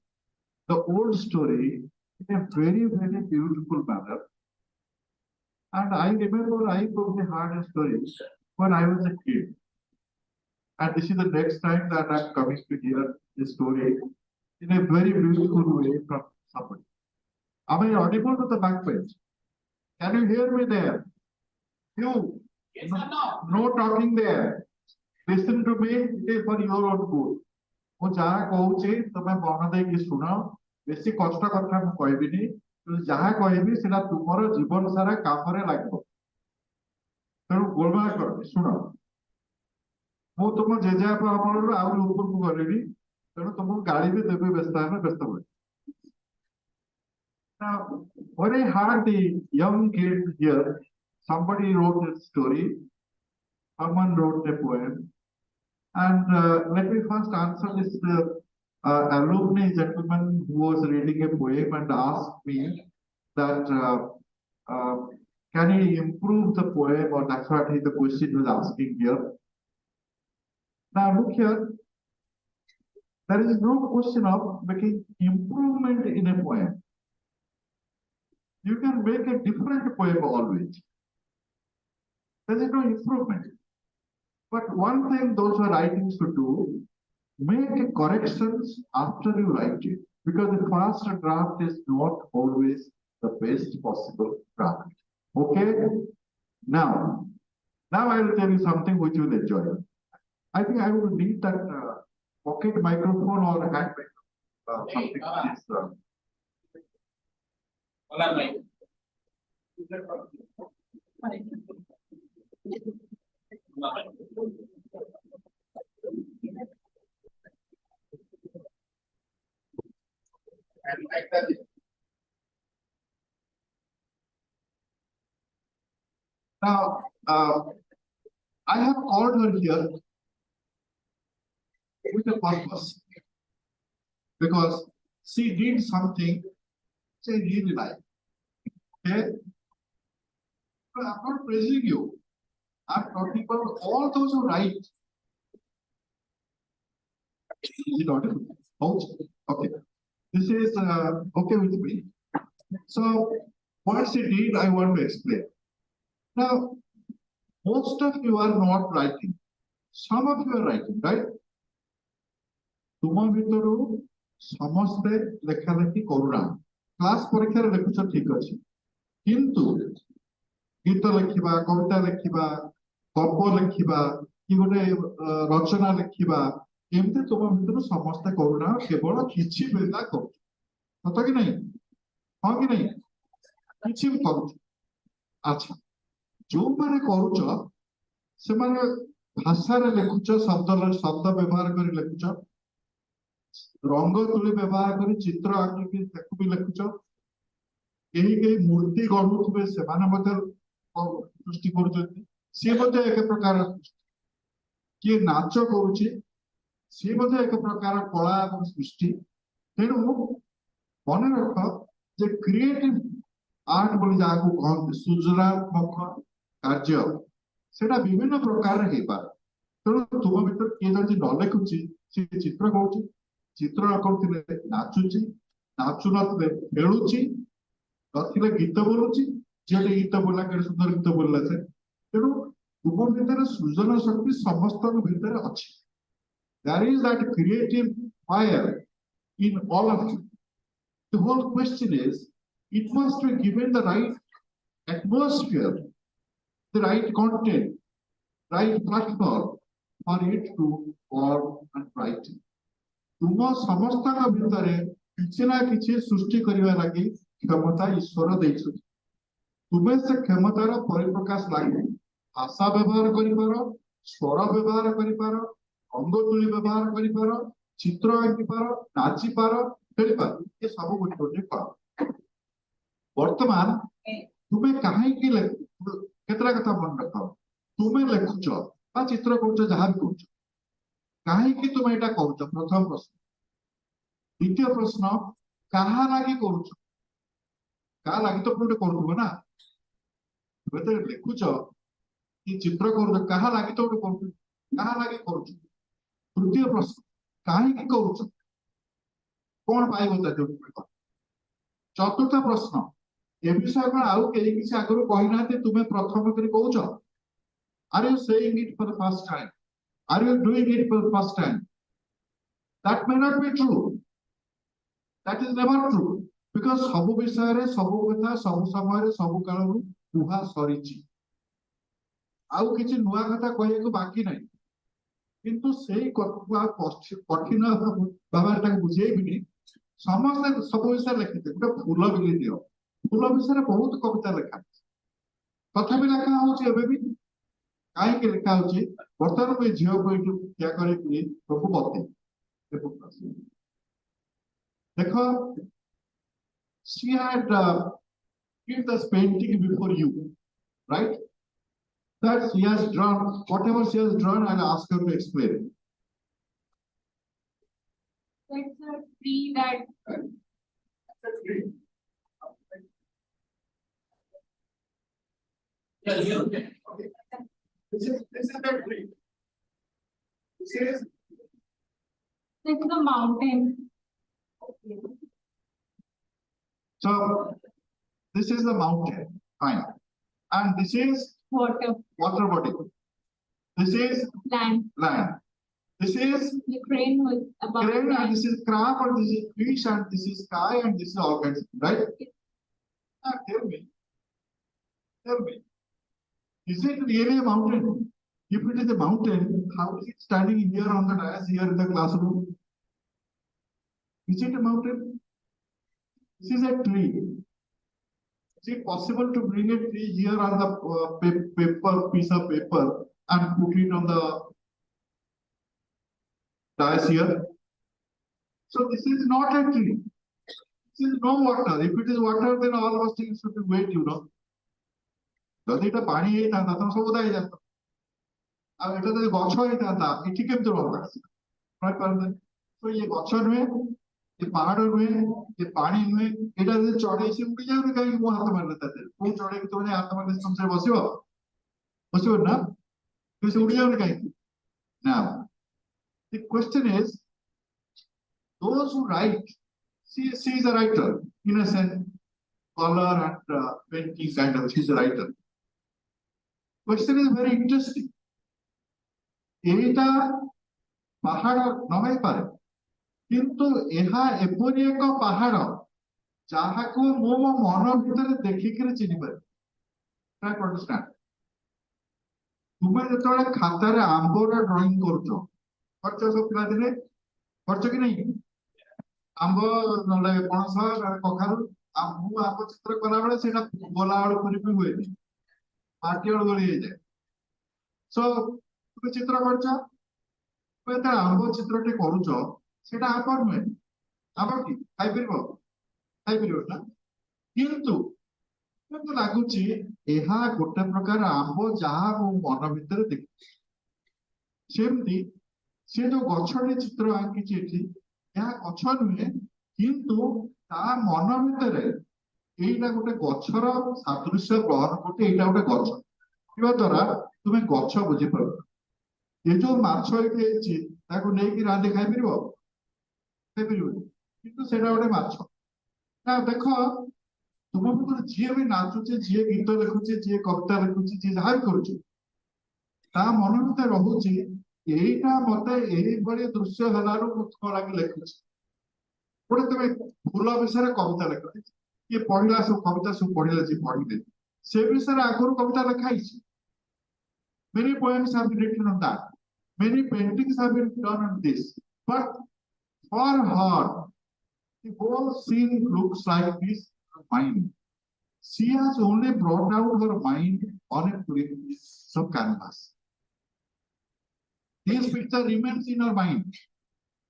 the old story in a very, very beautiful manner. And I remember I probably heard a story when I was a kid. And this is the next time that I'm coming to hear the story in a very beautiful way from somebody. Am I audible to the back page? Can you hear me there? You? Yes, no, no talking there. Listen to me, it is for your own good. ମୁଁ ଯାହା କହୁଛି ତମେ ମନ ଦେଇକି ଶୁଣ, ବେଶୀ କଷ୍ଟ କଥା ମୁଁ କହିବିନି, ଯାହା କହିବି ସେଟା ତୁମର ଜୀବନ ସାରା କାମରେ ଲାଗିବ। ତେଣୁ ଗୋଳମାଳ କରନି, ଶୁଣ। ମୁଁ ତୁମ ଜେଜେବାପା ଅମଳରୁ ଆହୁରି ଉପରକୁ ଗଲିଣି, ତେଣୁ ତୁମକୁ ଗାଳି ବି ଦେବି ବ୍ୟସ୍ତ ହୁଏ। Now, when I heard the young kid here, somebody wrote a story, someone wrote a poem, and let me first answer this alumni gentleman who was reading a poem and asked me that can he improve the poem, or that's what the question was asking here. Now look here, there is no question of making improvement in a poem. You can make a different poem always. There is no improvement. But one thing those who are writing should do, make corrections after you write it. Because the first draft is not always the best possible draft. Okay? Now I will tell you something which you will enjoy. I think I will need that pocket microphone or hand microphone, something and like that. Now, I have called her here with a purpose because she did something she really liked. Okay? But I'm not praising you. I'm talking about all those who write. Is it audible? Okay. This is okay with me. So, what she did, I want to explain. Now, most of you are not writing. Some of you are writing, right? तुम भितर समस्ते लेखा Lekhi करूना class परीक्षा लेखुच ठीक अच्छे किंतु गीत लिखा कविता लिखा गप लिखा कि गोटे रचना लिखा एमती तुम भितर समस्ते करूना केवल किछि बेला कर सत कि नहीं हाँ कि नहीं किछि भी कर अच्छा जो मैंने करुच से माने भाषा रे लिखुच शब्द व्यवहार कर लिखुच रंग तुली व्यवहार कर चित्र आंकी भी लिखुच कहीं मूर्ति गढ़ुवे से सृष्टि कर एक प्रकार किए नाच करुच्ची सी एक प्रकार कला और सृष्टि तेणु मन रख जे क्रिएटिव आर्ट बोली जहाँ को कहते सृजनात्मक कार्य सेटा विभिन्न प्रकार हो पारे तेणु तुम भर किए जब न लिखुची सी चित्र कौच चित्र करते नाचुची नाचु नथिले खेलुची नथिले गीत बोलुची जेटे गीत बोला के सुंदर गीत बोलला से तेणु तुम भीतर सृजन शक्ति समस्त भीतर अच्छी there is that creative fire in all of you. The whole question is it must be given the right atmosphere, the right content, right platform for it to form and write. तुम समस्त भितर किसी ना किसी सृष्टि करने लगी क्षमता ईश्वर देइछु तुम्हें से क्षमतार परिप्रकाश लगे भाषा व्यवहार कर स्वर व्यवहार कर अंग तुली व्यवहार कर चित्र आंकी पार नाची पार खेली पार ये सब गोटे गोटे कला वर्तमान तुम्हें कहीं केतरा कथा मन रख तुम्हें लिखुच चित्र करुच जहाँ भी करुच कहीं तुम्हें यहाँ करुच प्रथम प्रश्न द्वितीय प्रश्न क्या लगी करुच क्या लगी तो गोटे कर ना तुम्हें तो लिखुच कि चित्र कर क्या लगी तो गोटे क्या लगी करुच तृतीय प्रश्न कहीं करुच कौन पाइब चतुर्थ प्रश्न ए विषय कौन आउ कहीं किसी आगु कहना तुम्हें प्रथम कर कौच are you saying it for the first time are you doing it for the first time that may not be true that is never true because सब विषय रे सब कथा सब समय रे सब काल कुहा सरीची आउ किछि नुआ कथा कहय को बाकी नहीं किंतु सेई कठिन भाव बुझेबी समस्त सब विषय लिखिते गोटे फूल बिली दियो फूल विषय बहुत कविता लिखा तथापि लिखा होबे कहीं लिखा बर्तमान मुझे झील को क्या प्रभु बते देख she had given this painting before you, right? That she has drawn, whatever she has drawn, I'll ask her to explain. It's a tree that. That's a tree. Yeah, okay. This is that tree. This is. It's the mountain. Okay. So this is the mountain, fine, and this is water body. This is land. This is the crane was above crane, and this is crab, and this is fish, and this is sky, and this is organism, right? Tell me, is it really a mountain? If it is a mountain, how is it standing here on the dais here in the classroom? Is it a mountain? This is a tree. Is it possible to bring a tree here on the piece of paper and put it on the dais here? So this is not a tree. This is no water. If it is water, then all of us things should be wet, you know. ଯଦି ଏଇଟା ପାଣି ହେଇଥାନ୍ତା ତମେ ସବୁ ଓଦା ହେଇଯାନ୍ତା ଆଉ ଏଇଟା ଯଦି ଗଛ ହେଇଥାନ୍ତା ଏଠି କେମିତି ରହନ୍ତା କହିପାରନ୍ତେ ତ ଇଏ ଗଛ ନୁହେଁ ये पहाड़ हुए ये पानी हुए এটা যদি চড়ে এসে উঠে যাবে কাহিଁକି ମୁଁ ହାତ ମାରିଲେ ତା ଦେହରେ ମୁଁ ଚଢେଇକି ତୁମେ ହାତ ମାରିଲେ ତମେ ବସିବ ନା তুমি ସେ ଉଠି ଯାଉନି କାହିଁକି now the question is those who write she is a writer in a sense color and painting kind of she is a writer question is very interesting এইটা ପାହାଡ଼ ନ ହେଇପାରେ କିନ୍ତୁ ଏହା ଏପରି ଏକ ପାହାଡ଼ ଯାହାକୁ ମୁଁ ମୋ ମନ ଭିତରେ ଦେଖିକିରି ଚିହ୍ନିପାରେ ତୁମେ ଯେତେବେଳେ ଖାତାରେ ଆମ୍ବର ଡ୍ରଇଂ କରୁଛ କରିଛ ସବୁ ପିଲାଦିନେ କରିଛ କି ନାହିଁ ଆମ୍ବ ନହେଲେ ପଣସ ନହେଲେ କଖାରୁ ମୁଁ ଆମ୍ବ ଚିତ୍ର କଲାବେଳେ ସେଇଟା ଗଲା ବେଳକୁ ବି ହୁଏନି ମାଟି ବେଳୁ ଗଳି ହେଇଯାଏ ସୋ ତୁମେ ଚିତ୍ର କରିଛ ଯେତେବେଳେ ଆମ୍ବ ଚିତ୍ରଟି କରୁଛ সেটা আবার নয় আবার কি ଖାଇପାରିବ ନା କିନ୍ତୁ ମତେ ଲାଗୁଛି ଏହା ଗୋଟେ ପ୍ରକାର ଆମ୍ବ ଯାହା ମୁଁ ମନ ଭିତରେ ଦେଖିଛି ସେମିତି ସେ ଯୋଉ ଗଛଟି ଚିତ୍ର ଆଙ୍କିଛି ଏଠି ଏହା ଗଛ ନୁହେଁ କିନ୍ତୁ ତା ମନ ଭିତରେ ଏଇଟା ଗୋଟେ ଗଛର ସାଦୃଶ୍ୟ ଗ୍ରହଣ କରୁଛି ଏଇଟା ଗୋଟେ ଗଛ ଥିବା ଦ୍ୱାରା ତୁମେ ଗଛ ବୁଝିପାରିବ ଏ ଯୋଉ ମାଛ ଏଠି ହେଇଛି ତାକୁ ନେଇକି ରାନ୍ଧି ଖାଇପାରିବ କିନ୍ତୁ ସେଇଟା ଗୋଟେ ମାଛ ନା ଦେଖ ତୁମ ଭିତରେ ଯିଏ ବି ନାଚୁଛି ଯିଏ ଗୀତ ଲେଖୁଛି ଯିଏ କବିତା ଲେଖୁଛି ଯିଏ ଯାହା ବି କରୁଛି ତା ମନ ଭିତରେ ରହୁଛି ଏଇଟା ମତେ ଏଇଭଳି ଦୃଶ୍ୟ ହେଲାରୁ ମୁଁ ତୁମ ଲାଗି ଲେଖୁଛି ଗୋଟେ ତୁମେ ଫୁଲ ବିଷୟରେ କବିତା ଲେଖ କିଏ ପଢିଲା ସବୁ କବିତା ସବୁ ପଢିଲେ ଯିଏ ପଢିଲେ ସେ ବିଷୟରେ ଆଗରୁ କବିତା ଲେଖା ହେଇଛି many poems have been written on that many paintings have been done on this but for her, the whole scene looks like this mind. She has only brought out her mind on a piece of canvas. This picture remains in her mind.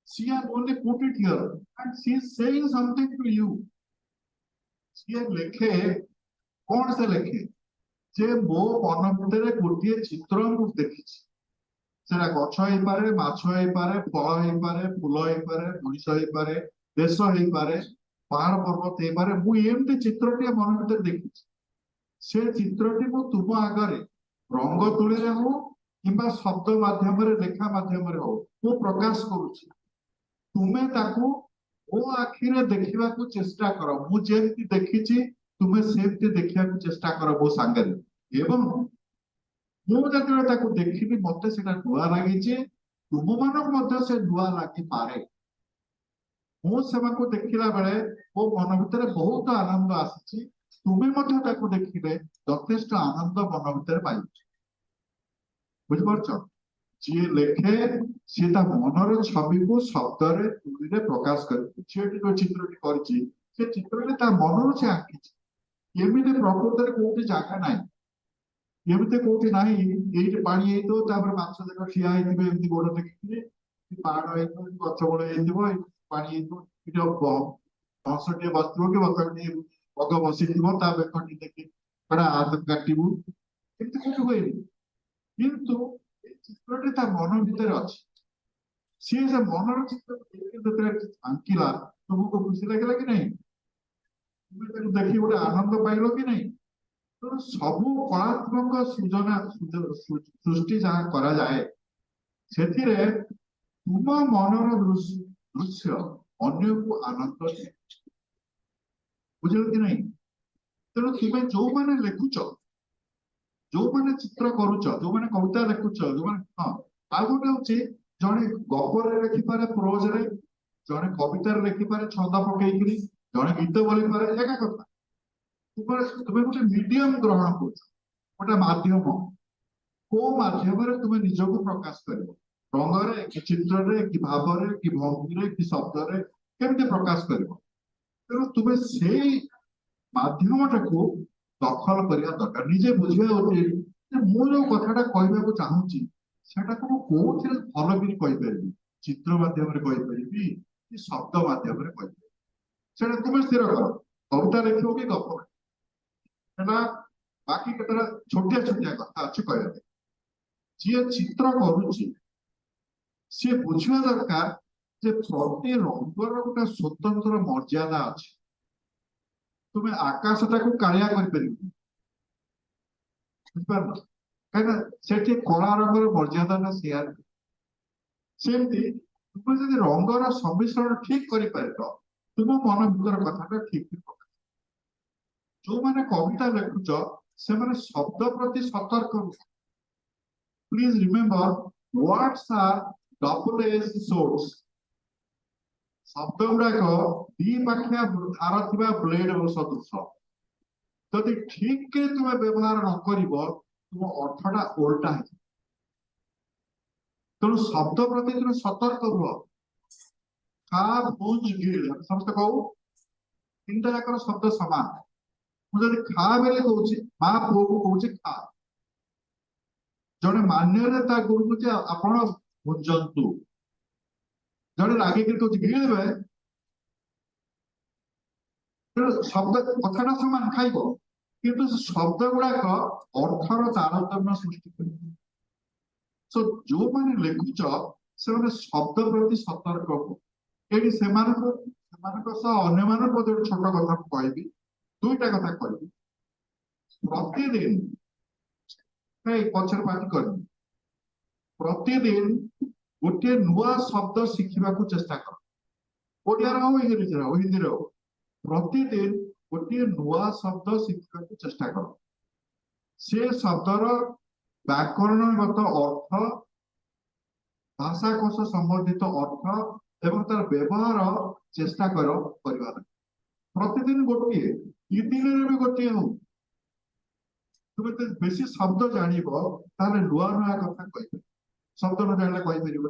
She has only put it here and she is saying something to you. She has ଲେଖେ କଣ ସେ ଲେଖେ ଯେ ମୋ ମନ ଭିତରେ ଗୋଟିଏ ଚିତ୍ର ମୁଁ ଦେଖିଛି সেটা গছ ହେଇପାରେ ମାଛ ହେଇପାରେ ଫଳ ହେଇପାରେ ଫୁଲ ହେଇପାରେ ମଣିଷ ହେଇପାରେ ଦେଶ ହେଇପାରେ ପାହାଡ଼ ପର୍ବତ ହେଇପାରେ ମୁଁ ଏମିତି ଚିତ୍ରଟିଏ ମନ ଭିତରେ ଦେଖିଛି ସେ ଚିତ୍ରଟି ମୁଁ ତୁମ ଆଗରେ ରଙ୍ଗ ତୁଳିରେ ହଉ କିମ୍ବା ଶବ୍ଦ ମାଧ୍ୟମରେ ଲେଖା ମାଧ୍ୟମରେ ହଉ ମୁଁ ପ୍ରକାଶ କରୁଛି ତୁମେ ତାକୁ ମୋ ଆଖିରେ ଦେଖିବାକୁ ଚେଷ୍ଟା କର ମୁଁ ଯେମିତି ଦେଖିଛି ତୁମେ ସେମିତି ଦେଖିବାକୁ ଚେଷ୍ଟା କର ମୋ ସାଙ୍ଗରେ ଏବଂ ମୁଁ ଯେତେବେଳେ ତାକୁ ଦେଖିବି ମତେ ସେଟା ନୂଆ ଲାଗିଛି ତୁମମାନଙ୍କୁ ମଧ୍ୟ ସେ ନୂଆ ଲାଗିପାରେ ମୁଁ ସେମାନଙ୍କୁ ଦେଖିଲା ବେଳେ ମୋ ମନ ଭିତରେ ବହୁତ ଆନନ୍ଦ ଆସିଛି ତୁମେ ମଧ୍ୟ ତାକୁ ଦେଖିଲେ ଯଥେଷ୍ଟ ଆନନ୍ଦ ମନ ଭିତରେ ପାଇବ ବୁଝିପାରୁଛ ଯିଏ ଲେଖେ ସିଏ ତା ମନର ଛବିକୁ ଶବ୍ଦରେ ତୁଳିରେ ପ୍ରକାଶ କରେ ଝିଅଟି ଯୋଉ ଚିତ୍ରଟି କରିଛି ସେ ଚିତ୍ରରେ ତା ମନରୁ ସେ ଆଙ୍କିଛି ଏମିତି ପ୍ରକୃତରେ କୋଉଠି ଜାଗା ନାହିଁ ଏମିତି କୋଉଠି ନାହିଁ ଏଇଠି ପାଣି ହେଇଥିବ ତାପରେ ମାଛ ଯାକ ଠିଆ ହେଇଥିବେ ଏମିତି ଗୋଡ ଦେଖିକିରି ପାହାଡ ହେଇଥିବ ଗଛ ଗୋଡ ହେଇଥିବ ପାଣି ହେଇଥିବ ଏଠି ହଂସଟିଏ ବସିଥିବ କି ବତକଟିଏ ବଗ ବସିଥିବ ତା ବେକଟି ଦେଖି ସେଟା ହାତ କାଟିବୁ ଏମିତି କୋଉଠି ହୁଏନି କିନ୍ତୁ ଏ ଚିତ୍ରଟି ତା ମନ ଭିତରେ ଅଛି ସିଏ ସେ ମନର ଚିତ୍ର ଯେତେବେଳେ ଆଙ୍କିଲା ତୁମକୁ ଖୁସି ଲାଗିଲା କି ନାହିଁ ତୁମେ ତାକୁ ଦେଖି ଗୋଟେ ଆନନ୍ଦ ପାଇଲ କି ନାହିଁ ସବୁ କଳାତ୍ମକ ସୃଜନା ସୃଷ୍ଟି ଯାହା କରାଯାଏ ସେଥିରେ ତୁମ ମନର ଦୃଶ୍ୟ ଅନ୍ୟକୁ ଆନନ୍ଦ ଦିଏ ବୁଝିଲ କି ନାହିଁ ତେଣୁ ତୁମେ ଯୋଉମାନେ ଲେଖୁଛ ଯୋଉମାନେ ଚିତ୍ର କରୁଛ ଯୋଉମାନେ କବିତା ଲେଖୁଛ ଯୋଉମାନେ ହଁ ଆଉ ଗୋଟେ ହଉଛି ଜଣେ ଗପରେ ଲେଖିପାରେ ପ୍ରୋଜରେ ଜଣେ କବିତାରେ ଲେଖିପାରେ ଛନ୍ଦ ପକେଇକିରି ଜଣେ ଗୀତ ବୋଲିପାରେ ଏକା କଥା ତୁମେ ଗୋଟେ ମିଡିୟମ ଗ୍ରହଣ କରୁଛ ଗୋଟେ ମାଧ୍ୟମ କୋଉ ମାଧ୍ୟମରେ ତୁମେ ନିଜକୁ ପ୍ରକାଶ କରିବ ରଙ୍ଗରେ କି ଚିତ୍ରରେ କି ଭାବରେ କି ଭଙ୍ଗୀରେ କି ଶବ୍ଦରେ କେମିତି ପ୍ରକାଶ କରିବ ତେଣୁ ତୁମେ ସେଇ ମାଧ୍ୟମଟାକୁ ଦଖଲ କରିବା ଦରକାର ନିଜେ ବୁଝିବା ଉଚିତ ଯେ ମୁଁ ଯୋଉ କଥାଟା କହିବାକୁ ଚାହୁଁଛି ସେଟାକୁ ମୁଁ କୋଉଥିରେ ଭଲ କରି କହିପାରିବି ଚିତ୍ର ମାଧ୍ୟମରେ କହିପାରିବି କି ଶବ୍ଦ ମାଧ୍ୟମରେ କହିପାରିବି ସେଟା ତୁମେ ସ୍ଥିର କର କବିତା ଲେଖିବ କି ଗପ ସେଟା बाकी केतरा छोटिया छोटिया कथा अछि कहबे जे चित्र करूची से बुझिया दरकार जे प्रति रंगर गोटे स्वतंत्र मर्यादा अछि तुम्हें आकाशटाକୁ कालिया କରି परिबो बुझिपार कहना सेठी कला रंगर मर्यादा ना शेयर सेमती तुम जदि रंगर सम्मिश्रण ठीक करि पारिबो तुम मन भीतर कथाटा ठीक ठीक जो माने कविता लिखुच से माने शब्द प्रति सतर्क please remember words are double edge sword शब्द गुड़ाक दी पाखिया धार थिबा ब्लेड सदृश जदि ठीक के तुम व्यवहार न करिबो तुम अर्थटा उल्टा है तेणु शब्द प्रति तुम सतर्क हुआ खा बुझ गिल समस्त कहू तीनटा जाकर शब्द समान मुझे खा बेले कहूँ माँ पुओ को कहूँ खा जड़े मान्य ता गुरु को आपण बुझंतु जड़े रागे कहूँ गिलबे शब्द कथाटा समान खाइब किंतु शब्द गुड़ाक अर्थर तारतम्य सृष्टि कर सो जो माने लिखुच से माने शब्द प्रति सतर्क हो एटी अन्य मान छोट कथा कहबी दुईटा कथा कहबी प्रतिदिन पचर पाटी कर प्रतिदिन गोटे नुआ शब्द शिखा चेष्टा कर ओडिया हो इंग्लिश हो हिंदी हो प्रतिदिन गोटे नुआ शब्द शिखा चेष्टा कर से शब्दर व्याकरणगत अर्थ भाषाकोश संबंधित अर्थ एवं तार व्यवहार चेष्टा कर प्रतिदिन गोटे इ दिन भी गोटे हो तुम बेसी शब्द जान नुआ नुआ कथा कह शब्द न जान कहीपर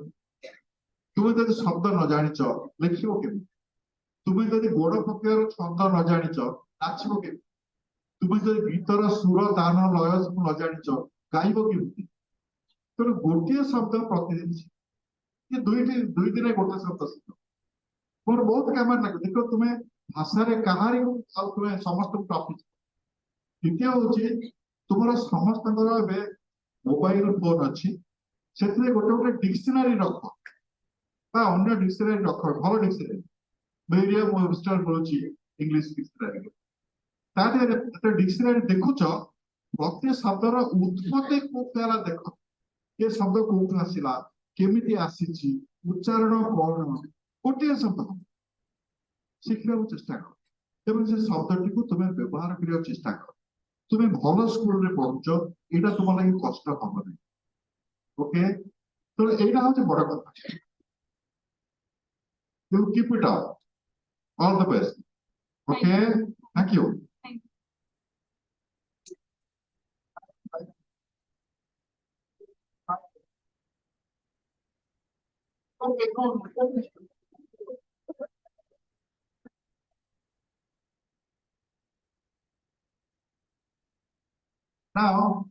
तुम जब शब्द न जान लिख तुम जब गोड़ पकेर छंद न जान नाचब के तुम जब गीतर सुर तान लय सब न जान गाइब के तेणु गोटे शब्द प्रतिदिन ये दुई दिन गोटे शब्द शिख मोर बहुत काम लगे देख तुम्हें भाषा कहारी तुम्हें समस्त टॉपिक द्वितीय हूँ तुम समस्त मोबाइल फोन अच्छी से गोटे गोटे डिक्शनरी रख अन्य डिक्शनरी रख भल डिक्शनरी मिलूँ इंग्लिश डिक्शनरी डिक्शनरी देखुच प्रति शब्दर उत्पत्ति कौन देख ये शब्द कौन आसला केमिति आसी उच्चारण कौन गोटे शब्द शिखा चेष्टा कर तेज से शब्द टी तुम्हें व्यवहार करने चेष्टा कर तुम्हें भल स्कूल रे पढ़ुच यहाँ तुम लगे कष्ट हम नहीं ओके तो यहाँ हूँ बड़ कथा you keep it up all the best okay thank you Now,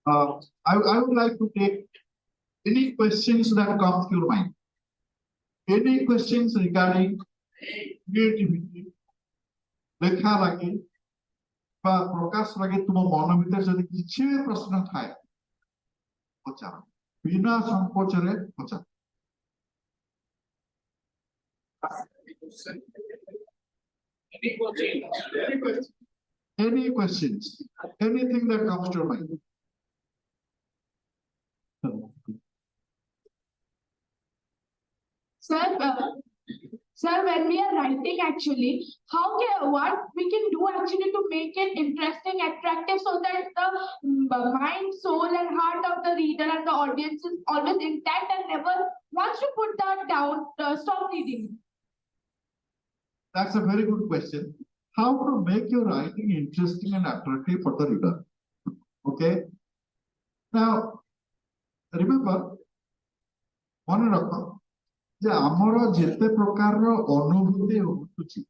I would like to take any questions that come to your mind. Any questions regarding creativity, lekha lagi, ba prakash lagi तुम मन भीतर जदि किछि भी प्रश्न थाए पचार बिना संकोच रे पचार any questions, anything that comes to your mind. Sir, when we are writing actually, what we can do actually to make it interesting, attractive, so that the mind, soul, and heart of the reader and the audience is always intact and never wants to put that down, stop reading. That's a very good question. How to make your writing interesting and attractive for the reader? Okay. Now, remember, one रख जे आमर जेते प्रकार अनुभूति होतुची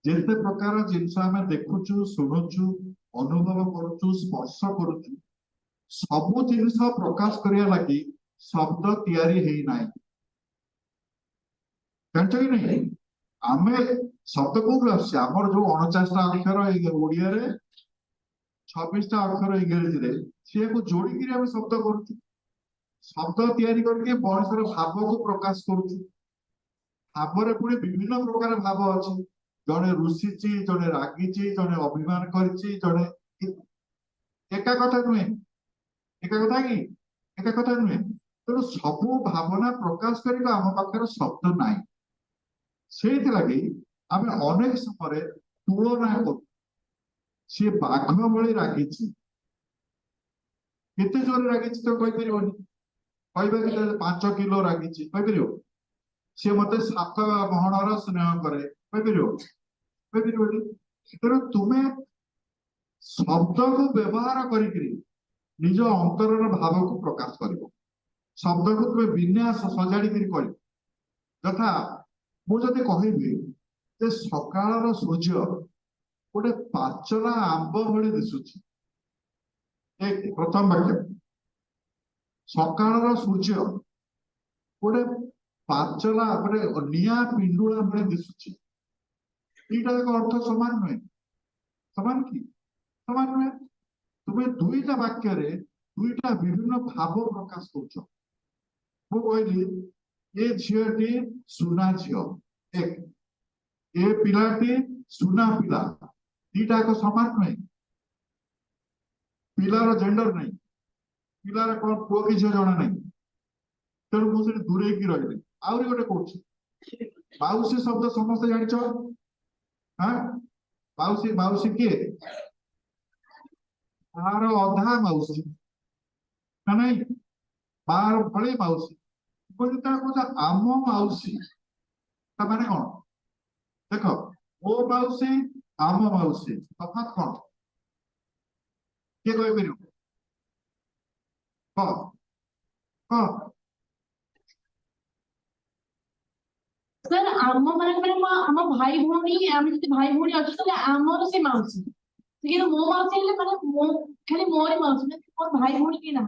जेते प्रकार जिनस आमे देखुचु सुनुचु अनुभव करूचु स्पर्श करूचु सब जिनस प्रकाश करिया लागि शब्द तैयारी हेई नाही जानछ कि नहीं आमे शब्द को आमर जो 49 अक्षर ओडिया रे 26टा अक्षर इंग्रजी रे से को जोड़ी के हम शब्द करूछु शब्द तैयारी करके मनुष्यर भाव को प्रकाश करूछु भावरे पुणी विभिन्न प्रकार भाव अछि जने रुषिची जने रागीची जने अभिमान करछि जने एका कथा नुहे एका कथा कि एका कथा नुहे तेणु सबु भावना प्रकाश करबा हम पाखर शब्द नाही सेति लागि आमे अनेक समय तुलना करू से बाघ भली रागीची केते जोर रागीची तो कहि परिबोनी कहबा कि 5 किलो रागीची कहि परिबो से मते 7 महणर स्नेह करे कहि परिबो कहि परिबोनी तेणु तुमे शब्द को व्यवहार करिकरी निज अंतरर भाव को प्रकाश करिबो शब्द को तुमे विन्यास सजाड़ी करी करिबो तथा मु जते कहिबी जे सकाळर सूर्य गोटे पाचला आंब भली दिसुची एक प्रथम वाक्य सकाळर सूर्य गोटे पाचला गोटे निया पिंडुळा भली दिसुची एटा एक अर्थ समान नुहे समान की समान नुहे तुमे दुईटा वाक्य रे दुईटा विभिन्न भाव प्रकाश करूछ मु कहली ए झियटी सुना झिय एक ए पिलाटी सुना पिला दीटा को समान नहीं पिलार जेंडर नहीं पिलार कौन पुओ कि झियो जणा नहीं तेणु मु से दूरे की रहिली आउरी गोटे कहूछि माउसी शब्द समस्त जानिछ हां माउसी माउसी के तार अधा माउसी ना नहीं बार भले माउसी बोली ता को आम माउसी ता माने कोन देखो ओ माउसी आम माउसी तफात कोन के कहि परियो क क सर आम माने हम भाई भौणी हम जति भाई भौणी अछि त आमर से माउसी कि मो माउसी ले माने मो खाली मोर माउसी ना मोर भाई भौणी के ना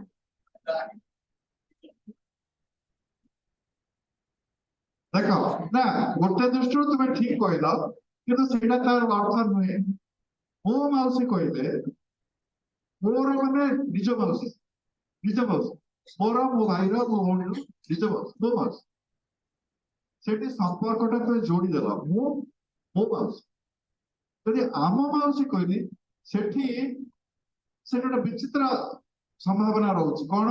देखो ना गोटे दृष्टि तुम ठीक कहल किंतु सेटा तार अर्थ नुहे मो माउसी कहले मोर माने निज माउसी मोर मो भाई रो मो भौणी रो निज माउसी मो माउसी सेठी संपर्कटा तो जोड़ी देला मो मो माउसी यदि आम माउसी कहली सेठी सेटा विचित्र संभावना रहउछि कोन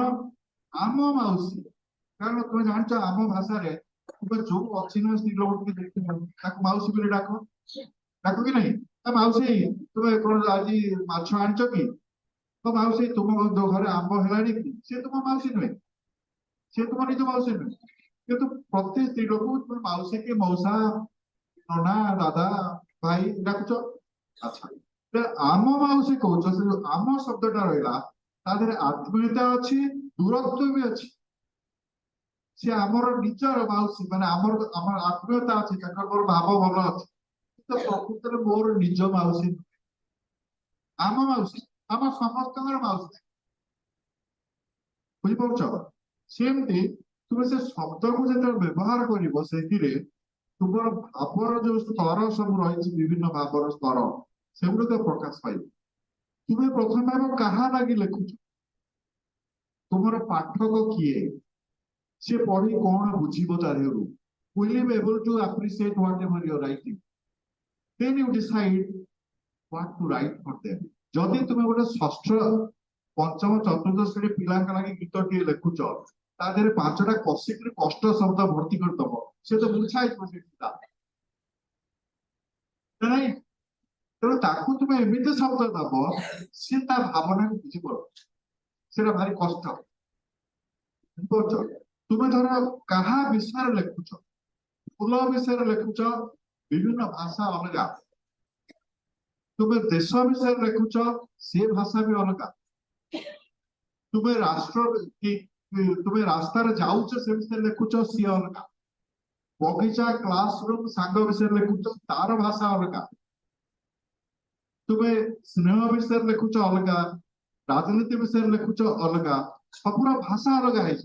आम माउसी कारण तुम जानछ आम भाषा रे तुम जो अच्छी न स्त्री लोग के देखते ताको माउसी बोले डाको डाको कि नहीं आ माउसी तुम कोन आज माछ आनछ कि तो माउसी तुम दो घरे आंब हेलानी कि से तुम माउसी नुहे से तुम निज माउसी नुहे किंतु प्रति स्त्री लोग तुम माउसी के मौसा नना दादा भाई डाकुछ अच्छा तो आम माउसी कहूछ से जो आम शब्दटा रहिला ता देहरे आत्मीयता अछि दूरत्व भी अछि से आमर निजर माउसी माने आमर आत्मीयता अछि तकर मोर भाव भल अछि तो प्रकृत रे मोर निज माउसी आम माउसी आम समस्तकर माउसी बुझि पड़छ सेमती तुम से शब्द को जब व्यवहार करिवो सेतिरे तुमर भावर जो स्तर सब रही विभिन्न भावर स्तर सेगुड़िक प्रकाश पाइब तुम्हें प्रथम भाव कहा लगी लिखुच तुमर पाठक किए से पढ़ी कौन बुझीबो तारेरु will you be able to appreciate whatever you're writing then you decide what to write for them जदि तुम गोटे षष्ठ पंचम चतुर्थ श्रेणी पिला लगी गीत टे लिखुच ता देहरे 5टा कष्ट शब्द भर्ती कर दब से तो बुझाई नहीं तेणु ताकू तुम एमती शब्द दब सी ता भावना को बुझी पड़ से भारी कष्ट तुम धर कहा विषय लिखुच फूल विषय लिखुच विभिन्न भाषा अलग तुम देश विषय लिखुच से भाषा भी अलग तुम राष्ट्र तुम्हें रास्ता जाऊच से विषय लिखुच सी अलग बगीचा क्लासरूम सांग विषय लिखुच तार भाषा अलग तुम्हें स्नेह विषय लिखुच अलग राजनीति विषय लिखुच अलग सबुर भाषा अलग है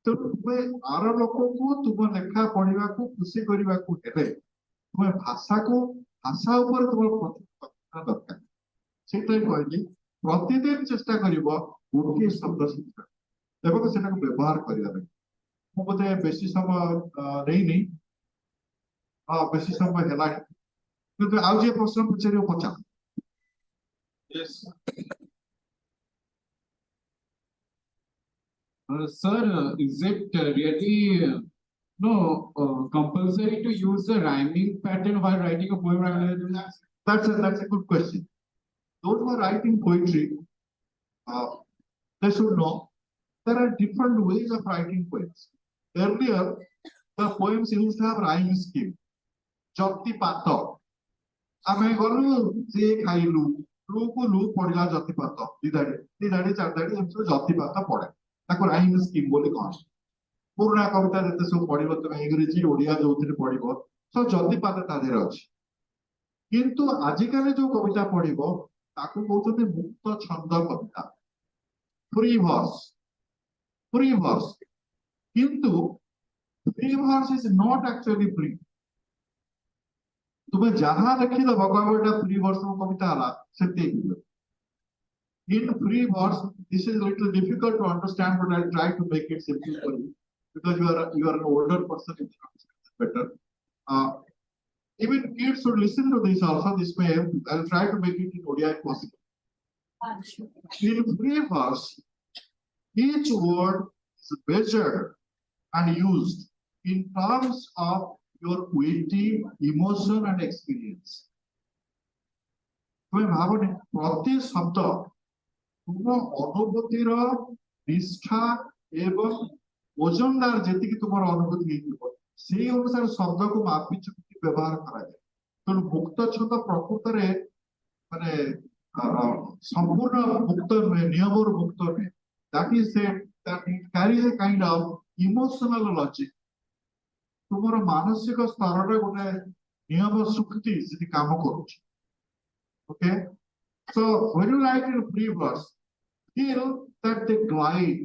तेणु तुम्हें आर लोक को तुम लेखा पढ़ा खुशी करने को तुम भाषा को भाषा तुम दरकार ସେଇଟା କହିଲି ପ୍ରତିଦିନ ଚେଷ୍ଟା କରିବ ଗୋଟିଏ ଶବ୍ଦ ଶିଖିବା ଏବଂ ସେଟାକୁ ବ୍ୟବହାର କରିବା ପାଇଁ। ମୁଁ ବୋଧେ ବେଶୀ ସମୟ ନେଇନି, ବେଶୀ ସମୟ ହେଲାଣି, କିନ୍ତୁ ଆଉ ଯିଏ ପ୍ରଶ୍ନ ପଚାରିବ ପଚାର। Yes. Sir, is it really compulsory to use the rhyming pattern while writing a poem? That's a good question. Those who are writing poetry, they should know there are different ways of writing poems. Earlier, the poems used to have rhyme scheme. Jati pato. ଆମେ ଗଲୁ ସେ ଖାଇଲୁ ଲୁକୁ ଲୁ ପଡିଲା ଜତିପାତ ଦିଦାଡି ଚାରିଦାଡି ଏମିତି ସବୁ ଜତିପାତ ପଡେ ତାକୁ ରାଇମ ସ୍କିମ୍ ବୋଲି କହନ୍ତି। ପୁରୁଣା କବିତା ଯେତେ ସବୁ ପଢିବ ତମେ ଇଂରେଜୀ ଓଡିଆ ଯୋଉଥିରେ ପଢିବ ସବୁ ଜତିପାତ ତା ଦେହରେ ଅଛି। କିନ୍ତୁ ଆଜିକାଲି ଯୋଉ କବିତା ପଢିବ ତାକୁ କହୁଛନ୍ତି ମୁକ୍ତ ଛନ୍ଦ କବିତା, ଫ୍ରି ଭର୍ସ। କିନ୍ତୁ free verbs is not actually free. तुम्हें जहां लिखिदब कहबो फ्री वर्स कविता हला सेते in free verse this is a little difficult to understand, but I'll try to make it simple for you because you are an older person, you can understand better. Even kids should listen to this also. This may I'll try to make it in Odia if possible. In free verse, each word is measured and used in terms of your witty emotion and experience. तुम्हें भावने प्रति शब्द तुम अनुभूतिर निष्ठा एवं ओजनदार जेति कि तुमर अनुभूति हेतिबो से अनुसार शब्द को मापी चुकी व्यवहार करा जाए। तो मुक्त छंद प्रकृत रे माने संपूर्ण मुक्त नियमर मुक्त ने that is that it carries a kind of emotional logic. तुमर मानसिक स्तर रे गोटे नियम सुक्ति से काम करूछ। Okay, so when you write in free verse, feel that they glide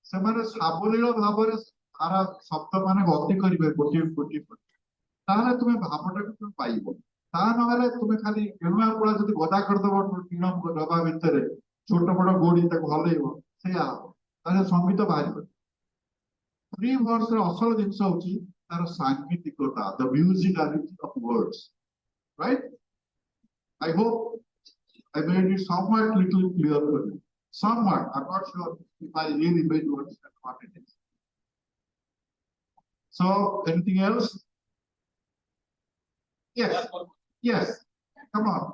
ସେମାନେ ସାବଲୀଳ ଭାବରେ ସାରା ଶବ୍ଦ ମାନେ ଗତି କରିବେ ଗୋଟିଏ ତାହେଲେ ତୁମେ ଭାବଟାକୁ ତୁମେ ପାଇବ। ତା ନହେଲେ ତୁମେ ଖାଲି ଏଣୁଆ ପୁଳା ଯଦି ଗଦା କରିଦବ ଟିଣ ଡବା ଭିତରେ ଛୋଟ ବଡ ଗୋଡି ତାକୁ ହଲେଇବ ସେଇଆ ହବ, ତାହେଲେ ସଙ୍ଗୀତ ବାହାରିବ। ଫ୍ରି ଭର୍ସ ର ଅସଲ ଜିନିଷ ହଉଛି ତାର ସାଙ୍ଗୀତିକତା, the musicality of words, right? I hope I made it somewhat little clear for you. Somewhat, I'm not sure if I really made you understand what it is. So, anything else? Yes, come on.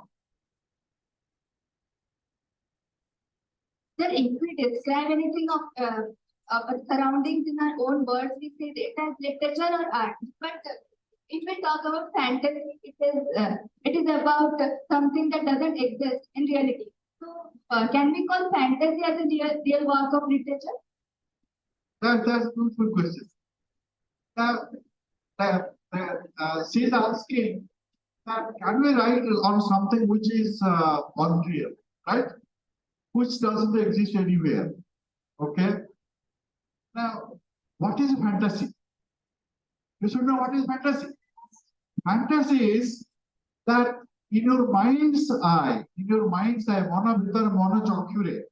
Sir, if we describe anything of surroundings in our own words, we say it as literature or art. But if we talk about fantasy, it is about something that doesn't exist in reality. So, can we call fantasy as a real work of literature? That's a good question. She's asking that can we write on something which is unreal, right? Which doesn't exist anywhere. Okay. Now, what is fantasy? You should know what is fantasy. Fantasy is that in your mind's eye, mona bhitar mona chakhure,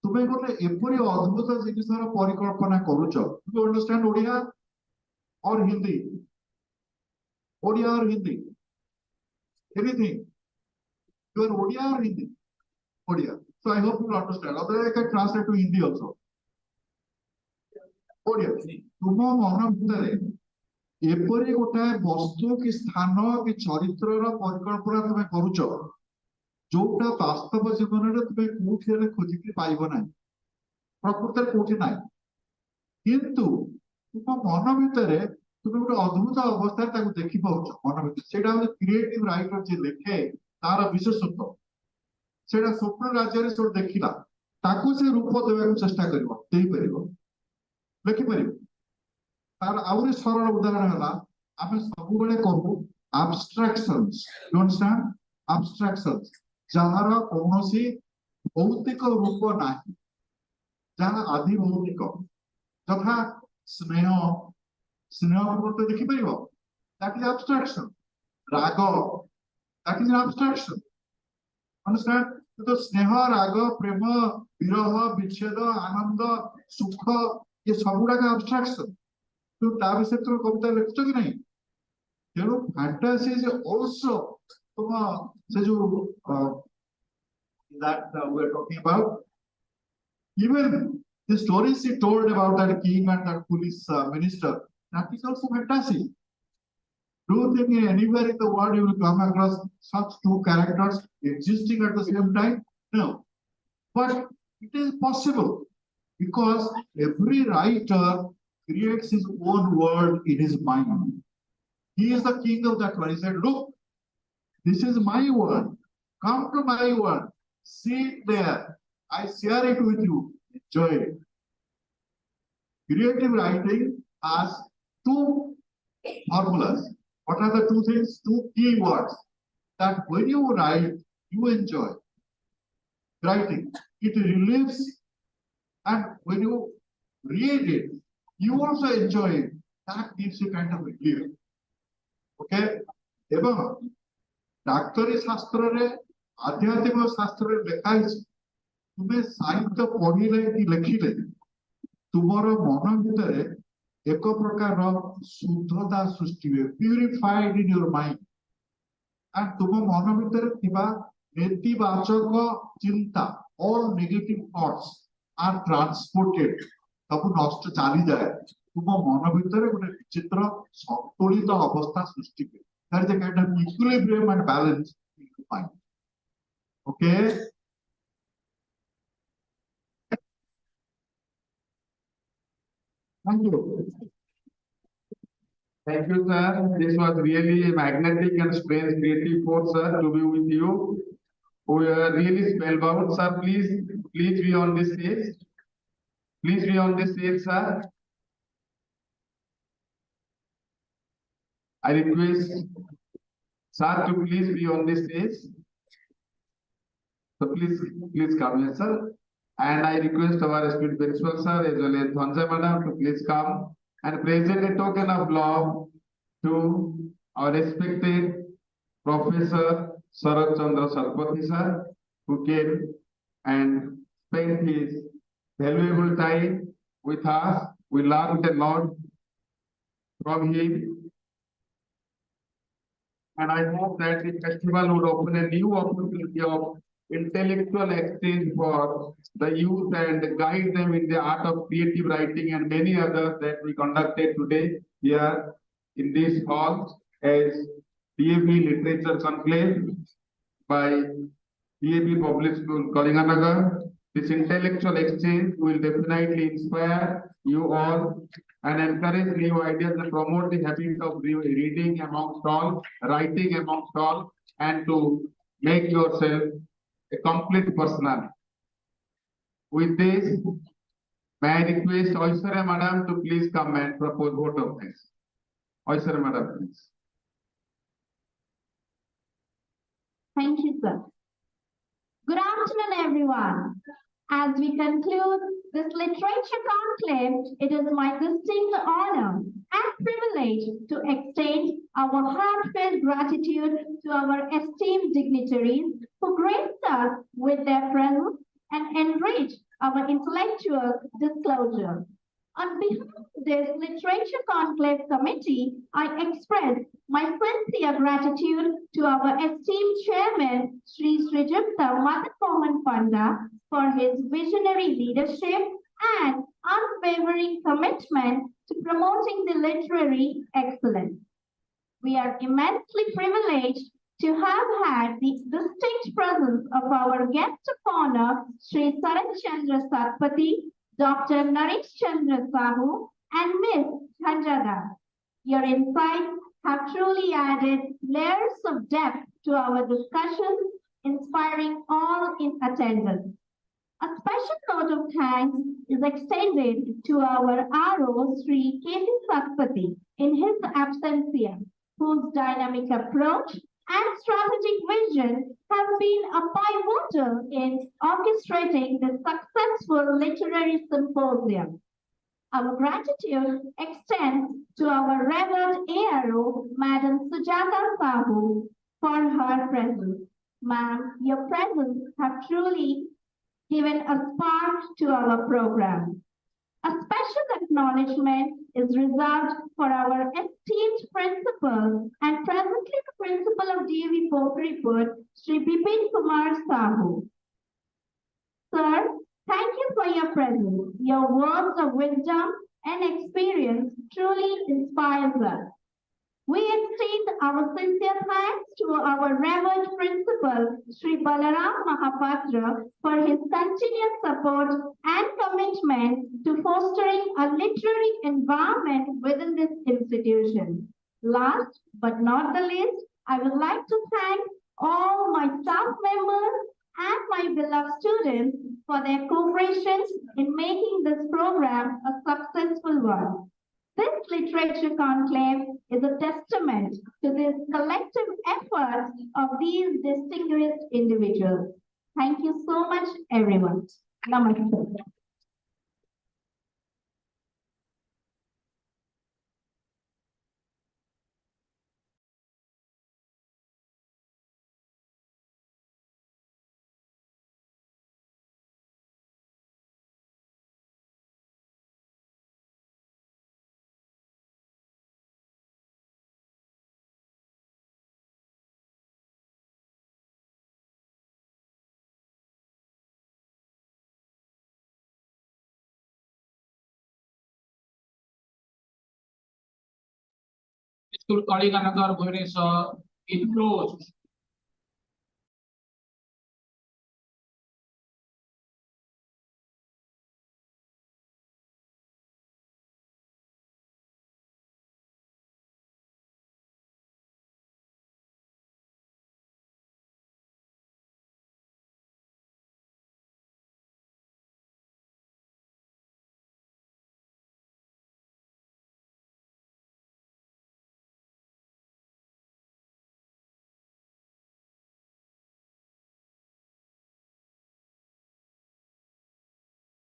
तुमे गोटे एपरी अद्भुत जिनिसर परिकल्पना करूछ। You understand Odia or Hindi? Odia or Hindi? Anything? You are Odia or Hindi? Odia. So I hope you will understand. Otherwise I can translate to Hindi also. Odia. तुम मन भितर एपरी गोटे वस्तु कि स्थान कि चरित्र परिकल्पना तुम करुच जोटा वास्तव जीवन में तुम्हें कौटी खोजिक पाइब ना, प्रकृत कौटी ना, किंतु तुम मन भितर तुम गोटे अद्भुत अवस्था देखी पाच मन भर से क्रिएटिव राइटर जी लिखे तार विशेषत्व से स्वप्न राज्य देखला से रूप देवा चेष्टा कर लिखिपर। तार आउरी सरल उदाहरण है आम सब कहू abstractions. You understand? Abstractions jar कौन भौतिक रूप ना जहाँ आदि भौतिक तथा स्नेह स्नेह देखिपर that is abstraction. राग that is an abstraction. Understand? तो स्नेह राग प्रेम विरह विच्छेद आनंद सुख ये सब गुड़ा का abstraction तो ता विषय तुम कविता लिखছো कि नहीं तेणु fantasy is also तुम से जो that we are talking about even the stories he told about that king and that police minister that is also fantasy. Do you think anywhere in the world you will come across such two characters existing at the same time? No. But it is possible because every writer creates his own world in his mind. He is the king of that world. He said, look, this is my world. Come to my world. Sit there. I share it with you. Enjoy it. Creative writing has two formulas. What are the two things? Two key words that when you write, you enjoy. Writing, it relieves, and when you read it, you also enjoy it. That gives you kind of relief. Okay? Eba, Doctor Shastra, Adhyatma Shastra, lecais, तुम्हें साहित्य पढ़िले कि लिखिले तुमर मन भितर एक प्रकार शुद्धता सृष्टि हुए purified in your mind and तुम मन भितर थिबा नेतिवाचक चिंता all negative thoughts are transported सब नष्ट चली जाए तुम मन भितर गोटे विचित्र संतुलित अवस्था सृष्टि हुए that is a kind of equilibrium and balance in your mind okay Thank you. Thank you, sir. This was really a magnetic and strange creative force, sir, to be with you. We are really spellbound, sir. Please be on this stage. Please be on this stage, sir. I request sir to please be on this stage. So please come here, sir. And I request our esteemed principal sir as well as Dhanjay madam to please come and present a token of love to our respected Professor Sarat Chandra Sarpati sir, who came and spent his valuable time with us. We learned a lot from him. And I hope that the festival would open a new opportunity of intellectual exchange for the youth and guide them in the art of creative writing and many others that we conducted today here in this hall as DAV Literature Conclave by DAV Public School, Kalinga Nagar. This intellectual exchange will definitely inspire you all and encourage new ideas and promote the habit of reading amongst all, writing amongst all, and to make yourself a complete personality. With this, may I request Oisara Madam to please come and propose vote of thanks. Oisara Madam, please. Thank you, sir. Good afternoon, everyone. As we conclude this literature conclave, it is my distinct honor and privilege to extend our heartfelt gratitude to our esteemed dignitaries who graced us with their presence and enriched our intellectual disclosure. On behalf of this Literature Conclave Committee, I express my sincere gratitude to our esteemed chairman, Sri Srijukta Mathakoman Panda, for his visionary leadership and unwavering commitment to promoting the literary excellence. We are immensely privileged to have had the distinct presence of our guest of honor, Sri Sarat Chandra Sarpati, Dr. Naresh Chandra Sahu, and Ms. Dhanjada. Your insights have truly added layers of depth to our discussions, inspiring all in attendance. A special note of thanks is extended to our RO, Sri K.C. Satpathy, in his absence here, whose dynamic approach and strategic vision have been a pivotal in orchestrating the successful literary symposium. Our gratitude extends to our revered ARO, Madam Sujata Sahu, for her presence. Ma'am, your presence have truly given a spark to our program. A special acknowledgement is reserved for our esteemed principal and presently the principal of DAV Pokripur, Sri Bipin Kumar Sahu. Sir, thank you for your presence. Your words of wisdom and experience truly inspires us. We extend our sincere thanks to our revered principal, Sri Balaram Mahapatra, for his continued support and commitment to fostering a literary environment within this institution. Last but not the least, I would like to thank all my staff members and my beloved students for their cooperation in making this program a successful one. This literature conclave is a testament to the collective efforts of these distinguished individuals. Thank you so much, everyone. Namaste. School Kalinga Nagar, Bhubaneswar, it closed.